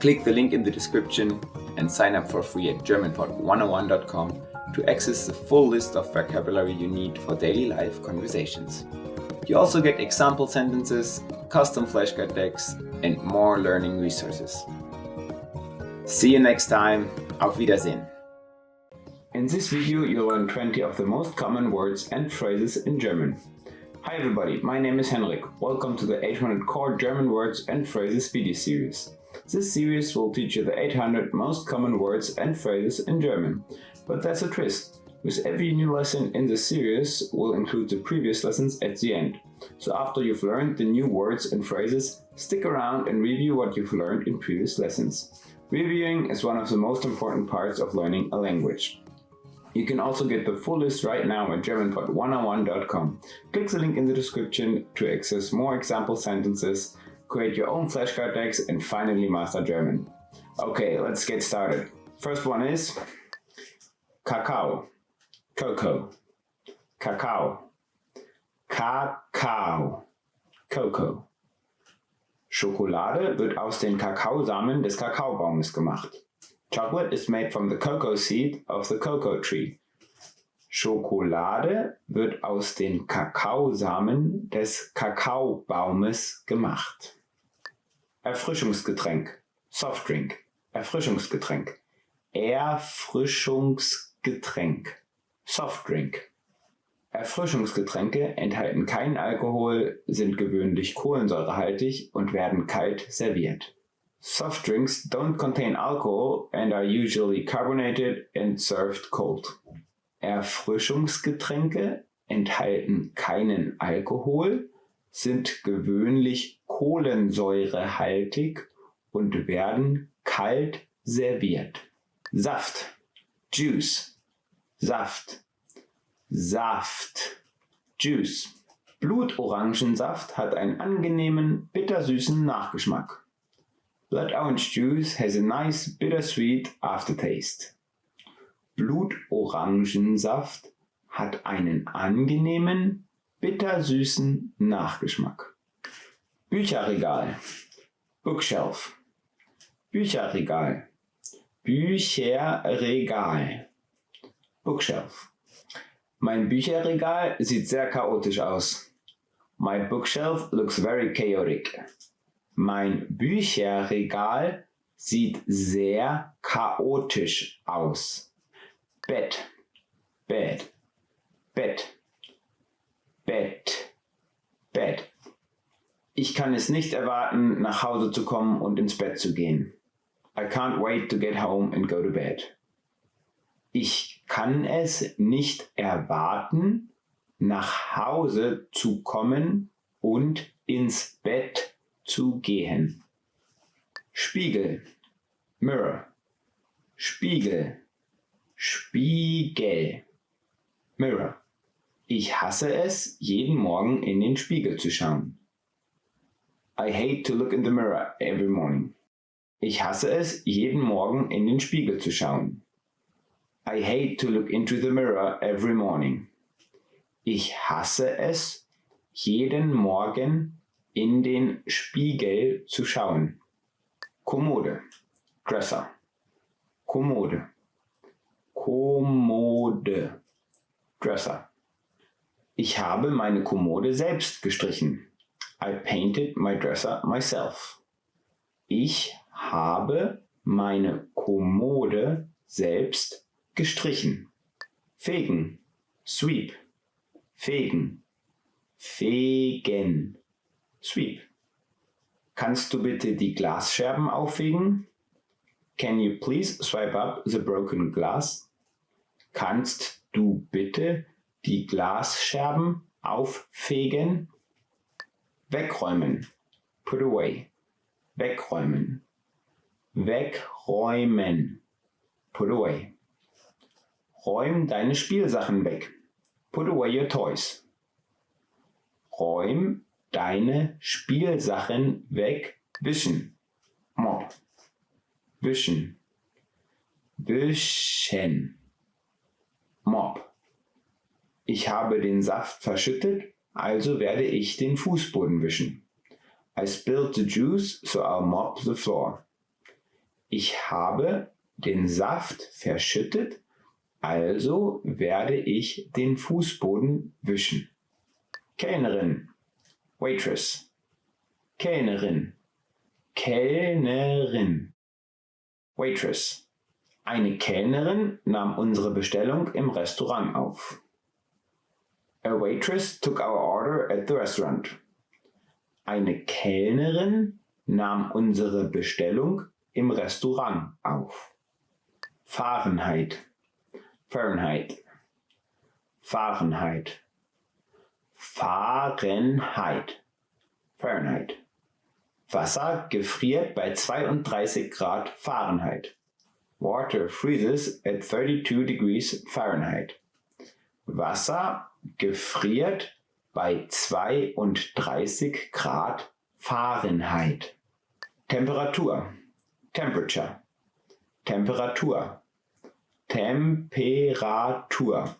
Click the link in the description and sign up for free at GermanPod101.com to access the full list of vocabulary you need for daily life conversations. You also get example sentences, custom flashcard decks, and more learning resources. See you next time. Auf Wiedersehen. In this video you'll learn 20 of the most common words and phrases in German. Hi everybody, my name is Henrik. Welcome to the 800 Core German Words and Phrases video series. This series will teach you the 800 most common words and phrases in German. But that's a twist. With every new lesson in the series, we'll include the previous lessons at the end. So after you've learned the new words and phrases, stick around and review what you've learned in previous lessons. Reviewing is one of the most important parts of learning a language. You can also get the full list right now at GermanPod101.com. Click the link in the description to access more example sentences, create your own flashcard decks, and finally master German. Okay, let's get started. First one is Kakao, Cocoa, Kakao, Kakao, Cocoa. Schokolade wird aus den Kakaosamen des Kakaobaumes gemacht. Chocolate is made from the cocoa seed of the cocoa tree. Schokolade wird aus den Kakaosamen des Kakaobaumes gemacht. Erfrischungsgetränk, Softdrink, Erfrischungsgetränk. Erfrischungsgetränk, Softdrink. Erfrischungsgetränke enthalten keinen Alkohol, sind gewöhnlich kohlensäurehaltig und werden kalt serviert. Soft drinks don't contain alcohol and are usually carbonated and served cold. Erfrischungsgetränke enthalten keinen Alkohol, sind gewöhnlich kohlensäurehaltig und werden kalt serviert. Saft, Juice, Saft, Saft, Juice. Blutorangensaft hat einen angenehmen, bittersüßen Nachgeschmack. Blood orange juice has a nice bittersweet aftertaste. Blutorangensaft hat einen angenehmen, bittersüßen Nachgeschmack. Bücherregal, Bookshelf, Bücherregal, Bücherregal, Bookshelf. Mein Bücherregal sieht sehr chaotisch aus. My bookshelf looks very chaotic. Mein Bücherregal sieht sehr chaotisch aus. Bett, Bett, Bett, Bett, Bett. Ich kann es nicht erwarten, nach Hause zu kommen und ins Bett zu gehen. I can't wait to get home and go to bed. Ich kann es nicht erwarten, nach Hause zu kommen und ins Bett zu gehen. Spiegel, Mirror, Spiegel, Spiegel, Mirror. Ich hasse es, jeden Morgen in den Spiegel zu schauen. I hate to look in the mirror every morning. Ich hasse es, jeden Morgen in den Spiegel zu schauen. I hate to look into the mirror every morning. Ich hasse es, jeden Morgen in den Spiegel zu schauen. Kommode, Dresser, Kommode, Kommode, Dresser. Ich habe meine Kommode selbst gestrichen. I painted my dresser myself. Ich habe meine Kommode selbst gestrichen. Fegen, sweep, fegen, fegen, sweep. Kannst du bitte die Glasscherben auffegen? Can you please swipe up the broken glass? Kannst du bitte die Glasscherben auffegen? Wegräumen, put away, wegräumen, wegräumen, put away. Räum deine Spielsachen weg, put away your toys. Räum deine Spielsachen weg, wischen, mop, wischen, wischen, mop. Ich habe den Saft verschüttet, also werde ich den Fußboden wischen. I spilled the juice, so I'll mop the floor. Ich habe den Saft verschüttet, also werde ich den Fußboden wischen. Kellnerin, Waitress, Kellnerin, Kellnerin, Waitress. Eine Kellnerin nahm unsere Bestellung im Restaurant auf. A waitress took our order at the restaurant. Eine Kellnerin nahm unsere Bestellung im Restaurant auf. Fahrenheit, Fahrenheit, Fahrenheit, Fahrenheit, Fahrenheit. Wasser gefriert bei 32 Grad Fahrenheit. Water freezes at 32 degrees Fahrenheit. Wasser gefriert bei 32 Grad Fahrenheit. Temperatur, Temperature, Temperatur. Temperatur.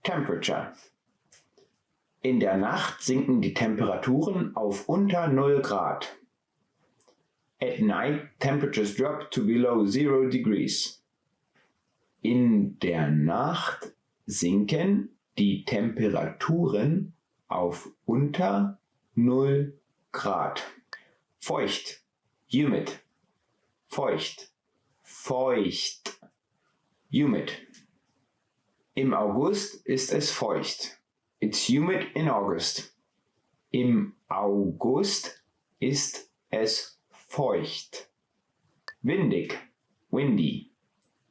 Temperature. In der Nacht sinken die Temperaturen auf unter 0 Grad. At night, temperatures drop to below 0 degrees. In der Nacht sinken die Temperaturen auf unter 0 Grad. Feucht. Humid. Feucht. Feucht. Humid. Im August ist es feucht. It's humid in August. Im August ist es feucht. Windig. Windy.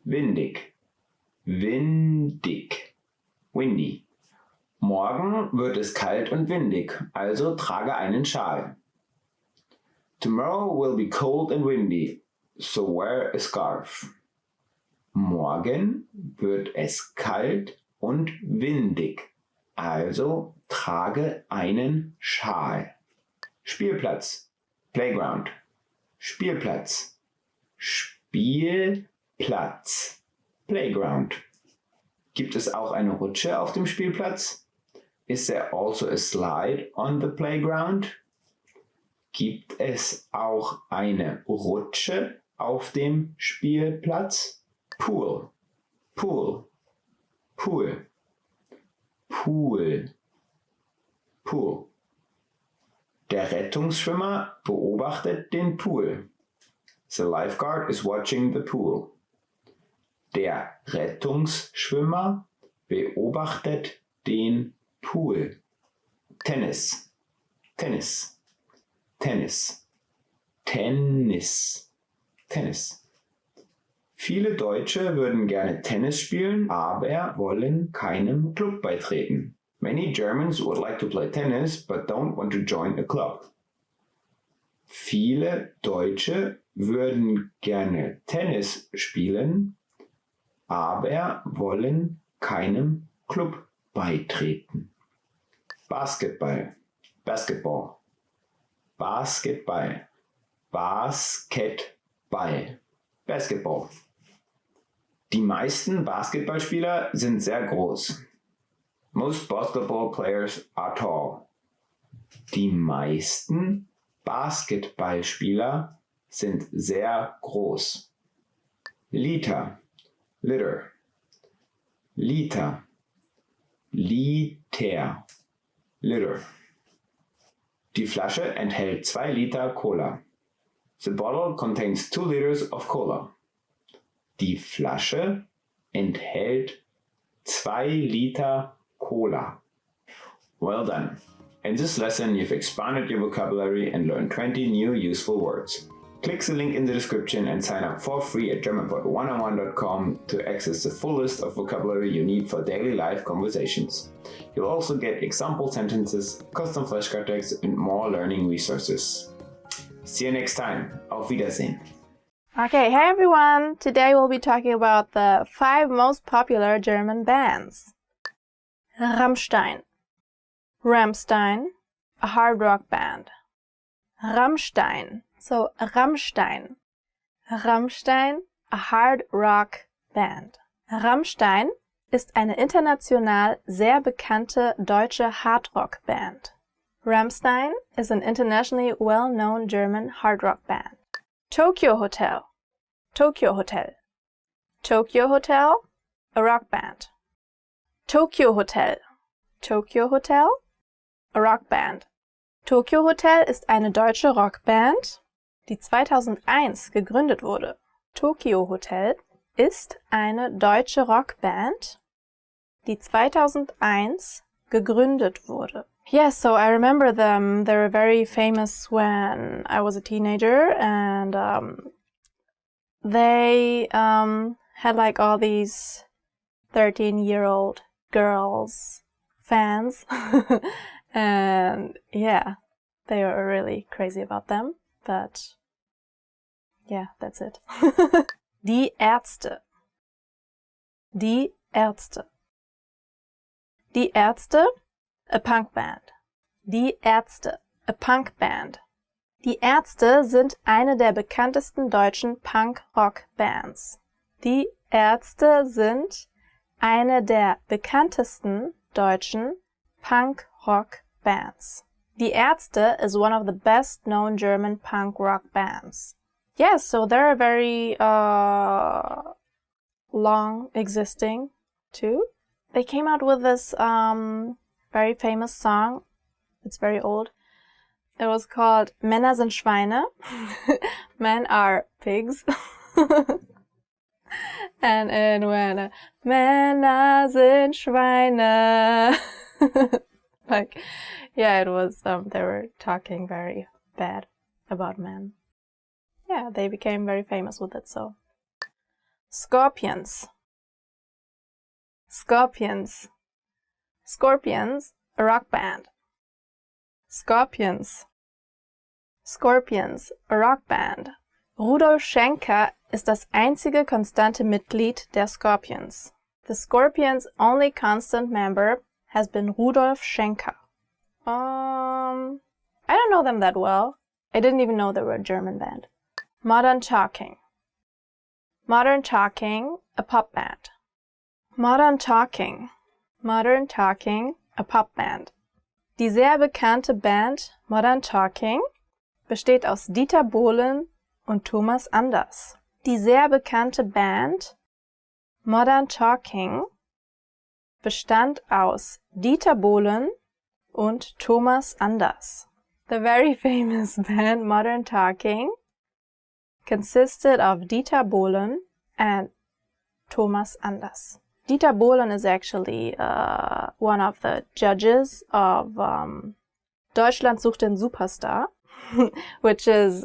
Windig. Windig. Windy. Morgen wird es kalt und windig, also trage einen Schal. Tomorrow will be cold and windy, so wear a scarf. Morgen wird es kalt und windig, also trage einen Schal. Spielplatz. Playground. Spielplatz. Spielplatz. Playground. Gibt es auch eine Rutsche auf dem Spielplatz? Is there also a slide on the playground? Gibt es auch eine Rutsche auf dem Spielplatz? Pool. Pool. Pool. Pool. Pool. Der Rettungsschwimmer beobachtet den Pool. The lifeguard is watching the pool. Der Rettungsschwimmer beobachtet den Pool. Tennis. Tennis. Tennis. Tennis. Tennis. Viele Deutsche würden gerne Tennis spielen, aber wollen keinem Club beitreten. Many Germans would like to play tennis, but don't want to join a club. Viele Deutsche würden gerne Tennis spielen, aber wollen keinem Club beitreten. Basketball. Basketball. Basketball. Basketball. Basketball. Die meisten Basketballspieler sind sehr groß. Most basketball players are tall. Die meisten Basketballspieler sind sehr groß. Liter. Liter. Liter. Liter. Liter. Die Flasche enthält 2 Liter Cola. The bottle contains 2 liters of cola. Die Flasche enthält 2 Liter Cola. Well done. In this lesson, you've expanded your vocabulary and learned 20 new useful words. Click the link in the description and sign up for free at GermanPod101.com to access the full list of vocabulary you need for daily life conversations. You'll also get example sentences, custom flashcard text, and more learning resources. See you next time. Auf Wiedersehen. Okay, hey everyone! Today we'll be talking about the 5 most popular German bands. Rammstein. Rammstein, a hard rock band. Rammstein. So, Rammstein. Rammstein, a hard rock band. Rammstein ist eine international sehr bekannte deutsche Hardrock-Band. Rammstein is an internationally well-known German hard rock band. Tokyo Hotel. Tokyo Hotel. Tokyo Hotel, a rock band. Tokyo Hotel. Tokyo Hotel, a rock band. Tokyo Hotel ist eine deutsche Rockband, die 2001 gegründet wurde. Tokyo Hotel ist eine deutsche Rockband, die 2001 gegründet wurde. Yes, so I remember them. They were very famous when I was a teenager, and they had like all these 13-year-old girls fans. And yeah, they were really crazy about them, but yeah, that's it. Die Ärzte. Die Ärzte. Die Ärzte, a punk band. Die Ärzte, a punk band. Die Ärzte sind eine der bekanntesten deutschen Punk-Rock-Bands. Die Ärzte sind eine der bekanntesten deutschen Punk-Rock-Bands. Die Ärzte is one of the best-known German punk rock bands. Yes, so they're very long existing too. They came out with this very famous song. It's very old. It was called Männer sind Schweine. Men are pigs. And it went Männer sind Schweine. Like, yeah, it was, they were talking very bad about men. Yeah, they became very famous with it, so. Scorpions. Scorpions. Scorpions, a rock band. Scorpions. Scorpions, a rock band. Rudolf Schenker ist das einzige konstante Mitglied der Scorpions. The Scorpions' only constant member has been Rudolf Schenker. I don't know them that well. I didn't even know they were a German band. Modern Talking. Modern Talking, a pop band. Modern Talking. Modern Talking, a pop band. Die sehr bekannte Band Modern Talking besteht aus Dieter Bohlen und Thomas Anders. Die sehr bekannte Band Modern Talking bestand aus Dieter Bohlen und Thomas Anders. The very famous band Modern Talking consisted of Dieter Bohlen and Thomas Anders. Dieter Bohlen is actually one of the judges of Deutschland sucht den Superstar, which is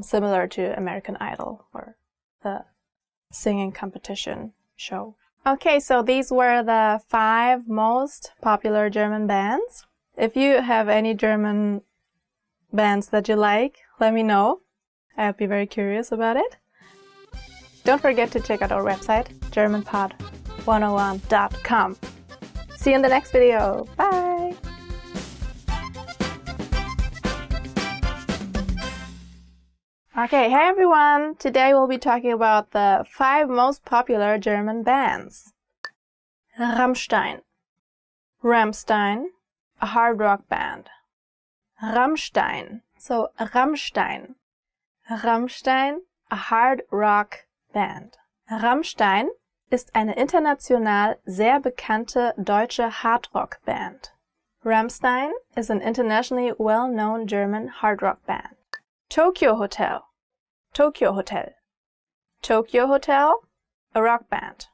similar to American Idol, or the singing competition show. Okay, so these were the 5 most popular German bands. If you have any German bands that you like, let me know. I'd be very curious about it. Don't forget to check out our website, germanpod101.com. See you in the next video. Bye! Okay, hey everyone! Today we'll be talking about the 5 most popular German bands. Rammstein. Rammstein, a hard rock band. Rammstein, so Rammstein. Rammstein, a hard rock band. Rammstein ist eine international sehr bekannte deutsche Hardrock-Band. Rammstein is an internationally well-known German hard rock band. Tokyo Hotel. Tokyo Hotel. Tokyo Hotel, a rock band.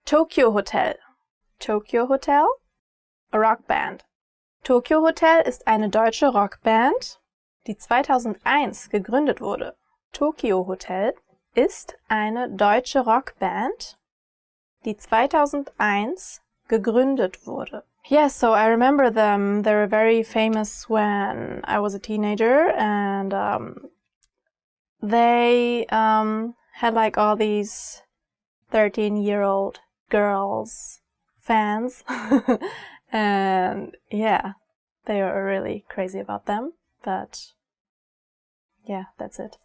Tokyo Hotel. Tokyo Hotel, a rock band. Tokyo Hotel ist eine deutsche Rockband, die 2001 gegründet wurde. Tokyo Hotel ist eine deutsche Rockband, die 2001 gegründet wurde. Yes, so I remember them. They were very famous when I was a teenager, and they had like all these 13-year-old girls fans, and yeah, they were really crazy about them, but yeah, that's it.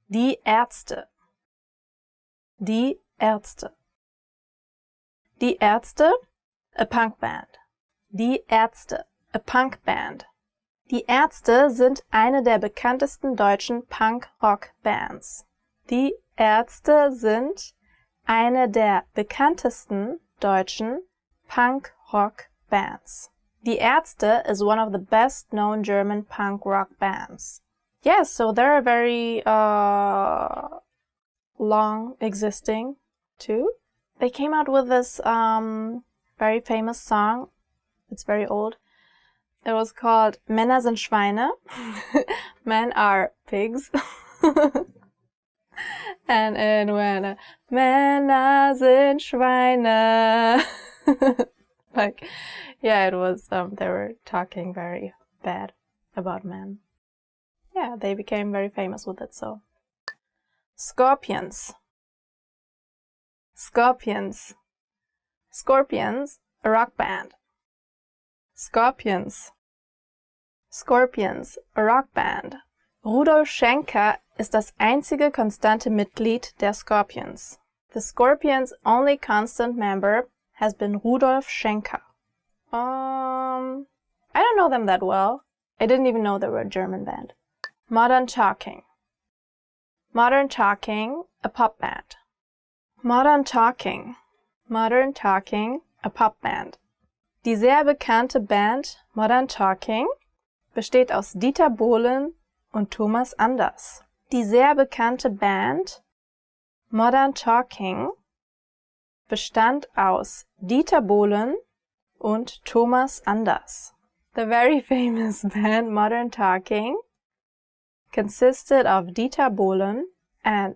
Die Ärzte. Die Ärzte. Die Ärzte, a punk band. Die Ärzte, a punk band. Die Ärzte sind eine der bekanntesten deutschen Punk-Rock-Bands. Die Ärzte sind eine der bekanntesten deutschen Punk-Rock-Bands. Die Ärzte is one of the best-known German punk-rock bands. Yes, so they're very long existing too. They came out with this very famous song. It's very old. It was called Männer sind Schweine. Men are pigs. And it went Männer sind Schweine. Like, yeah, it was, they were talking very bad about men. Yeah, they became very famous with it, so. Scorpions. Scorpions. Scorpions, a rock band. Scorpions. Scorpions, a rock band. Rudolf Schenker ist das einzige konstante Mitglied der Scorpions. The Scorpions' only constant member has been Rudolf Schenker. I don't know them that well. I didn't even know they were a German band. Modern Talking. Modern Talking, a pop band. Modern Talking. Modern Talking, a pop band. Die sehr bekannte Band Modern Talking besteht aus Dieter Bohlen und Thomas Anders. Die sehr bekannte Band Modern Talking bestand aus Dieter Bohlen und Thomas Anders. The very famous band Modern Talking consisted of Dieter Bohlen and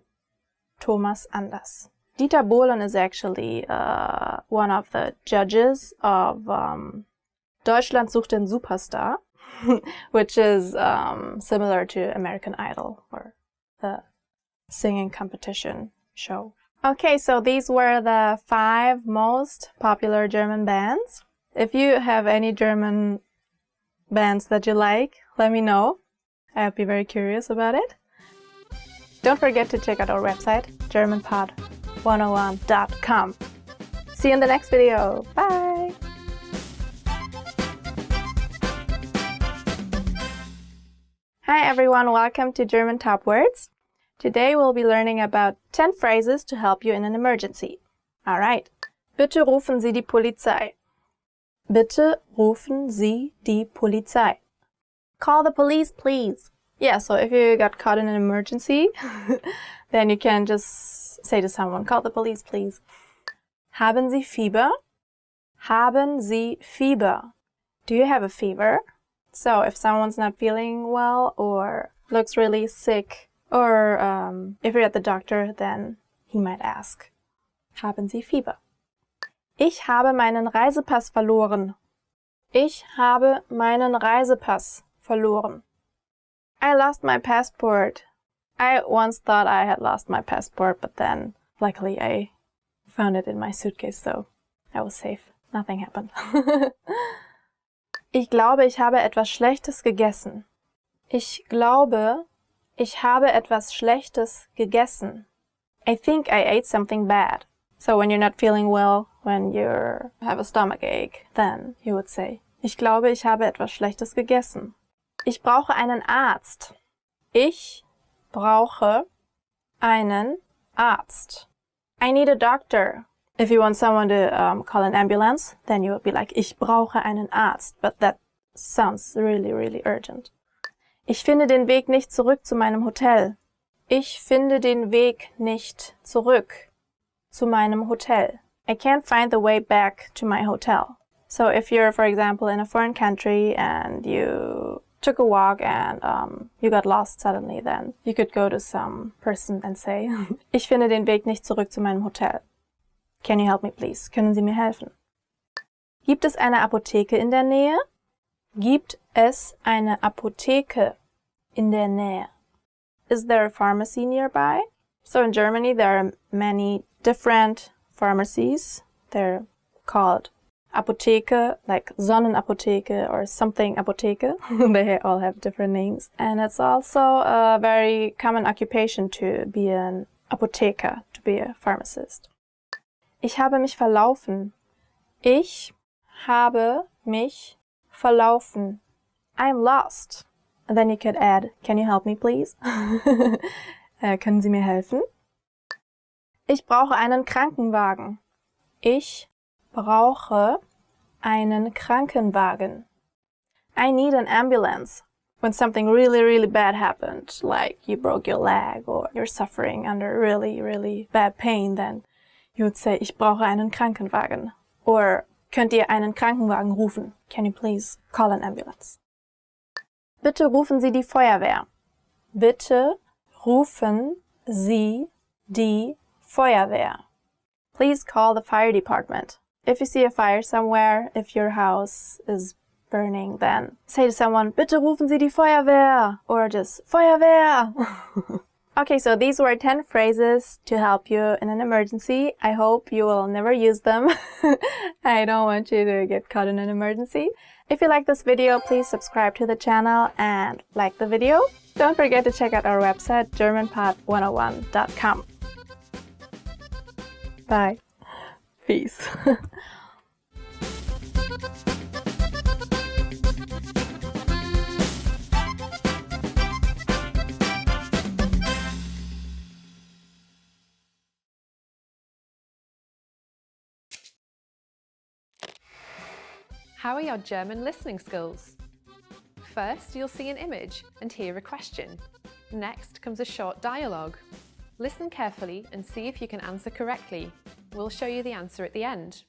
Thomas Anders. Dieter Bohlen is actually one of the judges of Deutschland sucht den Superstar, which is similar to American Idol, or the singing competition show. Okay, so these were the 5 most popular German bands. If you have any German bands that you like, let me know. I'd be very curious about it. Don't forget to check out our website, GermanPod101.com. See you in the next video. Bye! Hi everyone, welcome to German Top Words. Today we'll be learning about 10 phrases to help you in an emergency. Alright. Bitte rufen Sie die Polizei. Bitte rufen Sie die Polizei. Call the police, please. Yeah, so if you got caught in an emergency, then you can just say to someone, call the police, please. Haben Sie Fieber? Haben Sie Fieber? Do you have a fever? So if someone's not feeling well or looks really sick, or if you're at the doctor, then he might ask, haben Sie Fieber? Ich habe meinen Reisepass verloren. Ich habe meinen Reisepass verloren. I lost my passport. I once thought I had lost my passport, but then luckily I found it in my suitcase, so I was safe. Nothing happened. Ich glaube, ich habe etwas Schlechtes gegessen. Ich glaube, ich habe etwas Schlechtes gegessen. I think I ate something bad. So when you're not feeling well, when you have a stomach ache, then you would say, ich glaube, ich habe etwas Schlechtes gegessen. Ich brauche einen Arzt. Ich brauche einen Arzt. I need a doctor. If you want someone to call an ambulance, then you would be like, ich brauche einen Arzt. But that sounds really, really urgent. Ich finde den Weg nicht zurück zu meinem Hotel. Ich finde den Weg nicht zurück zu meinem Hotel. I can't find the way back to my hotel. So if you're, for example, in a foreign country and you took a walk and you got lost suddenly, then you could go to some person and say, ich finde den Weg nicht zurück zu meinem Hotel. Can you help me, please? Können Sie mir helfen? Gibt es eine Apotheke in der Nähe? Gibt es eine Apotheke in der Nähe? Is there a pharmacy nearby? So in Germany there are many different pharmacies. They're called Apotheke, like Sonnenapotheke or something Apotheke. They all have different names. And it's also a very common occupation to be an Apotheker, to be a pharmacist. Ich habe mich verlaufen. Ich habe mich verlaufen. I'm lost. And then you could add, can you help me please? Können Sie mir helfen? Ich brauche einen Krankenwagen. Ich brauche einen Krankenwagen. I need an ambulance. When something really, really bad happened, like you broke your leg or you're suffering under really, really bad pain, then you would say, ich brauche einen Krankenwagen. Or, könnt ihr einen Krankenwagen rufen? Can you please call an ambulance? Bitte rufen Sie die Feuerwehr. Bitte rufen Sie die Feuerwehr. Please call the fire department. If you see a fire somewhere, if your house is burning, then say to someone, bitte rufen Sie die Feuerwehr. Or just, Feuerwehr. Okay, so these were 10 phrases to help you in an emergency. I hope you will never use them. I don't want you to get caught in an emergency. If you like this video, please subscribe to the channel and like the video. Don't forget to check out our website, germanpod101.com. Bye. Peace. How are your German listening skills? First, you'll see an image and hear a question. Next comes a short dialogue. Listen carefully and see if you can answer correctly. We'll show you the answer at the end.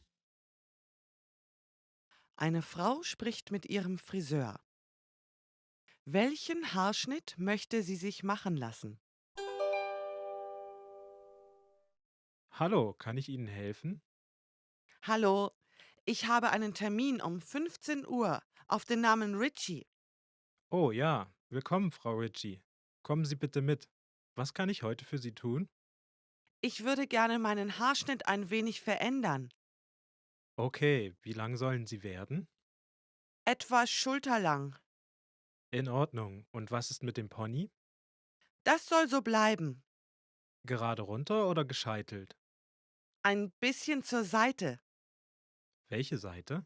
Eine Frau spricht mit ihrem Friseur. Welchen Haarschnitt möchte sie sich machen lassen? Hallo, kann ich Ihnen helfen? Hallo, ich habe einen Termin um 15 Uhr auf den Namen Richie. Oh ja, willkommen, Frau Ritchie. Kommen Sie bitte mit. Was kann ich heute für Sie tun? Ich würde gerne meinen Haarschnitt ein wenig verändern. Okay, wie lang sollen Sie werden? Etwa schulterlang. In Ordnung. Und was ist mit dem Pony? Das soll so bleiben. Gerade runter oder gescheitelt? Ein bisschen zur Seite. Welche Seite?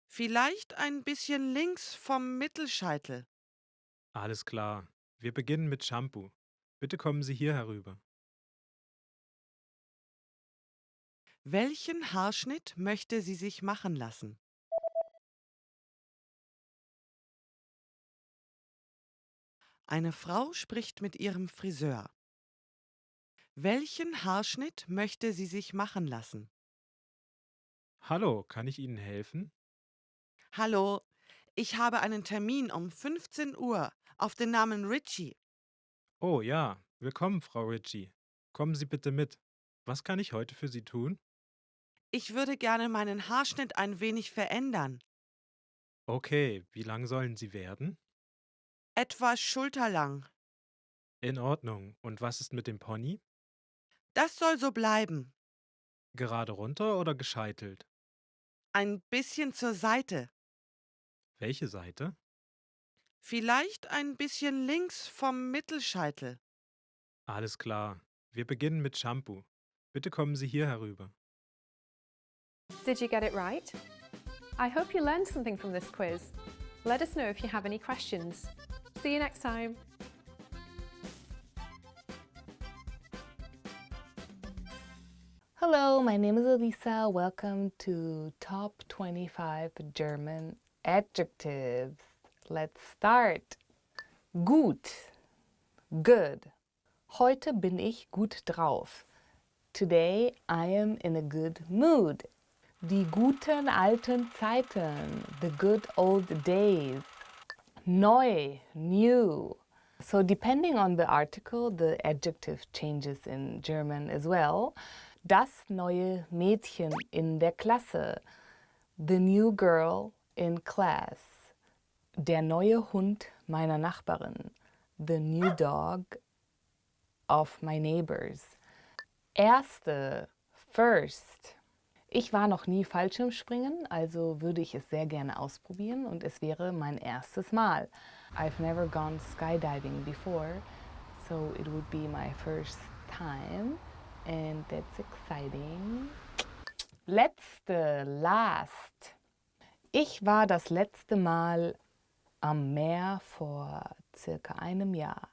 Vielleicht ein bisschen links vom Mittelscheitel. Alles klar. Wir beginnen mit Shampoo. Bitte kommen Sie hier herüber. Welchen Haarschnitt möchte sie sich machen lassen? Eine Frau spricht mit ihrem Friseur. Welchen Haarschnitt möchte sie sich machen lassen? Hallo, kann ich Ihnen helfen? Hallo, ich habe einen Termin um 15 Uhr auf den Namen Richie. Oh ja, willkommen, Frau Ritchie. Kommen Sie bitte mit. Was kann ich heute für Sie tun? Ich würde gerne meinen Haarschnitt ein wenig verändern. Okay, wie lang sollen Sie werden? Etwa schulterlang. In Ordnung. Und was ist mit dem Pony? Das soll so bleiben. Gerade runter oder gescheitelt? Ein bisschen zur Seite. Welche Seite? Vielleicht ein bisschen links vom Mittelscheitel. Alles klar. Wir beginnen mit Shampoo. Bitte kommen Sie hier herüber. Did you get it right? I hope you learned something from this quiz. Let us know if you have any questions. See you next time. Hello, my name is Elisa. Welcome to Top 25 German Adjectives. Let's start. Gut, good. Heute bin ich gut drauf. Today I am in a good mood. Die guten alten Zeiten, the good old days. Neu, new. So depending on the article, the adjective changes in German as well. Das neue Mädchen in der Klasse. The new girl in class. Der neue Hund meiner Nachbarin. The new dog of my neighbors. Erste, first. Ich war noch nie Fallschirmspringen, also würde ich es sehr gerne ausprobieren und es wäre mein erstes Mal. I've never gone skydiving before, so it would be my first time and that's exciting. Letzte, last. Ich war das letzte Mal am Meer vor circa einem Jahr.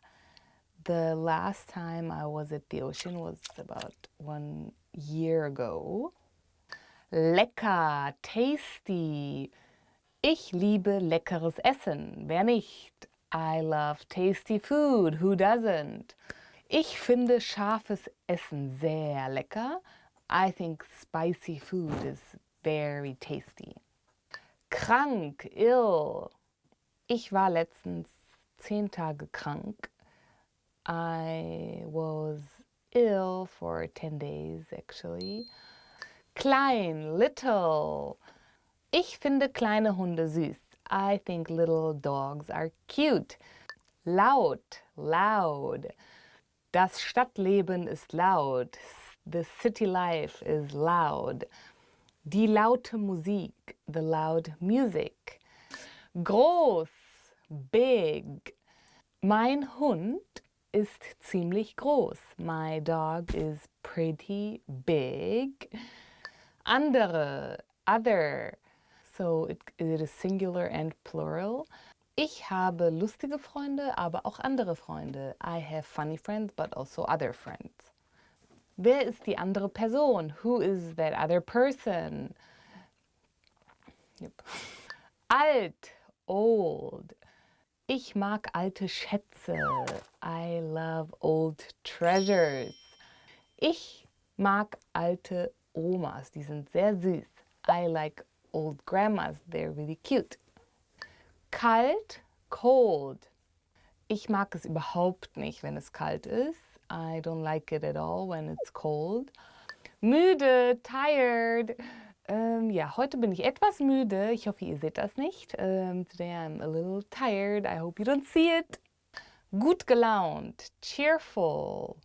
The last time I was at the ocean was about 1 year ago. Lecker, tasty. Ich liebe leckeres Essen. Wer nicht? I love tasty food. Who doesn't? Ich finde scharfes Essen sehr lecker. I think spicy food is very tasty. Krank, ill. Ich war letztens 10 Tage krank. I was ill for 10 days actually. Klein, little. Ich finde kleine Hunde süß. I think little dogs are cute. Laut, loud. Das Stadtleben ist laut. The city life is loud. Die laute Musik, the loud music. Groß, big. Mein Hund ist ziemlich groß. My dog is pretty big. Andere, other. So it is singular and plural. Ich habe lustige Freunde, aber auch andere Freunde. I have funny friends, but also other friends. Wer ist die andere Person? Who is that other person? Yep. Alt, old. Ich mag alte Schätze. I love old treasures. Ich mag alte Omas. Die sind sehr süß. I like old grandmas. They're really cute. Kalt, cold. Ich mag es überhaupt nicht, wenn es kalt ist. I don't like it at all when it's cold. Müde, tired. Ja, heute bin ich etwas müde. Ich hoffe, ihr seht das nicht. Today I'm a little tired. I hope you don't see it. Gut gelaunt, cheerful.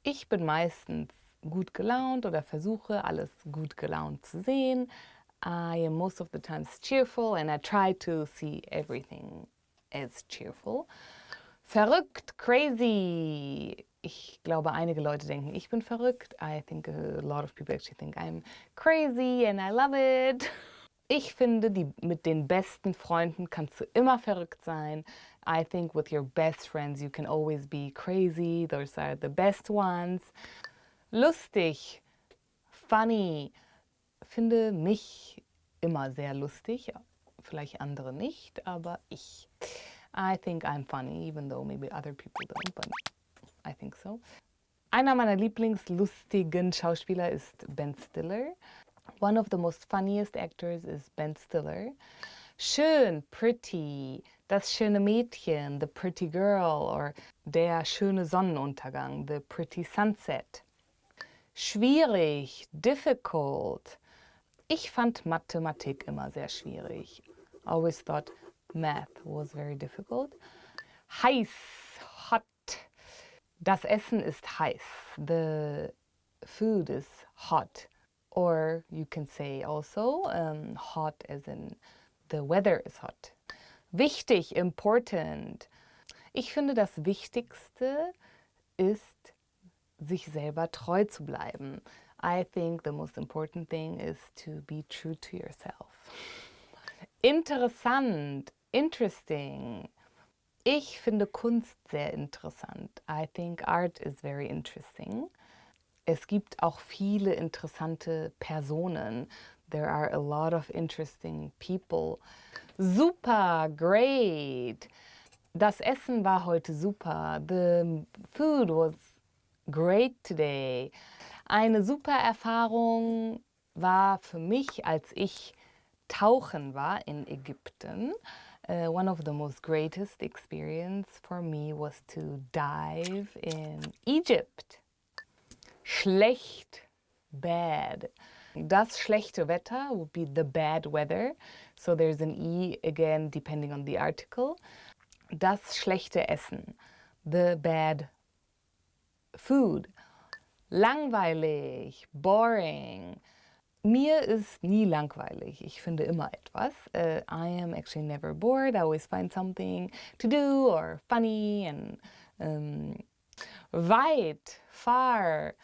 Ich bin meistens gut gelaunt oder versuche, alles gut gelaunt zu sehen. I am most of the times cheerful and I try to see everything as cheerful. Verrückt, crazy. Ich glaube, einige Leute denken, ich bin verrückt. I think a lot of people actually think I'm crazy and I love it. Ich finde, mit den besten Freunden kannst du immer verrückt sein. I think with your best friends you can always be crazy. Those are the best ones. Lustig, funny. Finde mich immer sehr lustig. Vielleicht andere nicht, aber ich. I think I'm funny, even though maybe other people don't, but I think so. Einer meiner lieblingslustigen Schauspieler ist Ben Stiller. One of the most funniest actors is Ben Stiller. Schön, pretty, das schöne Mädchen, the pretty girl, or der schöne Sonnenuntergang, the pretty sunset. Schwierig, difficult. Ich fand Mathematik immer sehr schwierig. Always thought math was very difficult. Heiß, hot. Das Essen ist heiß. The food is hot. Or you can say also hot as in the weather is hot. Wichtig, important. Ich finde, das Wichtigste ist, sich selber treu zu bleiben. I think the most important thing is to be true to yourself. Interessant, interesting. Ich finde Kunst sehr interessant. I think art is very interesting. Es gibt auch viele interessante Personen. There are a lot of interesting people. Super, great. Das Essen war heute super. The food was great today. Eine super Erfahrung war für mich, als ich tauchen war in Ägypten. One of the most greatest experience for me was to dive in Egypt. Schlecht, bad. Das schlechte Wetter would be the bad weather. So there's an E again depending on the article. Das schlechte Essen, the bad food. Langweilig, boring. Mir ist nie langweilig. Ich finde immer etwas. I am actually never bored. I always find something to do or funny. And weit, far.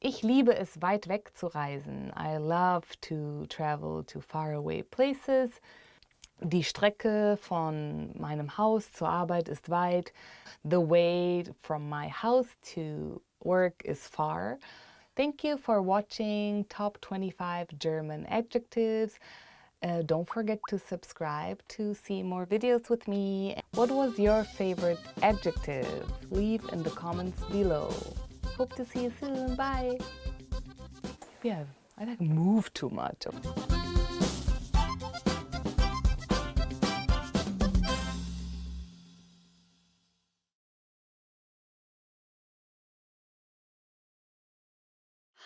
Ich liebe es, weit weg zu reisen. I love to travel to faraway places. Die Strecke von meinem Haus zur Arbeit ist weit. The way from my house to work is far. Thank you for watching Top 25 German Adjectives. Don't forget to subscribe to see more videos with me. What was your favorite adjective? Leave in the comments below. Hope to see you soon. Bye. Yeah, I like move too much.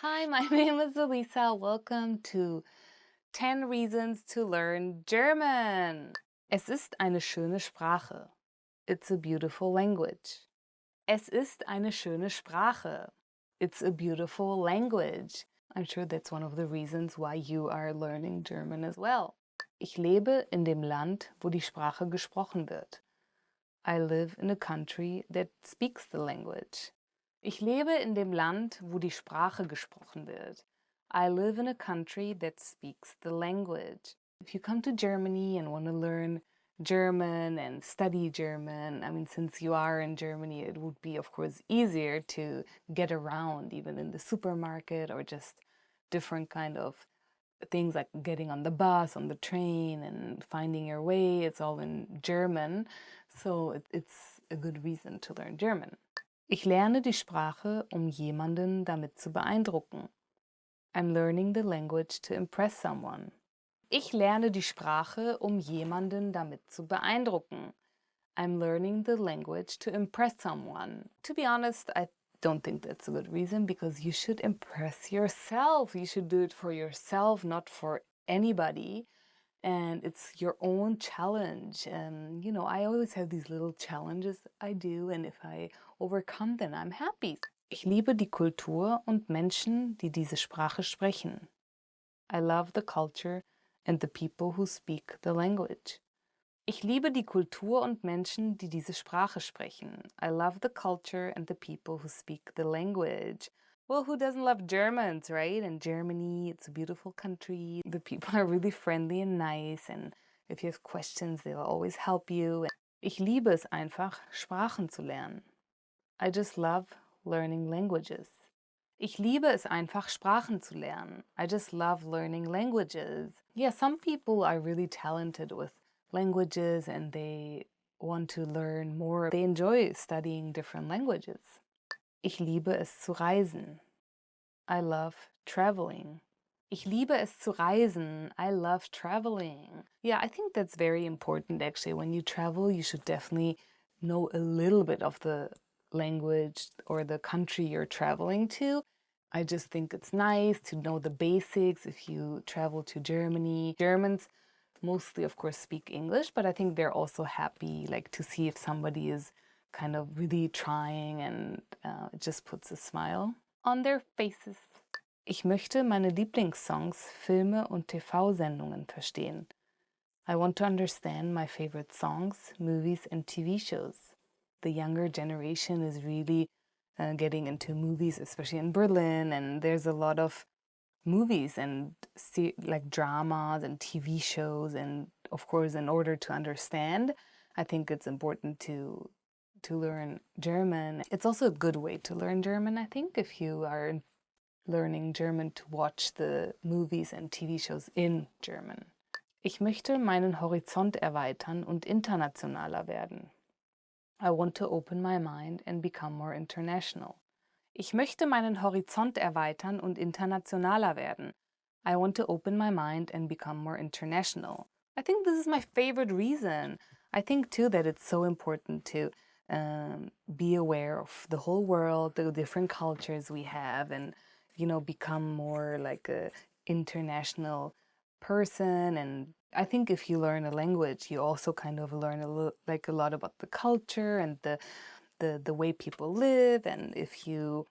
Hi, my name is Elisa. Welcome to 10 Reasons to Learn German. Es ist eine schöne Sprache. It's a beautiful language. Es ist eine schöne Sprache. It's a beautiful language. I'm sure that's one of the reasons why you are learning German as well. Ich lebe in dem Land, wo die Sprache gesprochen wird. I live in a country that speaks the language. Ich lebe in dem Land, wo die Sprache gesprochen wird. I live in a country that speaks the language. If you come to Germany and want to learn German and study German, I mean, since you are in Germany, it would be, of course, easier to get around, even in the supermarket or just different kind of things like getting on the bus, on the train, and finding your way. It's all in German, so it's a good reason to learn German. Ich lerne die Sprache, um jemanden damit zu beeindrucken. I'm learning the language to impress someone. Ich lerne die Sprache, um jemanden damit zu beeindrucken. I'm learning the language to impress someone. To be honest, I don't think that's a good reason, because you should impress yourself. You should do it for yourself, not for anybody. And it's your own challenge. And, you know, I always have these little challenges I do, and if I overcome them, I'm happy. Ich liebe die Kultur und Menschen, die diese Sprache sprechen. I love the culture and the people who speak the language. Ich liebe die Kultur und Menschen, die diese Sprache sprechen. I love the culture and the people who speak the language. Well, who doesn't love Germans, right? And Germany, it's a beautiful country. The people are really friendly and nice. And if you have questions, they'll always help you. Ich liebe es einfach, Sprachen zu lernen. I just love learning languages. Ich liebe es einfach, Sprachen zu lernen. I just love learning languages. Yeah, some people are really talented with languages and they want to learn more. They enjoy studying different languages. Ich liebe es zu reisen. I love traveling. Ich liebe es zu reisen. I love traveling. Yeah, I think that's very important actually. When you travel, you should definitely know a little bit of the language or the country you're traveling to. I just think it's nice to know the basics if you travel to Germany. Germans mostly, of course, speak English, but I think they're also happy like to see if somebody is kind of really trying, and it just puts a smile on their faces. Ich möchte meine Lieblingssongs, Filme und TV-Sendungen verstehen. I want to understand my favorite songs, movies and TV shows. The younger generation is really getting into movies, especially in Berlin, and there's a lot of movies and like dramas and TV shows, and of course, in order to understand, I think it's important to learn German. It's also a good way to learn German, I think, if you are learning German, to watch the movies and TV shows in German. Ich möchte meinen Horizont erweitern und internationaler werden. I want to open my mind and become more international. Ich möchte meinen Horizont erweitern und internationaler werden. I want to open my mind and become more international. I think this is my favorite reason. I think too that it's so important to be aware of the whole world, the different cultures we have, and, you know, become more like a international person. And I think if you learn a language, you also kind of learn a lot about the culture and the way people live. And if you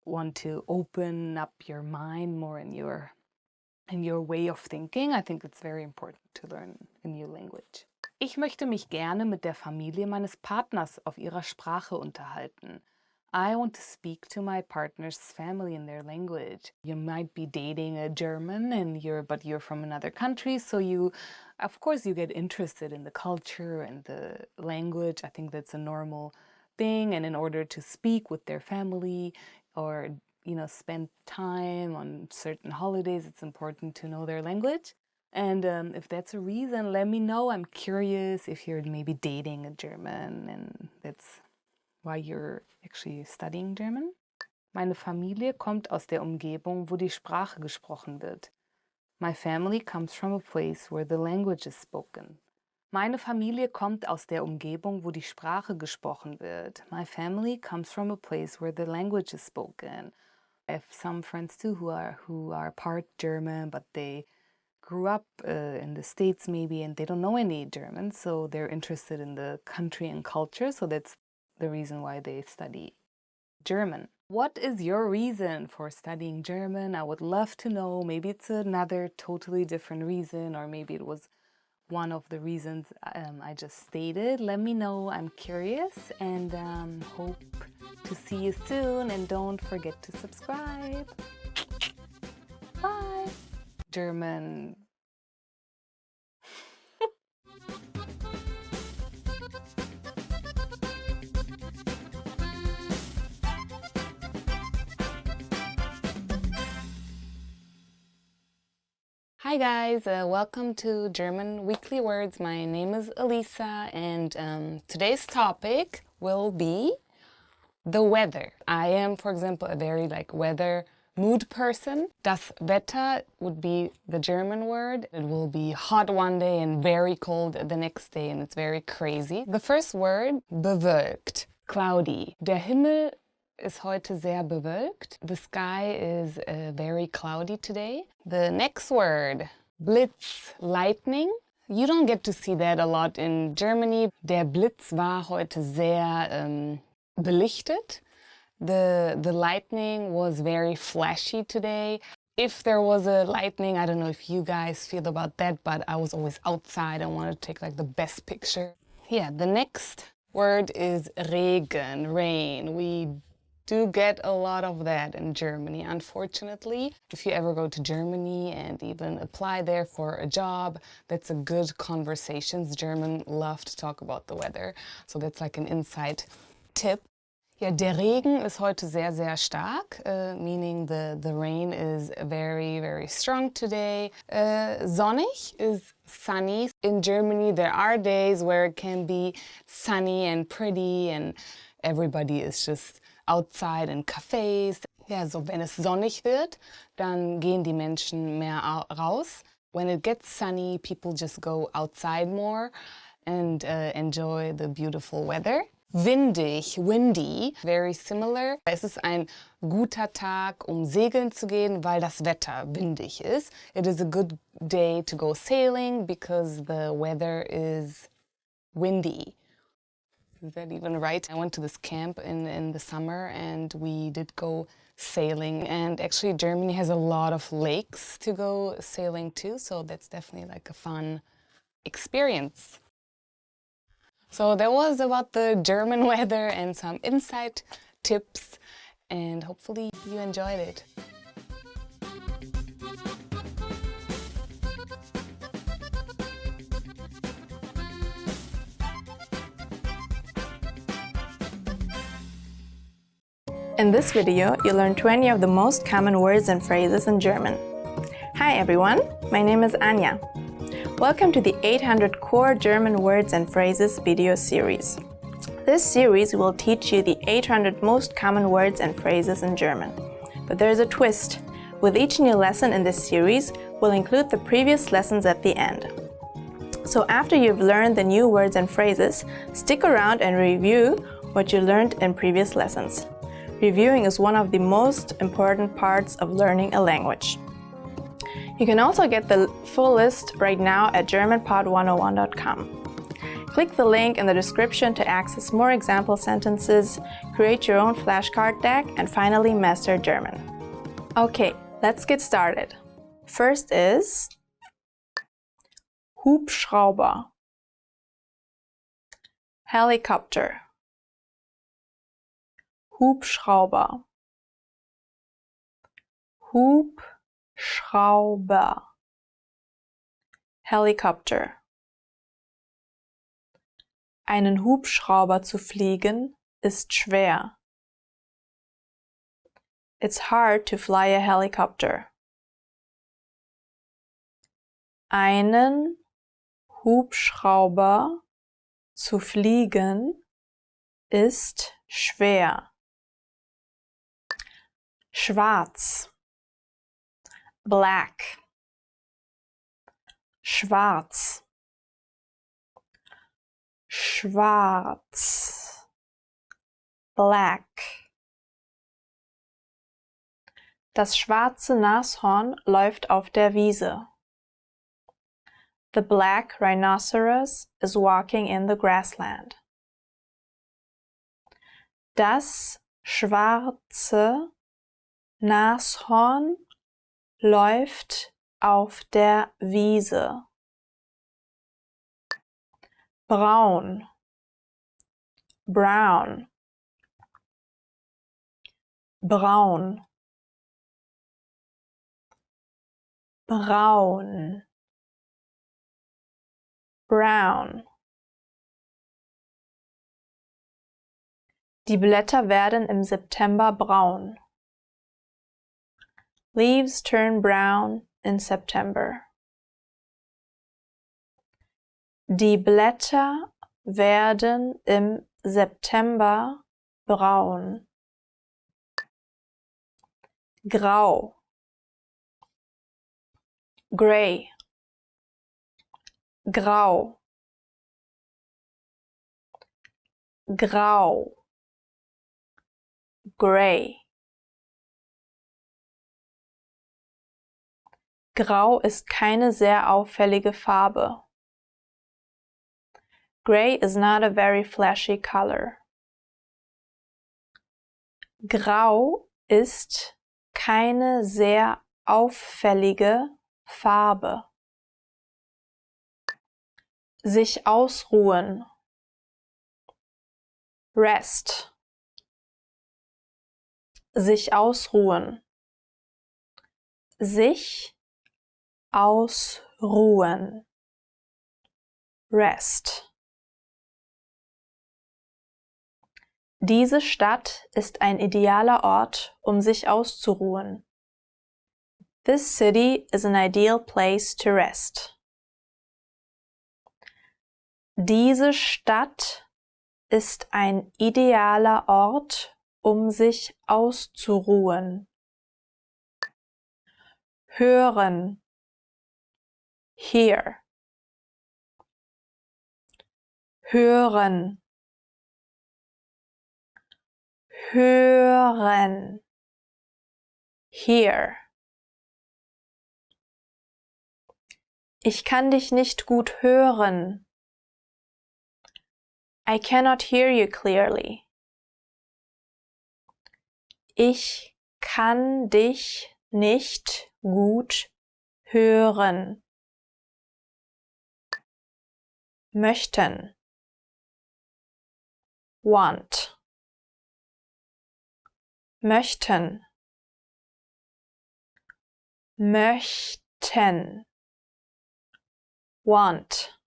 want to open up your mind more in your way of thinking, I think it's very important to learn a new language. Ich möchte mich gerne mit der Familie meines Partners auf ihrer Sprache unterhalten. I want to speak to my partner's family in their language. You might be dating a German but you're from another country, so of course you get interested in the culture and the language. I think that's a normal thing, and in order to speak with their family or, you know, spend time on certain holidays, it's important to know their language. And if that's a reason, let me know. I'm curious if you're maybe dating a German and that's why you're actually studying German. Meine Familie kommt aus der Umgebung, wo die Sprache gesprochen wird. My family comes from a place where the language is spoken. Meine Familie kommt aus der Umgebung, wo die Sprache gesprochen wird. My family comes from a place where the language is spoken. I have some friends too who are part German, but they grew up in the States maybe, and they don't know any German, so they're interested in the country and culture, so that's the reason why they study German. What is your reason for studying German? I would love to know. Maybe it's another totally different reason, or maybe it was one of the reasons I just stated. Let me know. I'm curious and hope to see you soon. And don't forget to subscribe. Bye. German. Hi guys, welcome to German Weekly Words. My name is Elisa and today's topic will be the weather. I am, for example, a very weather mood person. Das Wetter would be the German word. It will be hot one day and very cold the next day, and it's very crazy. The first word, bewölkt, cloudy. Der Himmel ist heute sehr bewölkt. The sky is very cloudy today. The next word, Blitz, lightning. You don't get to see that a lot in Germany. Der Blitz war heute sehr belichtet. The lightning was very flashy today. If there was a lightning, I don't know if you guys feel about that, but I was always outside. I wanted to take the best picture. Yeah, the next word is Regen, rain. We do get a lot of that in Germany, unfortunately. If you ever go to Germany and even apply there for a job, that's a good conversations. Germans love to talk about the weather, so that's an inside tip. Ja, der Regen ist heute sehr, sehr stark, meaning the rain is very, very strong today. Sonnig is sunny. In Germany, there are days where it can be sunny and pretty and everybody is just outside in cafes. Ja, so wenn es sonnig wird, dann gehen die Menschen mehr raus. When it gets sunny, people just go outside more and enjoy the beautiful weather. Windig, windy, very similar. Es ist ein guter Tag, segeln zu gehen, weil das Wetter windig ist. It is a good day to go sailing because the weather is windy. Is that even right? I went to this camp in the summer and we did go sailing. And actually Germany has a lot of lakes to go sailing to, so that's definitely a fun experience. So that was about the German weather and some insight tips, and hopefully you enjoyed it. In this video, you learn 20 of the most common words and phrases in German. Hi everyone, my name is Anja. Welcome to the 800 Core German Words and Phrases video series. This series will teach you the 800 most common words and phrases in German. But there's a twist. With each new lesson in this series, we'll include the previous lessons at the end. So after you've learned the new words and phrases, stick around and review what you learned in previous lessons. Reviewing is one of the most important parts of learning a language. You can also get the full list right now at GermanPod101.com. Click the link in the description to access more example sentences, create your own flashcard deck, and finally master German. Okay, let's get started. First is Hubschrauber, helicopter. Hubschrauber, Hubschrauber, helicopter. Einen Hubschrauber zu fliegen ist schwer. It's hard to fly a helicopter. Einen Hubschrauber zu fliegen ist schwer. Schwarz, black, schwarz, schwarz, black. Das schwarze Nashorn läuft auf der Wiese. The black rhinoceros is walking in the grassland. Das schwarze Nashorn läuft auf der Wiese. Braun, brown, braun, braun, brown. Die Blätter werden im September braun. Leaves turn brown in September. Die Blätter werden im September braun. Grau, gray, grau, grau, gray. Grau ist keine sehr auffällige Farbe. Gray is not a very flashy color. Grau ist keine sehr auffällige Farbe. Sich ausruhen. Rest. Sich ausruhen. Sich ausruhen. Rest. Diese Stadt ist ein idealer Ort, um sich auszuruhen. This city is an ideal place to rest. Diese Stadt ist ein idealer Ort, um sich auszuruhen. Hören. Hear. Hören. Hören. Hear. Ich kann dich nicht gut hören. I cannot hear you clearly. Ich kann dich nicht gut hören. Möchten. Want. Möchten. Möchten. Want.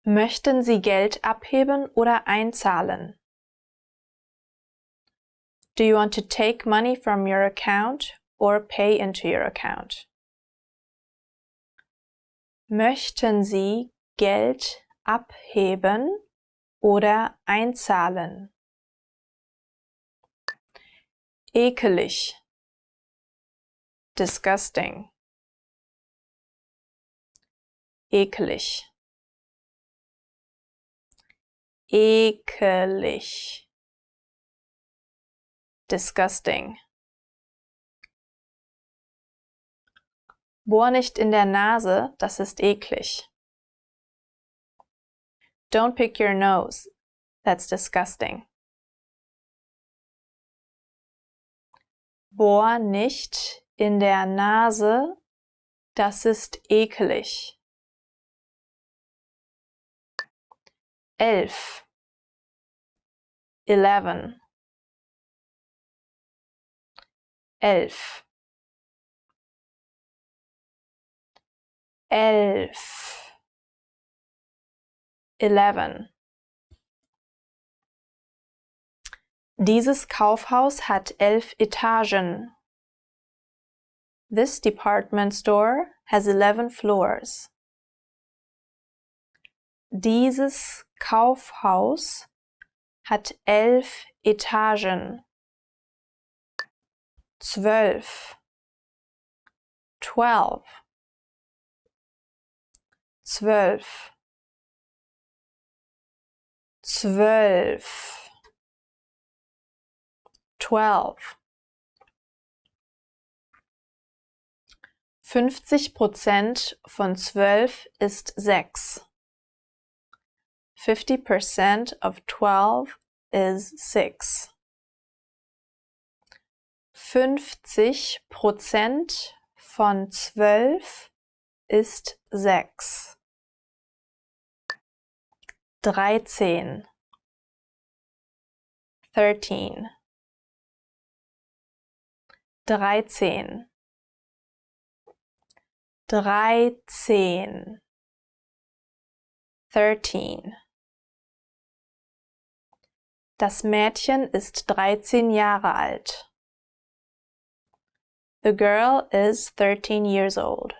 Möchten Sie Geld abheben oder einzahlen? Do you want to take money from your account or pay into your account? Möchten Sie Geld abheben oder einzahlen? Ekelig. Disgusting. Ekelig. Ekelig. Disgusting. Bohr nicht in der Nase, das ist eklig. Don't pick your nose, that's disgusting. Bohr nicht in der Nase, das ist eklig. 11. 11. 11. 11. 11. Dieses Kaufhaus hat 11 Etagen. This department store has 11 floors. Dieses Kaufhaus hat 11 Etagen. 12. 12. 12. 12. 12. 50% von 12 ist 6. 50% of 12 is 6. 50% von 12 ist 6. 13. 13. 13. 13. 13. Das Mädchen ist 13 Jahre alt. The girl is 13 years old.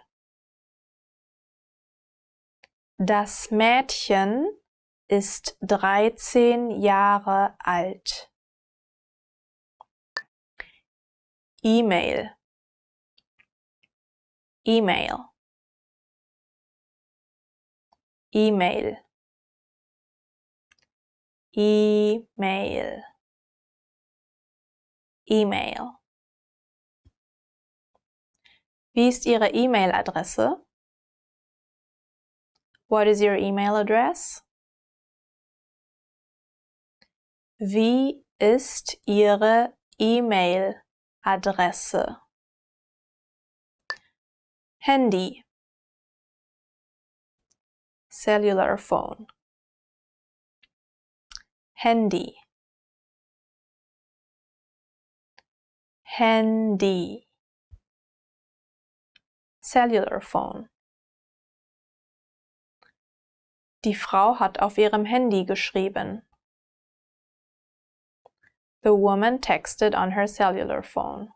Das Mädchen ist 13 Jahre alt. E-Mail. E-Mail. E-Mail. E-Mail. E-Mail. Wie ist Ihre E-Mail-Adresse? What is your email address? Wie ist Ihre E-Mail-Adresse? Handy. Cellular phone. Handy. Handy. Cellular phone. Die Frau hat auf ihrem Handy geschrieben. The woman texted on her cellular phone.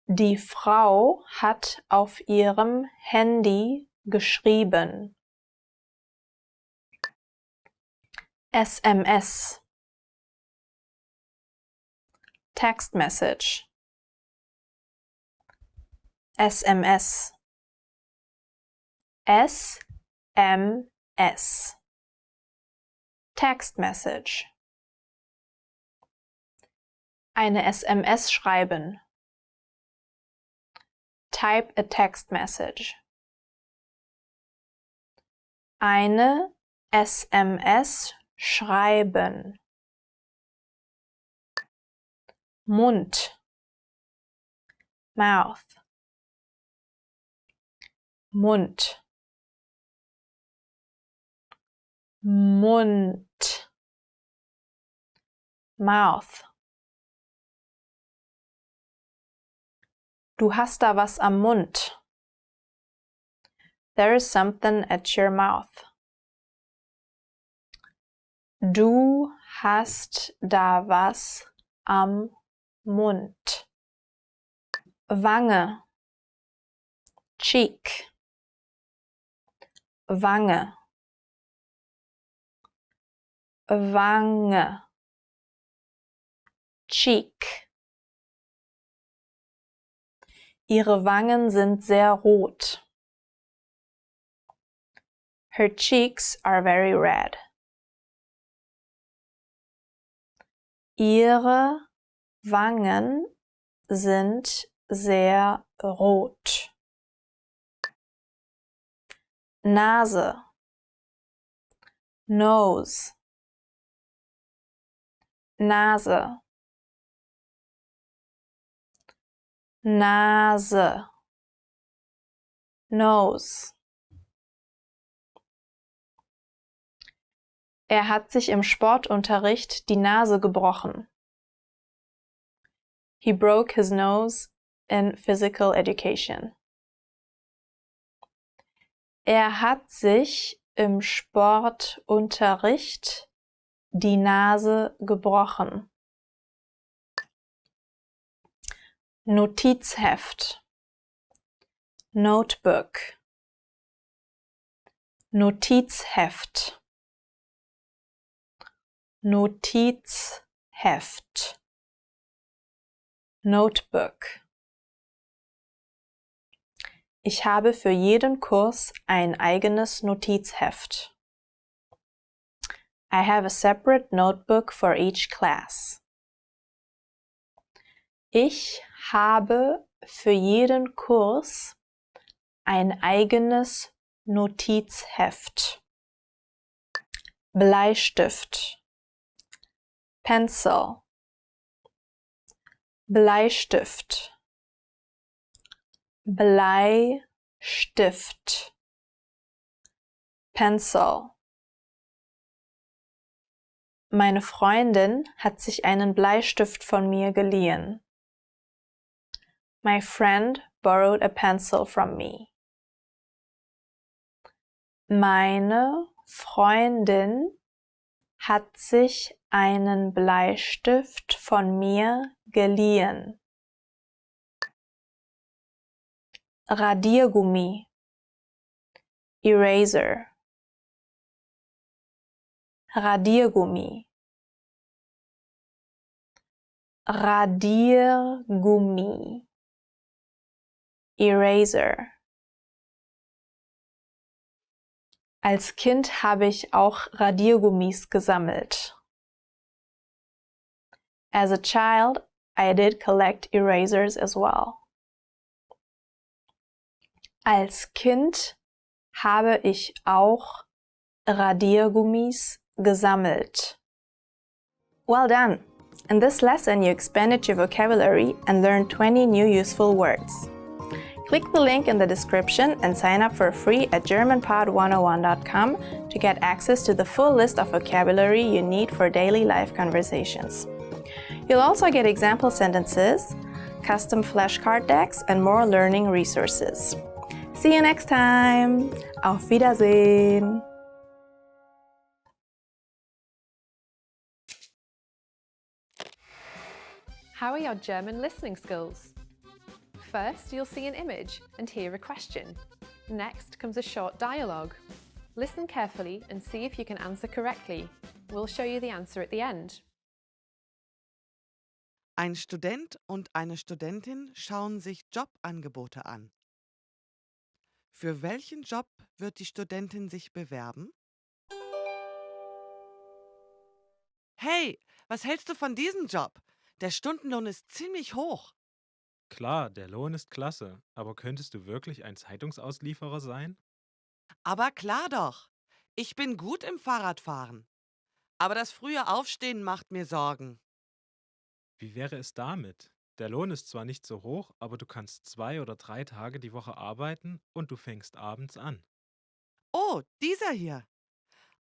Die Frau hat auf ihrem Handy geschrieben. SMS. Text message. SMS. SMS. Text message. Eine SMS schreiben. Type a text message. Eine SMS schreiben. Mund. Mouth. Mund. Mund. Mouth. Du hast da was am Mund. There is something at your mouth. Du hast da was am Mund. Wange. Cheek. Wange. Wange. Cheek. Ihre Wangen sind sehr rot. Her cheeks are very red. Ihre Wangen sind sehr rot. Nase. Nose. Nase. Nase. Nose. Er hat sich im Sportunterricht die Nase gebrochen. He broke his nose in physical education. Er hat sich im Sportunterricht die Nase gebrochen. Notizheft. Notebook. Notizheft. Notizheft. Notebook. Ich habe für jeden Kurs ein eigenes Notizheft. I have a separate notebook for each class. Ich habe für jeden Kurs ein eigenes Notizheft, Bleistift, Pencil, Bleistift, Bleistift, Pencil. Meine Freundin hat sich einen Bleistift von mir geliehen. My friend borrowed a pencil from me. Meine Freundin hat sich einen Bleistift von mir geliehen. Radiergummi, Eraser, Radiergummi, Radiergummi, Eraser. Als Kind habe ich auch Radiergummis gesammelt. As a child, I did collect erasers as well. Als Kind habe ich auch Radiergummis gesammelt. Well done! In this lesson, you expanded your vocabulary and learned 20 new useful words. Click the link in the description and sign up for free at GermanPod101.com to get access to the full list of vocabulary you need for daily life conversations. You'll also get example sentences, custom flashcard decks, and more learning resources. See you next time! Auf Wiedersehen! How are your German listening skills? First, you'll see an image and hear a question. Next comes a short dialogue. Listen carefully and see if you can answer correctly. We'll show you the answer at the end. Ein Student und eine Studentin schauen sich Jobangebote an. Für welchen Job wird die Studentin sich bewerben? Hey, was hältst du von diesem Job? Der Stundenlohn ist ziemlich hoch. Klar, der Lohn ist klasse, aber könntest du wirklich ein Zeitungsauslieferer sein? Aber klar doch. Ich bin gut im Fahrradfahren. Aber das frühe Aufstehen macht mir Sorgen. Wie wäre es damit? Der Lohn ist zwar nicht so hoch, aber du kannst 2 oder 3 Tage die Woche arbeiten und du fängst abends an. Oh, dieser hier.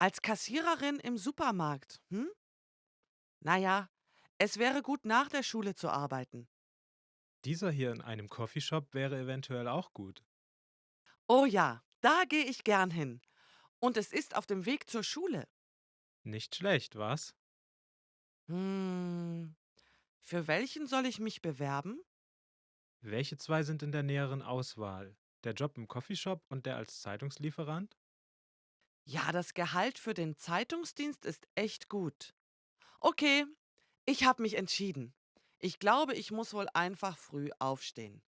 Als Kassiererin im Supermarkt, hm? Naja, es wäre gut nach der Schule zu arbeiten. Dieser hier in einem Coffeeshop wäre eventuell auch gut. Oh ja, da gehe ich gern hin. Und es ist auf dem Weg zur Schule. Nicht schlecht, was? Für welchen soll ich mich bewerben? Welche 2 sind in der näheren Auswahl? Der Job im Coffeeshop und der als Zeitungslieferant? Ja, das Gehalt für den Zeitungsdienst ist echt gut. Okay, ich habe mich entschieden. Ich glaube, ich muss wohl einfach früh aufstehen.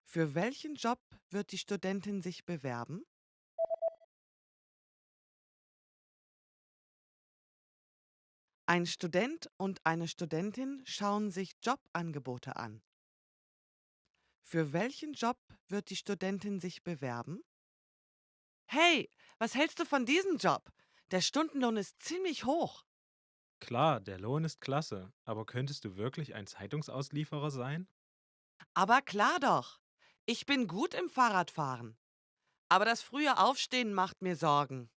Für welchen Job wird die Studentin sich bewerben? Ein Student und eine Studentin schauen sich Jobangebote an. Für welchen Job wird die Studentin sich bewerben? Hey, was hältst du von diesem Job? Der Stundenlohn ist ziemlich hoch. Klar, der Lohn ist klasse, aber könntest du wirklich ein Zeitungsauslieferer sein? Aber klar doch. Ich bin gut im Fahrradfahren. Aber das frühe Aufstehen macht mir Sorgen.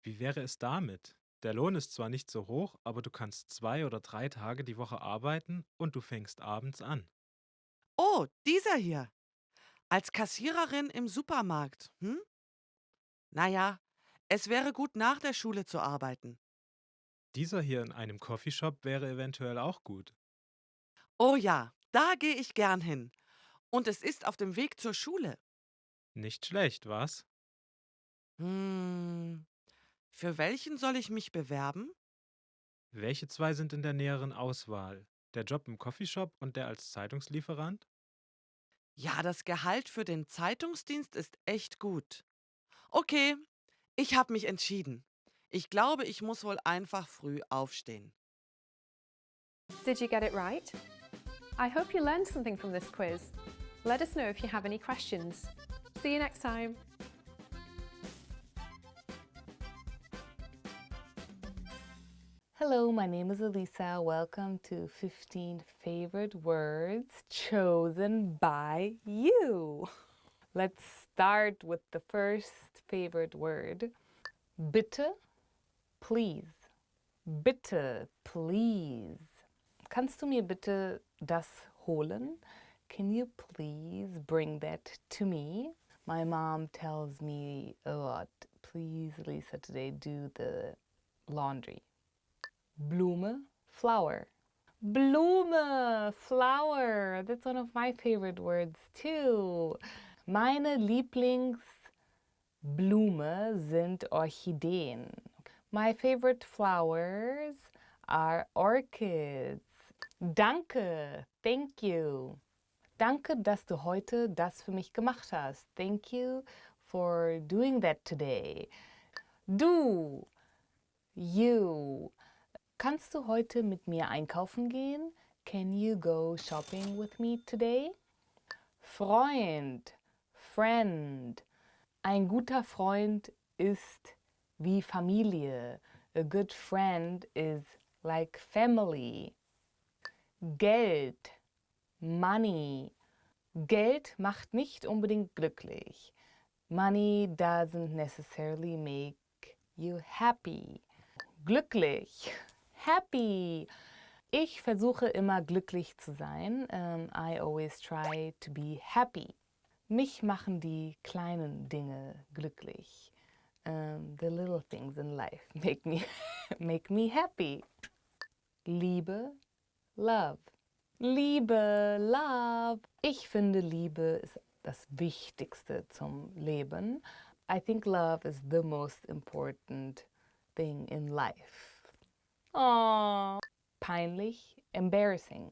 Wie wäre es damit? Der Lohn ist zwar nicht so hoch, aber du kannst 2 oder 3 Tage die Woche arbeiten und du fängst abends an. Oh, dieser hier. Als Kassiererin im Supermarkt, hm? Naja, es wäre gut nach der Schule zu arbeiten. Dieser hier in einem Coffeeshop wäre eventuell auch gut. Oh ja, da gehe ich gern hin. Und es ist auf dem Weg zur Schule. Nicht schlecht, was? Für welchen soll ich mich bewerben? Welche 2 sind in der näheren Auswahl? Der Job im Coffeeshop und der als Zeitungslieferant? Ja, das Gehalt für den Zeitungsdienst ist echt gut. Okay, ich habe mich entschieden. Ich glaube, ich muss wohl einfach früh aufstehen. Did you get it right? I hope you learned something from this quiz. Let us know if you have any questions. See you next time. Hello, my name is Elisa. Welcome to 15 favorite words chosen by you. Let's start with the first favorite word. Bitte, please. Bitte, please. Kannst du mir bitte das holen? Can you please bring that to me? My mom tells me a lot, please, Lisa, today do the laundry. Blume, flower. Blume, flower. That's one of my favorite words too. Meine Lieblingsblume sind Orchideen. My favorite flowers are orchids. Danke, thank you. Danke, dass du heute das für mich gemacht hast. Thank you for doing that today. Du, you. Kannst du heute mit mir einkaufen gehen? Can you go shopping with me today? Freund, friend. Ein guter Freund ist wie Familie. A good friend is like family. Geld, money. Geld macht nicht unbedingt glücklich. Money doesn't necessarily make you happy. Glücklich, happy. Ich versuche immer glücklich zu sein. I always try to be happy. Mich machen die kleinen Dinge glücklich. The little things in life make me happy. Liebe, love. Liebe, love. Ich finde, Liebe ist das Wichtigste zum Leben. I think love is the most important thing in life. Aww. Peinlich, embarrassing.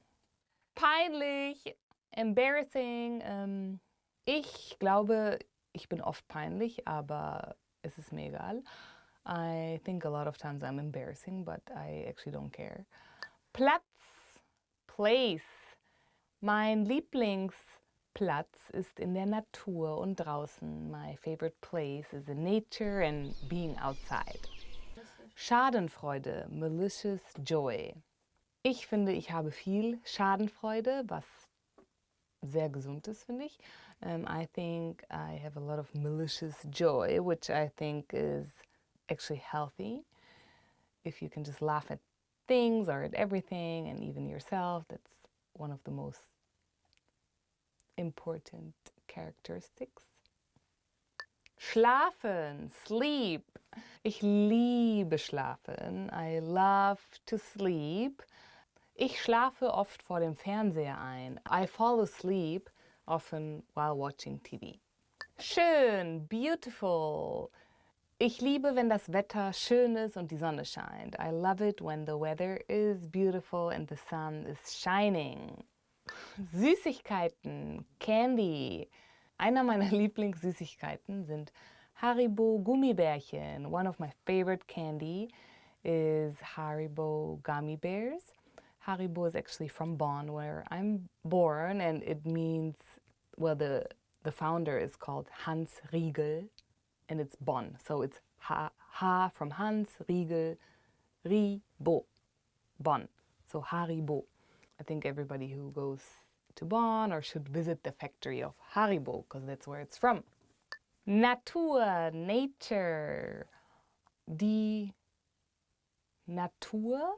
Peinlich, embarrassing. Ich glaube, ich bin oft peinlich, aber es ist mir egal. I think a lot of times I'm embarrassing, but I actually don't care. Platz, place. Mein Lieblingsplatz ist in der Natur und draußen. My favorite place is in nature and being outside. Schadenfreude, malicious joy. Ich finde, ich habe viel Schadenfreude, was sehr gesund ist, finde ich. I think I have a lot of malicious joy, which I think is actually healthy. If you can just laugh at things or at everything and even yourself, that's one of the most important characteristics. Schlafen, sleep. Ich liebe schlafen. I love to sleep. Ich schlafe oft vor dem Fernseher ein. I fall asleep often while watching TV. Schön, beautiful. Ich liebe, wenn das Wetter schön ist und die Sonne scheint. I love it when the weather is beautiful and the sun is shining. Süßigkeiten, Candy. Einer meiner Lieblingssüßigkeiten sind Haribo Gummibärchen. One of my favorite candy is Haribo gummy bears. Haribo is actually from Bonn, where I'm born, and it means, well, the founder is called Hans Riegel, and it's Bonn. So it's Ha from Hans, Riegel, Ribo, Bonn. So Haribo. I think everybody who goes to Bonn or should visit the factory of Haribo, because that's where it's from. Natur, nature. Die Natur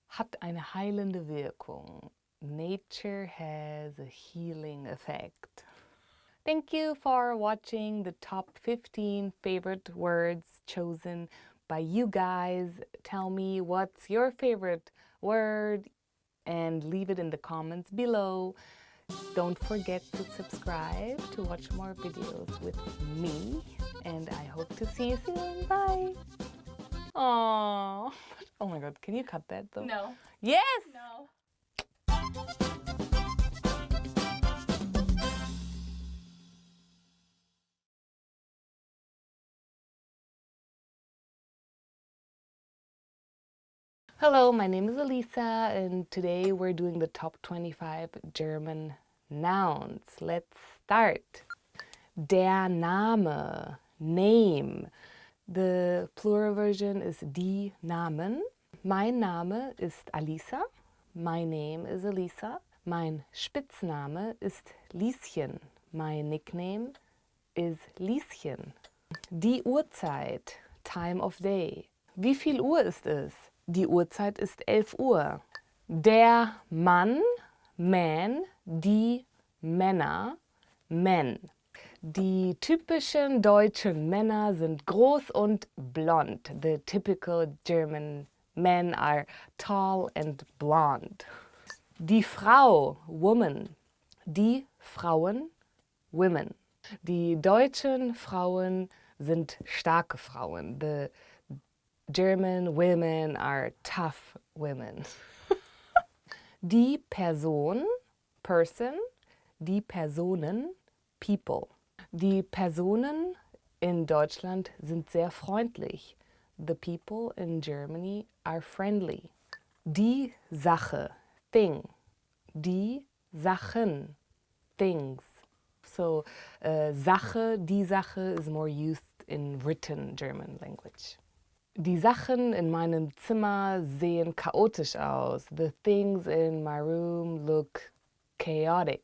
hat eine heilende Wirkung. Nature has a healing effect. Thank you for watching the top 15 favorite words chosen by you guys. Tell me what's your favorite word and leave it in the comments below. Don't forget to subscribe to watch more videos with me, and I hope to see you soon. Bye! Aww. Oh my god, can you cut that though? No. Yes! No. Hello, my name is Elisa, and today we're doing the top 25 German nouns. Let's start. Der Name, name. The plural version is die Namen. Mein Name ist Alisa. My name is Alisa. Mein Spitzname ist Lieschen. My nickname is Lieschen. Die Uhrzeit, time of day. Wie viel Uhr ist es? Die Uhrzeit ist 11 Uhr. Der Mann, man, die Männer, men. Die typischen deutschen Männer sind groß und blond. The typical German men are tall and blonde. Die Frau, woman. Die Frauen, women. Die deutschen Frauen sind starke Frauen. The German women are tough women. Die Person, person. Die Personen, people. Die Personen in Deutschland sind sehr freundlich. The people in Germany are friendly. Die Sache, thing. Die Sachen, things. So, Sache, die Sache is more used in written German language. Die Sachen in meinem Zimmer sehen chaotisch aus. The things in my room look chaotic.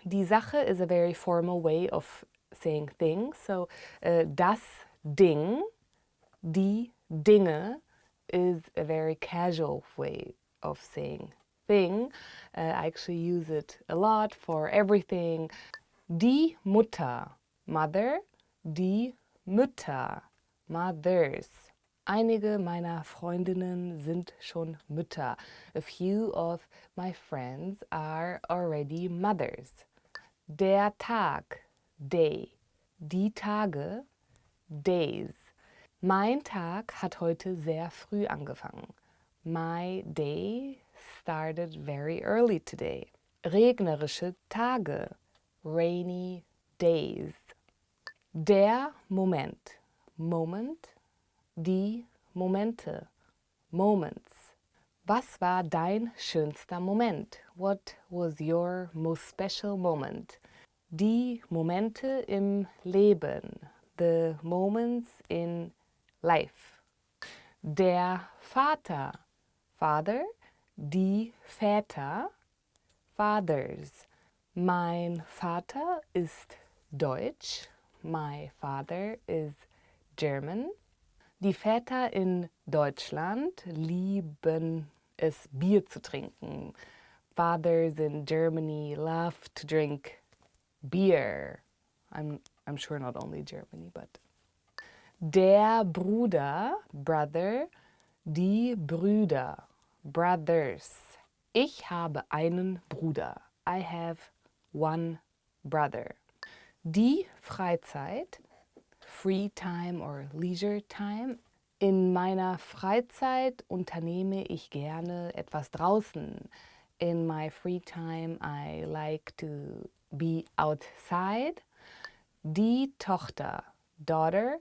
Die Sache is a very formal way of saying things. So, das Ding, die Dinge is a very casual way of saying thing. I actually use it a lot for everything. Die Mutter, mother. Die Mütter, mothers. Einige meiner Freundinnen sind schon Mütter. A few of my friends are already mothers. Der Tag, day. Die Tage, days. Mein Tag hat heute sehr früh angefangen. My day started very early today. Regnerische Tage, rainy days. Der Moment, moment. Die Momente, moments. Was war dein schönster Moment? What was your most special moment? Die Momente im Leben, the moments in life. Der Vater, father. Die Väter, fathers. Mein Vater ist Deutsch. My father is German. Die Väter in Deutschland lieben es, Bier zu trinken. Fathers in Germany love to drink beer. I'm sure not only Germany, but. Der Bruder, brother. Die Brüder, brothers. Ich habe einen Bruder. I have one brother. Die Freizeit, free time or leisure time. In meiner Freizeit unternehme ich gerne etwas draußen. In my free time I like to be outside. Die Tochter, daughter.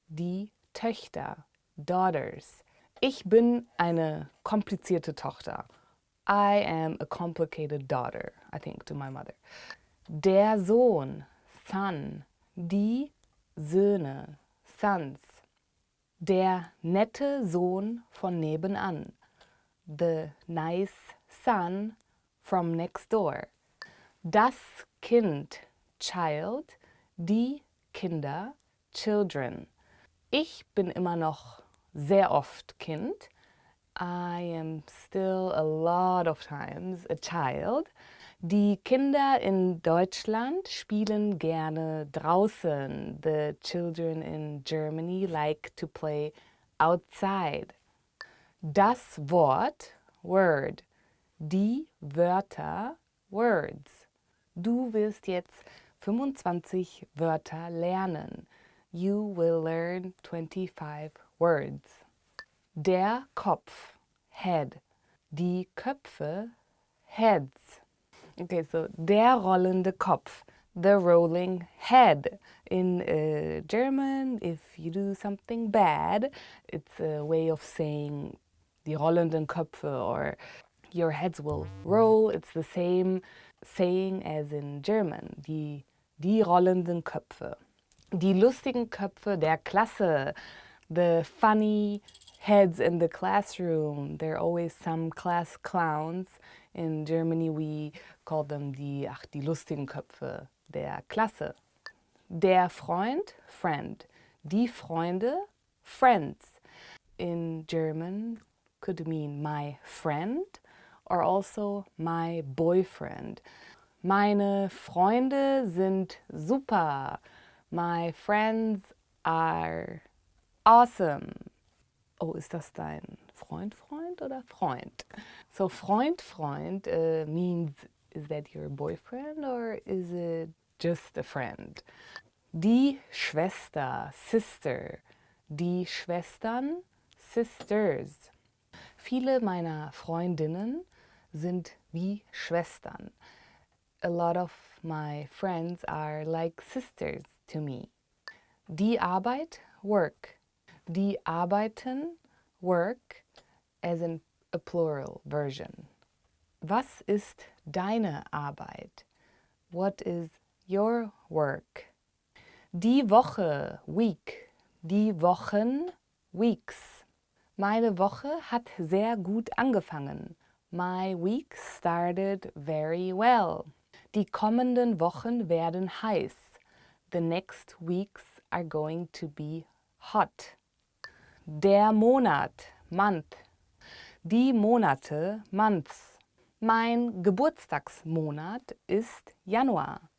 Die Töchter, daughters. Ich bin eine komplizierte Tochter. I am a complicated daughter, I think, to my mother. Der Sohn, son. Die Söhne, sons. Der nette Sohn von nebenan. The nice son from next door. Das Kind, child. Die Kinder, children. Ich bin immer noch sehr oft Kind. I am still a lot of times a child. Die Kinder in Deutschland spielen gerne draußen. The children in Germany like to play outside. Das Wort, word. Die Wörter, words. Du wirst jetzt 25 Wörter lernen. You will learn 25 words. Der Kopf, head. Die Köpfe, heads. Okay, so der rollende Kopf, the rolling head. In German, if you do something bad, it's a way of saying die rollenden Köpfe or your heads will roll. It's the same saying as in German, die rollenden Köpfe. Die lustigen Köpfe der Klasse. The funny heads in the classroom. There are always some class clowns. In Germany we call them die lustigen Köpfe der Klasse. Der Freund, friend. Die Freunde, friends. In German could mean my friend or also my boyfriend. Meine Freunde sind super. My friends are awesome. Oh, ist das dein Freund oder Freund? So Freund means, is that your boyfriend or is it just a friend? Die Schwester, sister. Die Schwestern, sisters. Viele meiner Freundinnen sind wie Schwestern. A lot of my friends are like sisters to me. Die Arbeit, work. Die arbeiten, work, as in a plural version. Was ist deine Arbeit? What is your work? Die Woche, week. Die Wochen, weeks. Meine Woche hat sehr gut angefangen. My week started very well. Die kommenden Wochen werden heiß. The next weeks are going to be hot. Der Monat, month. Die Monate, months. Mein Geburtstagsmonat ist Januar.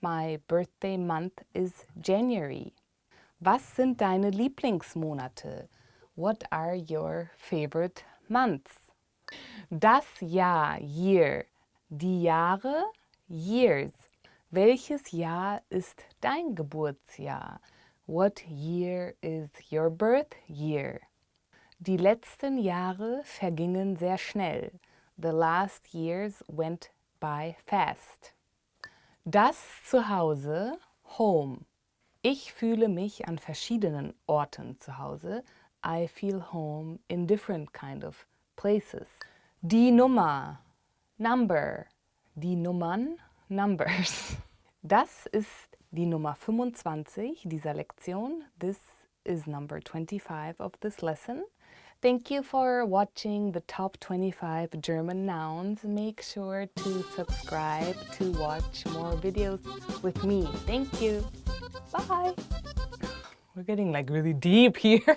My birthday month is January. Was sind deine Lieblingsmonate? What are your favorite months? Das Jahr, year. Die Jahre, years. Welches Jahr ist dein Geburtsjahr? What year is your birth year? Die letzten Jahre vergingen sehr schnell. The last years went by fast. Das Zuhause, home. Ich fühle mich an verschiedenen Orten zu Hause. I feel home in different kind of places. Die Nummer, number. Die Nummern, numbers. Das ist die Nummer 25 dieser Lektion. This is number 25 of this lesson. Thank you for watching the top 25 German nouns. Make sure to subscribe to watch more videos with me. Thank you. Bye. We're getting like really deep here.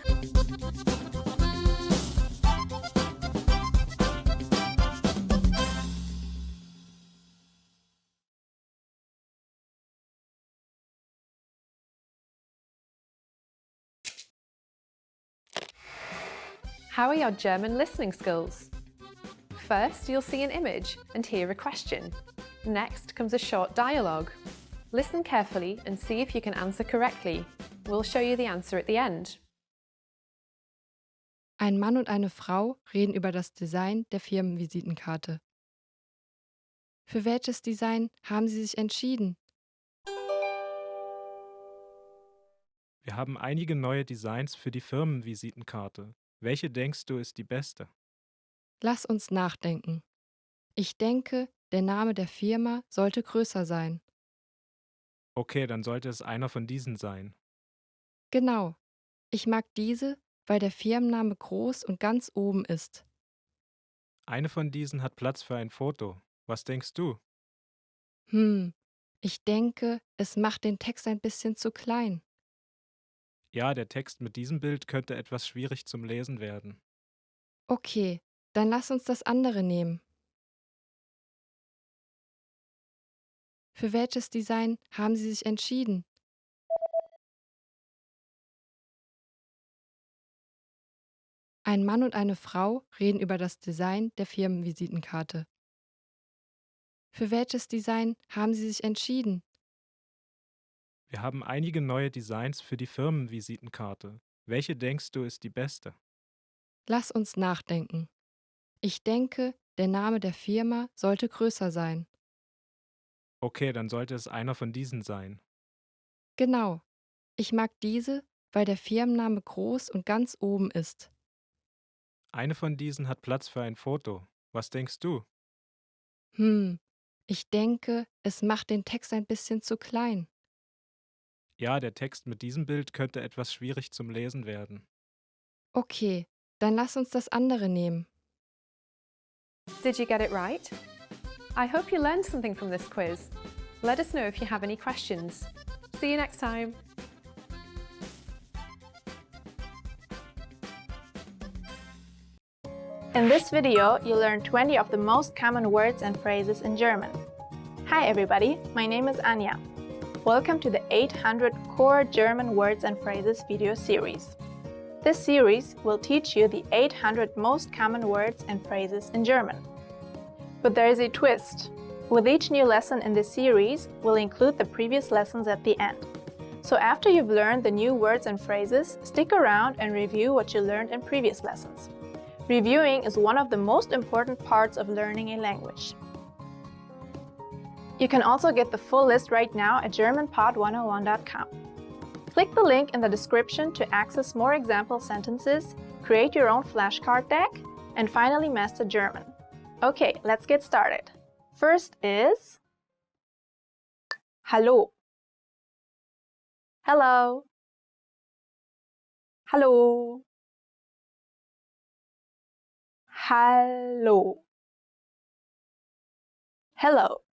How are your German listening skills? First, you'll see an image and hear a question. Next comes a short dialogue. Listen carefully and see if you can answer correctly. We'll show you the answer at the end. Ein Mann und eine Frau reden über das Design der Firmenvisitenkarte. Für welches Design haben Sie sich entschieden? Wir haben einige neue Designs für die Firmenvisitenkarte. Welche denkst du ist die beste? Lass uns nachdenken. Ich denke, der Name der Firma sollte größer sein. Okay, dann sollte es einer von diesen sein. Genau. Ich mag diese, weil der Firmenname groß und ganz oben ist. Eine von diesen hat Platz für ein Foto. Was denkst du? Ich denke, es macht den Text ein bisschen zu klein. Ja, der Text mit diesem Bild könnte etwas schwierig zum Lesen werden. Okay, dann lass uns das andere nehmen. Für welches Design haben Sie sich entschieden? Ein Mann und eine Frau reden über das Design der Firmenvisitenkarte. Für welches Design haben Sie sich entschieden? Wir haben einige neue Designs für die Firmenvisitenkarte. Welche denkst du ist die beste? Lass uns nachdenken. Ich denke, der Name der Firma sollte größer sein. Okay, dann sollte es einer von diesen sein. Genau. Ich mag diese, weil der Firmenname groß und ganz oben ist. Eine von diesen hat Platz für ein Foto. Was denkst du? Ich denke, es macht den Text ein bisschen zu klein. Ja, der Text mit diesem Bild könnte etwas schwierig zum Lesen werden. Okay, dann lass uns das andere nehmen. Did you get it right? I hope you learned something from this quiz. Let us know if you have any questions. See you next time. In this video, you learned 20 of the most common words and phrases in German. Hi everybody, my name is Anja. Welcome to the 800 Core German Words and Phrases video series. This series will teach you the 800 most common words and phrases in German. But there is a twist. With each new lesson in this series, we'll include the previous lessons at the end. So after you've learned the new words and phrases, stick around and review what you learned in previous lessons. Reviewing is one of the most important parts of learning a language. You can also get the full list right now at GermanPod101.com. Click the link in the description to access more example sentences, create your own flashcard deck, and finally master German. Okay, let's get started. First is Hallo. Hello. Hallo. Hallo. Hello.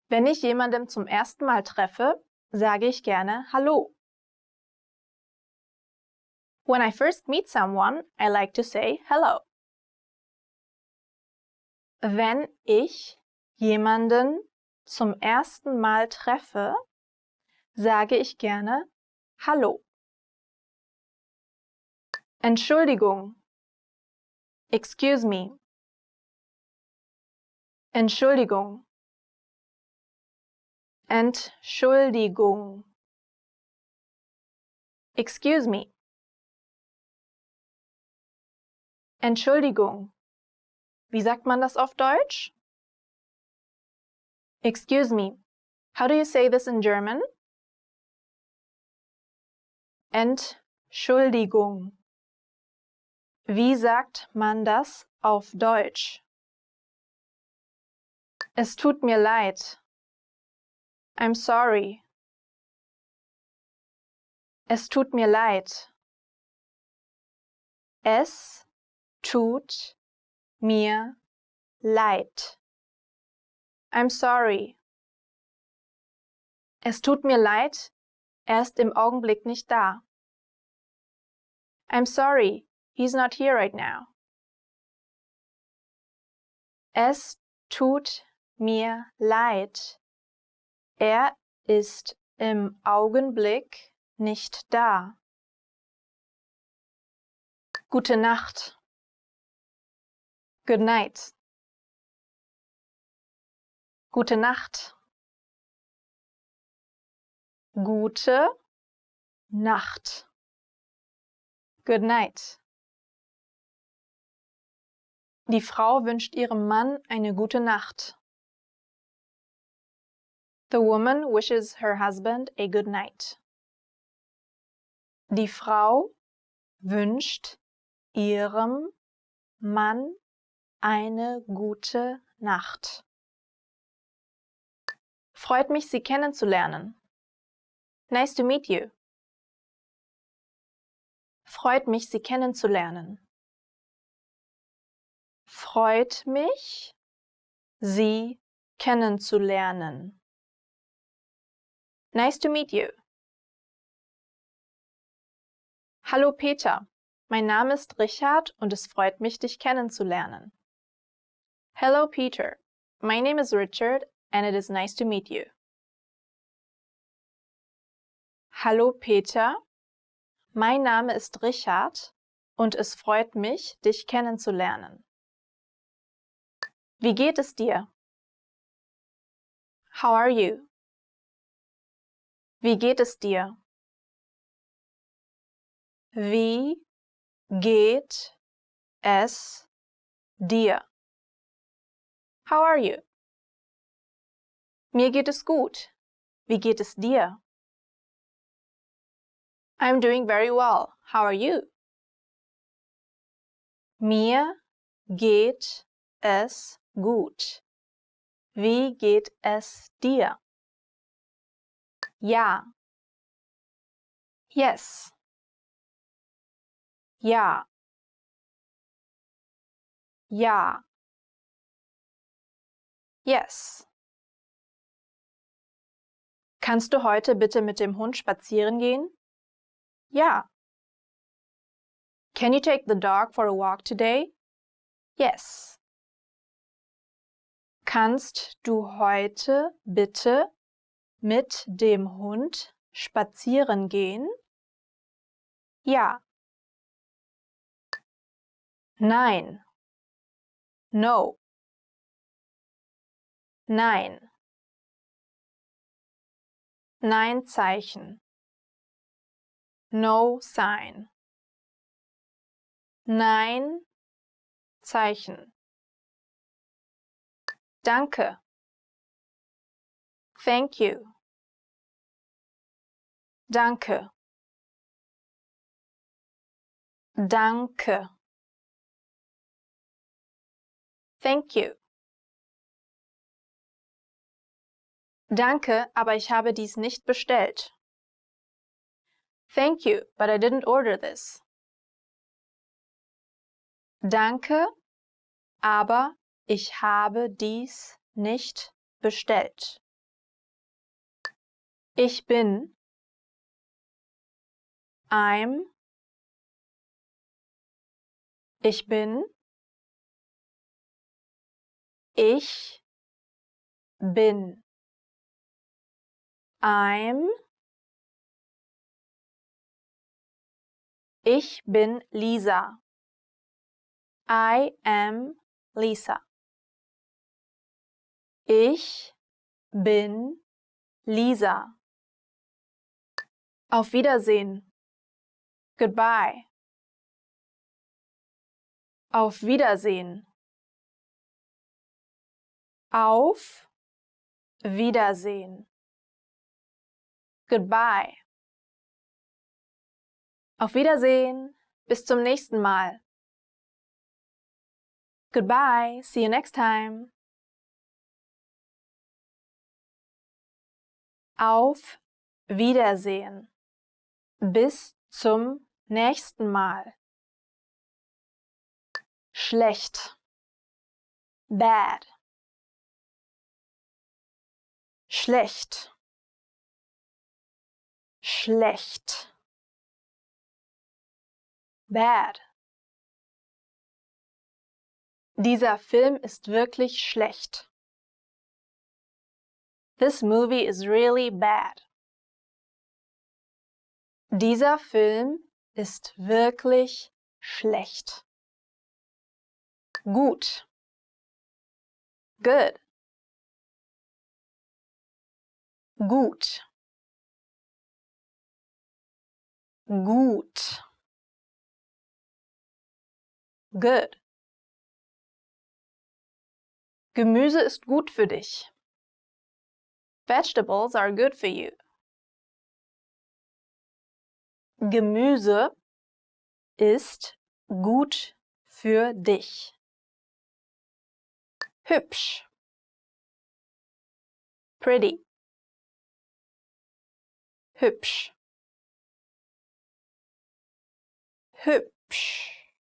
Wenn ich jemandem zum ersten Mal treffe, sage ich gerne Hallo. When I first meet someone, I like to say hello. Wenn ich jemanden zum ersten Mal treffe, sage ich gerne Hallo. Entschuldigung. Excuse me. Entschuldigung. Entschuldigung. Excuse me. Entschuldigung. Wie sagt man das auf Deutsch? Excuse me. How do you say this in German? Entschuldigung. Wie sagt man das auf Deutsch? Es tut mir leid. I'm sorry. Es tut mir leid. Es tut mir leid. I'm sorry. Es tut mir leid, er ist im Augenblick nicht da. I'm sorry, he's not here right now. Es tut mir leid. Er ist im Augenblick nicht da. Gute Nacht. Good night. Gute Nacht. Gute Nacht. Good night. Die Frau wünscht ihrem Mann eine gute Nacht. The woman wishes her husband a good night. Die Frau wünscht ihrem Mann eine gute Nacht. Freut mich, Sie kennenzulernen. Nice to meet you. Freut mich, Sie kennenzulernen. Freut mich, Sie kennenzulernen. Nice to meet you. Hallo Peter, mein Name ist Richard und es freut mich, dich kennenzulernen. Hello Peter, my name is Richard and it is nice to meet you. Hallo Peter, mein Name ist Richard und es freut mich, dich kennenzulernen. Wie geht es dir? How are you? Wie geht es dir? Wie geht es dir? How are you? Mir geht es gut. Wie geht es dir? I'm doing very well. How are you? Mir geht es gut. Wie geht es dir? Ja. Yes. Ja. Ja. Yes. Kannst du heute bitte mit dem Hund spazieren gehen? Ja. Can you take the dog for a walk today? Yes. Kannst du heute bitte mit dem Hund spazieren gehen? Ja. Nein. No. Nein. Nein-Zeichen. No sign. Nein-Zeichen. Danke. Thank you. Danke. Danke. Thank you. Danke, aber ich habe dies nicht bestellt. Thank you, but I didn't order this. Danke, aber ich habe dies nicht bestellt. Ich bin. I'm. Ich bin. Ich bin. I'm. Ich bin Lisa. I am Lisa. Ich bin Lisa. Auf Wiedersehen. Goodbye. Auf Wiedersehen. Auf Wiedersehen. Goodbye. Auf Wiedersehen. Bis zum nächsten Mal. Goodbye. See you next time. Auf Wiedersehen. Bis zum nächsten Mal. Schlecht. Bad. Schlecht. Schlecht. Bad. Dieser Film ist wirklich schlecht. This movie is really bad. Dieser Film ist wirklich schlecht. Gut. Good. Gut. Gut. Good. Gemüse ist gut für dich. Vegetables are good for you. Gemüse ist gut für dich. Hübsch. Pretty. Hübsch. Hübsch.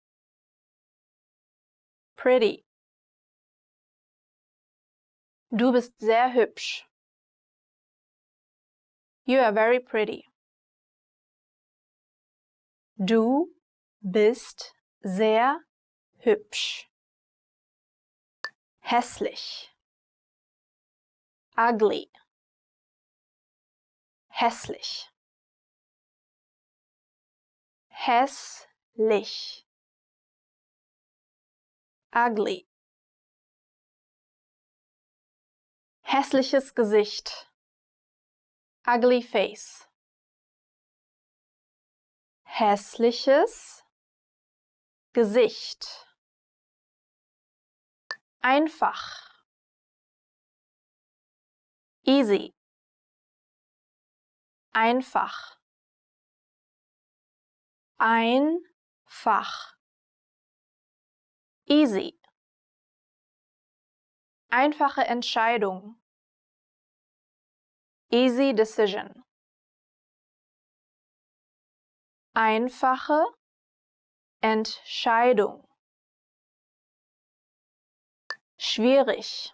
Pretty. Du bist sehr hübsch. You are very pretty. Du bist sehr hübsch. Hässlich. Ugly. Hässlich. Hässlich. Ugly. Hässliches Gesicht. Ugly face. Hässliches Gesicht. Einfach. Easy. Einfach. Einfach. Easy. Einfache Entscheidung. Easy decision. Einfache Entscheidung. Schwierig.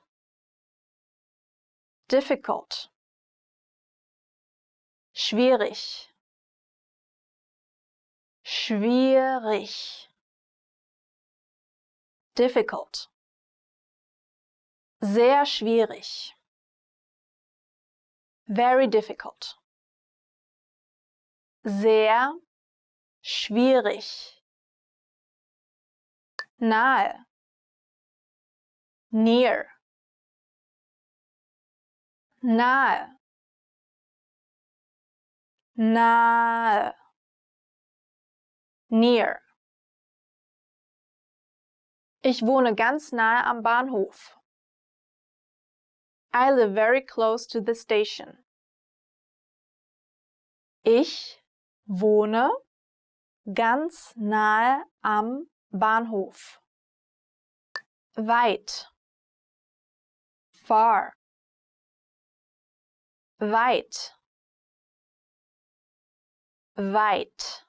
Difficult. Schwierig. Schwierig. Difficult. Sehr schwierig. Very difficult. Sehr schwierig. Nahe. Near. Nahe. Nahe. Near. Ich wohne ganz nahe am Bahnhof. I live very close to the station. Ich wohne ganz nahe am Bahnhof. Weit. Far. Weit. Weit.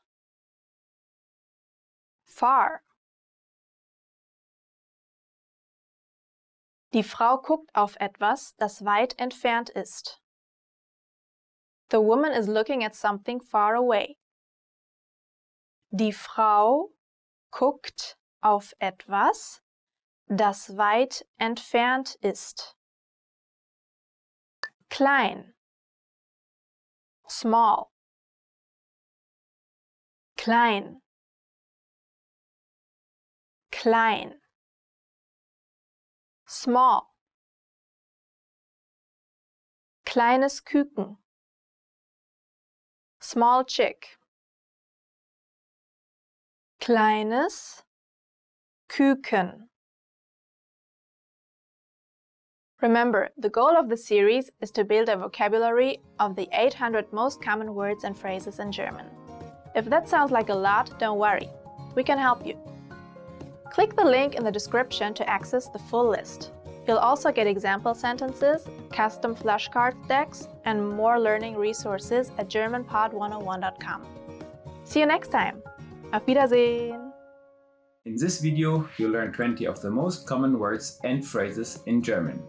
Far. Die Frau guckt auf etwas, das weit entfernt ist. The woman is looking at something far away. Die Frau guckt auf etwas, das weit entfernt ist. Klein. Small. Klein. Klein. Small. Kleines Küken. Small chick. Kleines Küken. Remember, the goal of the series is to build a vocabulary of the 800 most common words and phrases in German. If that sounds like a lot, don't worry. We can help you. Click the link in the description to access the full list. You'll also get example sentences, custom flashcard decks, and more learning resources at GermanPod101.com. See you next time! Auf Wiedersehen! In this video, you'll learn 20 of the most common words and phrases in German.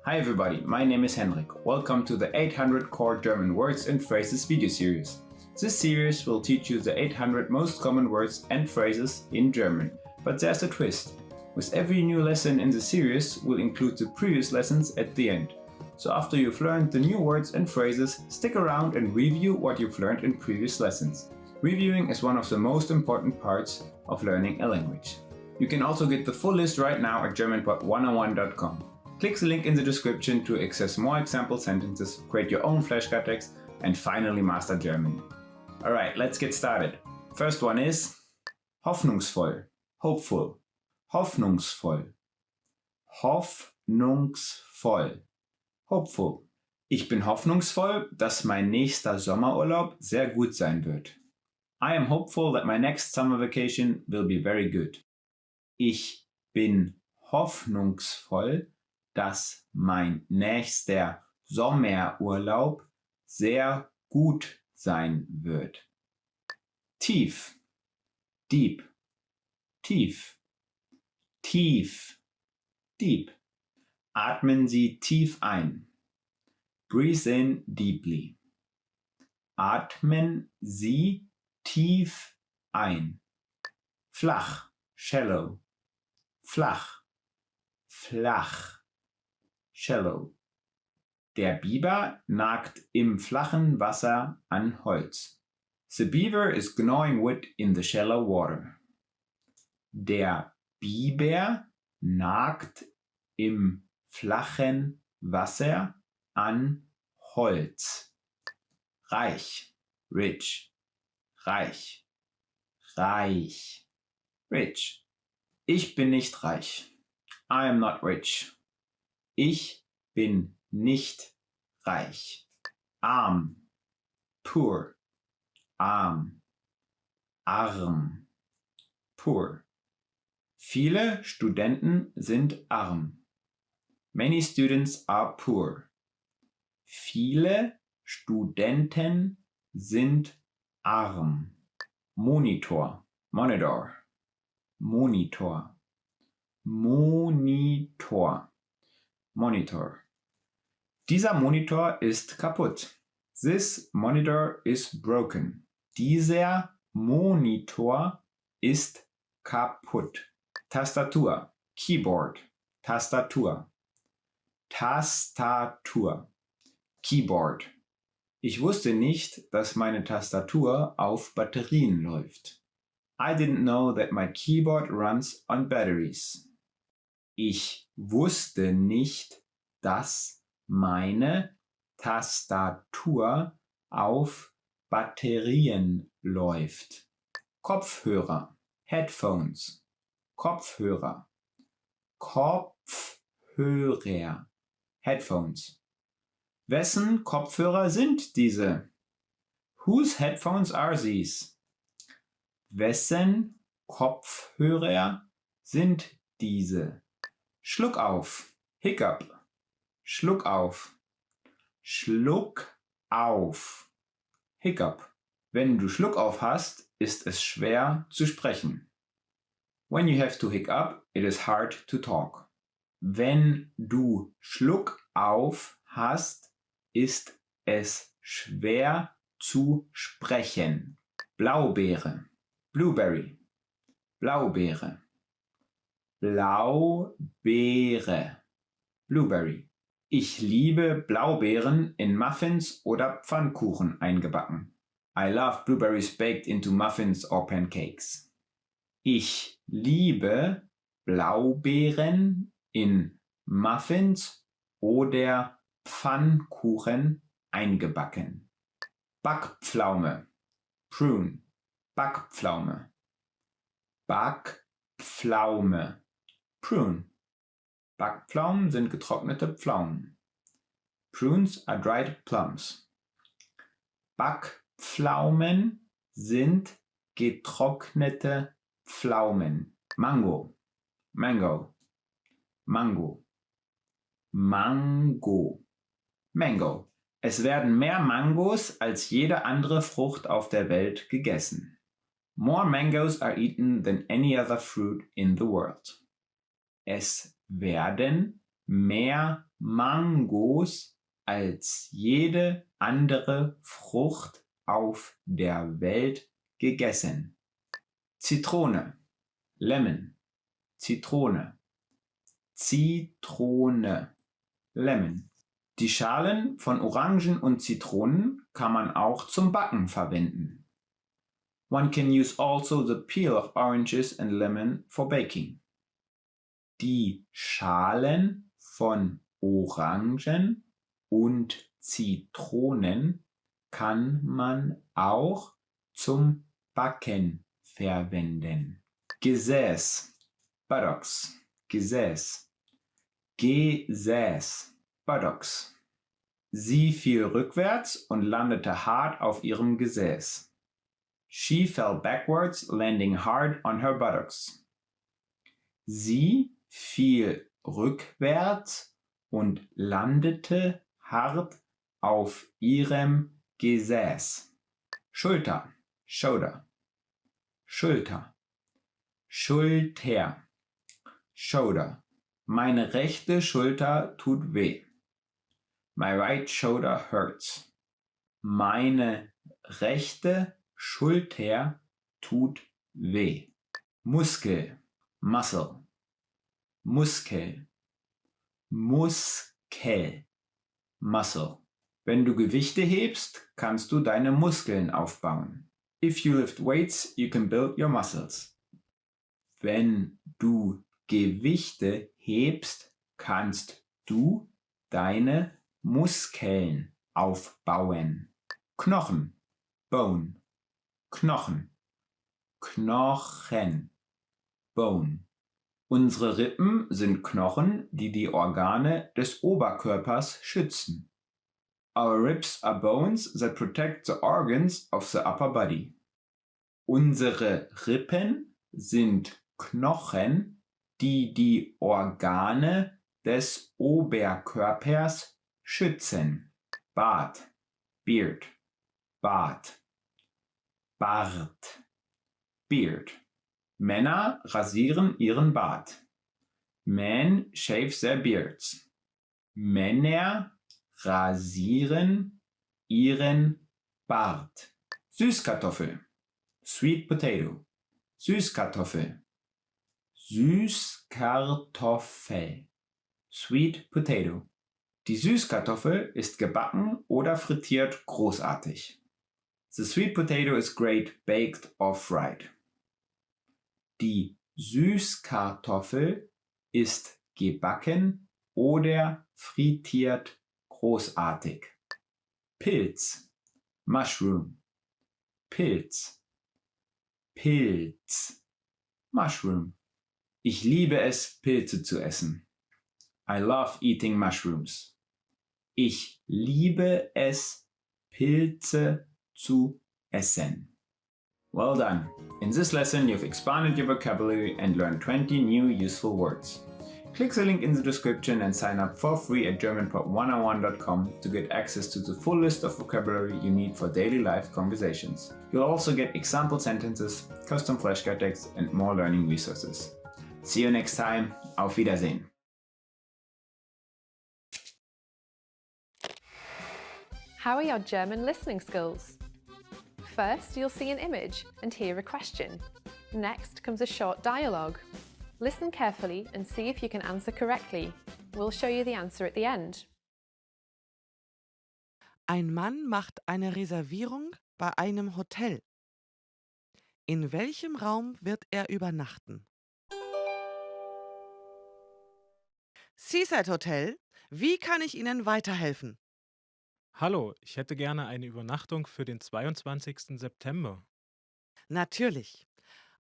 Hi everybody, my name is Henrik. Welcome to the 800 Core German Words and Phrases video series. This series will teach you the 800 most common words and phrases in German. But there's a twist. With every new lesson in the series, we'll include the previous lessons at the end. So after you've learned the new words and phrases, stick around and review what you've learned in previous lessons. Reviewing is one of the most important parts of learning a language. You can also get the full list right now at GermanPod101.com. Click the link in the description to access more example sentences, create your own flashcard text, and finally master German. Alright, let's get started. First one is hoffnungsvoll. Hopeful. Hoffnungsvoll. Hoffnungsvoll. Hopeful. Ich bin hoffnungsvoll, dass mein nächster Sommerurlaub sehr gut sein wird. I am hopeful that my next summer vacation will be very good. Ich bin hoffnungsvoll, dass mein nächster Sommerurlaub sehr gut sein wird. Tief. Deep. Tief. Tief. Deep. Atmen Sie tief ein. Breathe in deeply. Atmen Sie tief ein. Flach. Shallow. Flach. Flach. Shallow. Der Biber nagt im flachen Wasser an Holz. The beaver is gnawing wood in the shallow water. Der Biber nagt im flachen Wasser an Holz. Reich. Rich. Reich. Reich. Rich. Ich bin nicht reich. I am not rich. Ich bin nicht reich. Arm. Poor. Arm. Arm. Poor. Viele Studenten sind arm. Many students are poor. Viele Studenten sind arm. Monitor, monitor, monitor, monitor, monitor. Dieser Monitor ist kaputt. This monitor is broken. Dieser Monitor ist kaputt. Tastatur, Keyboard, Tastatur, Tastatur, Keyboard. Ich wusste nicht, dass meine Tastatur auf Batterien läuft. I didn't know that my keyboard runs on batteries. Ich wusste nicht, dass meine Tastatur auf Batterien läuft. Kopfhörer, Headphones, Kopfhörer, Kopfhörer, Headphones. Wessen Kopfhörer sind diese? Whose headphones are these? Wessen Kopfhörer sind diese? Schluck auf, hiccup, Schluck auf, Schluck auf, hiccup. Wenn du Schluck auf hast, ist es schwer zu sprechen. When you have to hiccup, it is hard to talk. Wenn du Schluck auf hast, ist es schwer zu sprechen. Blaubeere, Blueberry, Blaubeere, Blaubeere, Blueberry. Ich liebe Blaubeeren in Muffins oder Pfannkuchen eingebacken. I love blueberries baked into muffins or pancakes. Ich liebe Blaubeeren in Muffins oder Pfannkuchen eingebacken. Backpflaume, Prune, Backpflaume, Backpflaume, Prune. Backpflaumen sind getrocknete Pflaumen. Prunes are dried plums. Backpflaumen sind getrocknete Pflaumen. Mango, Mango, Mango, Mango, Mango. Es werden mehr Mangos als jede andere Frucht auf der Welt gegessen. More mangoes are eaten than any other fruit in the world. Es werden mehr Mangos als jede andere Frucht auf der Welt gegessen. Zitrone, Lemon, Zitrone, Zitrone, Lemon. Die Schalen von Orangen und Zitronen kann man auch zum Backen verwenden. One can use also the peel of oranges and lemon for baking. Die Schalen von Orangen und Zitronen kann man auch zum Backen verwenden. Gesäß, Buttocks, Gesäß, Gesäß, Buttocks. Sie fiel rückwärts und landete hart auf ihrem Gesäß. She fell backwards, landing hard on her buttocks. Sie fiel rückwärts und landete hart auf ihrem Gesäß. Schulter, Shoulder, Schulter, Schulter, Shoulder. Meine rechte Schulter tut weh. My right shoulder hurts. Meine rechte Schulter tut weh. Muskel, Muscle, Muskel, Muskel, Muscle. Wenn du Gewichte hebst, kannst du deine Muskeln aufbauen. If you lift weights, you can build your muscles. Wenn du Gewichte hebst, kannst du deine Muskeln aufbauen. Knochen, Bone, Knochen, Knochen, Bone. Unsere Rippen sind Knochen, die die Organe des Oberkörpers schützen. Our ribs are bones that protect the organs of the upper body. Unsere Rippen sind Knochen, die die Organe des Oberkörpers schützen. Bart, Beard, Bart, Bart, Beard. Männer rasieren ihren Bart. Men shave their beards. Männer rasieren ihren Bart. Süßkartoffel, Sweet Potato, Süßkartoffel, Süßkartoffel, Sweet Potato. Die Süßkartoffel ist gebacken oder frittiert großartig. The sweet potato is great baked or fried. Die Süßkartoffel ist gebacken oder frittiert großartig. Pilz, Mushroom, Pilz, Pilz, Mushroom. Ich liebe es, Pilze zu essen. I love eating mushrooms. Ich liebe es, Pilze zu essen. Well done! In this lesson, you've expanded your vocabulary and learned 20 new useful words. Click the link in the description and sign up for free at GermanPod101.com to get access to the full list of vocabulary you need for daily life conversations. You'll also get example sentences, custom flashcard text, and more learning resources. See you next time. Auf Wiedersehen. How are your German listening skills? First, you'll see an image and hear a question. Next comes a short dialogue. Listen carefully and see if you can answer correctly. We'll show you the answer at the end. Ein Mann macht eine Reservierung bei einem Hotel. In welchem Raum wird er übernachten? Seaside Hotel, wie kann ich Ihnen weiterhelfen? Hallo, ich hätte gerne eine Übernachtung für den 22. September. Natürlich.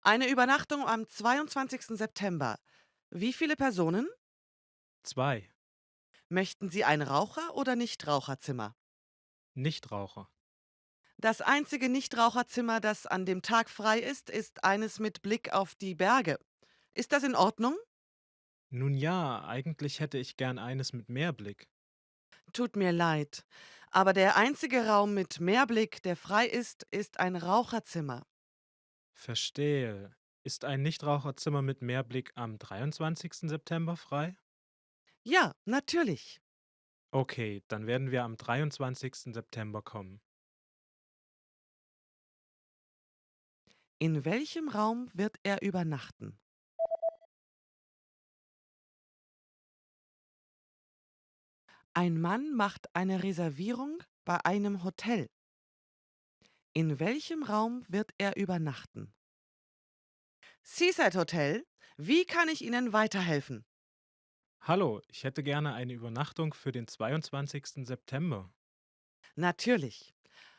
Eine Übernachtung am 22. September. Wie viele Personen? 2. Möchten Sie ein Raucher- oder Nichtraucherzimmer? Nichtraucher. Das einzige Nichtraucherzimmer, das an dem Tag frei ist, ist eines mit Blick auf die Berge. Ist das in Ordnung? Nun ja, eigentlich hätte ich gern eines mit Meerblick. Tut mir leid, aber der einzige Raum mit Meerblick, der frei ist, ist ein Raucherzimmer. Verstehe. Ist ein Nichtraucherzimmer mit Meerblick am 23. September frei? Ja, natürlich. Okay, dann werden wir am 23. September kommen. In welchem Raum wird er übernachten? Ein Mann macht eine Reservierung bei einem Hotel. In welchem Raum wird er übernachten? Seaside Hotel, wie kann ich Ihnen weiterhelfen? Hallo, ich hätte gerne eine Übernachtung für den 22. September. Natürlich.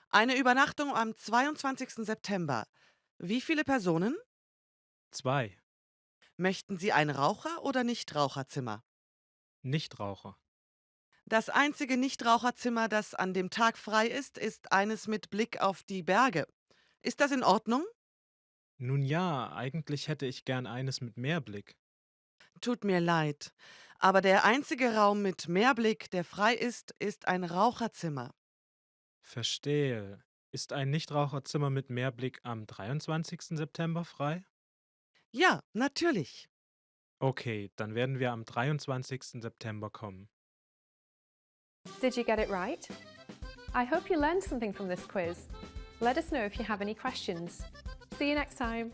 Eine Übernachtung am 22. September. Wie viele Personen? 2. Möchten Sie ein Raucher- oder Nichtraucherzimmer? Nichtraucher. Das einzige Nichtraucherzimmer, das an dem Tag frei ist, ist eines mit Blick auf die Berge. Ist das in Ordnung? Nun ja, eigentlich hätte ich gern eines mit Meerblick. Tut mir leid, aber der einzige Raum mit Meerblick, der frei ist, ist ein Raucherzimmer. Verstehe. Ist ein Nichtraucherzimmer mit Meerblick am 23. September frei? Ja, natürlich. Okay, dann werden wir am 23. September kommen. Did you get it right? I hope you learned something from this quiz. Let us know if you have any questions. See you next time.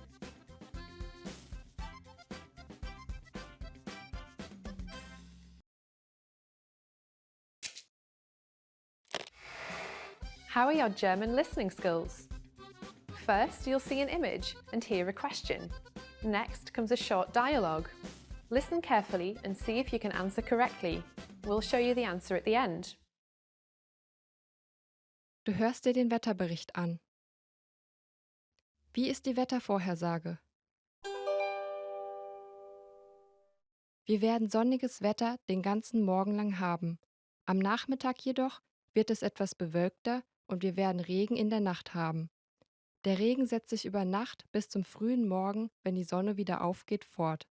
How are your German listening skills? First, you'll see an image and hear a question. Next comes a short dialogue. Listen carefully and see if you can answer correctly. We'll show you the answer at the end. Du hörst dir den Wetterbericht an. Wie ist die Wettervorhersage? Wir werden sonniges Wetter den ganzen Morgen lang haben. Am Nachmittag jedoch wird es etwas bewölkter und wir werden Regen in der Nacht haben. Der Regen setzt sich über Nacht bis zum frühen Morgen, wenn die Sonne wieder aufgeht, fort.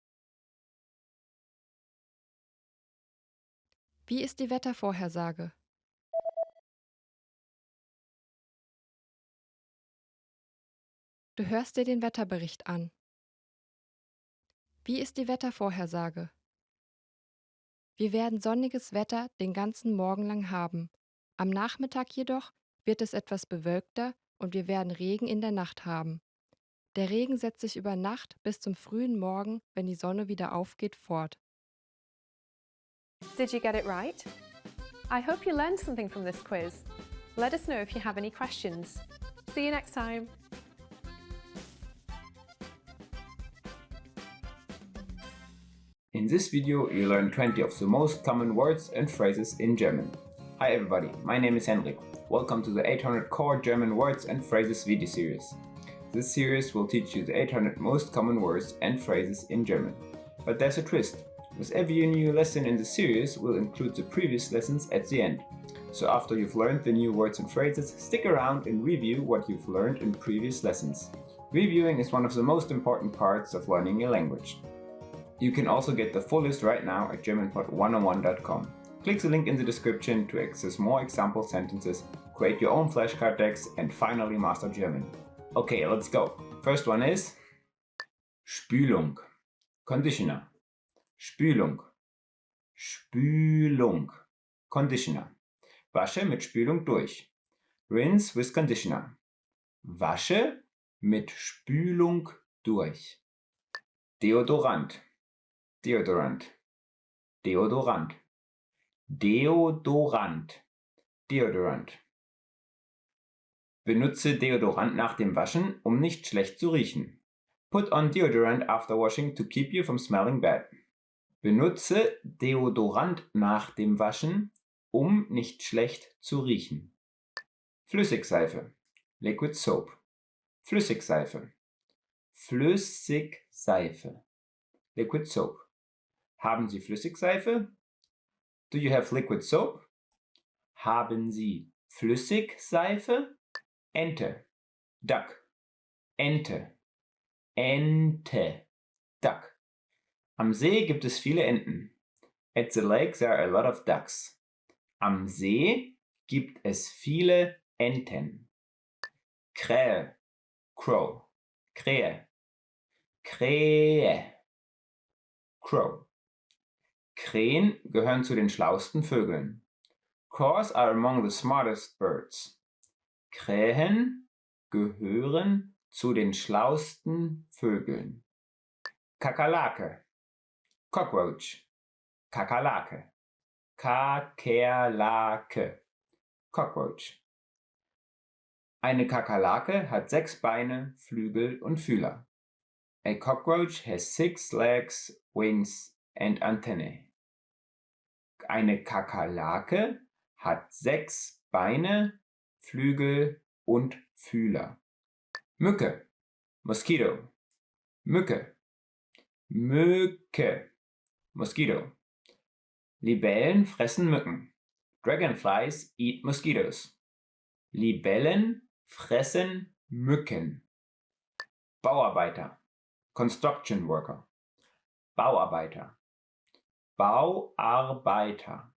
Wie ist die Wettervorhersage? Du hörst dir den Wetterbericht an. Wie ist die Wettervorhersage? Wir werden sonniges Wetter den ganzen Morgen lang haben. Am Nachmittag jedoch wird es etwas bewölkter und wir werden Regen in der Nacht haben. Der Regen setzt sich über Nacht bis zum frühen Morgen, wenn die Sonne wieder aufgeht, fort. Did you get it right? I hope you learned something from this quiz. Let us know if you have any questions. See you next time. In this video, you learn 20 of the most common words and phrases in German. Hi everybody, my name is Henrik. Welcome to the 800 Core German Words and Phrases video series. This series will teach you the 800 most common words and phrases in German. But there's a twist. With every new lesson in the series, we'll include the previous lessons at the end. So after you've learned the new words and phrases, stick around and review what you've learned in previous lessons. Reviewing is one of the most important parts of learning a language. You can also get the full list right now at GermanPod101.com. Click the link in the description to access more example sentences, create your own flashcard decks, and finally master German. Okay, let's go. First one is Spülung, Conditioner. Spülung, Spülung, Conditioner. Wasche mit Spülung durch. Rinse with conditioner. Wasche mit Spülung durch. Deodorant, Deodorant, Deodorant, Deodorant, Deodorant. Benutze Deodorant nach dem Waschen, um nicht schlecht zu riechen. Put on deodorant after washing to keep you from smelling bad. Benutze Deodorant nach dem Waschen, um nicht schlecht zu riechen. Flüssigseife, Liquid Soap. Flüssigseife, Flüssigseife, Liquid Soap. Haben Sie Flüssigseife? Do you have liquid soap? Haben Sie Flüssigseife? Ente, Duck, Ente, Ente, Duck. Am See gibt es viele Enten. At the lake there are a lot of ducks. Am See gibt es viele Enten. Krähe, Crow, Krähe, Krähe, Crow. Krähen gehören zu den schlauesten Vögeln. Crows are among the smartest birds. Krähen gehören zu den schlauesten Vögeln. Kakerlake, Cockroach, Kakerlake, Kakerlake, Cockroach. Eine Kakerlake hat 6 Beine, Flügel und Fühler. A cockroach has 6 legs, wings and antennae. Eine Kakerlake hat 6 Beine, Flügel und Fühler. Mücke, Mosquito, Mücke, Mücke, Mosquito. Libellen fressen Mücken. Dragonflies eat mosquitoes. Libellen fressen Mücken. Bauarbeiter, Construction worker. Bauarbeiter, Bauarbeiter,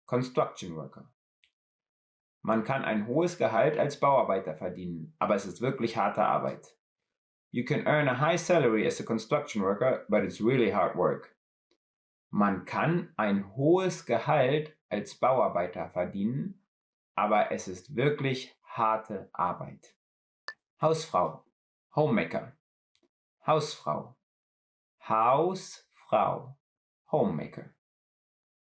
Construction worker. Man kann ein hohes Gehalt als Bauarbeiter verdienen, aber es ist wirklich harte Arbeit. You can earn a high salary as a construction worker, but it's really hard work. Man kann ein hohes Gehalt als Bauarbeiter verdienen, aber es ist wirklich harte Arbeit. Hausfrau, Homemaker, Hausfrau, Hausfrau, Homemaker.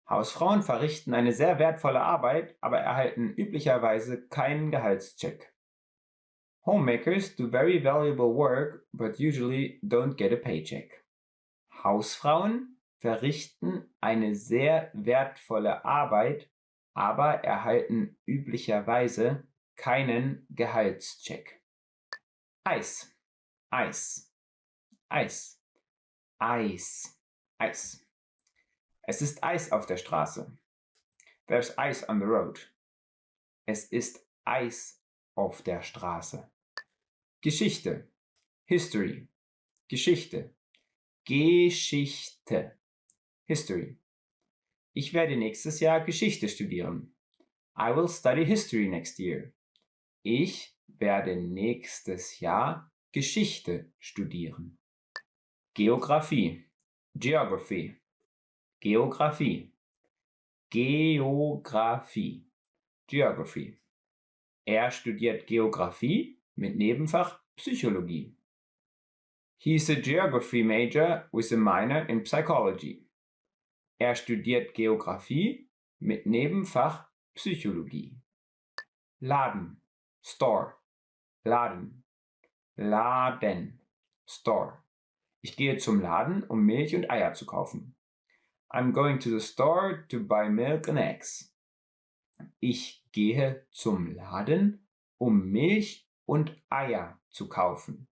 Hausfrauen verrichten eine sehr wertvolle Arbeit, aber erhalten üblicherweise keinen Gehaltscheck. Homemakers do very valuable work, but usually don't get a paycheck. Hausfrauen verrichten eine sehr wertvolle Arbeit, aber erhalten üblicherweise keinen Gehaltscheck. Eis, Eis, Eis, Eis, Eis. Es ist Eis auf der Straße. There's ice on the road. Es ist Eis auf der Straße. Geschichte, History, Geschichte, Geschichte, History. Ich werde nächstes Jahr Geschichte studieren. I will study history next year. Ich werde nächstes Jahr Geschichte studieren. Geografie. Geography. Geografie. Geografie. Geography. Er studiert Geografie mit Nebenfach Psychologie. He is a geography major with a minor in psychology. Er studiert Geografie mit Nebenfach Psychologie. Laden. Store. Laden. Laden. Store. Ich gehe zum Laden, um Milch und Eier zu kaufen. I'm going to the store to buy milk and eggs. Ich gehe zum Laden, um Milch und Eier zu kaufen.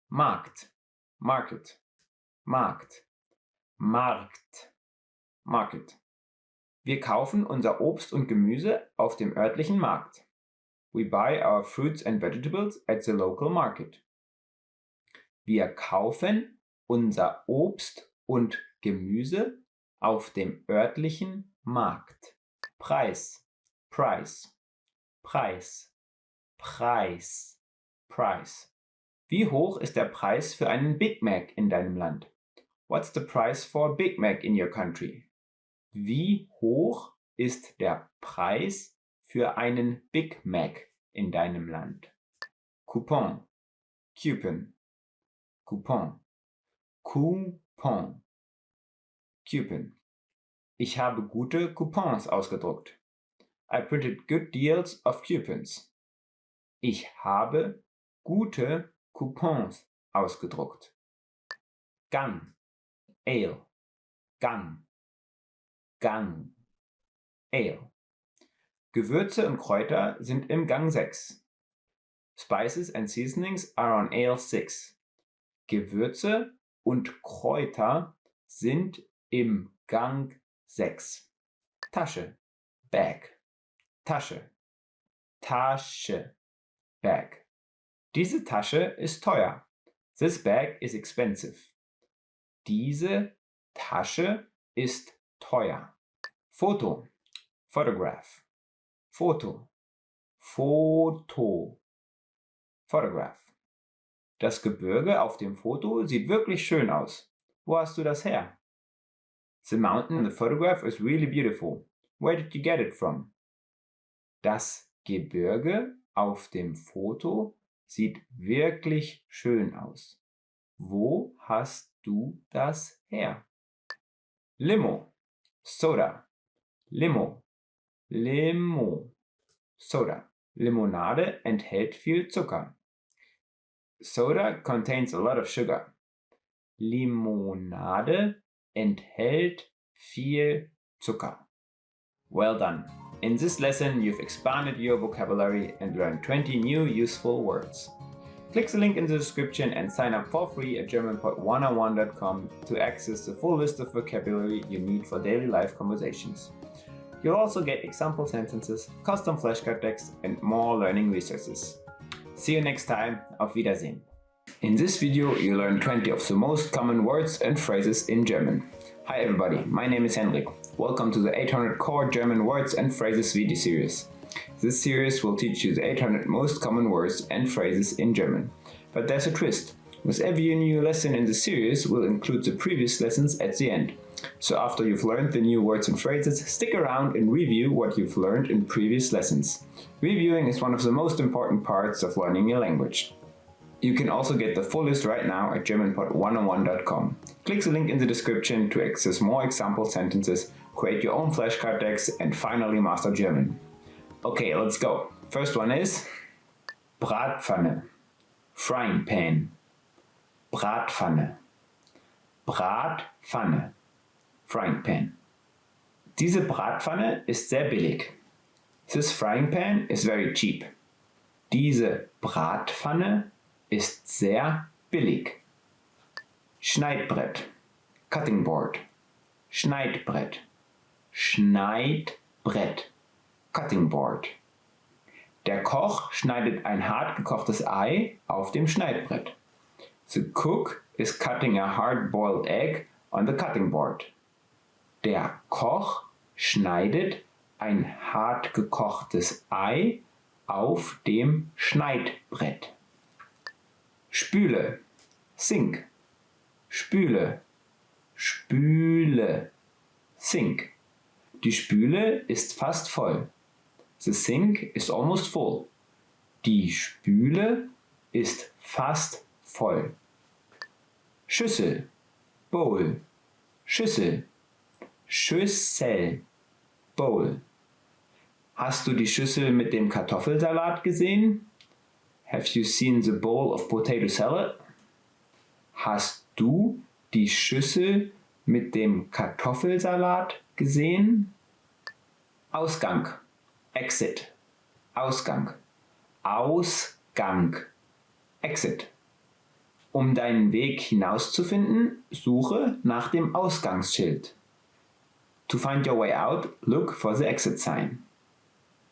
Markt. Market. Markt. Markt. Market. Wir kaufen unser Obst und Gemüse auf dem örtlichen Markt. We buy our fruits and vegetables at the local market. Wir kaufen unser Obst und Gemüse auf dem örtlichen Markt. Preis. Price. Preis. Preis. Price. Wie hoch ist der Preis für einen Big Mac in deinem Land? What's the price for a Big Mac in your country? Wie hoch ist der Preis für einen Big Mac in deinem Land? Coupon. Coupon. Coupon. Coupon. Coupon. Ich habe gute Coupons ausgedruckt. I printed good deals of coupons. Ich habe gute Coupons ausgedruckt. Gang. Ale. Gang. Gang. Ale. Gewürze und Kräuter sind im Gang 6. Spices and seasonings are on ale 6. Gewürze und Kräuter sind im Gang 6. Tasche. Bag. Tasche. Tasche. Bag. Diese Tasche ist teuer. This bag is expensive. Diese Tasche ist teuer. Foto. Photograph. Foto. Foto. Photograph. Das Gebirge auf dem Foto sieht wirklich schön aus. Wo hast du das her? The mountain in the photograph is really beautiful. Where did you get it from? Das Gebirge auf dem Foto sieht wirklich schön aus. Wo hast du das her? Limo. Soda. Limo. Limo. Soda. Limonade enthält viel Zucker. Soda contains a lot of sugar. Limonade enthält viel Zucker. Well done. In this lesson, you've expanded your vocabulary and learned 20 new useful words. Click the link in the description and sign up for free at GermanPod101.com to access the full list of vocabulary you need for daily life conversations. You'll also get example sentences, custom flashcard text, and more learning resources. See you next time. Auf Wiedersehen. In this video, you learn 20 of the most common words and phrases in German. Hi everybody, my name is Henrik. Welcome to the 800 Core German Words and Phrases video series. This series will teach you the 800 most common words and phrases in German. But there's a twist. With every new lesson in the series, we'll include the previous lessons at the end. So after you've learned the new words and phrases, stick around and review what you've learned in previous lessons. Reviewing is one of the most important parts of learning your language. You can also get the full list right now at GermanPod101.com. Click the link in the description to access more example sentences, create your own flashcard text, and finally master German. Okay, let's go. First one is Bratpfanne, frying pan. Bratpfanne, Bratpfanne, frying pan. Diese Bratpfanne ist sehr billig. This frying pan is very cheap. Diese Bratpfanne ist sehr billig. Schneidbrett, cutting board. Schneidbrett, Schneidbrett, cutting board. Der Koch schneidet ein hart gekochtes Ei auf dem Schneidbrett. The cook is cutting a hard-boiled egg on the cutting board. Der Koch schneidet ein hart gekochtes Ei auf dem Schneidbrett. Spüle, sink. Spüle, spüle, sink. Die Spüle ist fast voll. The sink is almost full. Die Spüle ist fast voll. Schüssel, Bowl, Schüssel, Schüssel, Bowl. Hast du die Schüssel mit dem Kartoffelsalat gesehen? Have you seen the bowl of potato salad? Hast du die Schüssel mit dem Kartoffelsalat gesehen? Ausgang, Exit, Ausgang, Ausgang, Exit. Um deinen Weg hinauszufinden, suche nach dem Ausgangsschild. To find your way out, look for the exit sign.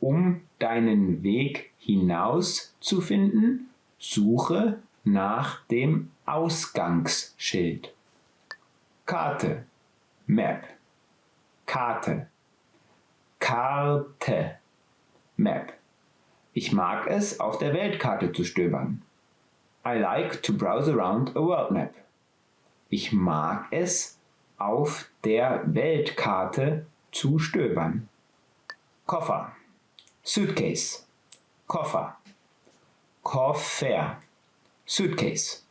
Um deinen Weg hinauszufinden, suche nach dem Ausgangsschild. Karte, Map, Karte, Karte, Map. Ich mag es, auf der Weltkarte zu stöbern. I like to browse around a world map. Ich mag es, auf der Weltkarte zu stöbern. Koffer, Suitcase, Koffer, Koffer, Suitcase.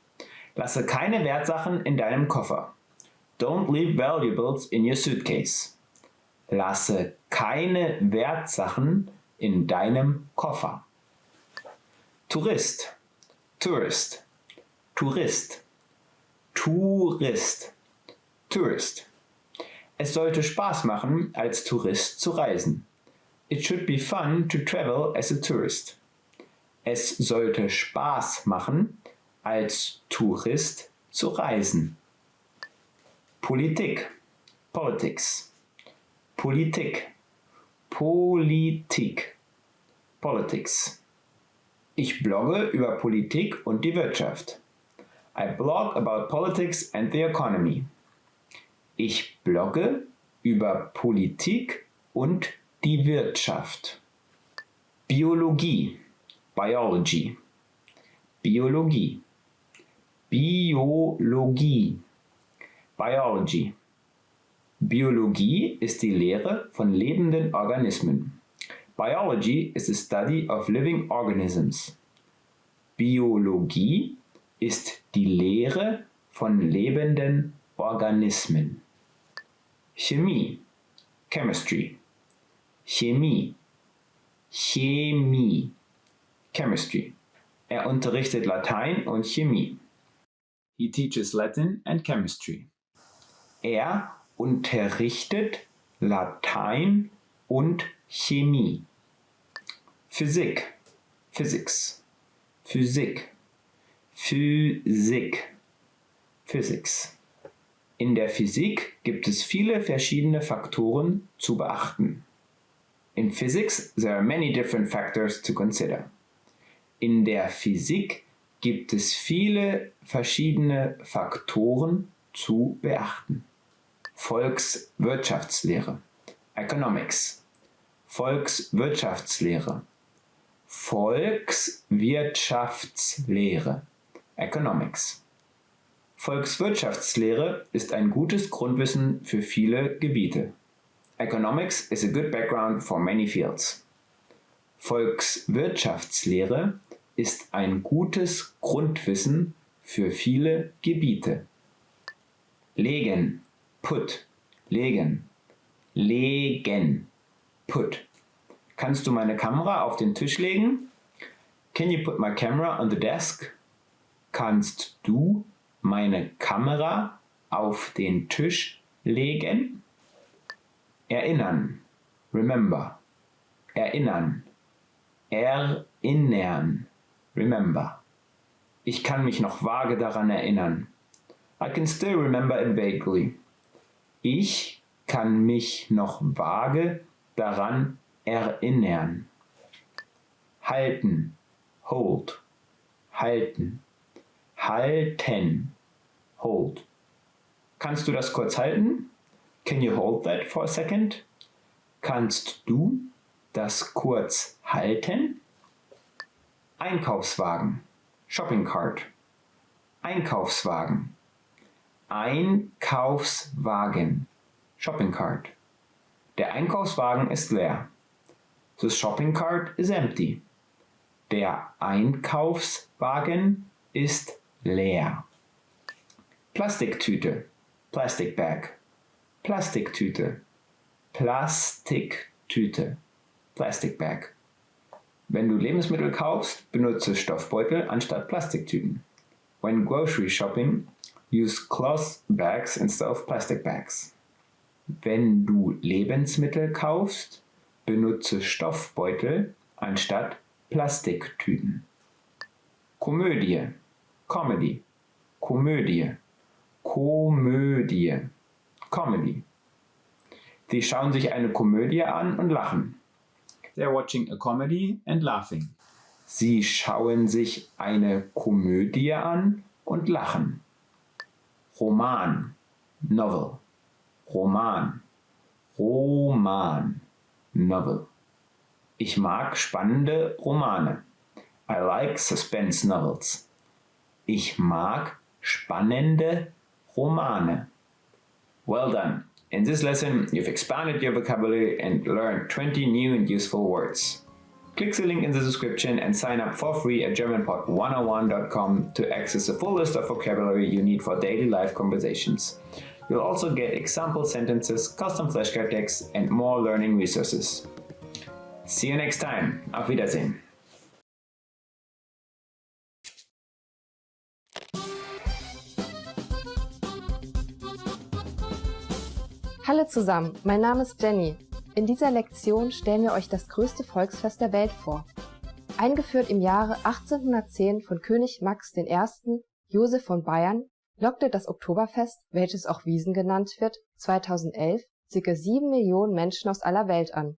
Lasse keine Wertsachen in deinem Koffer. Don't leave valuables in your suitcase. Lasse keine Wertsachen in deinem Koffer. Tourist, Tourist, Tourist, Tourist, Tourist. Es sollte Spaß machen, als Tourist zu reisen. It should be fun to travel as a tourist. Es sollte Spaß machen, als Tourist zu reisen. Politik, Politics, Politik, Politik, Politics. Ich blogge über Politik und die Wirtschaft. I blog about politics and the economy. Ich blogge über Politik und die Wirtschaft. Biologie, Biology, Biologie, Biologie, Biology. Biologie ist die Lehre von lebenden Organismen. Biology is the study of living organisms. Biologie ist die Lehre von lebenden Organismen. Chemie, Chemistry, Chemie, Chemie, Chemistry. Er unterrichtet Latein und Chemie. He teaches Latin and chemistry. Er unterrichtet Latein und Chemie. Physik, Physics, Physik, Physik, Physics. In der Physik gibt es viele verschiedene Faktoren zu beachten. In physics, there are many different factors to consider. In der Physik gibt es viele verschiedene Faktoren zu beachten. Volkswirtschaftslehre, Economics, Volkswirtschaftslehre, Volkswirtschaftslehre, Economics. Volkswirtschaftslehre ist ein gutes Grundwissen für viele Gebiete. Economics is a good background for many fields. Volkswirtschaftslehre ist ein gutes Grundwissen für viele Gebiete. Legen, put, legen, legen, put. Kannst du meine Kamera auf den Tisch legen? Can you put my camera on the desk? Kannst du meine Kamera auf den Tisch legen? Erinnern, remember, erinnern, erinnern, remember. Ich kann mich noch vage daran erinnern. I can still remember it vaguely. Ich kann mich noch vage daran erinnern. Halten, hold, halten, halten, hold. Kannst du das kurz halten? Can you hold that for a second? Kannst du das kurz halten? Einkaufswagen, Shopping Cart. Einkaufswagen, Einkaufswagen, Shopping Cart. Der Einkaufswagen ist leer. The shopping cart is empty. Der Einkaufswagen ist leer. Plastiktüte, Plastic Bag. Plastiktüte, Plastiktüte, Plastic Bag. Wenn du Lebensmittel kaufst, benutze Stoffbeutel anstatt Plastiktüten. When grocery shopping, use cloth bags instead of plastic bags. Wenn du Lebensmittel kaufst, benutze Stoffbeutel anstatt Plastiktüten. Komödie, Comedy, Komödie, Komödie, Comedy. Sie schauen sich eine Komödie an und lachen. They're watching a comedy and laughing. Sie schauen sich eine Komödie an und lachen. Roman, Novel, Roman, Roman, Novel. Ich mag spannende Romane. I like suspense novels. Ich mag spannende Romane. Well done. In this lesson, you've expanded your vocabulary and learned 20 new and useful words. Click the link in the description and sign up for free at GermanPod101.com to access the full list of vocabulary you need for daily life conversations. You'll also get example sentences, custom flashcard texts, and more learning resources. See you next time. Auf Wiedersehen. Hallo zusammen, mein Name ist Jenny. In dieser Lektion stellen wir euch das größte Volksfest der Welt vor. Eingeführt im Jahre 1810 von König Max I. Joseph von Bayern, lockte das Oktoberfest, welches auch Wiesn genannt wird, 2011 ca. 7 Millionen Menschen aus aller Welt an.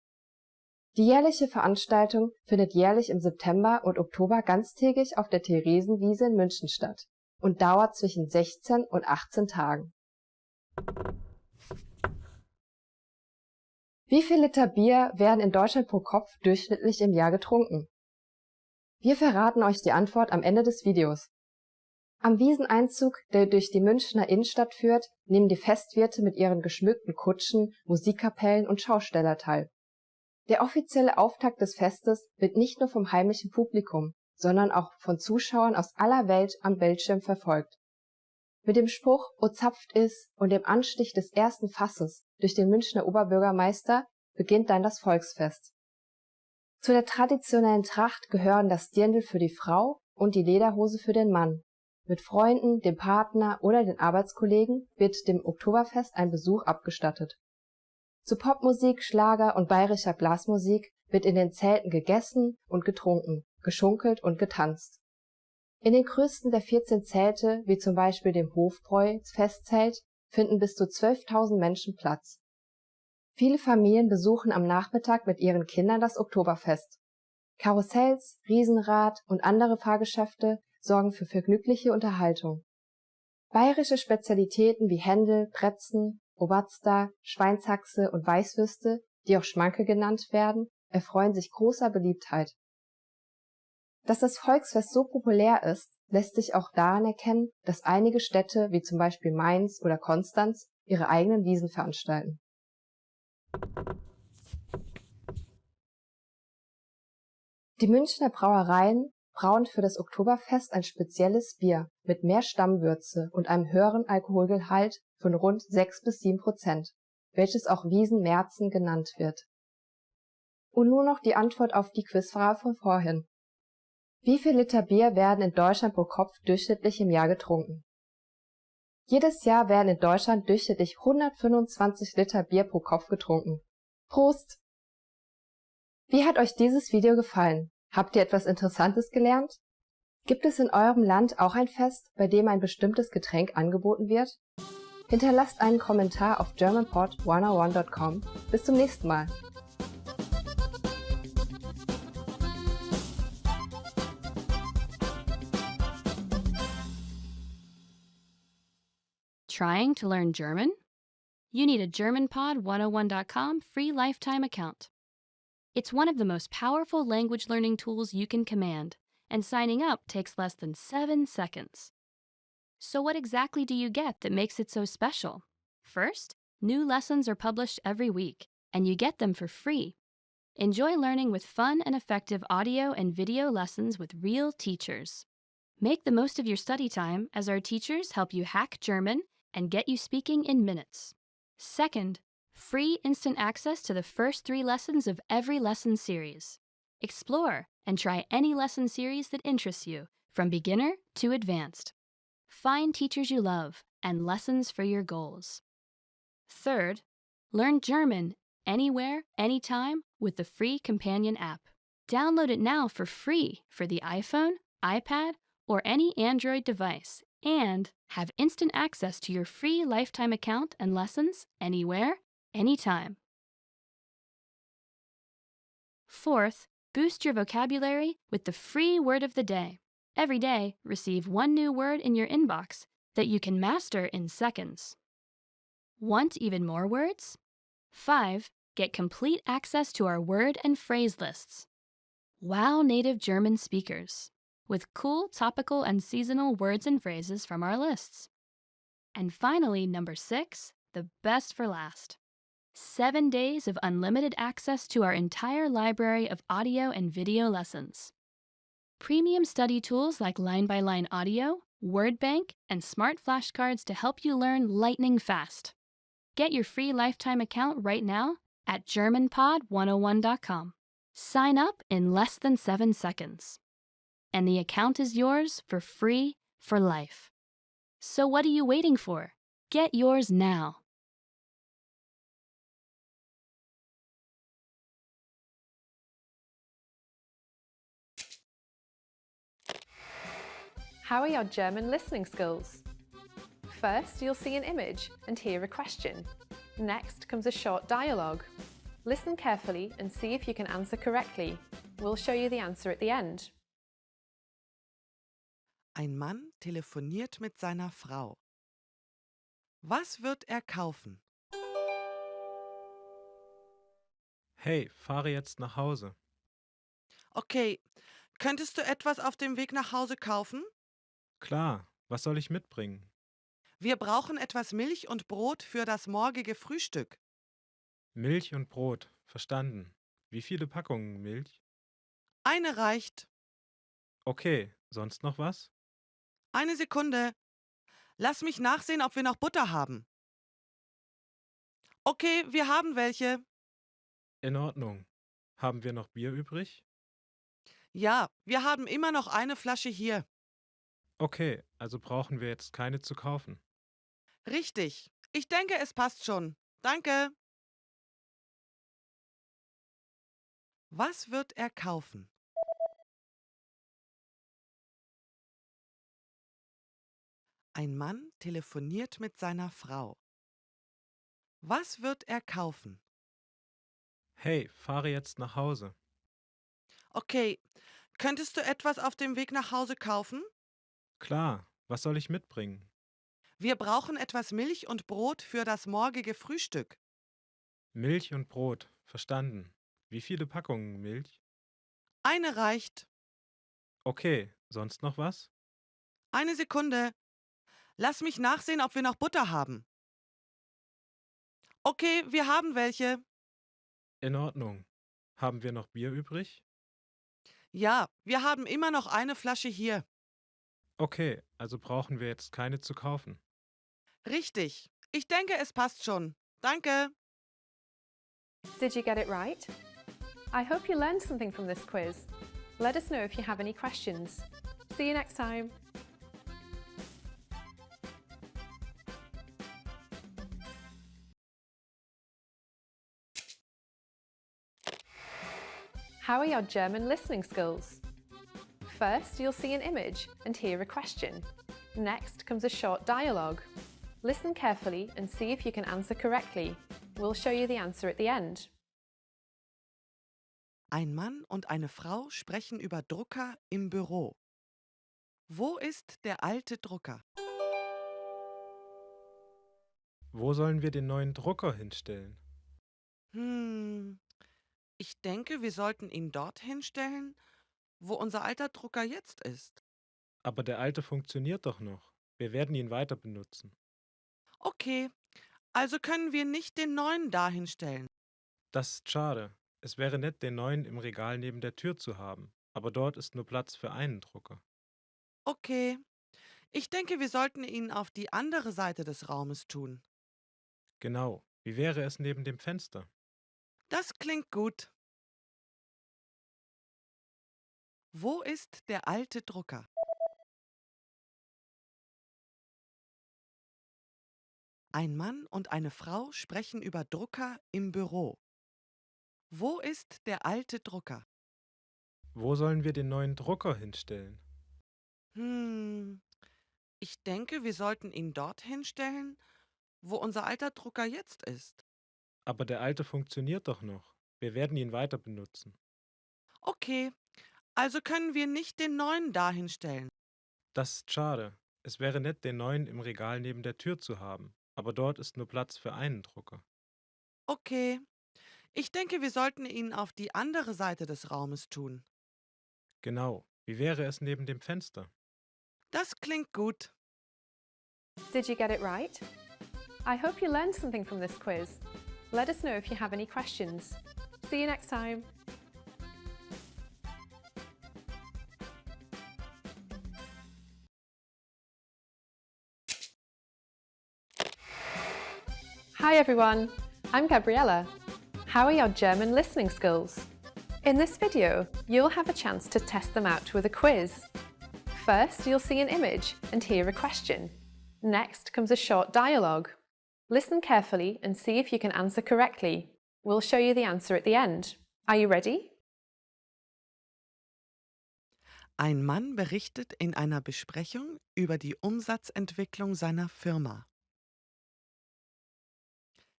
Die jährliche Veranstaltung findet jährlich im September und Oktober ganztägig auf der Theresienwiese in München statt und dauert zwischen 16 und 18 Tagen. Wie viel Liter Bier werden in Deutschland pro Kopf durchschnittlich im Jahr getrunken? Wir verraten euch die Antwort am Ende des Videos. Am Wieseneinzug, der durch die Münchner Innenstadt führt, nehmen die Festwirte mit ihren geschmückten Kutschen, Musikkapellen und Schausteller teil. Der offizielle Auftakt des Festes wird nicht nur vom heimischen Publikum, sondern auch von Zuschauern aus aller Welt am Bildschirm verfolgt. Mit dem Spruch "O zapft is" und dem Anstich des ersten Fasses durch den Münchner Oberbürgermeister beginnt dann das Volksfest. Zu der traditionellen Tracht gehören das Dirndl für die Frau und die Lederhose für den Mann. Mit Freunden, dem Partner oder den Arbeitskollegen wird dem Oktoberfest ein Besuch abgestattet. Zu Popmusik, Schlager und bayerischer Blasmusik wird in den Zelten gegessen und getrunken, geschunkelt und getanzt. In den größten der 14 Zelte, wie zum Beispiel dem Hofbräu-Festzelt, finden bis zu 12.000 Menschen Platz. Viele Familien besuchen am Nachmittag mit ihren Kindern das Oktoberfest. Karussells, Riesenrad und andere Fahrgeschäfte sorgen für vergnügliche Unterhaltung. Bayerische Spezialitäten wie Händel, Brezen, Oberster, Schweinshaxe und Weißwürste, die auch Schmanke genannt werden, erfreuen sich großer Beliebtheit. Dass das Volksfest so populär ist, lässt sich auch daran erkennen, dass einige Städte wie zum Beispiel Mainz oder Konstanz ihre eigenen Wiesn veranstalten. Die Münchner Brauereien brauen für das Oktoberfest ein spezielles Bier mit mehr Stammwürze und einem höheren Alkoholgehalt von rund 6-7%, welches auch Wiesn-Märzen genannt wird. Und nun noch die Antwort auf die Quizfrage von vorhin. Wie viel Liter Bier werden in Deutschland pro Kopf durchschnittlich im Jahr getrunken? Jedes Jahr werden in Deutschland durchschnittlich 125 Liter Bier pro Kopf getrunken. Prost! Wie hat euch dieses Video gefallen? Habt ihr etwas Interessantes gelernt? Gibt es in eurem Land auch ein Fest, bei dem ein bestimmtes Getränk angeboten wird? Hinterlasst einen Kommentar auf GermanPod101.com. Bis zum nächsten Mal! Trying to learn German? You need a GermanPod101.com free lifetime account. It's one of the most powerful language learning tools you can command, and signing up takes less than 7 seconds. So what exactly do you get that makes it so special? First, new lessons are published every week, and you get them for free. Enjoy learning with fun and effective audio and video lessons with real teachers. Make the most of your study time as our teachers help you hack German and get you speaking in minutes. Second, free instant access to the first 3 lessons of every lesson series. Explore and try any lesson series that interests you, from beginner to advanced. Find teachers you love and lessons for your goals. Third, learn German anywhere, anytime with the free companion app. Download it now for free for the iPhone, iPad, or any Android device, and have instant access to your free lifetime account and lessons anywhere, anytime. Fourth, boost your vocabulary with the free word of the day. Every day, receive 1 new word in your inbox that you can master in seconds. Want even more words? 5. Get complete access to our word and phrase lists. Wow native German speakers with cool topical and seasonal words and phrases from our lists. And finally, number 6, the best for last. 7 days of unlimited access to our entire library of audio and video lessons. Premium study tools like line-by-line audio, word bank, and smart flashcards to help you learn lightning fast. Get your free lifetime account right now at GermanPod101.com. Sign up in less than 7 seconds. And the account is yours for free for life. So what are you waiting for? Get yours now. How are your German listening skills? First, you'll see an image and hear a question. Next comes a short dialogue. Listen carefully and see if you can answer correctly. We'll show you the answer at the end. Ein Mann telefoniert mit seiner Frau. Was wird er kaufen? Hey, fahre jetzt nach Hause. Okay, könntest du etwas auf dem Weg nach Hause kaufen? Klar, was soll ich mitbringen? Wir brauchen etwas Milch und Brot für das morgige Frühstück. Milch und Brot, verstanden. Wie viele Packungen Milch? Eine reicht. Okay, sonst noch was? Eine Sekunde. Lass mich nachsehen, ob wir noch Butter haben. Okay, wir haben welche. In Ordnung. Haben wir noch Bier übrig? Ja, wir haben immer noch eine Flasche hier. Okay, also brauchen wir jetzt keine zu kaufen. Richtig. Ich denke, es passt schon. Danke. Was wird er kaufen? Ein Mann telefoniert mit seiner Frau. Was wird er kaufen? Hey, fahre jetzt nach Hause. Okay, könntest du etwas auf dem Weg nach Hause kaufen? Klar, was soll ich mitbringen? Wir brauchen etwas Milch und Brot für das morgige Frühstück. Milch und Brot, verstanden. Wie viele Packungen Milch? Eine reicht. Okay, sonst noch was? Eine Sekunde. Lass mich nachsehen, ob wir noch Butter haben. Okay, wir haben welche. In Ordnung. Haben wir noch Bier übrig? Ja, wir haben immer noch eine Flasche hier. Okay, also brauchen wir jetzt keine zu kaufen. Richtig. Ich denke, es passt schon. Danke. Did you get it right? I hope you learned something from this quiz. Let us know if you have any questions. See you next time. How are your German listening skills? First, you'll see an image and hear a question. Next comes a short dialogue. Listen carefully and see if you can answer correctly. We'll show you the answer at the end. Ein Mann und eine Frau sprechen über Drucker im Büro. Wo ist der alte Drucker? Wo sollen wir den neuen Drucker hinstellen? Ich denke, wir sollten ihn dort hinstellen, wo unser alter Drucker jetzt ist. Aber der alte funktioniert doch noch. Wir werden ihn weiter benutzen. Okay, also können wir nicht den neuen dahin stellen. Das ist schade. Es wäre nett, den neuen im Regal neben der Tür zu haben. Aber dort ist nur Platz für einen Drucker. Okay, ich denke, wir sollten ihn auf die andere Seite des Raumes tun. Genau. Wie wäre es neben dem Fenster? Das klingt gut. Wo ist der alte Drucker? Ein Mann und eine Frau sprechen über Drucker im Büro. Wo ist der alte Drucker? Wo sollen wir den neuen Drucker hinstellen? Ich denke, wir sollten ihn dort hinstellen, wo unser alter Drucker jetzt ist. Aber der alte funktioniert doch noch. Wir werden ihn weiter benutzen. Okay, also können wir nicht den neuen dahin stellen. Das ist schade. Es wäre nett, den neuen im Regal neben der Tür zu haben. Aber dort ist nur Platz für einen Drucker. Okay, ich denke, wir sollten ihn auf die andere Seite des Raumes tun. Genau. Wie wäre es neben dem Fenster? Das klingt gut. Did you get it right? I hope you learned something from this quiz. Let us know if you have any questions. See you next time. Hi everyone, I'm Gabriella. How are your German listening skills? In this video, you'll have a chance to test them out with a quiz. First, you'll see an image and hear a question. Next comes a short dialogue. Listen carefully and see if you can answer correctly. We'll show you the answer at the end. Are you ready? Ein Mann berichtet in einer Besprechung über die Umsatzentwicklung seiner Firma.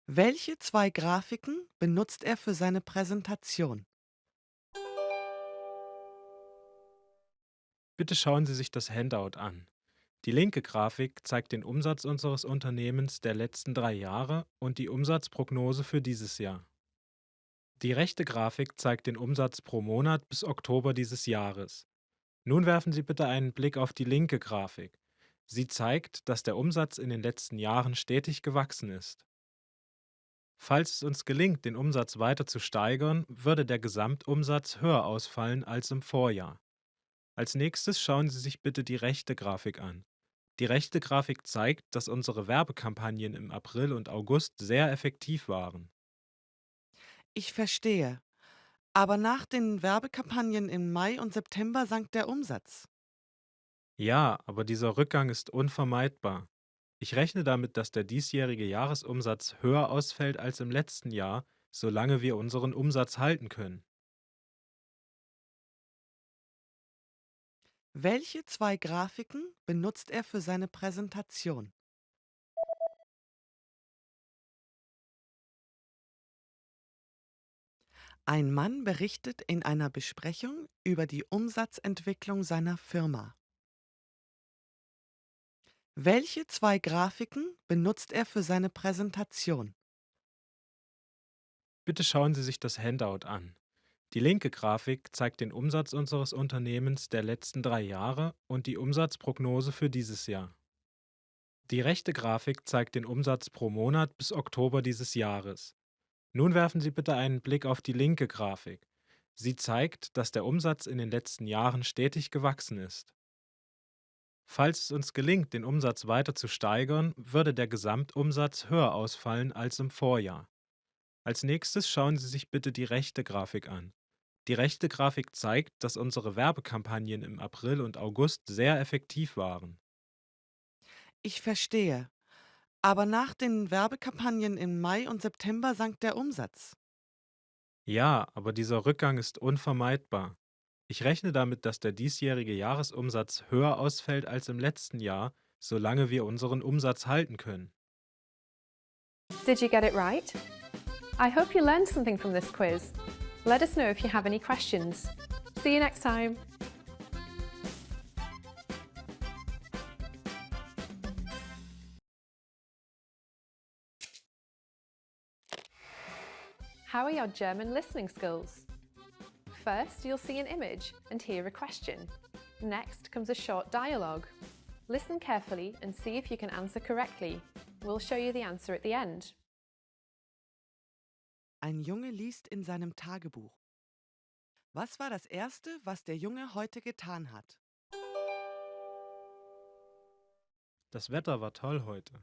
Welche zwei Grafiken benutzt er für seine Präsentation? Bitte schauen Sie sich das Handout an. Die linke Grafik zeigt den Umsatz unseres Unternehmens der letzten 3 Jahre und die Umsatzprognose für dieses Jahr. Die rechte Grafik zeigt den Umsatz pro Monat bis Oktober dieses Jahres. Nun werfen Sie bitte einen Blick auf die linke Grafik. Sie zeigt, dass der Umsatz in den letzten Jahren stetig gewachsen ist. Falls es uns gelingt, den Umsatz weiter zu steigern, würde der Gesamtumsatz höher ausfallen als im Vorjahr. Als nächstes schauen Sie sich bitte die rechte Grafik an. Die rechte Grafik zeigt, dass unsere Werbekampagnen im April und August sehr effektiv waren. Ich verstehe. Aber nach den Werbekampagnen im Mai und September sank der Umsatz. Ja, aber dieser Rückgang ist unvermeidbar. Ich rechne damit, dass der diesjährige Jahresumsatz höher ausfällt als im letzten Jahr, solange wir unseren Umsatz halten können. Welche zwei Grafiken benutzt er für seine Präsentation? Ein Mann berichtet in einer Besprechung über die Umsatzentwicklung seiner Firma. Welche zwei Grafiken benutzt er für seine Präsentation? Bitte schauen Sie sich das Handout an. Die linke Grafik zeigt den Umsatz unseres Unternehmens der letzten 3 Jahre und die Umsatzprognose für dieses Jahr. Die rechte Grafik zeigt den Umsatz pro Monat bis Oktober dieses Jahres. Nun werfen Sie bitte einen Blick auf die linke Grafik. Sie zeigt, dass der Umsatz in den letzten Jahren stetig gewachsen ist. Falls es uns gelingt, den Umsatz weiter zu steigern, würde der Gesamtumsatz höher ausfallen als im Vorjahr. Als nächstes schauen Sie sich bitte die rechte Grafik an. Die rechte Grafik zeigt, dass unsere Werbekampagnen im April und August sehr effektiv waren. Ich verstehe. Aber nach den Werbekampagnen im Mai und September sank der Umsatz. Ja, aber dieser Rückgang ist unvermeidbar. Ich rechne damit, dass der diesjährige Jahresumsatz höher ausfällt als im letzten Jahr, solange wir unseren Umsatz halten können. Did you get it right? I hope you learned something from this quiz. Let us know if you have any questions. See you next time. How are your German listening skills? First, you'll see an image and hear a question. Next comes a short dialogue. Listen carefully and see if you can answer correctly. We'll show you the answer at the end. Ein Junge liest in seinem Tagebuch. Was war das Erste, was der Junge heute getan hat? Das Wetter war toll heute.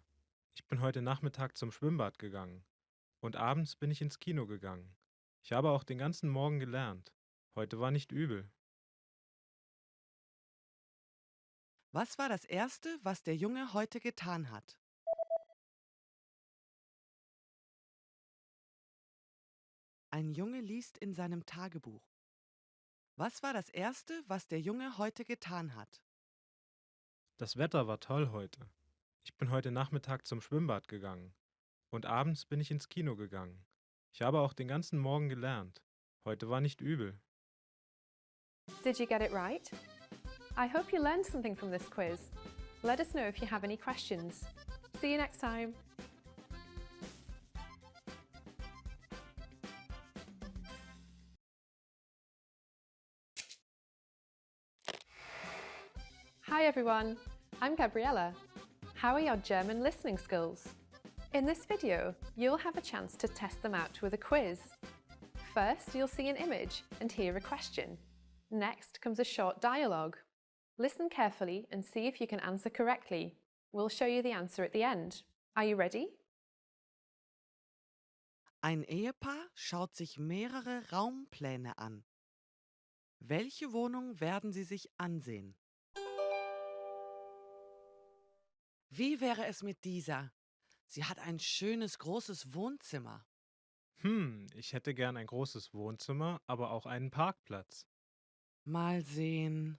Ich bin heute Nachmittag zum Schwimmbad gegangen. Und abends bin ich ins Kino gegangen. Ich habe auch den ganzen Morgen gelernt. Heute war nicht übel. Was war das Erste, was der Junge heute getan hat? Ein Junge liest in seinem Tagebuch. Was war das Erste, was der Junge heute getan hat? Das Wetter war toll heute. Ich bin heute Nachmittag zum Schwimmbad gegangen. Und abends bin ich ins Kino gegangen. Ich habe auch den ganzen Morgen gelernt. Heute war nicht übel. Did you get it right? I hope you learned something from this quiz. Let us know if you have any questions. See you next time. Hi everyone, I'm Gabriella. How are your German listening skills? In this video, you'll have a chance to test them out with a quiz. First, you'll see an image and hear a question. Next comes a short dialogue. Listen carefully and see if you can answer correctly. We'll show you the answer at the end. Are you ready? Ein Ehepaar schaut sich mehrere Raumpläne an. Welche Wohnung werden sie sich ansehen? Wie wäre es mit dieser? Sie hat ein schönes großes Wohnzimmer. Ich hätte gern ein großes Wohnzimmer, aber auch einen Parkplatz. Mal sehen.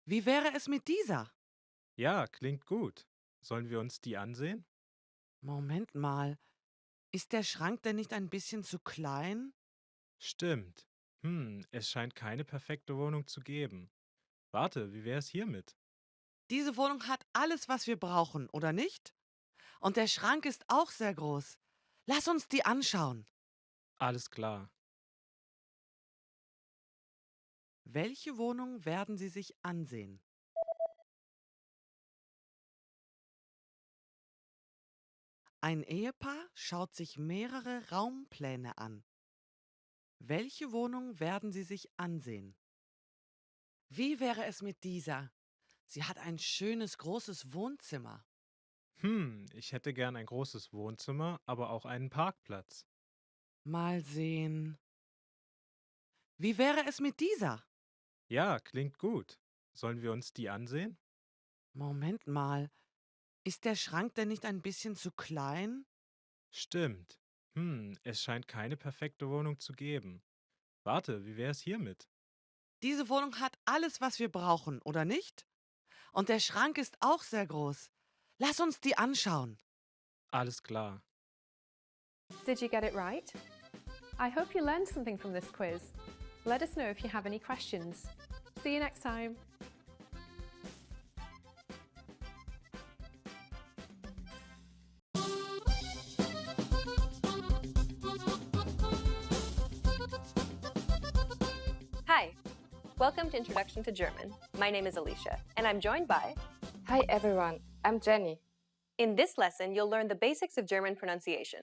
Wie wäre es mit dieser? Ja, klingt gut. Sollen wir uns die ansehen? Moment mal. Ist der Schrank denn nicht ein bisschen zu klein? Stimmt. Es scheint keine perfekte Wohnung zu geben. Warte, wie wäre es hiermit? Diese Wohnung hat alles, was wir brauchen, oder nicht? Und der Schrank ist auch sehr groß. Lass uns die anschauen. Alles klar. Welche Wohnung werden Sie sich ansehen? Ein Ehepaar schaut sich mehrere Raumpläne an. Welche Wohnung werden Sie sich ansehen? Wie wäre es mit dieser? Sie hat ein schönes großes Wohnzimmer. Ich hätte gern ein großes Wohnzimmer, aber auch einen Parkplatz. Mal sehen. Wie wäre es mit dieser? Ja, klingt gut. Sollen wir uns die ansehen? Moment mal. Ist der Schrank denn nicht ein bisschen zu klein? Stimmt. Es scheint keine perfekte Wohnung zu geben. Warte, wie wäre es hiermit? Diese Wohnung hat alles, was wir brauchen, oder nicht? Und der Schrank ist auch sehr groß. Lass uns die anschauen. Alles klar. Did you get it right? I hope you learned something from this quiz. Let us know if you have any questions. See you next time. Hi! Welcome to Introduction to German. My name is Alicia, and I'm joined by... Hi everyone, I'm Jenny. In this lesson, you'll learn the basics of German pronunciation.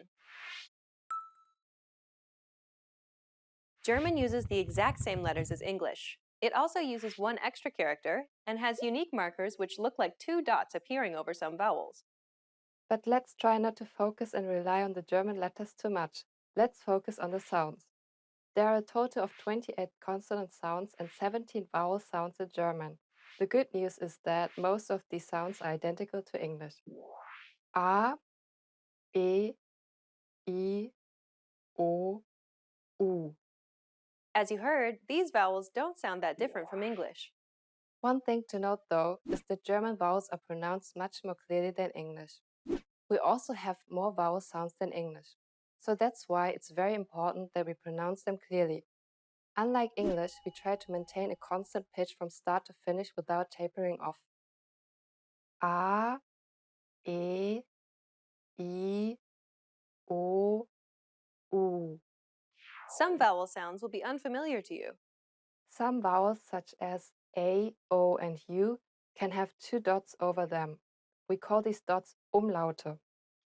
German uses the exact same letters as English. It also uses one extra character and has unique markers which look like two dots appearing over some vowels. But let's try not to focus and rely on the German letters too much. Let's focus on the sounds. There are a total of 28 consonant sounds and 17 vowel sounds in German. The good news is that most of these sounds are identical to English. A, E, I, O, U. As you heard, these vowels don't sound that different from English. One thing to note though is that German vowels are pronounced much more clearly than English. We also have more vowel sounds than English. So that's why it's very important that we pronounce them clearly. Unlike English, we try to maintain a constant pitch from start to finish without tapering off. A, E, I, O, U. Some vowel sounds will be unfamiliar to you. Some vowels, such as A, O, and U, can have two dots over them. We call these dots Umlaute.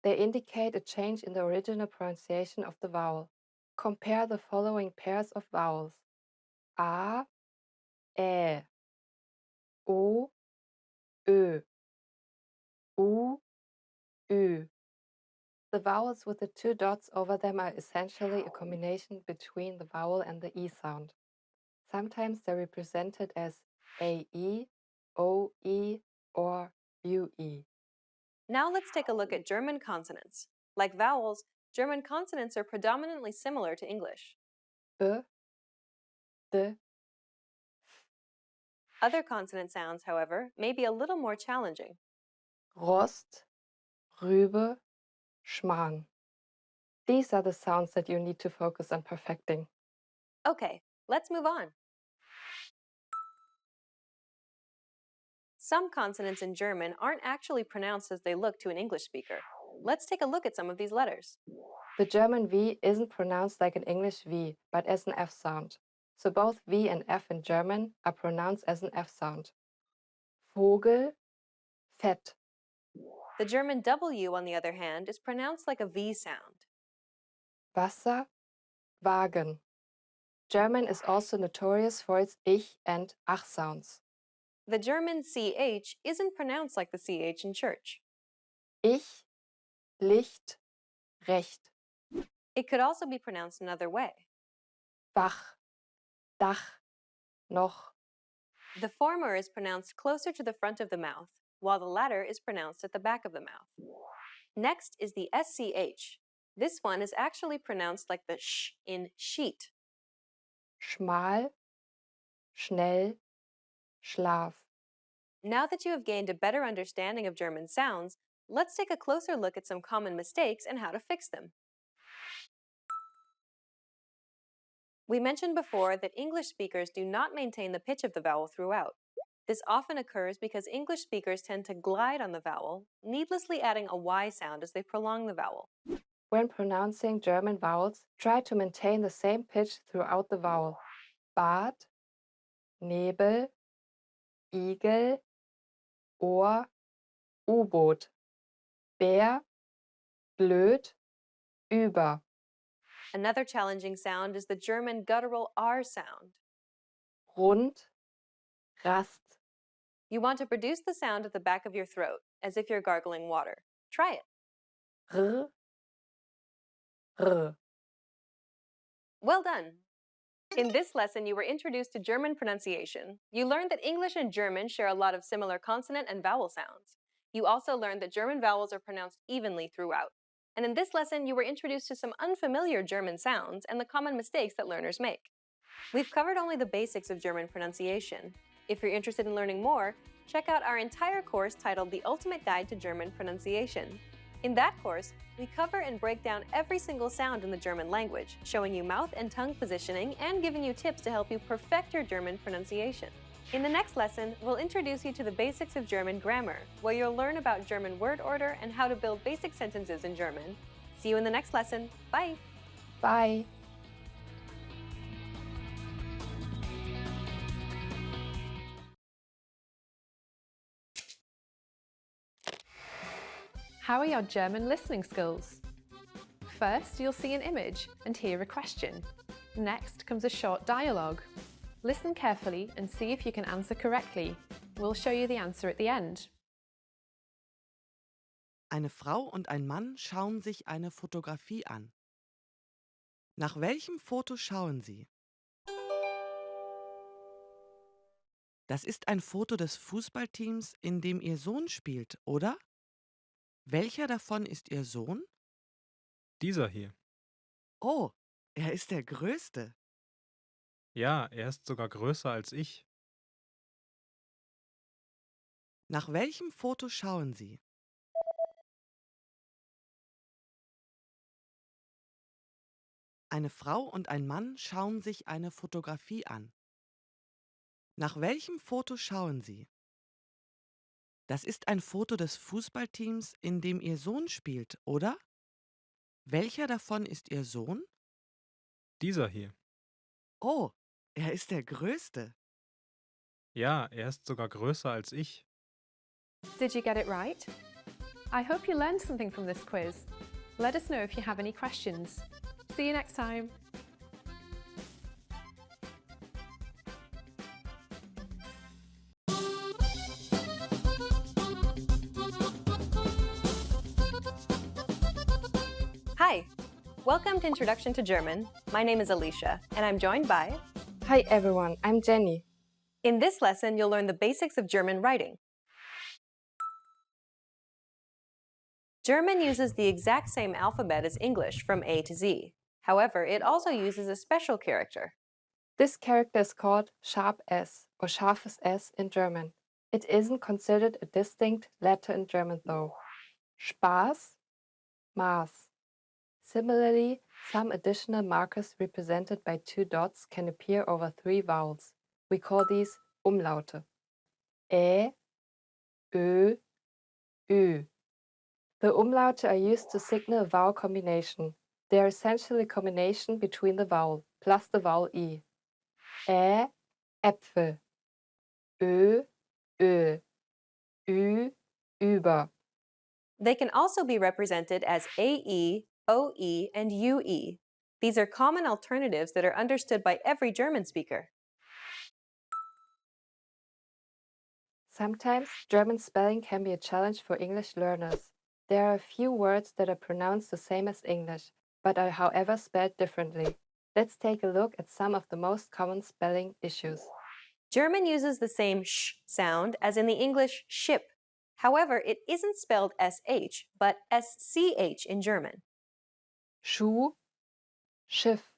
They indicate a change in the original pronunciation of the vowel. Compare the following pairs of vowels: A, Ä, O, Ö, U, Ü. The vowels with the two dots over them are essentially a combination between the vowel and the E sound. Sometimes they're represented as AE, OE, or UE. Now let's take a look at German consonants. Like vowels, German consonants are predominantly similar to English. B, D, Other consonant sounds, however, may be a little more challenging. Rost, Rübe, Schmarrn. These are the sounds that you need to focus on perfecting. Okay, let's move on. Some consonants in German aren't actually pronounced as they look to an English speaker. Let's take a look at some of these letters. The German V isn't pronounced like an English V, but as an F sound. So both V and F in German are pronounced as an F sound. Vogel, Fett. The German W, on the other hand, is pronounced like a V sound. Wasser, Wagen. German is also notorious for its Ich and Ach sounds. The German CH isn't pronounced like the CH in church. Ich, Licht, Recht. It could also be pronounced another way. Wach, Dach, noch. The former is pronounced closer to the front of the mouth, while the latter is pronounced at the back of the mouth. Next is the SCH. This one is actually pronounced like the sh in sheet. Schmal, schnell, Schlaf. Now that you have gained a better understanding of German sounds, let's take a closer look at some common mistakes and how to fix them. We mentioned before that English speakers do not maintain the pitch of the vowel throughout. This often occurs because English speakers tend to glide on the vowel, needlessly adding a Y sound as they prolong the vowel. When pronouncing German vowels, try to maintain the same pitch throughout the vowel. Bad, Nebel, Igel, Ohr, U-Boot. Bär, blöd, über. Another challenging sound is the German guttural R sound. Rund, Rast. You want to produce the sound at the back of your throat, as if you're gargling water. Try it. R, R. Well done! In this lesson, you were introduced to German pronunciation. You learned that English and German share a lot of similar consonant and vowel sounds. You also learned that German vowels are pronounced evenly throughout. And in this lesson, you were introduced to some unfamiliar German sounds and the common mistakes that learners make. We've covered only the basics of German pronunciation. If you're interested in learning more, check out our entire course titled The Ultimate Guide to German Pronunciation. In that course, we cover and break down every single sound in the German language, showing you mouth and tongue positioning and giving you tips to help you perfect your German pronunciation. In the next lesson, we'll introduce you to the basics of German grammar, where you'll learn about German word order and how to build basic sentences in German. See you in the next lesson. Bye! Bye! How are your German listening skills? First, you'll see an image and hear a question. Next comes a short dialogue. Listen carefully and see if you can answer correctly. We'll show you the answer at the end. Eine Frau und ein Mann schauen sich eine Fotografie an. Nach welchem Foto schauen Sie? Das ist ein Foto des Fußballteams, in dem Ihr Sohn spielt, oder? Welcher davon ist Ihr Sohn? Dieser hier. Oh, er ist der Größte. Ja, er ist sogar größer als ich. Nach welchem Foto schauen Sie? Eine Frau und ein Mann schauen sich eine Fotografie an. Nach welchem Foto schauen Sie? Das ist ein Foto des Fußballteams, in dem Ihr Sohn spielt, oder? Welcher davon ist Ihr Sohn? Dieser hier. Oh, er ist der Größte. Ja, er ist sogar größer als ich. Did you get it right? I hope you learned something from this quiz. Let us know if you have any questions. See you next time. Hi! Welcome to Introduction to German. My name is Alicia, and I'm joined by... Hi everyone, I'm Jenny. In this lesson, you'll learn the basics of German writing. German uses the exact same alphabet as English from A to Z. However, it also uses a special character. This character is called sharp S or scharfes S in German. It isn't considered a distinct letter in German though. Spaß, Maß. Similarly, some additional markers represented by 2 dots can appear over 3 vowels. We call these Umlaute. Ä, Ö, Ü. The umlaute are used to signal a vowel combination. They are essentially a combination between the vowel plus the vowel I. Ä, Äpfel. Ö, Öl. Ü, über. They can also be represented as AE, OE, and UE. These are common alternatives that are understood by every German speaker. Sometimes German spelling can be a challenge for English learners. There are a few words that are pronounced the same as English, but are however spelled differently. Let's take a look at some of the most common spelling issues. German uses the same sh sound as in the English ship. However, it isn't spelled SH, but SCH in German. Schuh, Schiff.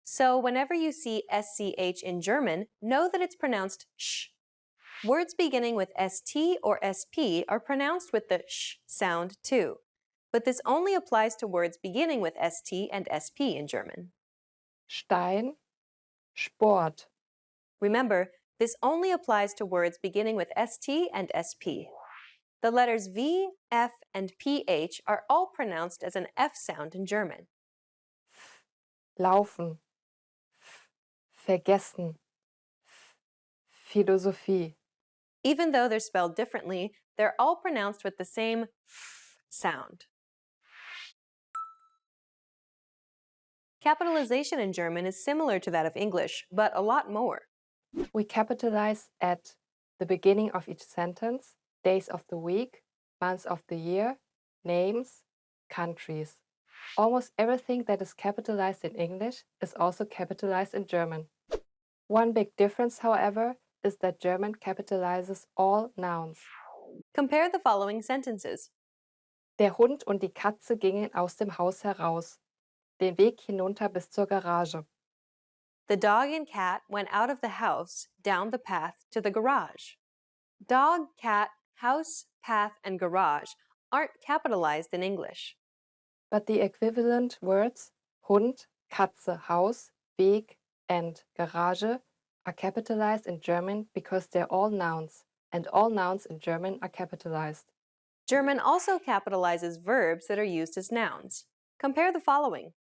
So whenever you see SCH in German, know that it's pronounced sh. Words beginning with ST or SP are pronounced with the sh sound too, but this only applies to words beginning with ST and SP in German. Stein, Sport. Remember, this only applies to words beginning with ST and SP. The letters V, F, and PH are all pronounced as an F sound in German. Laufen, vergessen, Philosophie. Even though they're spelled differently, they're all pronounced with the same f sound. Capitalization in German is similar to that of English, but a lot more. We capitalize at the beginning of each sentence, days of the week, months of the year, names, countries. Almost everything that is capitalized in English is also capitalized in German. One big difference, however, is that German capitalizes all nouns. Compare the following sentences. Der Hund und die Katze gingen aus dem Haus heraus, den Weg hinunter bis zur Garage. The dog and cat went out of the house, down the path to the garage. Dog, cat, house, path, and garage aren't capitalized in English. But the equivalent words Hund, Katze, Haus, Weg, and Garage are capitalized in German because they're all nouns, and all nouns in German are capitalized. German also capitalizes verbs that are used as nouns. Compare the following.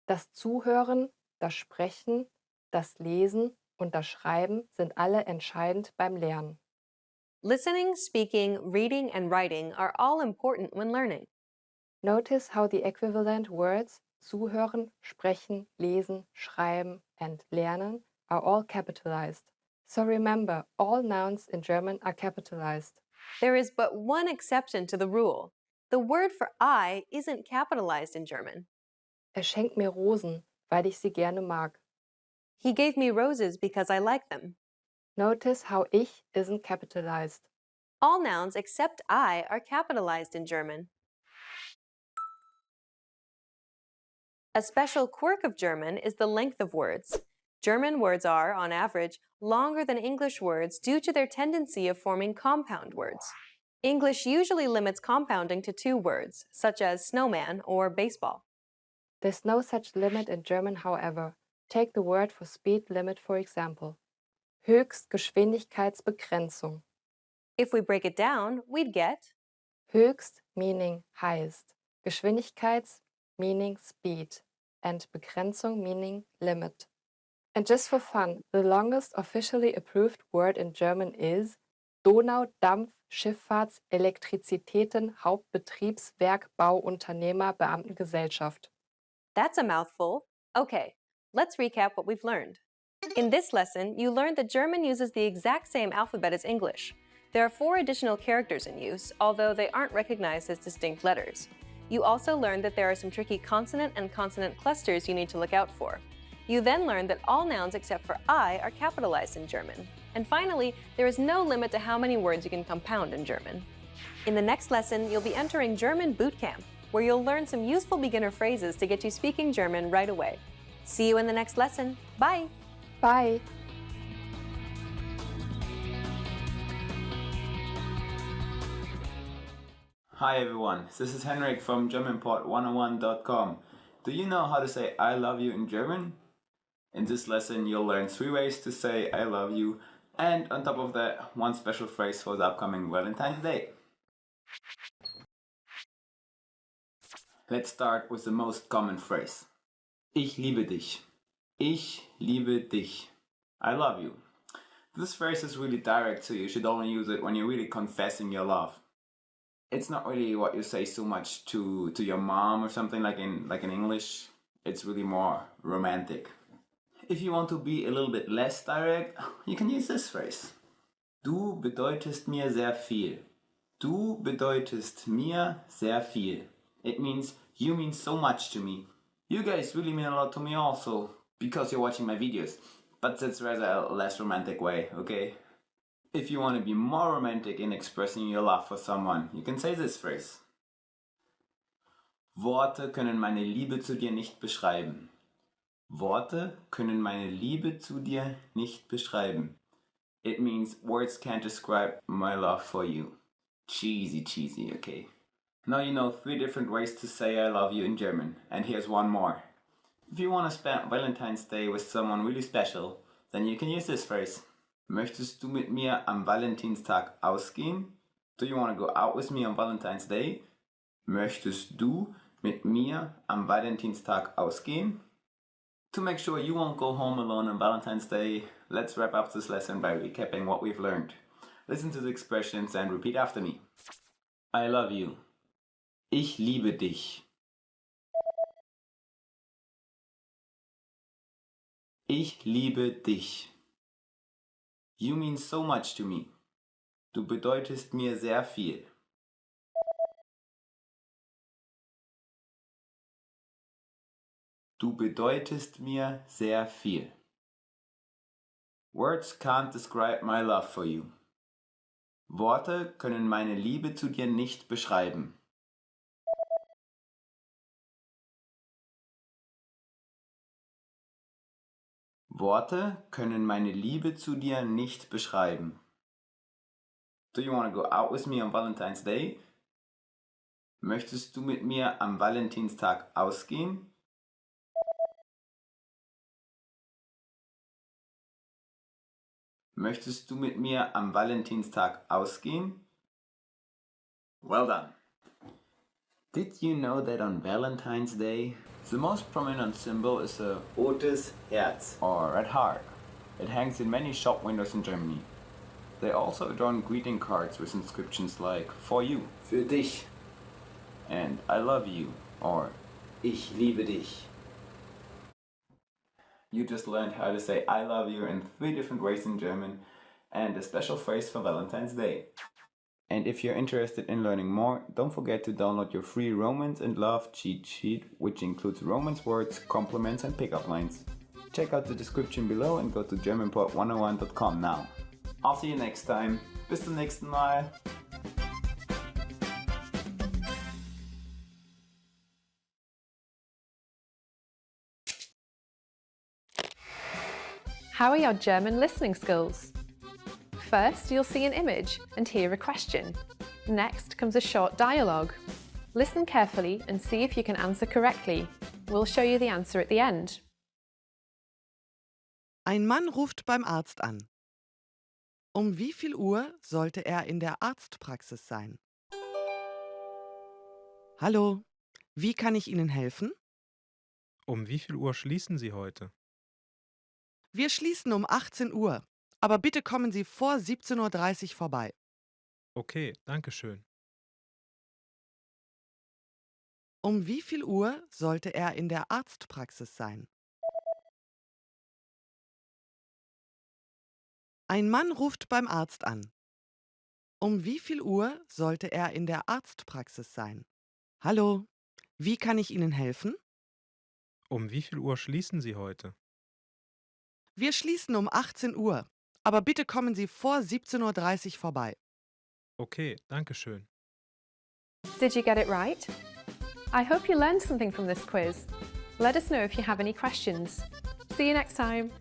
Das Zuhören, das Sprechen, das Lesen und das Schreiben sind alle entscheidend beim Lernen. Listening, speaking, reading, and writing are all important when learning. Notice how the equivalent words zuhören, sprechen, lesen, schreiben, and lernen are all capitalized. So remember, all nouns in German are capitalized. There is but one exception to the rule. The word for I isn't capitalized in German. Schenkt mir Rosen, weil ich sie gerne mag. He gave me roses because I like them. Notice how ich isn't capitalized. All nouns except I are capitalized in German. A special quirk of German is the length of words. German words are, on average, longer than English words due to their tendency of forming compound words. English usually limits compounding to 2 words, such as snowman or baseball. There's no such limit in German, however. Take the word for speed limit, for example. Höchstgeschwindigkeitsbegrenzung. If we break it down, we'd get Höchst meaning highest. Geschwindigkeits meaning speed, and Begrenzung, meaning limit. And just for fun, the longest officially approved word in German is Donaudampfschifffahrtselektrizitäten-Hauptbetriebswerk-Bauunternehmer-Beamtengesellschaft. That's a mouthful. Okay, let's recap what we've learned. In this lesson, you learned that German uses the exact same alphabet as English. There are 4 additional characters in use, although they aren't recognized as distinct letters. You also learned that there are some tricky consonant and consonant clusters you need to look out for. You then learned that all nouns except for I are capitalized in German. And finally, there is no limit to how many words you can compound in German. In the next lesson, you'll be entering German Boot Camp, where you'll learn some useful beginner phrases to get you speaking German right away. See you in the next lesson. Bye! Bye! Hi everyone, this is Henrik from GermanPod101.com. Do you know how to say I love you in German? In this lesson you'll learn 3 ways to say I love you, and on top of that, 1 special phrase for the upcoming Valentine's Day. Let's start with the most common phrase. Ich liebe dich. Ich liebe dich. I love you. This phrase is really direct, so you should only use it when you're really confessing your love. It's not really what you say so much to your mom or something like in English. It's really more romantic. If you want to be a little bit less direct, you can use this phrase. Du bedeutest mir sehr viel. Du bedeutest mir sehr viel. It means you mean so much to me. You guys really mean a lot to me also, because you're watching my videos. But that's rather a less romantic way, okay? If you want to be more romantic in expressing your love for someone, you can say this phrase. Worte können meine Liebe zu dir nicht beschreiben. Worte können meine Liebe zu dir nicht beschreiben. It means words can't describe my love for you. Cheesy, okay? Now you know 3 different ways to say I love you in German, and here's 1 more. If you want to spend Valentine's Day with someone really special, then you can use this phrase. Möchtest du mit mir am Valentinstag ausgehen? Do you want to go out with me on Valentine's Day? Möchtest du mit mir am Valentinstag ausgehen? To make sure you won't go home alone on Valentine's Day, let's wrap up this lesson by recapping what we've learned. Listen to the expressions and repeat after me. I love you. Ich liebe dich. Ich liebe dich. You mean so much to me. Du bedeutest mir sehr viel. Du bedeutest mir sehr viel. Words can't describe my love for you. Worte können meine Liebe zu dir nicht beschreiben. Worte können meine Liebe zu dir nicht beschreiben. Do you want to go out with me on Valentine's Day? Möchtest du mit mir am Valentinstag ausgehen? Möchtest du mit mir am Valentinstag ausgehen? Well done! Did you know that on Valentine's Day, the most prominent symbol is a rotes Herz, or red heart? It hangs in many shop windows in Germany. They also adorn greeting cards with inscriptions like For you, für dich, and I love you, or Ich liebe dich. You just learned how to say I love you in 3 different ways in German, and a special phrase for Valentine's Day. And if you're interested in learning more, don't forget to download your free Romance and Love cheat sheet, which includes Romance words, compliments and pickup lines. Check out the description below and go to GermanPod101.com now. I'll see you next time. Bis zum nächsten Mal. How are your German listening skills? First, you'll see an image and hear a question. Next comes a short dialogue. Listen carefully and see if you can answer correctly. We'll show you the answer at the end. Ein Mann ruft beim Arzt an. Um wie viel Uhr sollte er in der Arztpraxis sein? Hallo, Wie kann ich Ihnen helfen? Um wie viel Uhr schließen Sie heute? Wir schließen um 18 Uhr, aber bitte kommen Sie vor 17:30 Uhr vorbei. Okay, danke schön. Um wie viel Uhr sollte er in der Arztpraxis sein? Ein Mann ruft beim Arzt an. Um wie viel Uhr sollte er in der Arztpraxis sein? Hallo, wie kann ich Ihnen helfen? Um wie viel Uhr schließen Sie heute? Wir schließen um 18 Uhr, aber bitte kommen Sie vor 17:30 Uhr vorbei. Okay, danke schön. Did you get it right? I hope you learned something from this quiz. Let us know if you have any questions. See you next time.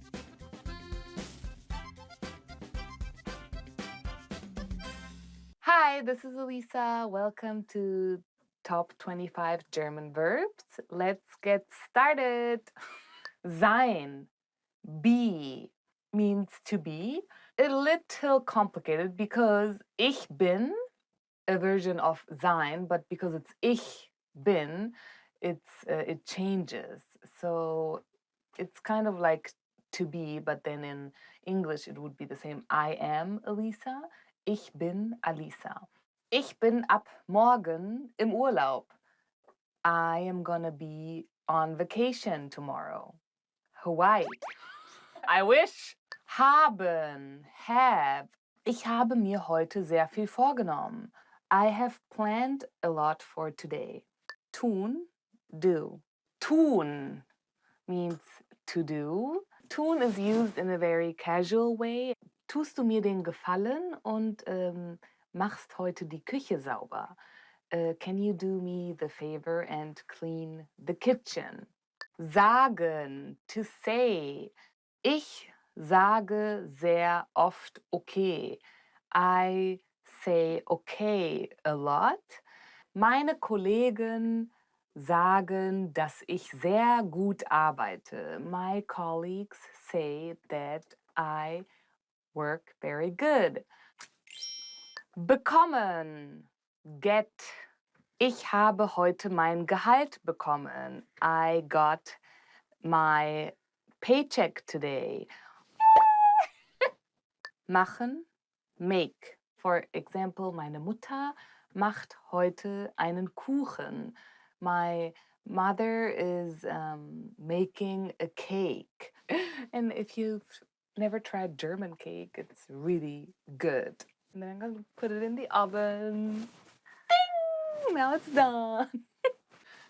Hi, this is Elisa. Welcome to Top 25 German Verbs. Let's get started. Sein, be, means to be. A little complicated because ich bin, a version of sein, but because it's ich bin, it changes. So it's kind of like to be, but then in English it would be the same. I am Elisa. Ich bin Alisa. Ich bin ab morgen im Urlaub. I am gonna be on vacation tomorrow. Hawaii. I wish. Haben, have. Ich habe mir heute sehr viel vorgenommen. I have planned a lot for today. Tun, do. Tun means to do. Tun is used in a very casual way. Tust du mir den Gefallen und machst heute die Küche sauber? Can you do me the favor and clean the kitchen? Sagen, to say. Ich sage sehr oft okay. I say okay a lot. Meine Kollegen sagen, dass ich sehr gut arbeite. My colleagues say that I work very good. Bekommen, get. Ich habe heute mein Gehalt bekommen. I got my paycheck today. Machen, make. For example, meine Mutter macht heute einen Kuchen. My mother is making a cake. And if you've never tried German cake, it's really good. And then I'm going to put it in the oven. Ding! Now it's done.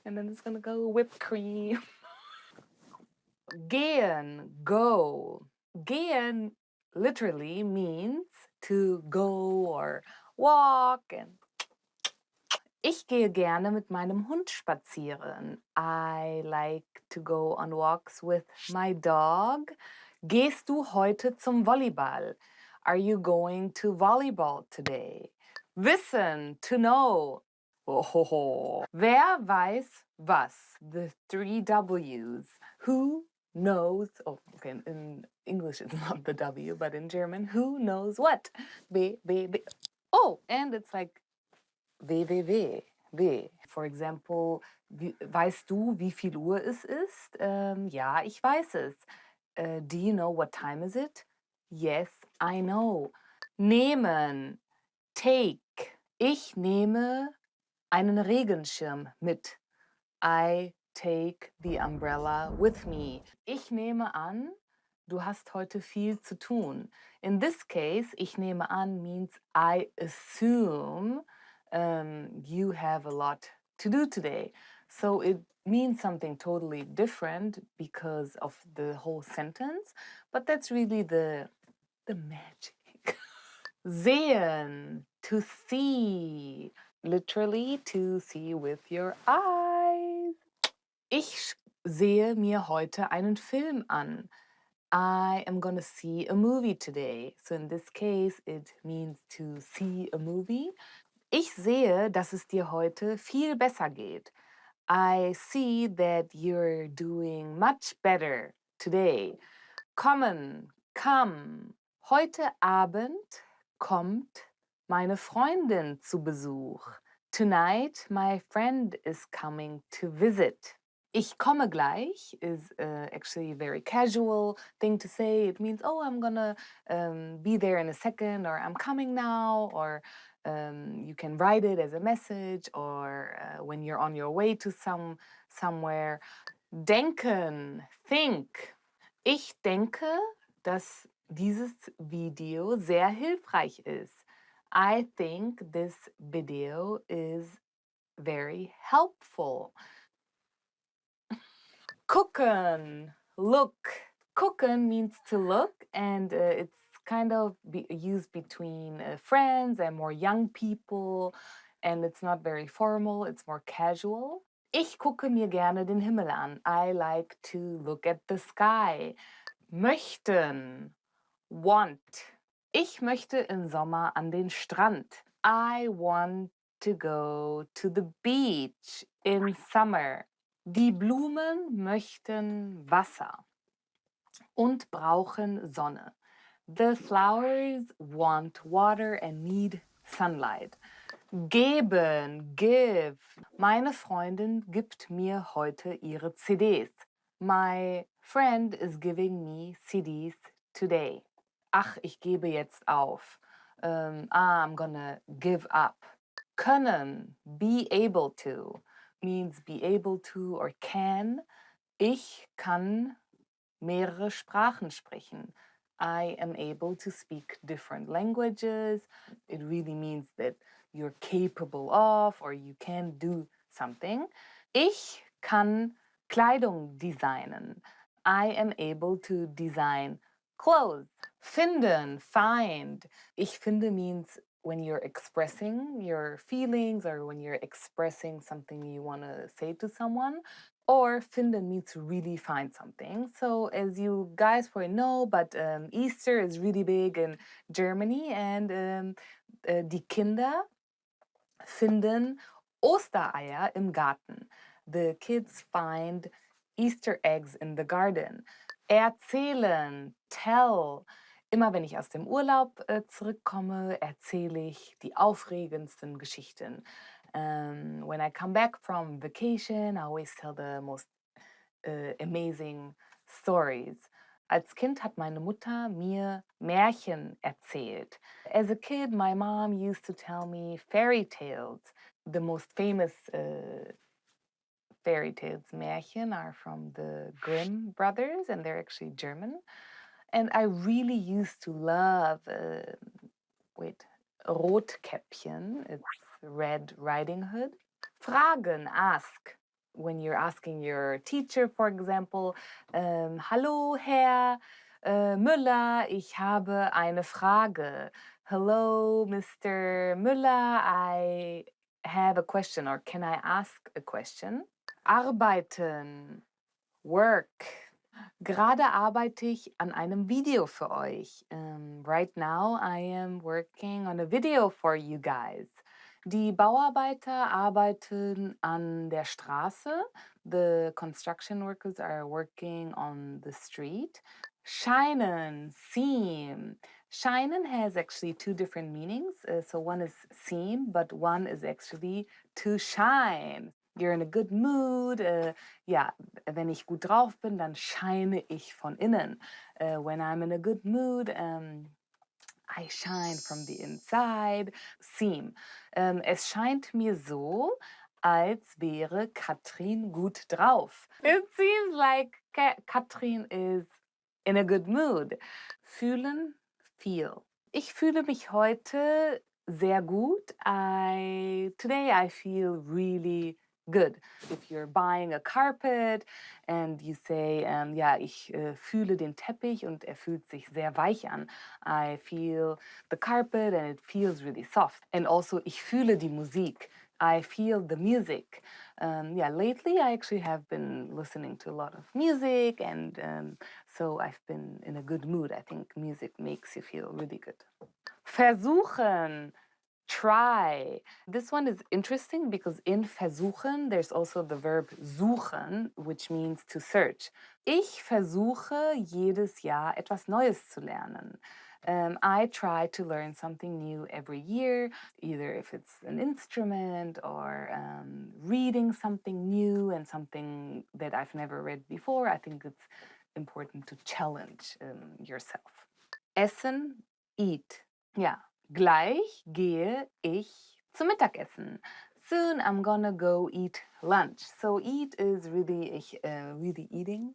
And then it's going to go whipped cream. Gehen, go. Gehen literally means to go or walk. And ich gehe gerne mit meinem Hund spazieren. I like to go on walks with my dog. Gehst du heute zum Volleyball? Are you going to volleyball today? Wissen, to know. Oh. Wer weiß was? The 3 W's. Who knows? Oh, okay, in English it's not the W, but in German, who knows what? B. Oh, and it's like W. For example, weißt du, wie viel Uhr es ist? Ja, ich weiß es. Do you know what time is it? Yes, I know. Nehmen, take. Ich nehme einen Regenschirm mit. I take the umbrella with me. Ich nehme an, du hast heute viel zu tun. In this case, ich nehme an means I assume you have a lot to do today. So it means something totally different because of the whole sentence, but that's really the magic. Sehen, to see, literally to see with your eyes. Ich sehe mir heute einen Film an. I am gonna see a movie today. So in this case, it means to see a movie. Ich sehe, dass es dir heute viel besser geht. I see that you're doing much better today. Kommen, come. Heute Abend kommt meine Freundin zu Besuch. Tonight, my friend is coming to visit. Ich komme gleich is actually a very casual thing to say. It means, oh, I'm gonna be there in a second, or I'm coming now, or you can write it as a message, or when you're on your way to somewhere. Denken, think. Ich denke, dass dieses Video sehr hilfreich ist. I think this video is very helpful. Gucken, look. Gucken means to look, and it's kind of used between friends and more young people, and it's not very formal, it's more casual. Ich gucke mir gerne den Himmel an. I like to look at the sky. Möchten, want. Ich möchte im Sommer an den Strand. I want to go to the beach in summer. Die Blumen möchten Wasser und brauchen Sonne. The flowers want water and need sunlight. Geben, give. Meine Freundin gibt mir heute ihre CDs. My friend is giving me CDs today. Ach, ich gebe jetzt auf. I'm gonna give up. Können, be able to, means be able to or can. Ich kann mehrere Sprachen sprechen. I am able to speak different languages. It really means that you're capable of or you can do something. Ich kann Kleidung designen. I am able to design clothes. Finden, find. Ich finde means when you're expressing your feelings or when you're expressing something you want to say to someone. Or finden means to really find something. So as you guys probably know, but Easter is really big in Germany, and die Kinder finden Ostereier im Garten. The kids find Easter eggs in the garden. Erzählen, tell. Immer wenn ich aus dem Urlaub zurückkomme, erzähle ich die aufregendsten Geschichten. When I come back from vacation, I always tell the most amazing stories. Als Kind hat meine Mutter mir Märchen erzählt. As a kid, my mom used to tell me fairy tales. The most famous fairy tales, Märchen, are from the Grimm brothers, and they're actually German. And I really used to love, Rotkäppchen, it's Red Riding Hood. Fragen, ask. When you're asking your teacher, for example, Hallo, Herr Müller, ich habe eine Frage. Hello, Mr. Müller, I have a question, or can I ask a question? Arbeiten, work. Gerade arbeite ich an einem Video für euch. Right now I am working on a video for you guys. Die Bauarbeiter arbeiten an der Straße. The construction workers are working on the street. Scheinen, seem. Scheinen has actually two different meanings. So one is seem, but one is actually to shine. You're in a good mood. Ja, wenn ich gut drauf bin, dann scheine ich von innen. When I'm in a good mood, I shine from the inside. Seem. Es scheint mir so, als wäre Katrin gut drauf. It seems like Katrin is in a good mood. Fühlen, feel. Ich fühle mich heute sehr gut. Today I feel really good. If you're buying a carpet and you say, ja, ich fühle den Teppich und er fühlt sich sehr weich an. I feel the carpet and it feels really soft. And also, ich fühle die Musik. I feel the music. Yeah, lately I actually have been listening to a lot of music, and so I've been in a good mood. I think music makes you feel really good. Versuchen. Try. This one is interesting because in versuchen, there's also the verb suchen, which means to search. Ich versuche jedes Jahr etwas Neues zu lernen. I try to learn something new every year, either if it's an instrument or reading something new and something that I've never read before. I think it's important to challenge yourself. Essen, eat. Ja, gleich gehe ich zum Mittagessen. Soon I'm gonna go eat lunch. So eat is really, really eating.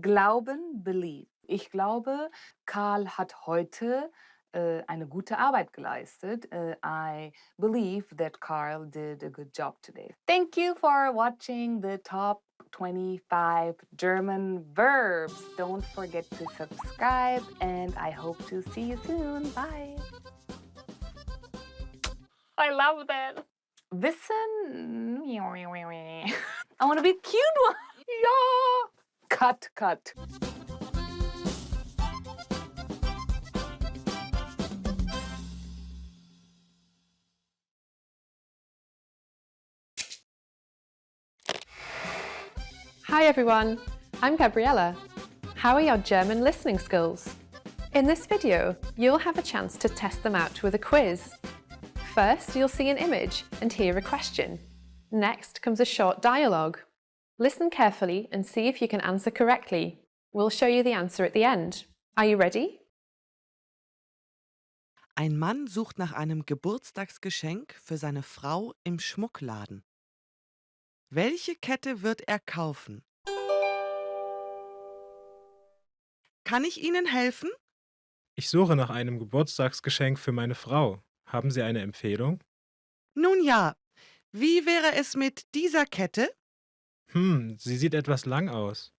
Glauben, believe. Ich glaube, Karl hat heute eine gute Arbeit geleistet. I believe that Carl did a good job today. Thank you for watching the top 25 German verbs. Don't forget to subscribe and I hope to see you soon. Bye. I love that. Wissen. I want to be cute one. Yeah. Cut. Hi everyone, I'm Gabriella. How are your German listening skills? In this video, you'll have a chance to test them out with a quiz. First, you'll see an image and hear a question. Next comes a short dialogue. Listen carefully and see if you can answer correctly. We'll show you the answer at the end. Are you ready? Ein Mann sucht nach einem Geburtstagsgeschenk für seine Frau im Schmuckladen. Welche Kette wird er kaufen? Kann ich Ihnen helfen? Ich suche nach einem Geburtstagsgeschenk für meine Frau. Haben Sie eine Empfehlung? Nun ja, wie wäre es mit dieser Kette? Sie sieht etwas lang aus.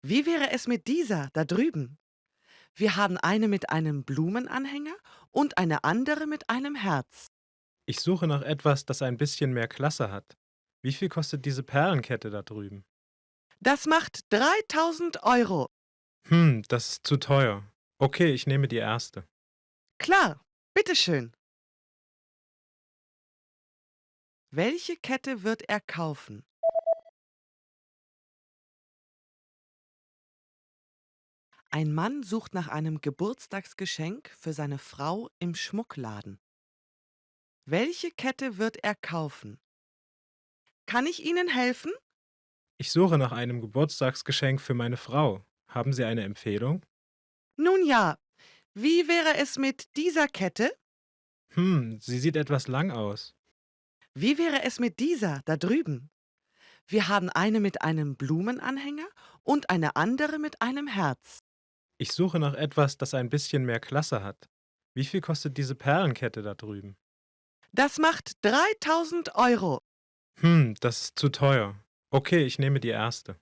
Wie wäre es mit dieser da drüben? Wir haben eine mit einem Blumenanhänger und eine andere mit einem Herz. Ich suche nach etwas, das ein bisschen mehr Klasse hat. Wie viel kostet diese Perlenkette da drüben? Das macht 3.000 Euro. Das ist zu teuer. Okay, ich nehme die erste. Klar, bitteschön. Welche Kette wird er kaufen? Ein Mann sucht nach einem Geburtstagsgeschenk für seine Frau im Schmuckladen. Welche Kette wird er kaufen? Kann ich Ihnen helfen? Ich suche nach einem Geburtstagsgeschenk für meine Frau. Haben Sie eine Empfehlung? Nun ja, wie wäre es mit dieser Kette? Sie sieht etwas lang aus. Wie wäre es mit dieser da drüben? Wir haben eine mit einem Blumenanhänger und eine andere mit einem Herz. Ich suche nach etwas, das ein bisschen mehr Klasse hat. Wie viel kostet diese Perlenkette da drüben? Das macht 3.000 Euro. Das ist zu teuer. Okay, ich nehme die erste.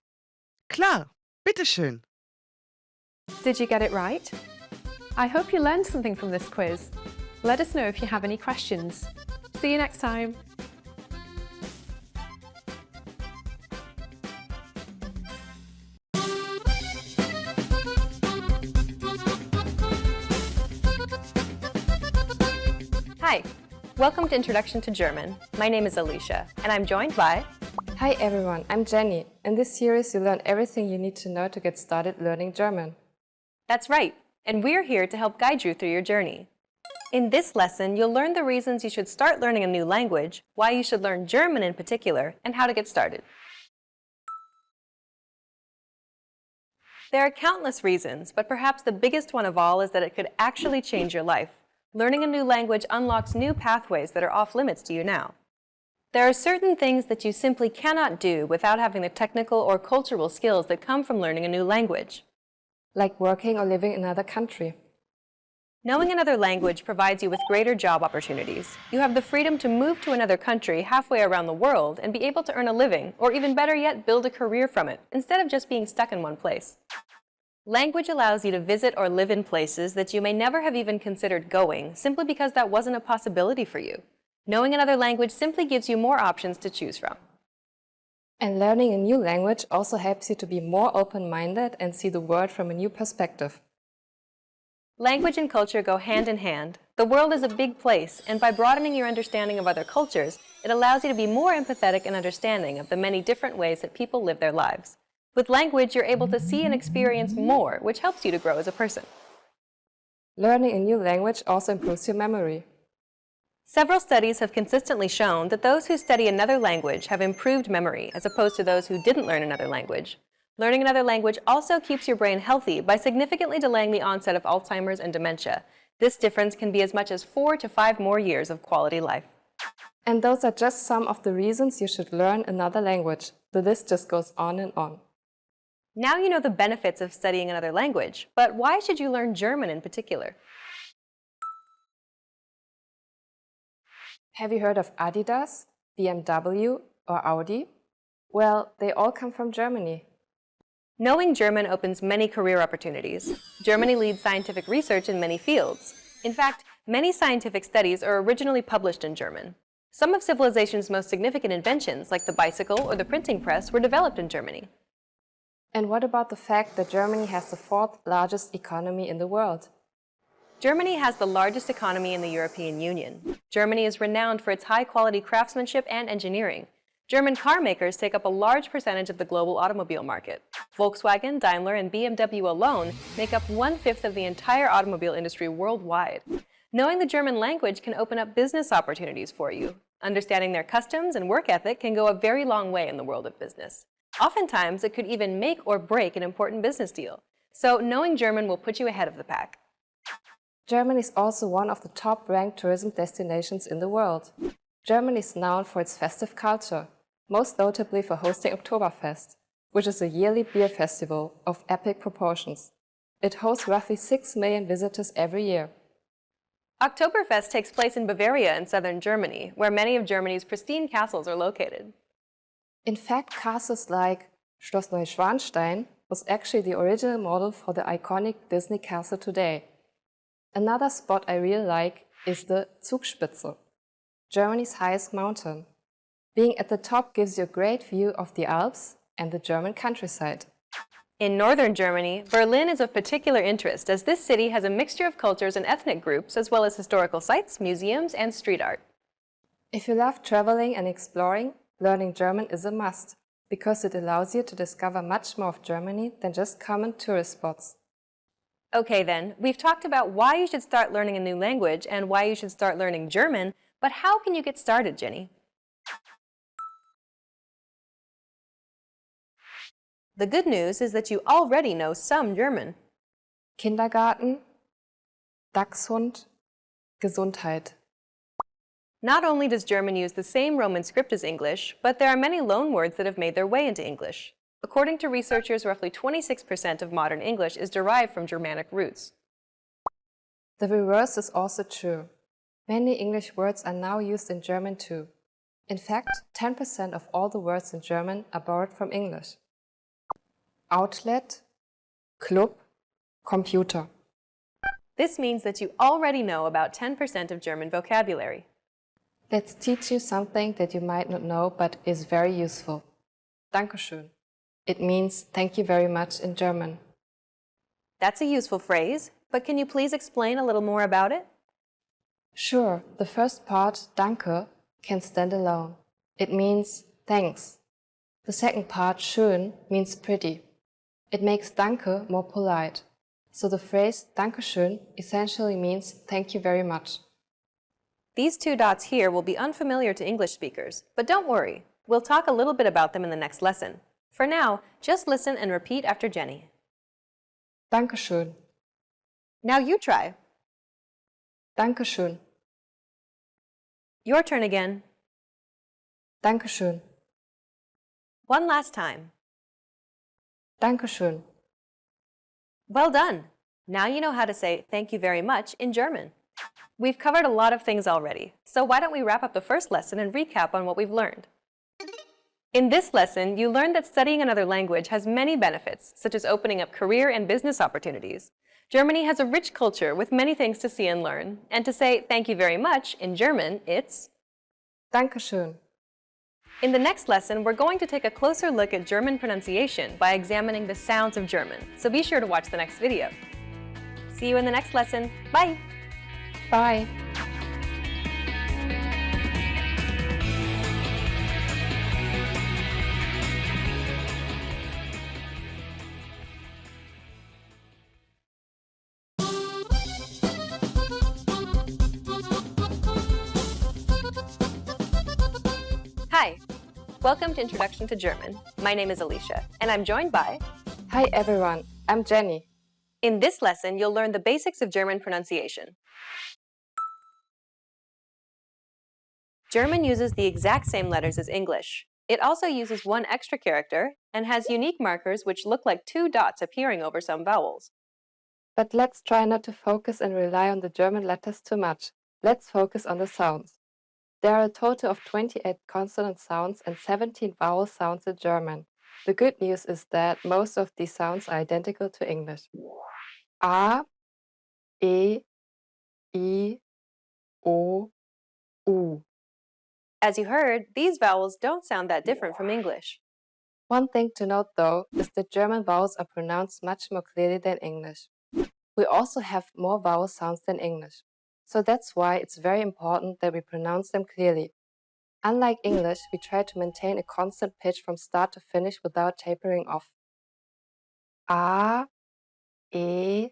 Klar, bitteschön. Did you get it right? I hope you learned something from this quiz. Let us know if you have any questions. See you next time. Hi, welcome to Introduction to German. My name is Alicia, and I'm joined by... Hi everyone, I'm Jenny. In this series, you learn everything you need to know to get started learning German. That's right, and we're here to help guide you through your journey. In this lesson, you'll learn the reasons you should start learning a new language, why you should learn German in particular, and how to get started. There are countless reasons, but perhaps the biggest one of all is that it could actually change your life. Learning a new language unlocks new pathways that are off limits to you now. There are certain things that you simply cannot do without having the technical or cultural skills that come from learning a new language. Like working or living in another country. Knowing another language provides you with greater job opportunities. You have the freedom to move to another country halfway around the world and be able to earn a living, or even better yet, build a career from it, instead of just being stuck in one place. Language allows you to visit or live in places that you may never have even considered going, simply because that wasn't a possibility for you. Knowing another language simply gives you more options to choose from. And learning a new language also helps you to be more open-minded and see the world from a new perspective. Language and culture go hand in hand. The world is a big place, and by broadening your understanding of other cultures, it allows you to be more empathetic and understanding of the many different ways that people live their lives. With language, you're able to see and experience more, which helps you to grow as a person. Learning a new language also improves your memory. Several studies have consistently shown that those who study another language have improved memory as opposed to those who didn't learn another language. Learning another language also keeps your brain healthy by significantly delaying the onset of Alzheimer's and dementia. This difference can be as much as 4 to 5 more years of quality life. And those are just some of the reasons you should learn another language. The list just goes on and on. Now you know the benefits of studying another language, but why should you learn German in particular? Have you heard of Adidas, BMW, or Audi? Well, they all come from Germany. Knowing German opens many career opportunities. Germany leads scientific research in many fields. In fact, many scientific studies are originally published in German. Some of civilization's most significant inventions, like the bicycle or the printing press, were developed in Germany. And what about the fact that Germany has the 4th largest economy in the world? Germany has the largest economy in the European Union. Germany is renowned for its high-quality craftsmanship and engineering. German car makers take up a large percentage of the global automobile market. Volkswagen, Daimler, and BMW alone make up 1/5 of the entire automobile industry worldwide. Knowing the German language can open up business opportunities for you. Understanding their customs and work ethic can go a very long way in the world of business. Oftentimes, it could even make or break an important business deal. So knowing German will put you ahead of the pack. Germany is also one of the top-ranked tourism destinations in the world. Germany is known for its festive culture, most notably for hosting Oktoberfest, which is a yearly beer festival of epic proportions. It hosts roughly 6 million visitors every year. Oktoberfest takes place in Bavaria in southern Germany, where many of Germany's pristine castles are located. In fact, castles like Schloss Neuschwanstein was actually the original model for the iconic Disney castle today. Another spot I really like is the Zugspitze, Germany's highest mountain. Being at the top gives you a great view of the Alps and the German countryside. In northern Germany, Berlin is of particular interest as this city has a mixture of cultures and ethnic groups as well as historical sites, museums, and street art. If you love traveling and exploring, learning German is a must, because it allows you to discover much more of Germany than just common tourist spots. Okay then, we've talked about why you should start learning a new language and why you should start learning German, but how can you get started, Jenny? The good news is that you already know some German. Kindergarten, Dachshund, Gesundheit. Not only does German use the same Roman script as English, but there are many loanwords that have made their way into English. According to researchers, roughly 26% of modern English is derived from Germanic roots. The reverse is also true. Many English words are now used in German too. In fact, 10% of all the words in German are borrowed from English. Outlet, Club, Computer. This means that you already know about 10% of German vocabulary. Let's teach you something that you might not know but is very useful. Dankeschön. It means thank you very much in German. That's a useful phrase, but can you please explain a little more about it? Sure, the first part, danke, can stand alone. It means thanks. The second part, schön, means pretty. It makes danke more polite. So the phrase Dankeschön essentially means thank you very much. These two dots here will be unfamiliar to English speakers, but don't worry. We'll talk a little bit about them in the next lesson. For now, just listen and repeat after Jenny. Dankeschön. Now you try. Dankeschön. Your turn again. Dankeschön. One last time. Dankeschön. Well done! Now you know how to say thank you very much in German. We've covered a lot of things already, so why don't we wrap up the first lesson and recap on what we've learned. In this lesson, you learned that studying another language has many benefits, such as opening up career and business opportunities. Germany has a rich culture with many things to see and learn, and to say thank you very much in German, it's Dankeschön. In the next lesson, we're going to take a closer look at German pronunciation by examining the sounds of German, so be sure to watch the next video. See you in the next lesson. Bye! Bye! Welcome to Introduction to German. My name is Alicia, and I'm joined by... Hi everyone, I'm Jenny. In this lesson, you'll learn the basics of German pronunciation. German uses the exact same letters as English. It also uses one extra character and has unique markers which look like two dots appearing over some vowels. But let's try not to focus and rely on the German letters too much. Let's focus on the sounds. There are a total of 28 consonant sounds and 17 vowel sounds in German. The good news is that most of these sounds are identical to English. A, E, I, O, U. As you heard, these vowels don't sound that different from English. One thing to note, though, is that German vowels are pronounced much more clearly than English. We also have more vowel sounds than English. So that's why it's very important that we pronounce them clearly. Unlike English, we try to maintain a constant pitch from start to finish without tapering off. A, E,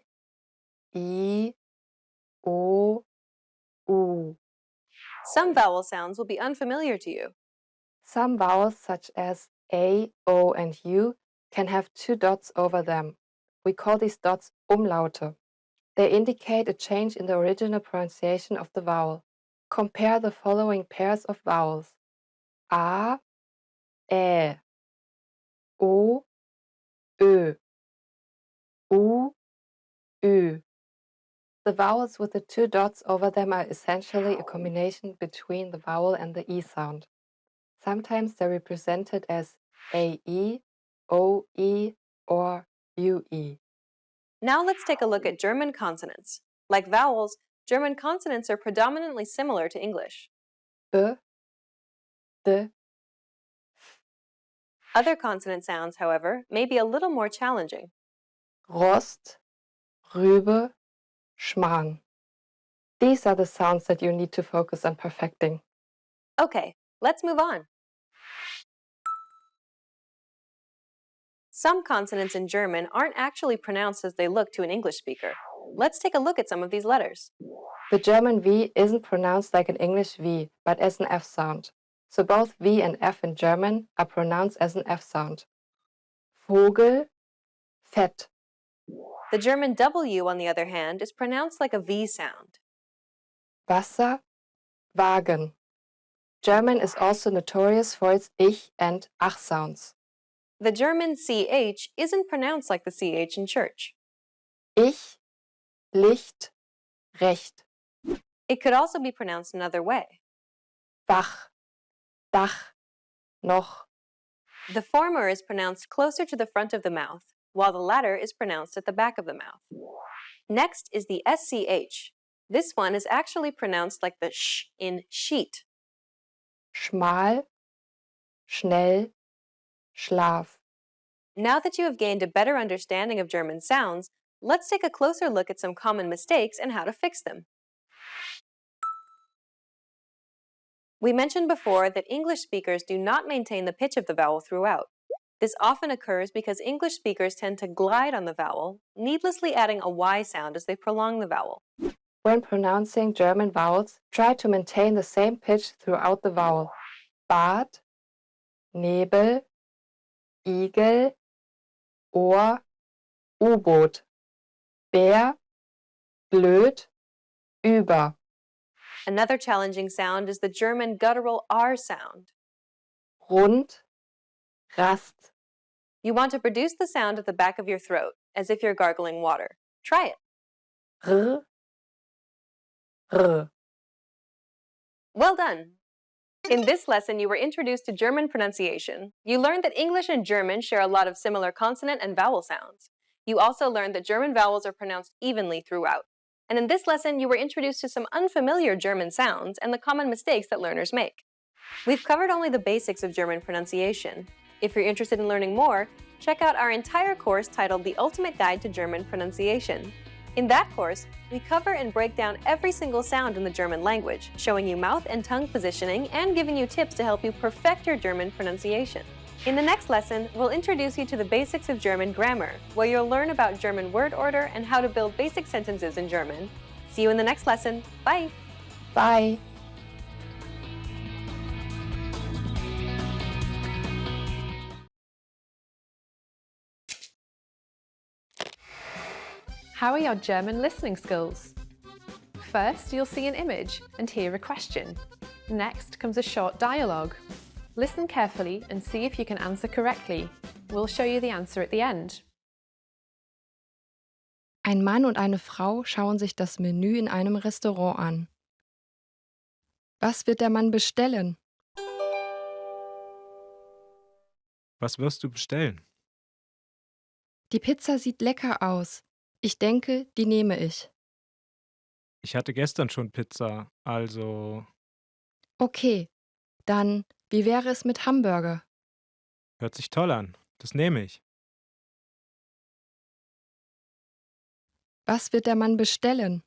I, O, U. Some vowel sounds will be unfamiliar to you. Some vowels, such as A, O, and U, can have two dots over them. We call these dots Umlaute. They indicate a change in the original pronunciation of the vowel. Compare the following pairs of vowels. A, Ä, O, Ö, U, Ü. The vowels with the two dots over them are essentially a combination between the vowel and the E sound. Sometimes they're represented as AE, OE, or UE. Now let's take a look at German consonants. Like vowels, German consonants are predominantly similar to English. B, D, F. Other consonant sounds, however, may be a little more challenging. Rost, Rübe, Schmarrn. These are the sounds that you need to focus on perfecting. Okay, let's move on. Some consonants in German aren't actually pronounced as they look to an English speaker. Let's take a look at some of these letters. The German V isn't pronounced like an English V, but as an F sound. So both V and F in German are pronounced as an F sound. Vogel, Fett. The German W, on the other hand, is pronounced like a V sound. Wasser, Wagen. German is also notorious for its Ich and Ach sounds. The German CH isn't pronounced like the CH in church. Ich, Licht, Recht. It could also be pronounced another way. Wach, Dach, noch. The former is pronounced closer to the front of the mouth, while the latter is pronounced at the back of the mouth. Next is the SCH. This one is actually pronounced like the sh in sheet. Schmal, schnell, Schlaf. Now that you have gained a better understanding of German sounds, let's take a closer look at some common mistakes and how to fix them. We mentioned before that English speakers do not maintain the pitch of the vowel throughout. This often occurs because English speakers tend to glide on the vowel, needlessly adding a Y sound as they prolong the vowel. When pronouncing German vowels, try to maintain the same pitch throughout the vowel. Bad, Nebel, Igel, Ohr, U-Boot. Bär, blöd, über. Another challenging sound is the German guttural R sound. Rund, Rast. You want to produce the sound at the back of your throat, as if you're gargling water. Try it. R, R. Well done! In this lesson, you were introduced to German pronunciation. You learned that English and German share a lot of similar consonant and vowel sounds. You also learned that German vowels are pronounced evenly throughout. And in this lesson, you were introduced to some unfamiliar German sounds and the common mistakes that learners make. We've covered only the basics of German pronunciation. If you're interested in learning more, check out our entire course titled The Ultimate Guide to German Pronunciation. In that course, we cover and break down every single sound in the German language, showing you mouth and tongue positioning and giving you tips to help you perfect your German pronunciation. In the next lesson, we'll introduce you to the basics of German grammar, where you'll learn about German word order and how to build basic sentences in German. See you in the next lesson. Bye! Bye! How are your German listening skills? First, you'll see an image and hear a question. Next comes a short dialogue. Listen carefully and see if you can answer correctly. We'll show you the answer at the end. Ein Mann und eine Frau schauen sich das Menü in einem Restaurant an. Was wird der Mann bestellen? Was wirst du bestellen? Die Pizza sieht lecker aus. Ich denke, die nehme ich. Ich hatte gestern schon Pizza, also Okay, dann, wie wäre es mit Hamburger? hört sich toll an. Das nehme ich. Was wird der Mann bestellen?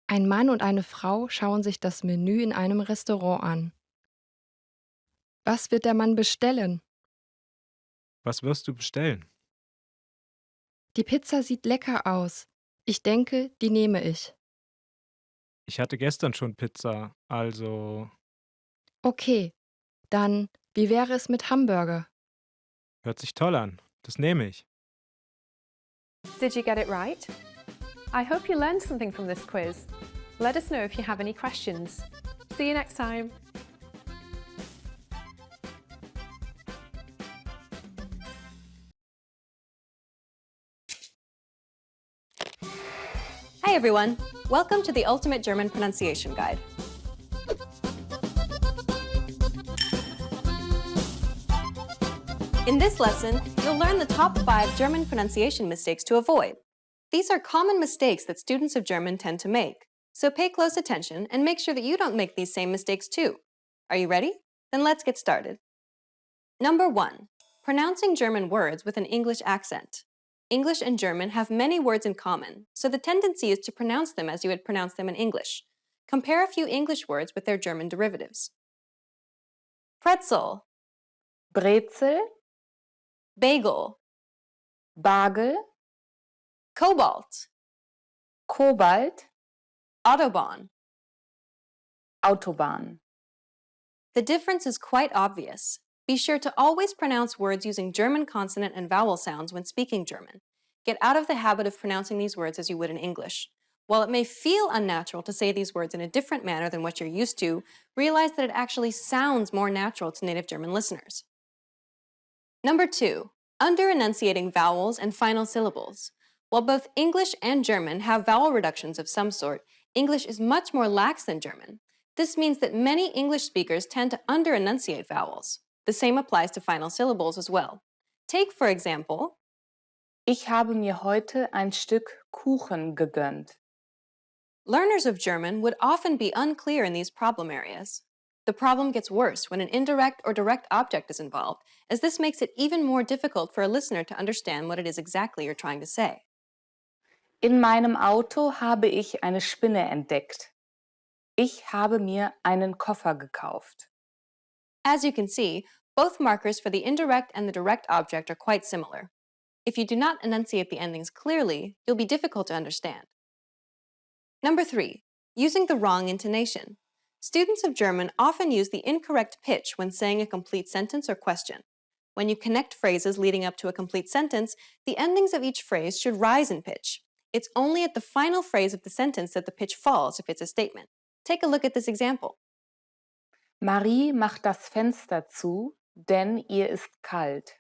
Ein Mann und eine Frau schauen sich das Menü in einem Restaurant an. Was wird der Mann bestellen? Was wirst du bestellen? Die Pizza sieht lecker aus. Ich denke, die nehme ich. Ich hatte gestern schon Pizza, also Okay, dann, wie wäre es mit Hamburger? hört sich toll an. Das nehme ich. Did you get it right? I hope you learned something from this quiz. Let us know if you have any questions. See you next time. Hi everyone! Welcome to the Ultimate German Pronunciation Guide. In this lesson, you'll learn the top 5 German pronunciation mistakes to avoid. These are common mistakes that students of German tend to make, so pay close attention and make sure that you don't make these same mistakes too. Are you ready? Then let's get started. Number 1. Pronouncing German words with an English accent. English and German have many words in common, so the tendency is to pronounce them as you would pronounce them in English. Compare a few English words with their German derivatives. Pretzel, Brezel, bagel, Bagel, cobalt, Kobalt, Autobahn. Autobahn. The difference is quite obvious. Be sure to always pronounce words using German consonant and vowel sounds when speaking German. Get out of the habit of pronouncing these words as you would in English. While it may feel unnatural to say these words in a different manner than what you're used to, realize that it actually sounds more natural to native German listeners. Number 2. Under-enunciating vowels and final syllables. While both English and German have vowel reductions of some sort, English is much more lax than German. This means that many English speakers tend to under-enunciate vowels. The same applies to final syllables as well. Take, for example, Ich habe mir heute ein Stück Kuchen gegönnt. learners of German would often be unclear in these problem areas. The problem gets worse when an indirect or direct object is involved, as this makes it even more difficult for a listener to understand what it is exactly you're trying to say. In meinem Auto habe ich eine Spinne entdeckt. Ich habe mir einen Koffer gekauft. As you can see, both markers for the indirect and the direct object are quite similar. If you do not enunciate the endings clearly, you'll be difficult to understand. Number 3. Using the wrong intonation. Students of German often use the incorrect pitch when saying a complete sentence or question. When you connect phrases leading up to a complete sentence, the endings of each phrase should rise in pitch. It's only at the final phrase of the sentence that the pitch falls if it's a statement. Take a look at this example. Marie macht das Fenster zu, denn ihr ist kalt.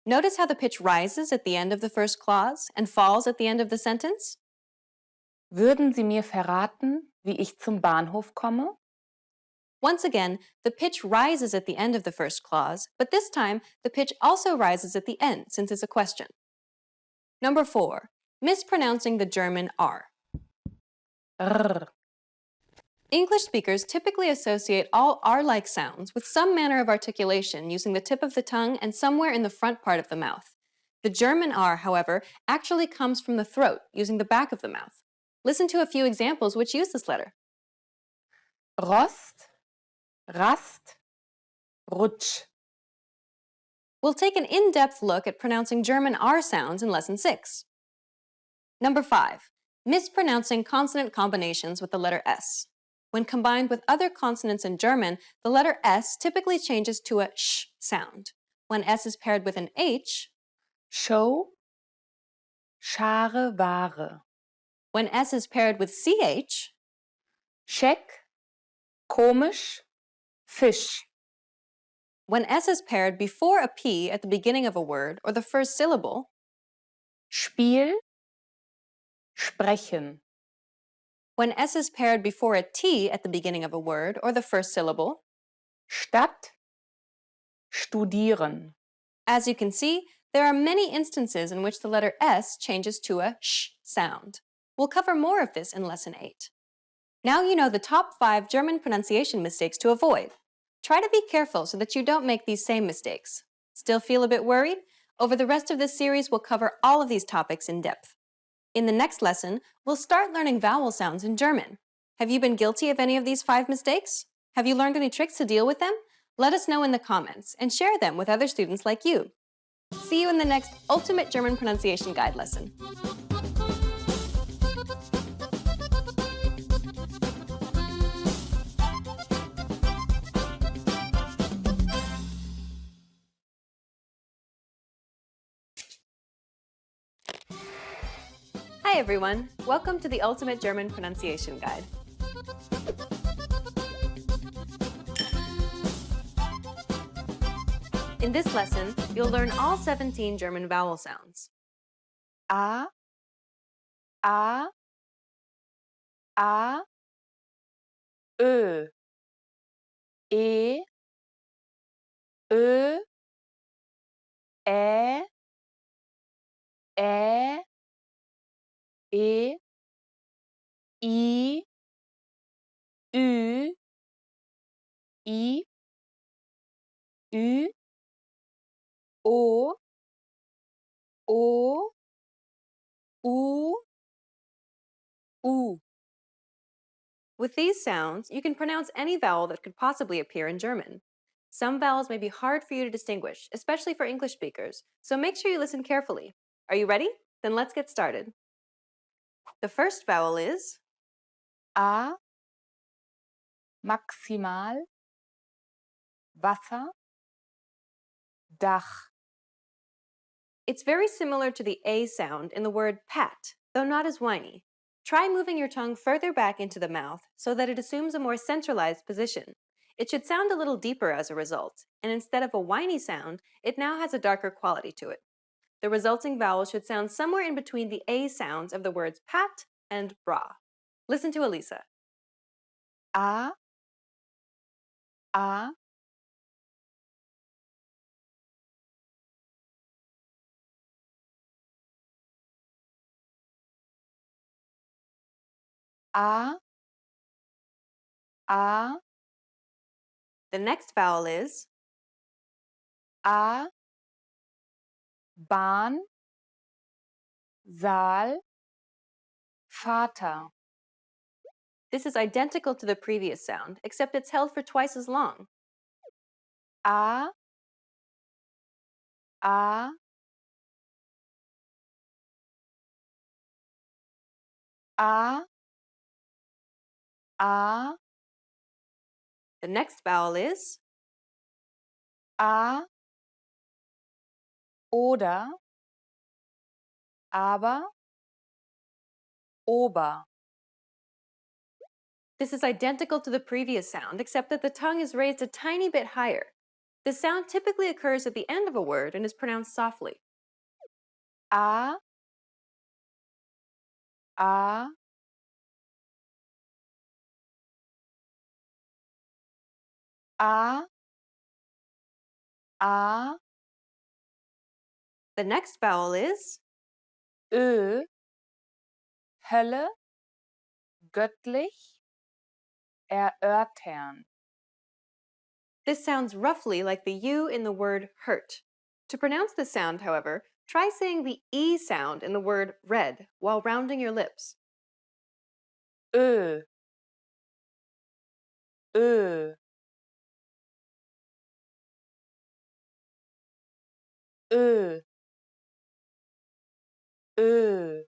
Notice how the pitch rises at the end of the first clause and falls at the end of the sentence? Würden Sie mir verraten, wie ich zum Bahnhof komme? Once again, the pitch rises at the end of the first clause, but this time the pitch also rises at the end since it's a question. Number 4. Mispronouncing the German R. R. English speakers typically associate all R-like sounds with some manner of articulation using the tip of the tongue and somewhere in the front part of the mouth. The German R, however, actually comes from the throat using the back of the mouth. Listen to a few examples which use this letter. Rost, Rast, Rutsch. We'll take an in-depth look at pronouncing German R sounds in Lesson 6. Number 5. Mispronouncing consonant combinations with the letter S. When combined with other consonants in German, the letter S typically changes to a sh sound. When S is paired with an H, Show, Schare Ware. when S is paired with CH, Scheck, komisch, Fisch. when S is paired before a P at the beginning of a word or the first syllable, Spiel, sprechen. when S is paired before a T at the beginning of a word or the first syllable, Stadt, studieren. as you can see, there are many instances in which the letter S changes to a sh sound. We'll cover more of this in Lesson 8. Now you know the top 5 German pronunciation mistakes to avoid. Try to be careful so that you don't make these same mistakes. Still feel a bit worried? Over the rest of this series, we'll cover all of these topics in depth. In the next lesson, we'll start learning vowel sounds in German. Have you been guilty of any of these 5 mistakes? Have you learned any tricks to deal with them? Let us know in the comments and share them with other students like you. See you in the next Ultimate German Pronunciation Guide lesson. Hi everyone, welcome to the Ultimate German Pronunciation Guide. In this lesson, you'll learn all 17 German vowel sounds. A, A, A, Ö, E, Ö, Ä, Ä, E, I, Ü, I, Ü, O, O, U, U. With these sounds, you can pronounce any vowel that could possibly appear in German. Some vowels may be hard for you to distinguish, especially for English speakers, so make sure you listen carefully. Are you ready? Then let's get started. The first vowel is A, maximal, Wasser, Dach. It's very similar to the A sound in the word pat, though not as whiny. Try moving your tongue further back into the mouth so that it assumes a more centralized position. It should sound a little deeper as a result, and instead of a whiny sound, it now has a darker quality to it. The resulting vowel should sound somewhere in between the A sounds of the words pat and bra. Listen to Elisa. A, A, A, A, The next vowel is A, Bahn, Saal, Vater. This is identical to the previous sound, except it's held for twice as long. A, A, A, A, The next vowel is A, oder, aber, Ober. This is identical to the previous sound, except that the tongue is raised a tiny bit higher. This sound typically occurs at the end of a word and is pronounced softly. A, A, A, A, The next vowel is Ö, Hölle, göttlich, erörtern. This sounds roughly like the U in the word hurt. To pronounce this sound, however, try saying the E sound in the word red while rounding your lips. Ö, Ö, Ö, Ö.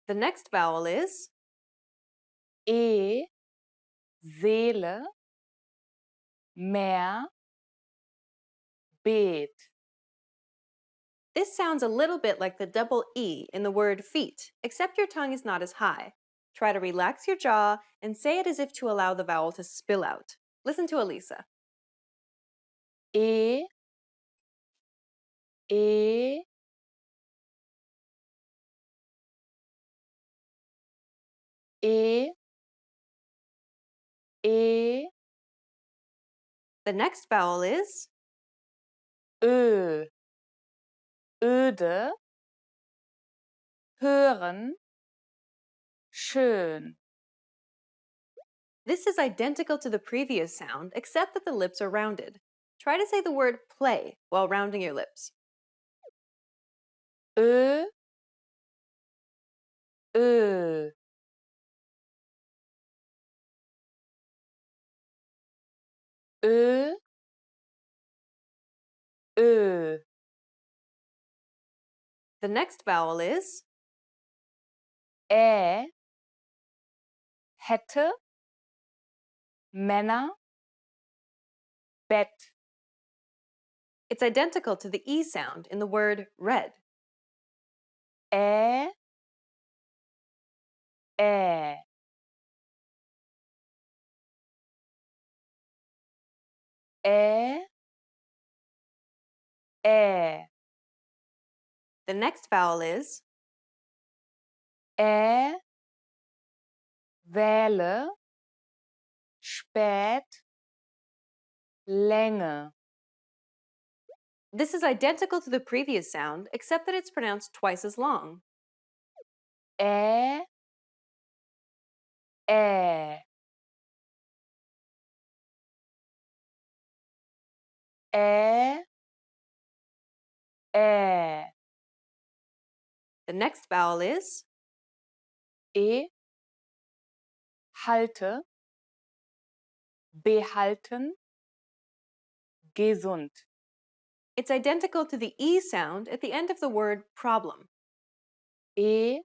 The next vowel is E, Seele, Meer, Bet. This sounds a little bit like the double E in the word feet, except your tongue is not as high. Try to relax your jaw and say it as if to allow the vowel to spill out. Listen to Elisa. E. E. E. E. The next vowel is Ö. Öde. Hören. Schön. This is identical to the previous sound, except that the lips are rounded. Try to say the word play while rounding your lips. Ö. Ö. Ö. Ö. The next vowel is Ä. Hätte. Männer. Bett. It's identical to the E sound in the word red. Ä. Ä. Ä. Ä. The next vowel is Ä. Wähle. Spät. Länge. This is identical to the previous sound, except that it's pronounced twice as long. Ä. Ä. Ä. Ä. The next vowel is E. Halte. Behalten. Gesund. It's identical to the E sound at the end of the word problem. E.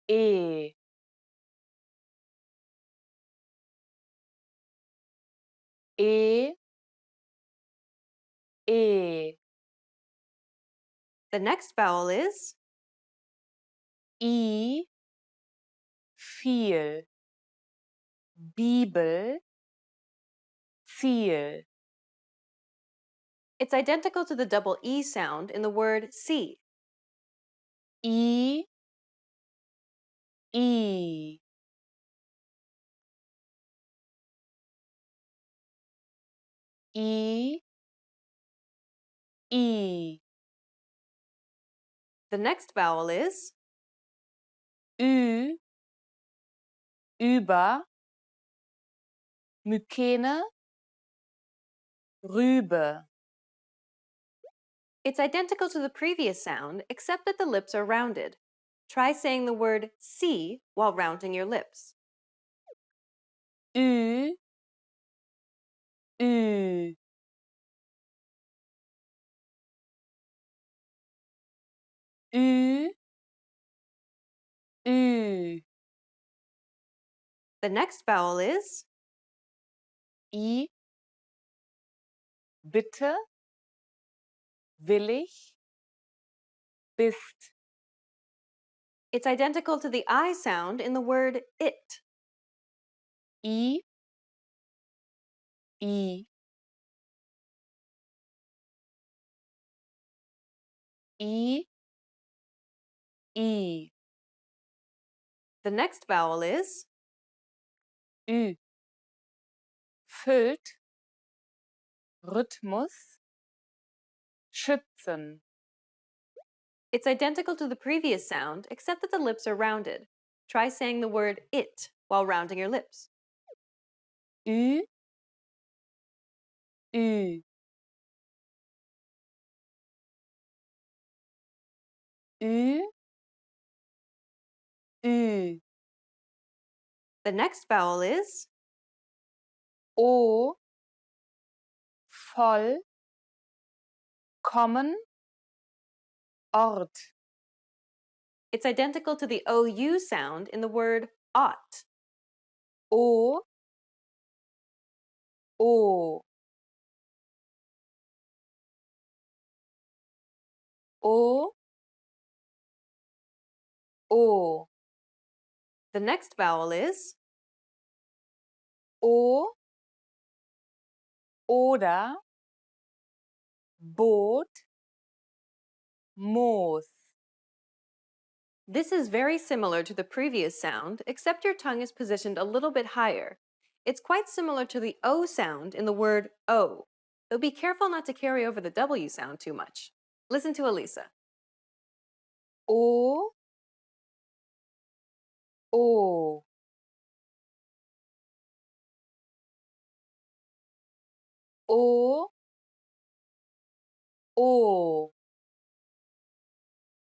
E. E. E. The next vowel is I. Viel. Bibel. Ziel. It's identical to the double E sound in the word see. I. I. I. I. The next vowel is Ü. Über. Mykene. Rübe. It's identical to the previous sound, except that the lips are rounded. Try saying the word see while rounding your lips. Ü. Ü. Ü. Ü. The next vowel is I. Bitte. Willig. Bist. It's identical to the I sound in the word it. I. I. I. I. The next vowel is Ü. Füllt. Rhythmus. Schützen. It's identical to the previous sound, except that the lips are rounded. Try saying the word it while rounding your lips. Ü. Ü. Ü. Ü. The next vowel is O. Voll. Kommen. Ort. It's identical to the OU sound in the word ought. O. O. O. O. The next vowel is O. Oder. Boot. Moos. This is very similar to the previous sound, except your tongue is positioned a little bit higher. It's quite similar to the O sound in the word O, though be careful not to carry over the W sound too much. Listen to Elisa. O. O. O. O.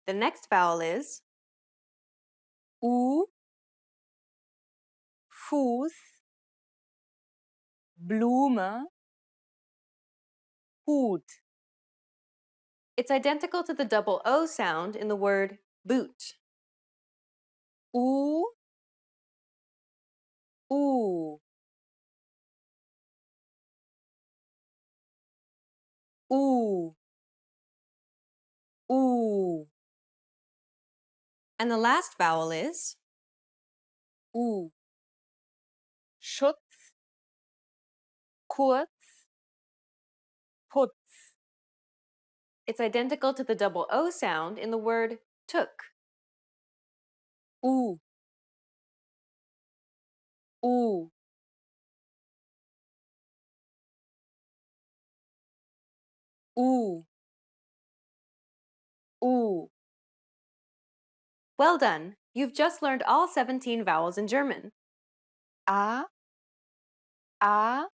The next vowel is U. Fuß. Blume. Hut. It's identical to the double O sound in the word boot. U. U. U. U. And the last vowel is U. Schutz. Kurz. Putz. It's identical to the double O sound in the word took. U. U. U. U. Well done! You've just learned all 17 vowels in German. A. A.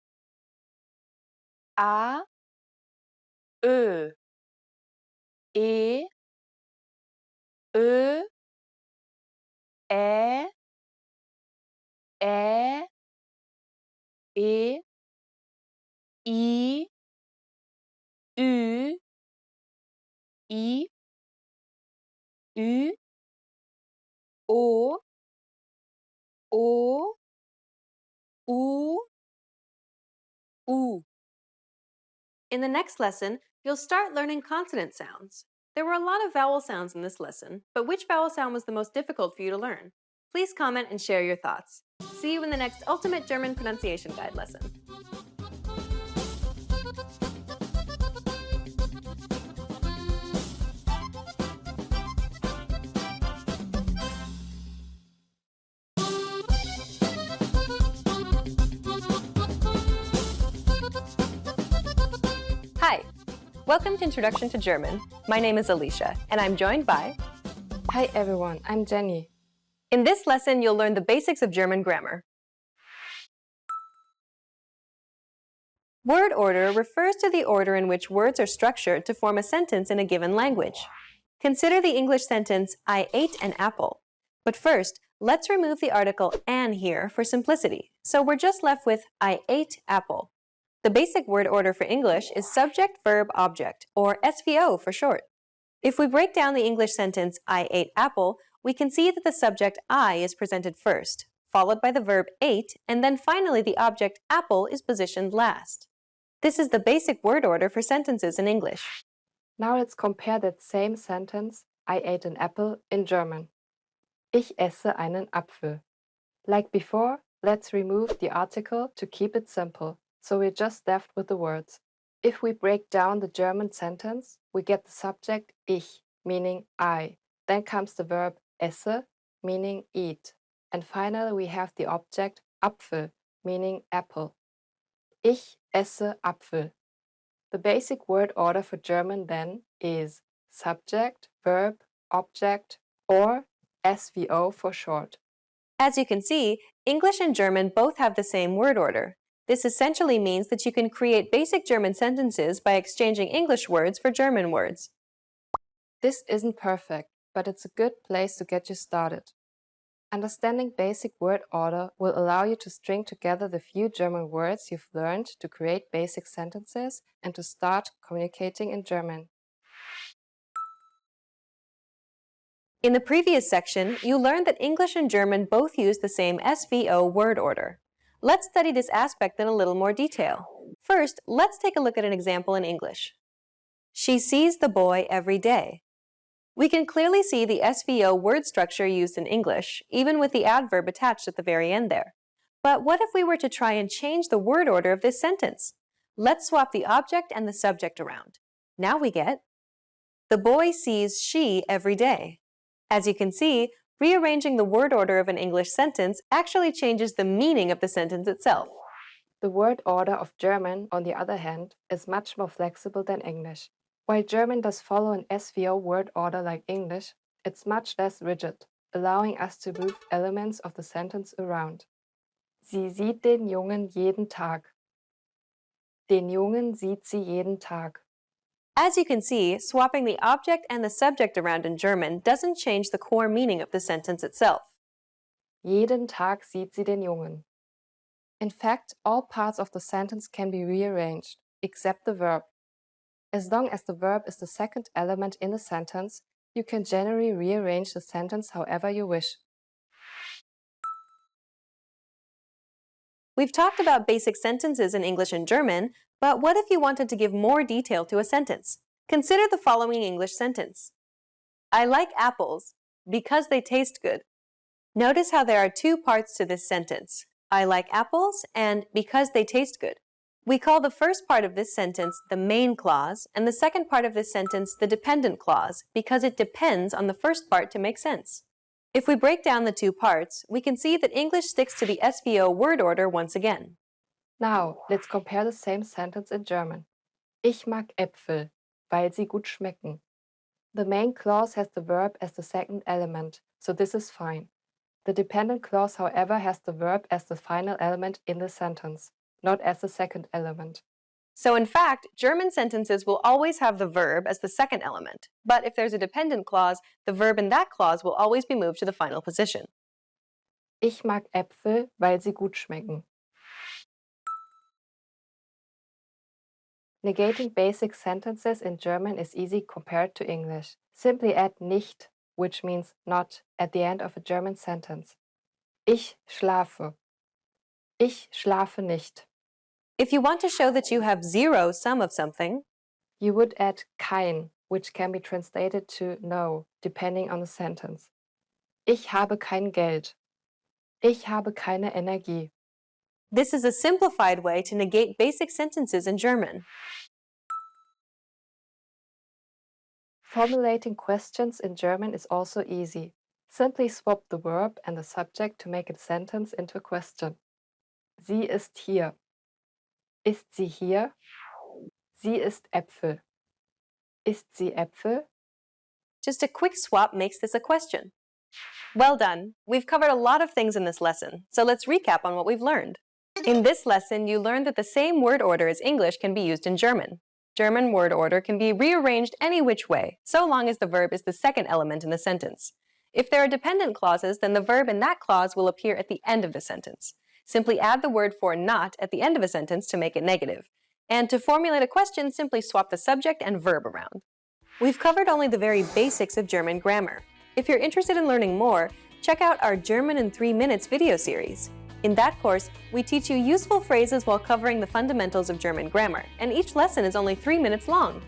A. Ö. E. Ö. Ä. Ä. E. I. Ü. I. Ü. O. O. U. U. In the next lesson, you'll start learning consonant sounds. There were a lot of vowel sounds in this lesson, but which vowel sound was the most difficult for you to learn? Please comment and share your thoughts. See you in the next Ultimate German Pronunciation Guide lesson. Hi, welcome to Introduction to German. My name is Alicia, and I'm joined by... Hi everyone, I'm Jenny. In this lesson, you'll learn the basics of German grammar. Word order refers to the order in which words are structured to form a sentence in a given language. Consider the English sentence, I ate an apple. But first, let's remove the article an here for simplicity, so we're just left with I ate apple. The basic word order for English is subject, verb, object, or SVO for short. If we break down the English sentence, I ate apple, we can see that the subject I is presented first, followed by the verb ate, and then finally the object apple is positioned last. This is the basic word order for sentences in English. Now let's compare that same sentence, I ate an apple, in German. Ich esse einen Apfel. Like before, let's remove the article to keep it simple, so we're just left with the words. If we break down the German sentence, we get the subject ich, meaning I. Then comes the verb esse, meaning eat. And finally we have the object Apfel, meaning apple. Ich esse Apfel. The basic word order for German then is subject, verb, object, or SVO for short. As you can see, English and German both have the same word order. This essentially means that you can create basic German sentences by exchanging English words for German words. This isn't perfect, but it's a good place to get you started. Understanding basic word order will allow you to string together the few German words you've learned to create basic sentences and to start communicating in German. In the previous section, you learned that English and German both use the same SVO word order. Let's study this aspect in a little more detail. First, let's take a look at an example in English. She sees the boy every day. We can clearly see the SVO word structure used in English, even with the adverb attached at the very end there. But what if we were to try and change the word order of this sentence? Let's swap the object and the subject around. Now we get, the boy sees she every day. As you can see, rearranging the word order of an English sentence actually changes the meaning of the sentence itself. The word order of German, on the other hand, is much more flexible than English. While German does follow an SVO word order like English, it's much less rigid, allowing us to move elements of the sentence around. Sie sieht den Jungen jeden Tag. Den Jungen sieht sie jeden Tag. As you can see, swapping the object and the subject around in German doesn't change the core meaning of the sentence itself. Jeden Tag sieht sie den Jungen. In fact, all parts of the sentence can be rearranged, except the verb. As long as the verb is the second element in the sentence, you can generally rearrange the sentence however you wish. We've talked about basic sentences in English and German, but what if you wanted to give more detail to a sentence? Consider the following English sentence. I like apples because they taste good. Notice how there are two parts to this sentence. I like apples and because they taste good. We call the first part of this sentence the main clause and the second part of this sentence the dependent clause because it depends on the first part to make sense. If we break down the two parts, we can see that English sticks to the SVO word order once again. Now, let's compare the same sentence in German. Ich mag Äpfel, weil sie gut schmecken. The main clause has the verb as the second element, so this is fine. The dependent clause, however, has the verb as the final element in the sentence, not as the second element. So in fact, German sentences will always have the verb as the second element, but if there's a dependent clause, the verb in that clause will always be moved to the final position. Ich mag Äpfel, weil sie gut schmecken. Negating basic sentences in German is easy compared to English. Simply add nicht, which means not, at the end of a German sentence. Ich schlafe. Ich schlafe nicht. If you want to show that you have zero sum of something, you would add kein, which can be translated to no, depending on the sentence. Ich habe kein Geld. Ich habe keine Energie. This is a simplified way to negate basic sentences in German. Formulating questions in German is also easy. Simply swap the verb and the subject to make a sentence into a question. Sie ist hier. Ist sie hier? Sie isst Äpfel. Isst sie Äpfel? Just a quick swap makes this a question. Well done! We've covered a lot of things in this lesson, so let's recap on what we've learned. In this lesson, you learned that the same word order as English can be used in German. German word order can be rearranged any which way, so long as the verb is the second element in the sentence. If there are dependent clauses, then the verb in that clause will appear at the end of the sentence. Simply add the word for not at the end of a sentence to make it negative. And to formulate a question, simply swap the subject and verb around. We've covered only the very basics of German grammar. If you're interested in learning more, check out our German in 3 Minutes video series. In that course, we teach you useful phrases while covering the fundamentals of German grammar, and each lesson is only 3 minutes long.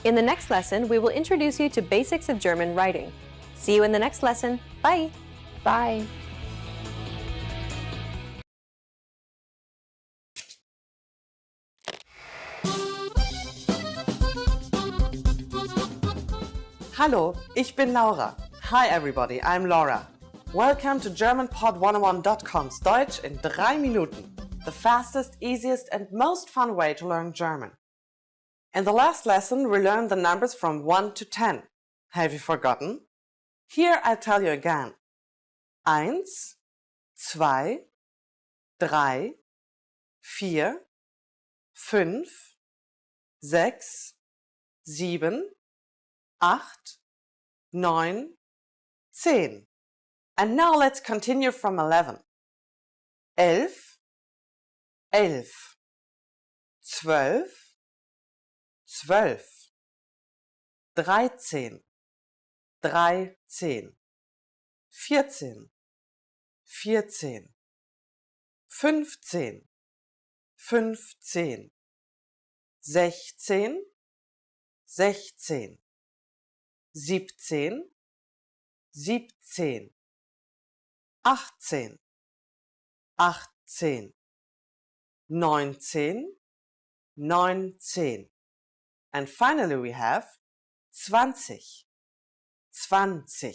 In the next lesson, we will introduce you to basics of German writing. See you in the next lesson. Bye! Bye! Hallo, ich bin Laura. Hi everybody, I'm Laura. Welcome to GermanPod101.com's Deutsch in 3 Minuten, the fastest, easiest and most fun way to learn German. In the last lesson, we learned the numbers from 1 to 10. Have you forgotten? Here I tell you again. 1, 2, 3, 4, 5, 6, 7, 8, 9, 10. And now let's continue from 11. 11, 11, 12, 12, 13, 13, 14, 14, 15, 15, 16, 16, 17, 17, 18, 18, 19, 19. And finally we have 20, 20.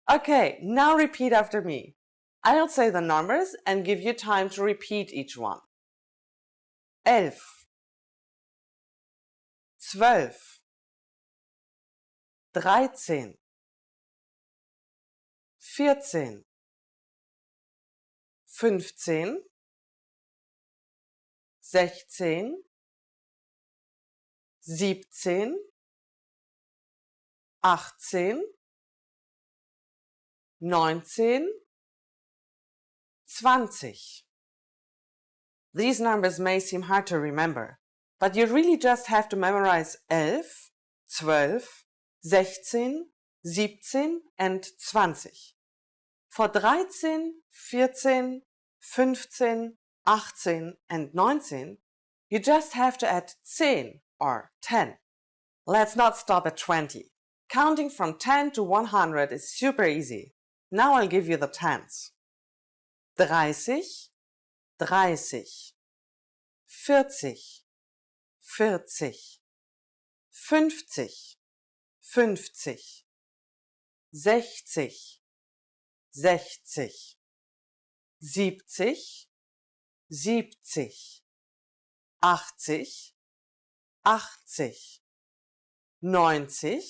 Okay, now repeat after me. I'll say the numbers and give you time to repeat each one. 11, 12, 13, 14, 15, 16, 17, 18, 19, 20. These numbers may seem hard to remember, but you really just have to memorize 11, 12, 16, 17 and 20. For 13, 14, 15, 18 and 19, you just have to add 10 or 10. Let's not stop at 20. Counting from 10 to 100 is super easy. Now I'll give you the tens. 30, 30, 40, 40, 50, 50, 60, 60, 70, 70, 80, 80, 90,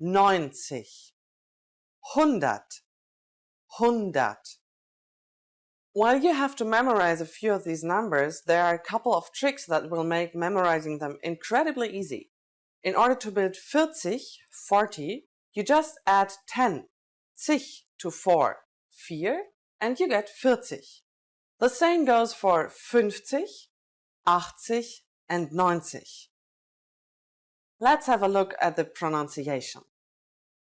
90, 100, 100. While you have to memorize a few of these numbers, there are a couple of tricks that will make memorizing them incredibly easy. In order to build 40, 40, you just add 10, sich to 4, 4, and you get 40. The same goes for 50, 80 and 90. Let's have a look at the pronunciation.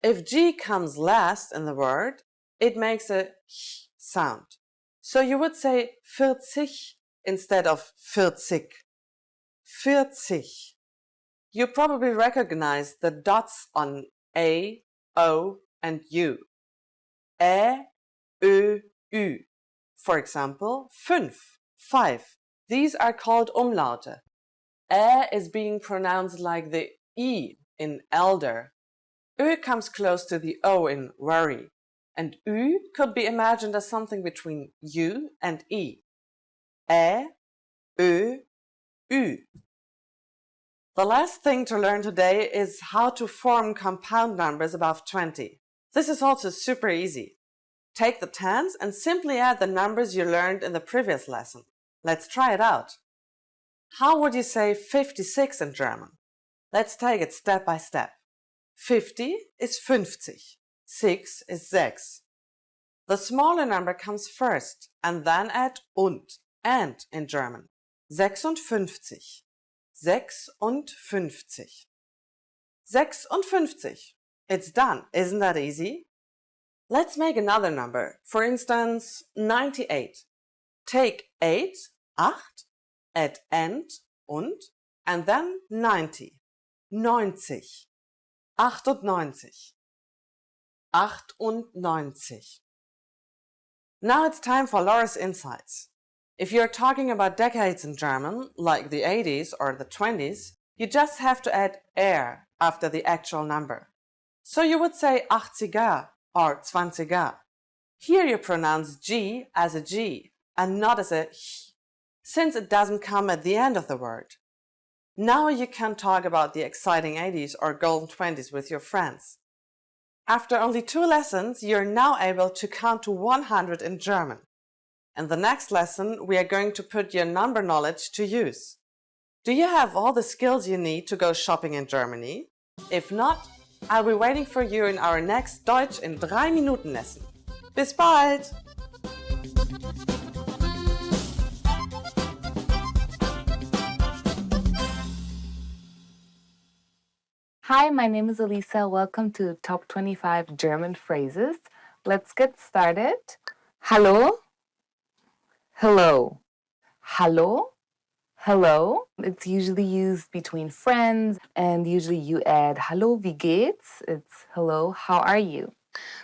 If G comes last in the word, it makes a h sound. So you would say 40 instead of 40. 40. You probably recognize the dots on A, O and U. Ä, Ö, Ü. For example, 5, 5. These are called umlaute. Ä is being pronounced like the E in elder. Ö comes close to the O in worry. And Ü could be imagined as something between U and E. Ä, Ö, Ü. The last thing to learn today is how to form compound numbers above 20. This is also super easy. Take the tens and simply add the numbers you learned in the previous lesson. Let's try it out. How would you say 56 in German? Let's take it step by step. 50 is 50. 6 is 6. The smaller number comes first and then add and in German. 56. 56. 56. It's done. Isn't that easy? Let's make another number. For instance, 98. Take 8, 8, add and then 90. 90. 98. 98. Now it's time for Laura's insights. If you're talking about decades in German, like the 80s or the 20s, you just have to add er after the actual number. So you would say 80er or 20er. Here you pronounce G as a G and not as a h, since it doesn't come at the end of the word. Now you can talk about the exciting 80s or golden 20s with your friends. After only 2 lessons, you're now able to count to 100 in German. In the next lesson, we are going to put your number knowledge to use. Do you have all the skills you need to go shopping in Germany? If not, I'll be waiting for you in our next Deutsch in 3 Minuten lesson. Bis bald! Hi, my name is Elisa. Welcome to Top 25 German Phrases. Let's get started. Hallo, hello. Hallo, hello. It's usually used between friends, and usually you add hallo, wie geht's? It's hello, how are you?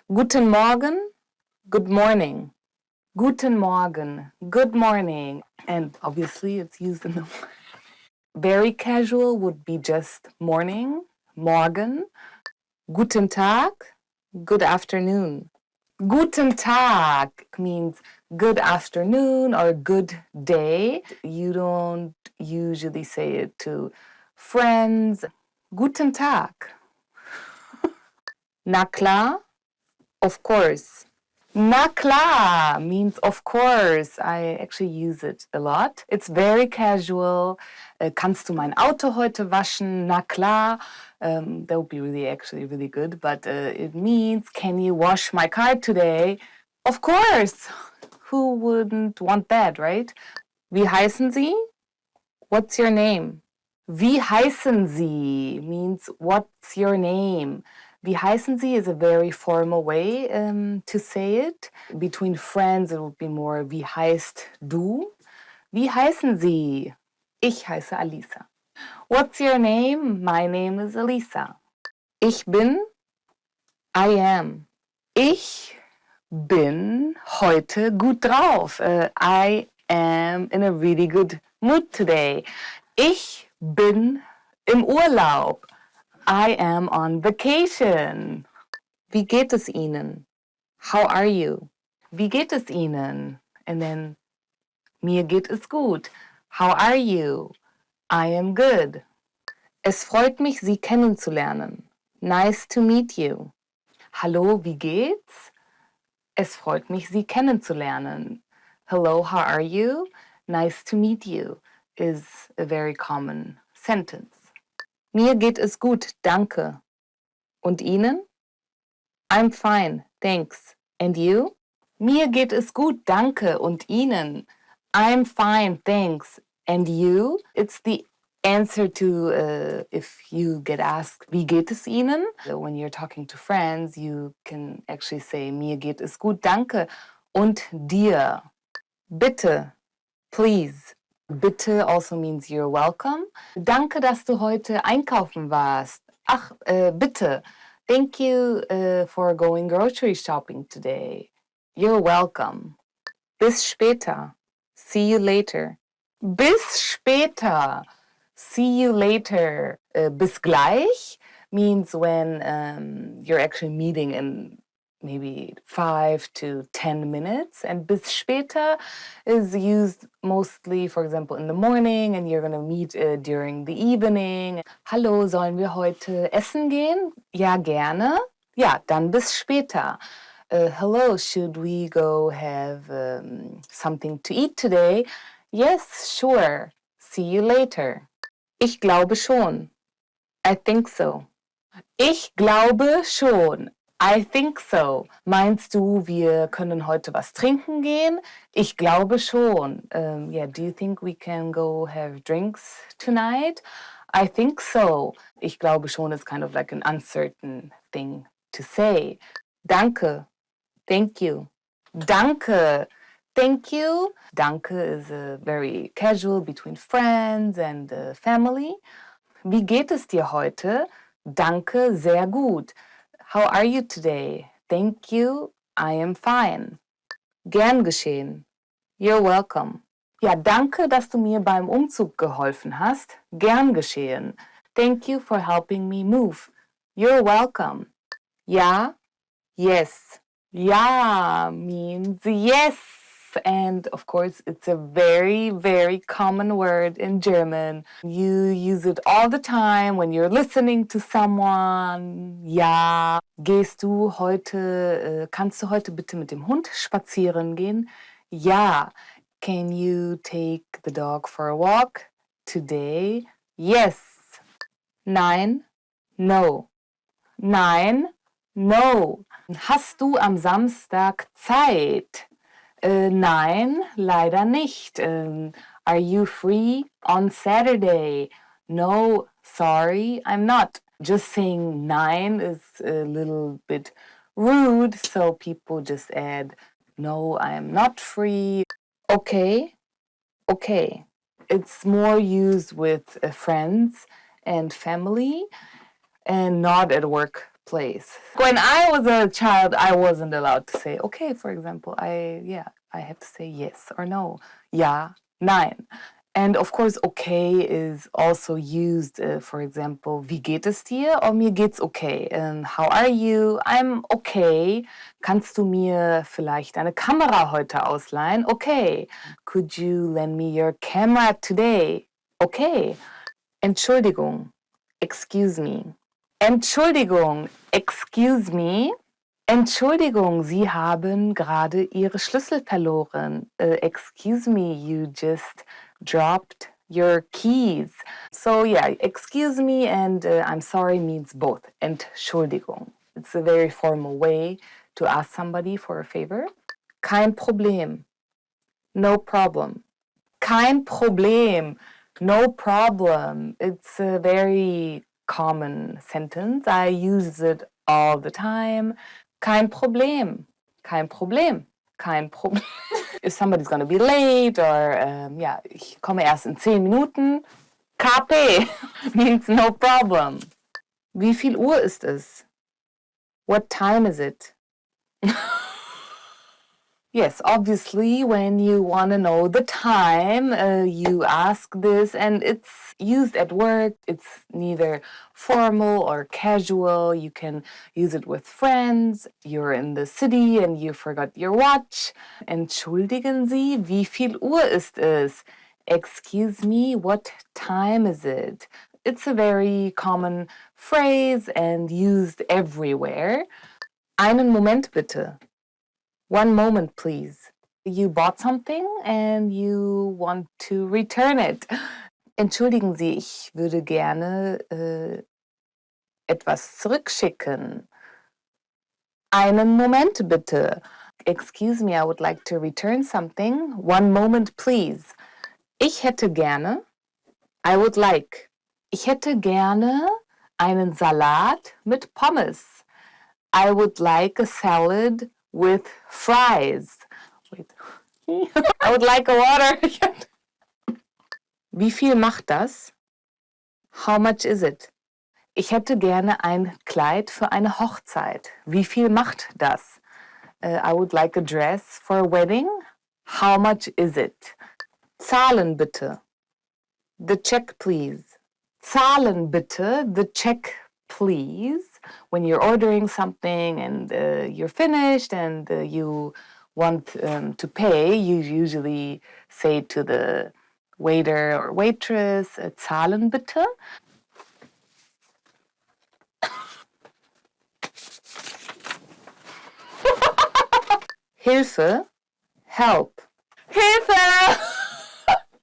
Guten Morgen, good morning. Guten Morgen, good morning. And obviously it's used in the very casual would be just morning, morgen. Guten Tag, good afternoon. Guten Tag means good afternoon or good day. You don't usually say it to friends. Guten Tag. Na klar, of course. Na klar means of course. I actually use it a lot. It's very casual. Kannst du mein Auto heute waschen? Na klar. That would be really good. But it means, can you wash my car today? Of course. Who wouldn't want that, right? Wie heißen Sie? What's your name? Wie heißen Sie means what's your name? Wie heißen Sie is a very formal way to say it. Between friends, it would be more wie heißt du? Wie heißen Sie? Ich heiße Alisa. What's your name? My name is Alisa. Ich bin, I am. Ich bin heute gut drauf. I am in a really good mood today. Ich bin im Urlaub. I am on vacation. Wie geht es Ihnen? How are you? Wie geht es Ihnen? And then, mir geht es gut. How are you? I am good. Es freut mich, Sie kennenzulernen. Nice to meet you. Hallo, wie geht's? Es freut mich, Sie kennenzulernen. Hello, how are you? Nice to meet you is a very common sentence. Mir geht es gut, danke. Und Ihnen? I'm fine, thanks. And you? Mir geht es gut, danke. Und Ihnen? I'm fine, thanks. And you? It's the answer to if you get asked, wie geht es Ihnen? When you're talking to friends, you can actually say, mir geht es gut, danke. Und dir? Bitte, please. Bitte also means you're welcome. Danke, dass du heute einkaufen warst. Ach, bitte. Thank you for going grocery shopping today. You're welcome. Bis später. See you later. Bis später. See you later. Bis gleich means when you're actually meeting in maybe 5 to 10 minutes. And bis später is used mostly, for example, in the morning, and you're going to meet during the evening. Hallo, sollen wir heute essen gehen? Ja, gerne. Ja, dann bis später. Hello, should we go have something to eat today? Yes, sure. See you later. Ich glaube schon. I think so. Ich glaube schon. I think so. Meinst du, wir können heute was trinken gehen? Ich glaube schon. Yeah, do you think we can go have drinks tonight? I think so. Ich glaube schon is kind of like an uncertain thing to say. Danke. Thank you. Danke. Thank you. Danke is very casual between friends and family. Wie geht es dir heute? Danke, sehr gut. How are you today? Thank you, I am fine. Gern geschehen. You're welcome. Ja, danke, dass du mir beim Umzug geholfen hast. Gern geschehen. Thank you for helping me move. You're welcome. Ja, yes. Ja means yes. And of course, it's a very, very common word in German. You use it all the time when you're listening to someone. Ja, kannst du heute bitte mit dem Hund spazieren gehen? Ja. Can you take the dog for a walk today? Yes. Nein, no. Nein, no. Hast du am Samstag Zeit? Nein, leider nicht. Are you free on Saturday? No, sorry, I'm not. Just saying nein is a little bit rude, so people just add, no, I am not free. Okay, okay. It's more used with friends and family and not at workplace. When I was a child, I wasn't allowed to say okay, for example. I have to say yes or no. Ja, nein. And of course, okay is also used, for example, wie geht es dir? Or mir geht's okay. And how are you? I'm okay. Kannst du mir vielleicht eine Kamera heute ausleihen? Okay. Could you lend me your camera today? Okay. Entschuldigung. Excuse me. Entschuldigung. Excuse me. Entschuldigung, Sie haben gerade Ihre Schlüssel verloren. Excuse me, you just dropped your keys. So yeah, excuse me and I'm sorry means both. Entschuldigung. It's a very formal way to ask somebody for a favor. Kein Problem. No problem. Kein Problem. No problem. It's a very common sentence. I use it all the time. Kein Problem. Kein Problem. Kein Problem. If somebody's going to be late or, ich komme erst in 10 Minuten. KP means no problem. Wie viel Uhr ist es? What time is it? Yes, obviously, when you want to know the time, you ask this, and it's used at work. It's neither formal or casual. You can use it with friends. You're in the city and you forgot your watch. Entschuldigen Sie, wie viel Uhr ist es? Excuse me, what time is it? It's a very common phrase and used everywhere. Einen Moment bitte. One moment, please. You bought something and you want to return it. Entschuldigen Sie, ich würde gerne etwas zurückschicken. Einen Moment bitte. Excuse me, I would like to return something. One moment, please. Ich hätte gerne. I would like. Ich hätte gerne einen Salat mit Pommes. I would like a salad with fries. Wait. I would like a water. Wie viel macht das? How much is it? Ich hätte gerne ein Kleid für eine Hochzeit. Wie viel macht das? I would like a dress for a wedding. How much is it? Zahlen bitte. The check, please. Zahlen bitte. The check, please. When you're ordering something and you're finished and you want to pay, you usually say to the waiter or waitress, zahlen bitte. Hilfe, help. Hilfe!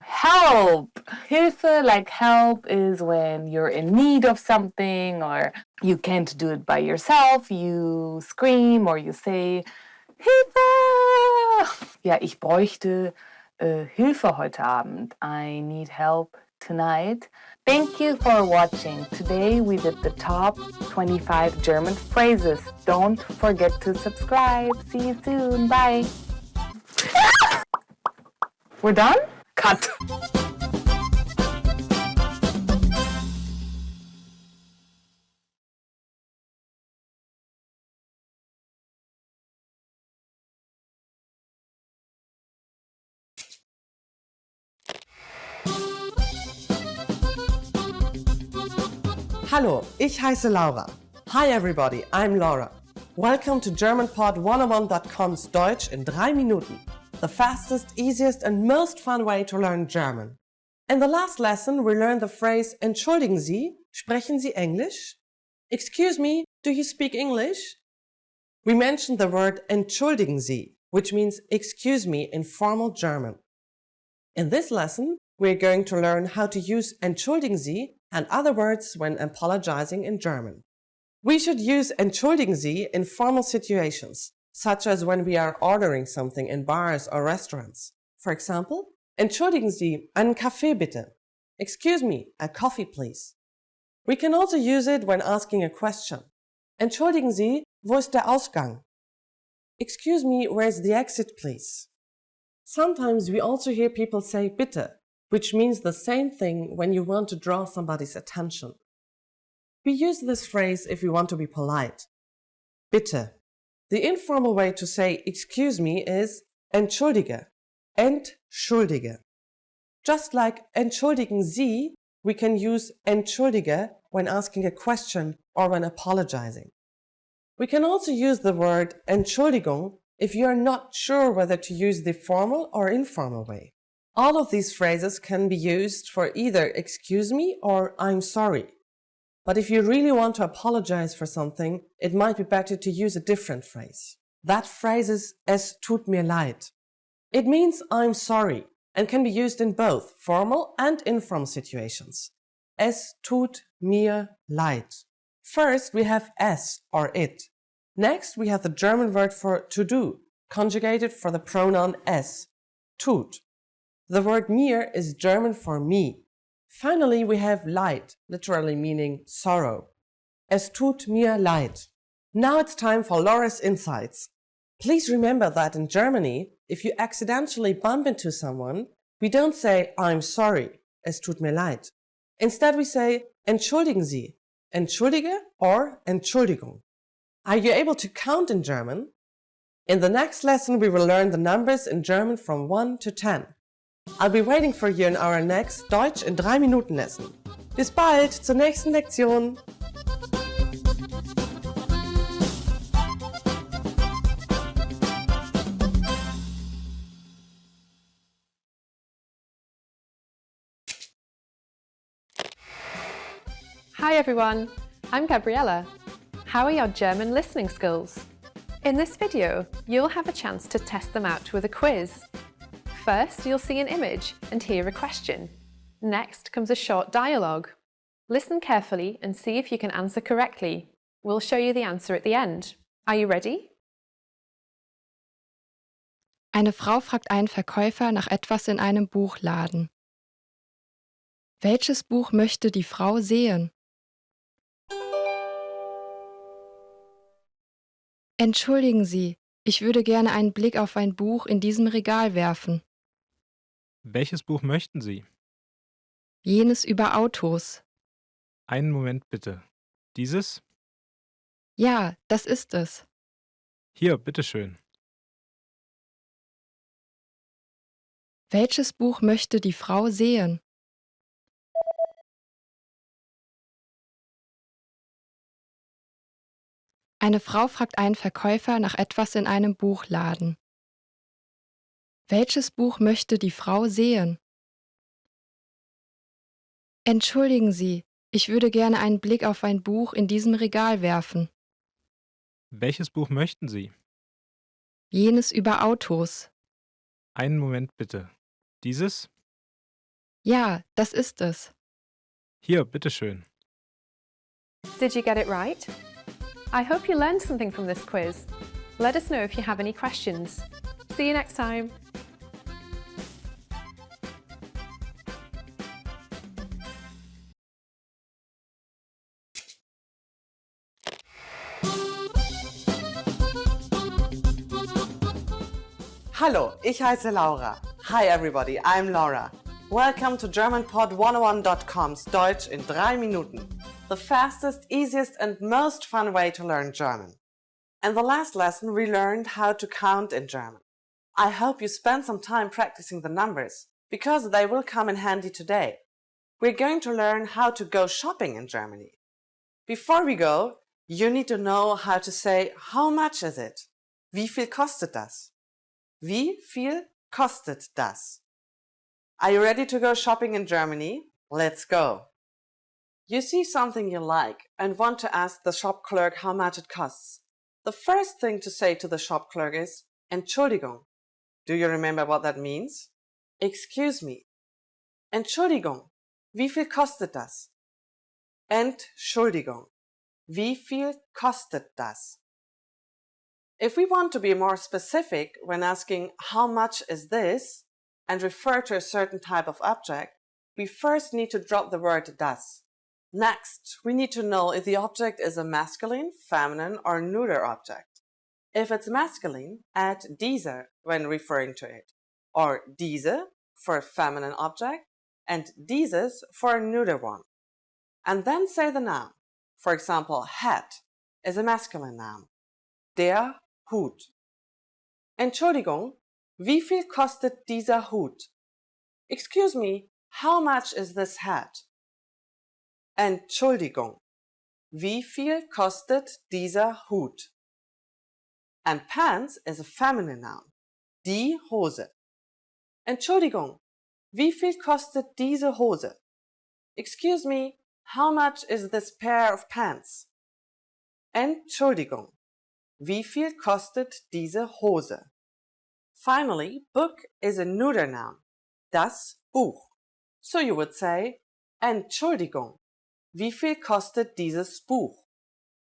Help! Hilfe, like help, is when you're in need of something or you can't do it by yourself. You scream or you say, Hilfe! Ja, ich bräuchte Hilfe heute Abend. I need help tonight. Thank you for watching. Today we did the top 25 German phrases. Don't forget to subscribe. See you soon. Bye. We're done? Cut. Hallo, ich heiße Laura. Hi everybody, I'm Laura. Welcome to GermanPod101.com's Deutsch in 3 Minuten. The fastest, easiest and most fun way to learn German. In the last lesson we learned the phrase Entschuldigen Sie, sprechen Sie Englisch? Excuse me, do you speak English? We mentioned the word Entschuldigen Sie, which means excuse me in formal German. In this lesson, we're going to learn how to use Entschuldigen Sie and other words when apologizing in German. We should use Entschuldigen Sie in formal situations, such as when we are ordering something in bars or restaurants. For example, Entschuldigen Sie, einen Kaffee bitte. Excuse me, a coffee please. We can also use it when asking a question. Entschuldigen Sie, wo ist der Ausgang? Excuse me, where's the exit please? Sometimes we also hear people say bitte. which means the same thing when you want to draw somebody's attention. We use this phrase if we want to be polite. Bitte. The informal way to say excuse me is entschuldige. Entschuldige. Just like entschuldigen Sie, we can use entschuldige when asking a question or when apologizing. We can also use the word Entschuldigung if you are not sure whether to use the formal or informal way. All of these phrases can be used for either excuse me or I'm sorry. But if you really want to apologize for something, it might be better to use a different phrase. That phrase is es tut mir leid. It means I'm sorry and can be used in both formal and informal situations. Es tut mir leid. First, we have es or it. Next, we have the German word for to do, conjugated for the pronoun es, tut. The word mir is German for me. Finally, we have leid, literally meaning sorrow. Es tut mir leid. Now it's time for Laura's insights. Please remember that in Germany, if you accidentally bump into someone, we don't say I'm sorry, es tut mir leid. Instead, we say entschuldigen Sie, entschuldige or Entschuldigung. Are you able to count in German? In the next lesson, we will learn the numbers in German from 1 to 10. I'll be waiting for you in our next Deutsch in 3 Minuten lesson. Bis bald, zur nächsten Lektion! Hi everyone, I'm Gabriella. How are your German listening skills? In this video, you'll have a chance to test them out with a quiz. First, you'll see an image and hear a question. Next comes a short dialogue. Listen carefully and see if you can answer correctly. We'll show you the answer at the end. Are you ready? Eine Frau fragt einen Verkäufer nach etwas in einem Buchladen. Welches Buch möchte die Frau sehen? Entschuldigen Sie, ich würde gerne einen Blick auf ein Buch in diesem Regal werfen. Welches Buch möchten Sie? Jenes über Autos. Einen Moment bitte. Dieses? Ja, das ist es. Hier, bitteschön. Welches Buch möchte die Frau sehen? Eine Frau fragt einen Verkäufer nach etwas in einem Buchladen. Welches Buch möchte die Frau sehen? Entschuldigen Sie, ich würde gerne einen Blick auf ein Buch in diesem Regal werfen. Welches Buch möchten Sie? Jenes über Autos. Einen Moment bitte. Dieses? Ja, das ist es. Hier, bitteschön. Did you get it right? I hope you learned something from this quiz. Let us know if you have any questions. See you next time. Hallo, ich heiße Laura. Hi everybody, I'm Laura. Welcome to GermanPod101.com's Deutsch in 3 Minuten. The fastest, easiest and most fun way to learn German. In the last lesson we learned how to count in German. I hope you spend some time practicing the numbers, because they will come in handy today. We're going to learn how to go shopping in Germany. Before we go, you need to know how to say how much is it? Wie viel kostet das? Wie viel kostet das? Are you ready to go shopping in Germany? Let's go! You see something you like and want to ask the shop clerk how much it costs. The first thing to say to the shop clerk is Entschuldigung. Do you remember what that means? Excuse me. Entschuldigung. Wie viel kostet das? Entschuldigung. Wie viel kostet das? If we want to be more specific when asking how much is this and refer to a certain type of object, we first need to drop the word das. Next, we need to know if the object is a masculine, feminine, or neuter object. If it's masculine, add diese when referring to it, or diese for a feminine object, and dieses for a neuter one. And then say the noun. For example, hat is a masculine noun. Der Hut. Entschuldigung, wie viel kostet dieser Hut? Excuse me, how much is this hat? Entschuldigung, wie viel kostet dieser Hut? And pants is a feminine noun. Die Hose. Entschuldigung, wie viel kostet diese Hose? Excuse me, how much is this pair of pants? Entschuldigung, wie viel kostet diese Hose? Finally, book is a neuter noun. Das Buch. So you would say, Entschuldigung, wie viel kostet dieses Buch?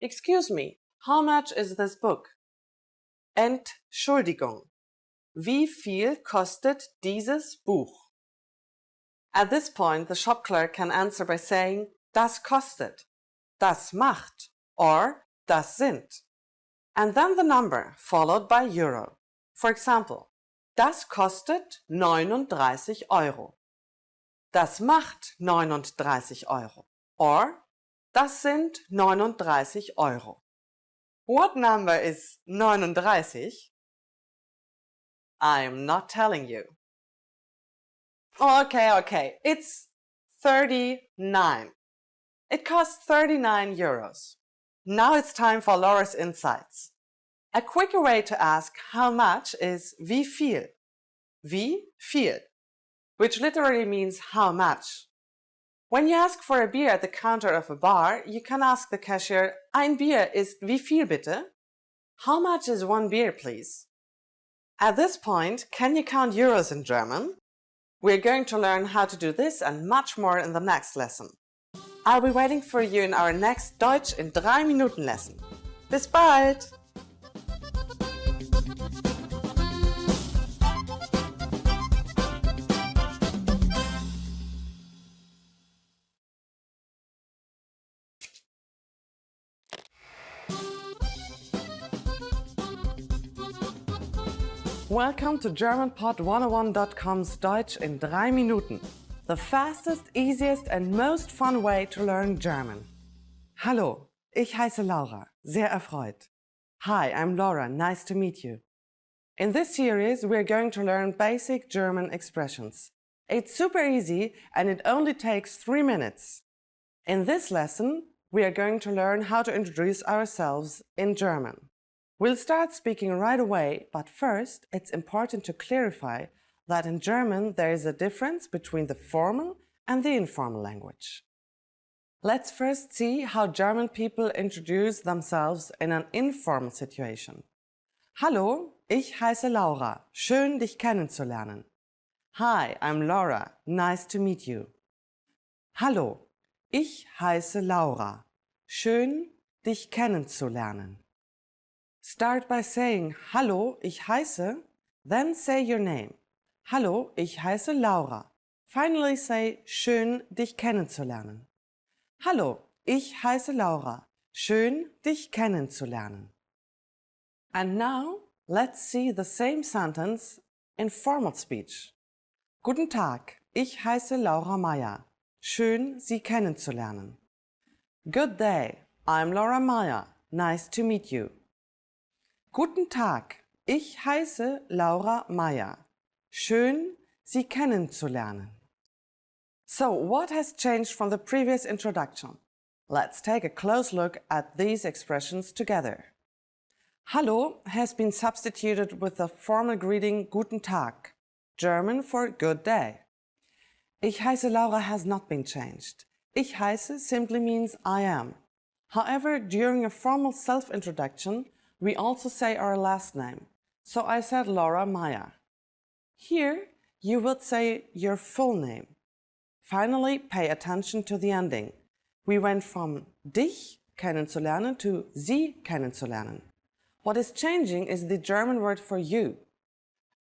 Excuse me, how much is this book? Entschuldigung, wie viel kostet dieses Buch? At this point, the shop clerk can answer by saying, das kostet, das macht, or das sind. And then the number, followed by euro. For example, das kostet 39 Euro. Das macht 39 Euro. Or, das sind 39 Euro. What number is 39? I'm not telling you. Okay, it's 39. It costs 39 euros. Now it's time for Laura's insights. A quicker way to ask how much is wie viel. Wie viel, which literally means how much. When you ask for a beer at the counter of a bar, you can ask the cashier, ein Bier ist wie viel bitte? How much is one beer, please? At this point, can you count euros in German? We're going to learn how to do this and much more in the next lesson. I'll be waiting for you in our next Deutsch in 3 Minuten lesson. Bis bald! Welcome to GermanPod101.com's Deutsch in 3 Minuten, the fastest, easiest and most fun way to learn German. Hallo, ich heiße Laura, sehr erfreut. Hi, I'm Laura, nice to meet you. In this series, we're going to learn basic German expressions. It's super easy and it only takes 3 minutes. In this lesson, we are going to learn how to introduce ourselves in German. We'll start speaking right away, but first it's important to clarify that in German there is a difference between the formal and the informal language. Let's first see how German people introduce themselves in an informal situation. Hallo, ich heiße Laura. Schön, dich kennenzulernen. Hi, I'm Laura. Nice to meet you. Hallo, ich heiße Laura. Schön, dich kennenzulernen. Start by saying, Hallo, ich heiße, then say your name. Hallo, ich heiße Laura. Finally say, schön, dich kennenzulernen. Hallo, ich heiße Laura. Schön, dich kennenzulernen. And now, let's see the same sentence in formal speech. Guten Tag, ich heiße Laura Meyer. Schön, Sie kennenzulernen. Good day, I'm Laura Meyer. Nice to meet you. Guten Tag, ich heiße Laura Meyer. Schön, Sie kennenzulernen. So, what has changed from the previous introduction? Let's take a close look at these expressions together. Hallo has been substituted with the formal greeting Guten Tag, German for good day. Ich heiße Laura has not been changed. Ich heiße simply means I am. However, during a formal self-introduction, we also say our last name, so I said Laura Meyer. Here, you would say your full name. Finally, pay attention to the ending. We went from dich kennenzulernen to Sie kennenzulernen. What is changing is the German word for you.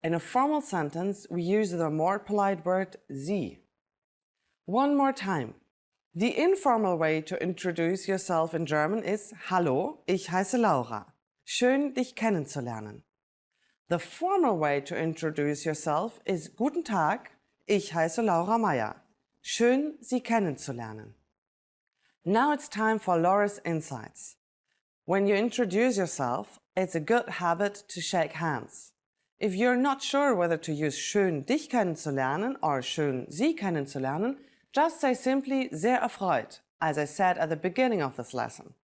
In a formal sentence, we use the more polite word Sie. One more time. The informal way to introduce yourself in German is Hallo, ich heiße Laura. Schön, dich kennenzulernen. The formal way to introduce yourself is Guten Tag, ich heiße Laura Meyer. Schön, Sie kennenzulernen. Now it's time for Laura's Insights. When you introduce yourself, it's a good habit to shake hands. If you're not sure whether to use schön dich kennenzulernen or schön Sie kennenzulernen, just say simply sehr erfreut, as I said at the beginning of this lesson.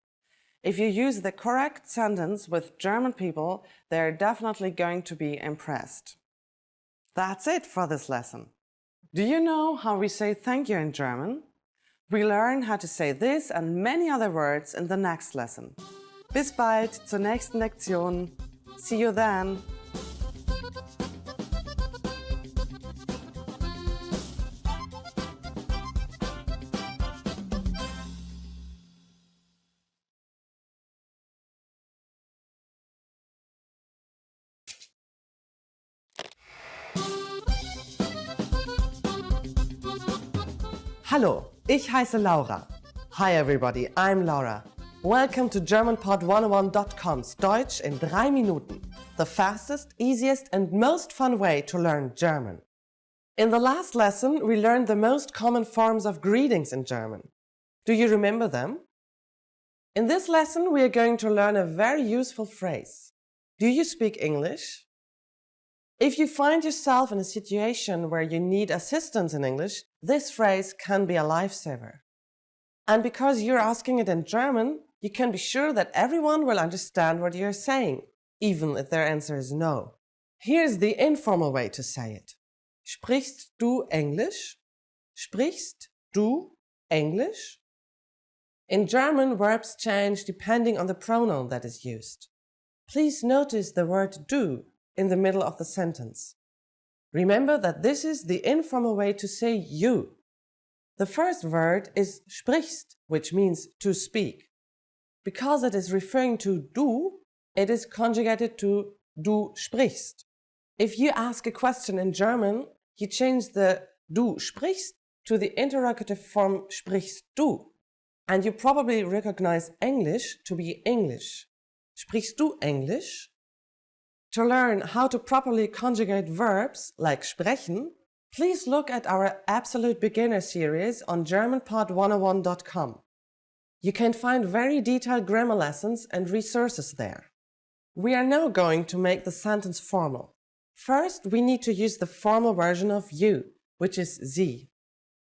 If you use the correct sentence with German people, they're definitely going to be impressed. That's it for this lesson. Do you know how we say thank you in German? We learn how to say this and many other words in the next lesson. Bis bald zur nächsten Lektion. See you then. Hallo, ich heiße Laura. Hi everybody, I'm Laura. Welcome to GermanPod101.com's Deutsch in 3 Minuten, the fastest, easiest and most fun way to learn German. In the last lesson, we learned the most common forms of greetings in German. Do you remember them? In this lesson, we are going to learn a very useful phrase. Do you speak English? If you find yourself in a situation where you need assistance in English, this phrase can be a lifesaver. And because you're asking it in German, you can be sure that everyone will understand what you're saying, even if their answer is no. Here's the informal way to say it. Sprichst du Englisch? Sprichst du Englisch? In German, verbs change depending on the pronoun that is used. Please notice the word du in the middle of the sentence. Remember that this is the informal way to say you. The first word is sprichst, which means to speak. Because it is referring to du, it is conjugated to du sprichst. If you ask a question in German, you change the du sprichst to the interrogative form sprichst du. And you probably recognize English to be English. Sprichst du Englisch? To learn how to properly conjugate verbs like sprechen, please look at our Absolute Beginner series on GermanPod101.com. You can find very detailed grammar lessons and resources there. We are now going to make the sentence formal. First, we need to use the formal version of you, which is Sie.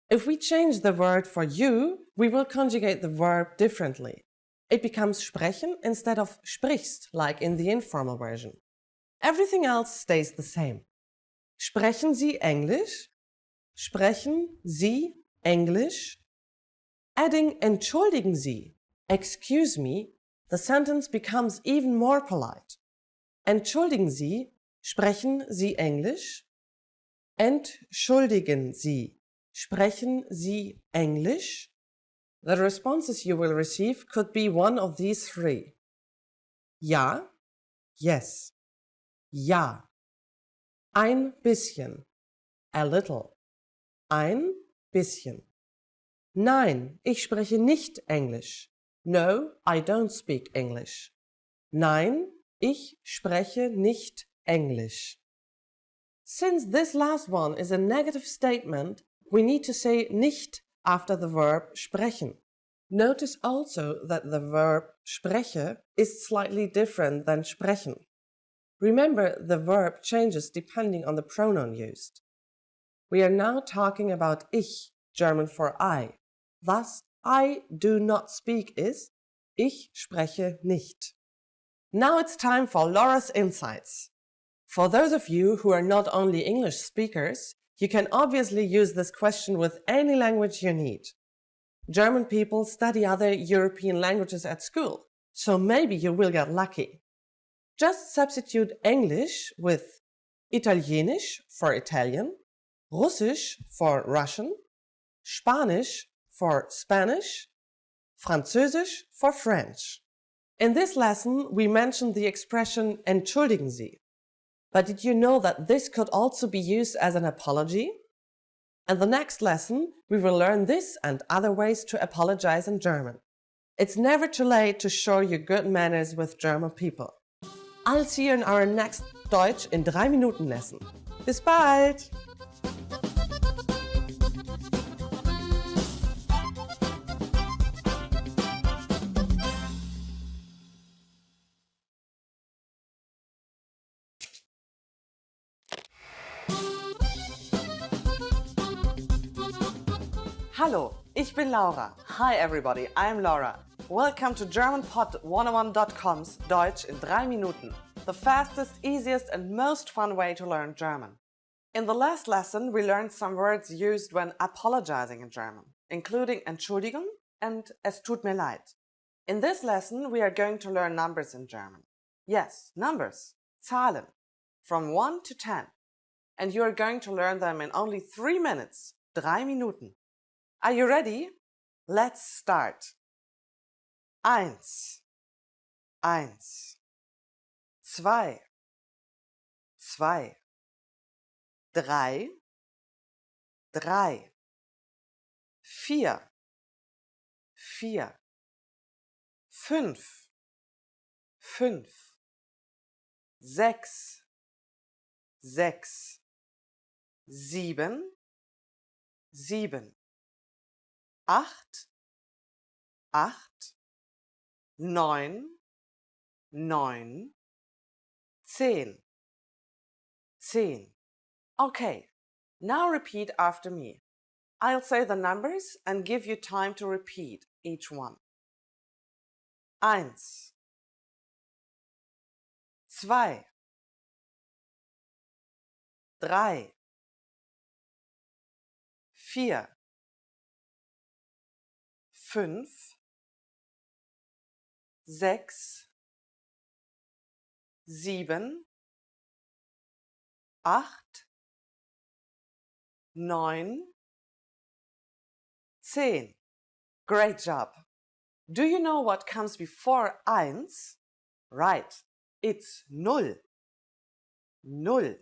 If we change the word for you, we will conjugate the verb differently. It becomes sprechen instead of sprichst, like in the informal version. Everything else stays the same. Sprechen Sie Englisch? Sprechen Sie Englisch? Adding entschuldigen Sie, excuse me, the sentence becomes even more polite. Entschuldigen Sie, sprechen Sie Englisch? Entschuldigen Sie, sprechen Sie Englisch? The responses you will receive could be one of these 3. Ja, yes. Ja. Ein bisschen. A little. Ein bisschen. Nein, ich spreche nicht Englisch. No, I don't speak English. Nein, ich spreche nicht Englisch. Since this last one is a negative statement, we need to say nicht after the verb sprechen. Notice also that the verb spreche is slightly different than sprechen. Remember, the verb changes depending on the pronoun used. We are now talking about ich, German for I. Thus, I do not speak is ich spreche nicht. Now it's time for Laura's Insights. For those of you who are not only English speakers, you can obviously use this question with any language you need. German people study other European languages at school, so maybe you will get lucky. Just substitute English with Italienisch for Italian, Russisch for Russian, Spanish for Spanish, Französisch for French. In this lesson, we mentioned the expression entschuldigen Sie. But did you know that this could also be used as an apology? In the next lesson, we will learn this and other ways to apologize in German. It's never too late to show your good manners with German people. I'll see you in our next Deutsch in 3 Minuten lesson. Bis bald! Hallo, ich bin Laura. Hi everybody, I'm Laura. Welcome to GermanPod101.com's Deutsch in 3 Minuten, the fastest, easiest and most fun way to learn German. In the last lesson, we learned some words used when apologizing in German, including Entschuldigung and Es tut mir leid. In this lesson, we are going to learn numbers in German. Yes, numbers, Zahlen, from 1 to 10. And you are going to learn them in only 3 minutes, 3 Minuten. Are you ready? Let's start. 1, 1, 2, 2, 3, 3, 4, 4, 5, 5, 6, 6, 7, 7, 8, 8, 9, 9, 10, 10. Okay, now repeat after me. I'll say the numbers and give you time to repeat each one. 1, 2, 3, 4, 5, 6, 7, 8, 9, 10. Great job! Do you know what comes before 1? Right, it's 0. 0.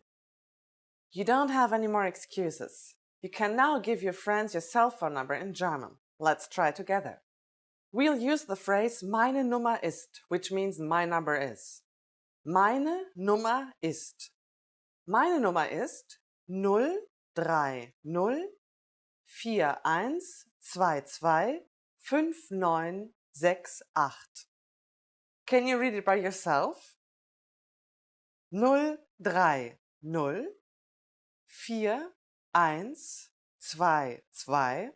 You don't have any more excuses. You can now give your friends your cell phone number in German. Let's try together. We'll use the phrase meine Nummer ist, which means my number is. Meine Nummer ist. Meine Nummer ist 030 4122 5968. Can you read it by yourself? 030 4122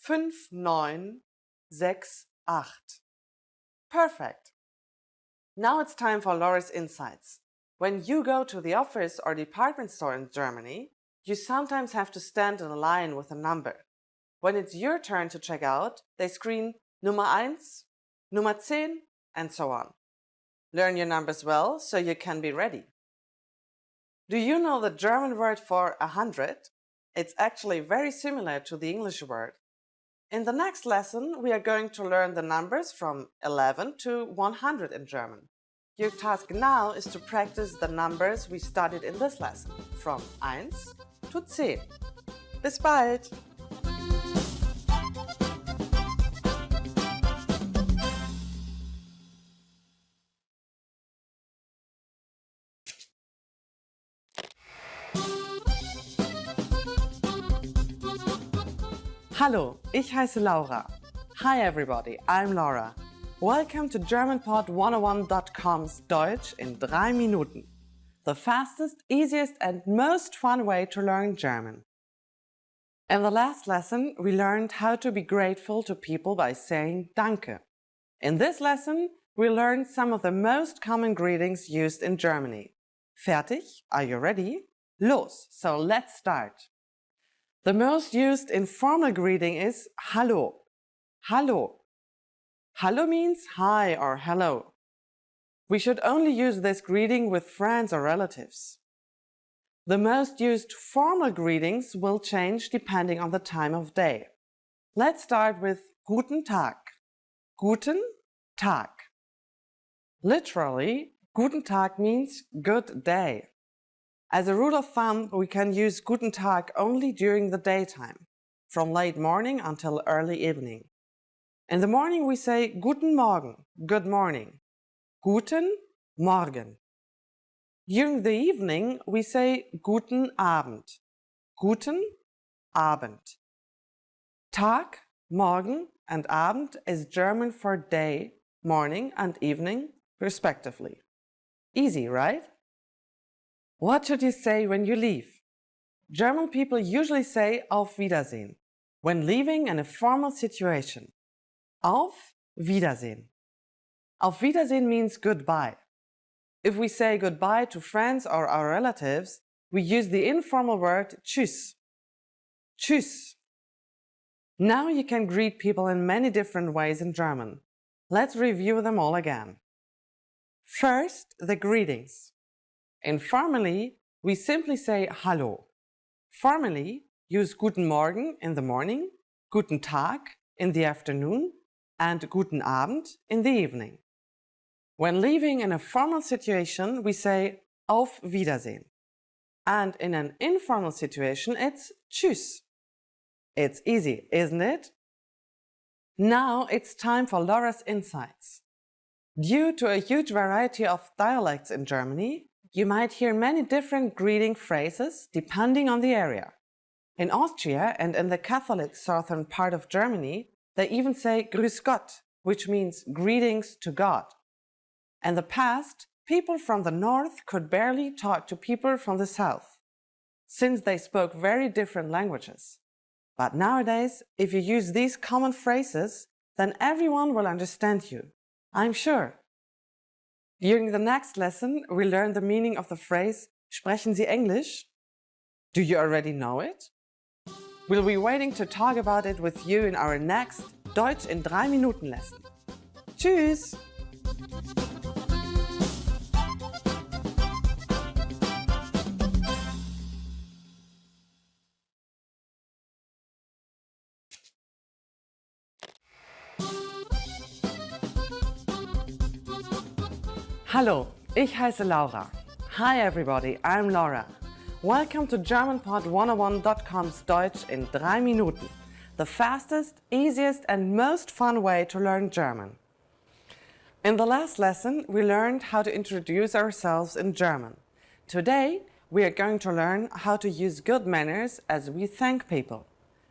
5968. Perfect. Now it's time for Laura's insights. When you go to the office or department store in Germany, you sometimes have to stand in a line with a number. When it's your turn to check out, they scream Nummer 1, Nummer 10, and so on. Learn your numbers well so you can be ready. Do you know the German word for 100? It's actually very similar to the English word. In the next lesson, we are going to learn the numbers from 11 to 100 in German. Your task now is to practice the numbers we studied in this lesson, from 1 to 10. Bis bald! Hallo, ich heiße Laura. Hi everybody, I'm Laura. Welcome to GermanPod101.com's Deutsch in 3 Minuten. The fastest, easiest and most fun way to learn German. In the last lesson, we learned how to be grateful to people by saying Danke. In this lesson, we learned some of the most common greetings used in Germany. Fertig? Are you ready? Los! So let's start. The most used informal greeting is Hallo. Hallo. Hallo means hi or hello. We should only use this greeting with friends or relatives. The most used formal greetings will change depending on the time of day. Let's start with Guten Tag. Guten Tag. Literally, Guten Tag means good day. As a rule of thumb, we can use Guten Tag only during the daytime, from late morning until early evening. In the morning we say Guten Morgen, good morning. Guten Morgen. During the evening we say Guten Abend. Guten Abend. Tag, Morgen and Abend is German for day, morning and evening, respectively. Easy, right? What should you say when you leave? German people usually say Auf Wiedersehen. When leaving in a formal situation. Auf Wiedersehen. Auf Wiedersehen means goodbye. If we say goodbye to friends or our relatives, we use the informal word tschüss. Tschüss. Now you can greet people in many different ways in German. Let's review them all again. First, the greetings. Informally, we simply say Hallo. Formally, use Guten Morgen in the morning, Guten Tag in the afternoon, and Guten Abend in the evening. When leaving in a formal situation, we say Auf Wiedersehen. And in an informal situation, it's Tschüss. It's easy, isn't it? Now it's time for Laura's insights. Due to a huge variety of dialects in Germany, you might hear many different greeting phrases depending on the area. In Austria and in the Catholic southern part of Germany, they even say Grüß Gott, which means greetings to God. In the past, people from the north could barely talk to people from the south, since they spoke very different languages. But nowadays, if you use these common phrases, then everyone will understand you, I'm sure. During the next lesson, we'll learn the meaning of the phrase Sprechen Sie Englisch? Do you already know it? We'll be waiting to talk about it with you in our next Deutsch in 3 Minuten lesson. Tschüss! Hallo, ich heiße Laura. Hi everybody, I'm Laura. Welcome to GermanPod101.com's Deutsch in 3 Minuten, the fastest, easiest and most fun way to learn German. In the last lesson, we learned how to introduce ourselves in German. Today, we are going to learn how to use good manners as we thank people.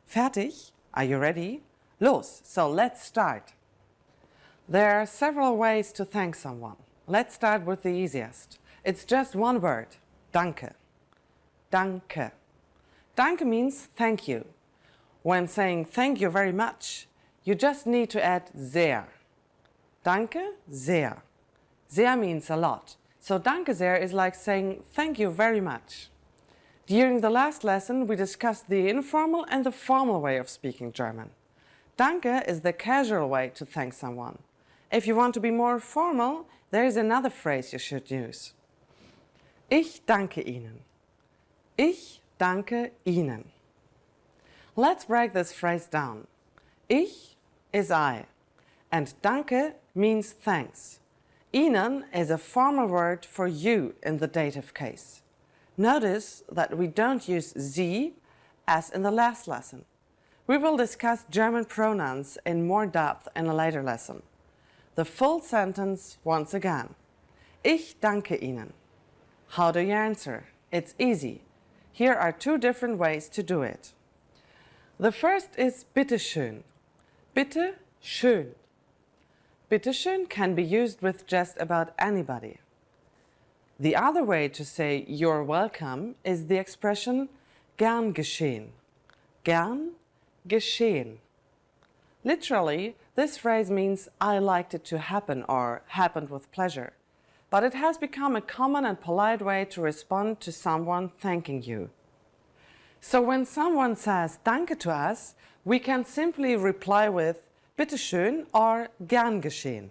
Fertig? Are you ready? Los, so let's start. There are several ways to thank someone. Let's start with the easiest. It's just one word, danke. Danke. Danke means thank you. When saying thank you very much, you just need to add sehr. Danke, sehr. Sehr means a lot. So danke sehr is like saying thank you very much. During the last lesson, we discussed the informal and the formal way of speaking German. Danke is the casual way to thank someone. If you want to be more formal, there is another phrase you should use. Ich danke Ihnen. Ich danke Ihnen. Let's break this phrase down. Ich is I, and danke means thanks. Ihnen is a formal word for you in the dative case. Notice that we don't use Sie as in the last lesson. We will discuss German pronouns in more depth in a later lesson. The full sentence once again. Ich danke Ihnen. How do you answer? It's easy. Here are 2 different ways to do it. The first is bitte schön. Bitte schön. Bitte schön can be used with just about anybody. The other way to say you're welcome is the expression gern geschehen. Gern geschehen. Literally, this phrase means I liked it to happen or happened with pleasure. But it has become a common and polite way to respond to someone thanking you. So when someone says danke to us, we can simply reply with bitte schön or gern geschehen.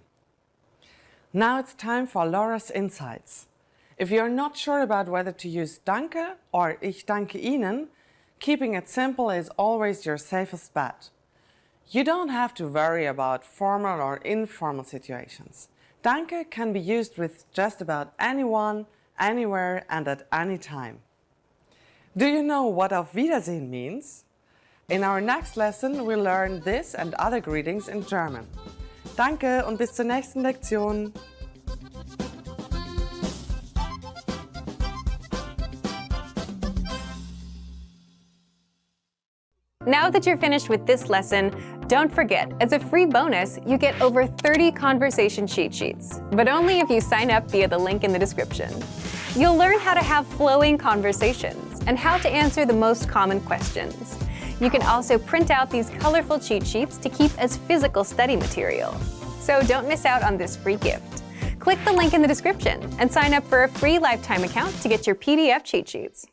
Now it's time for Laura's insights. If you're not sure about whether to use danke or ich danke Ihnen, keeping it simple is always your safest bet. You don't have to worry about formal or informal situations. Danke can be used with just about anyone, anywhere and at any time. Do you know what Auf Wiedersehen means? In our next lesson, we'll learn this and other greetings in German. Danke und bis zur nächsten Lektion. Now that you're finished with this lesson, don't forget, as a free bonus, you get over 30 conversation cheat sheets, but only if you sign up via the link in the description. You'll learn how to have flowing conversations and how to answer the most common questions. You can also print out these colorful cheat sheets to keep as physical study material. So don't miss out on this free gift. Click the link in the description and sign up for a free lifetime account to get your PDF cheat sheets.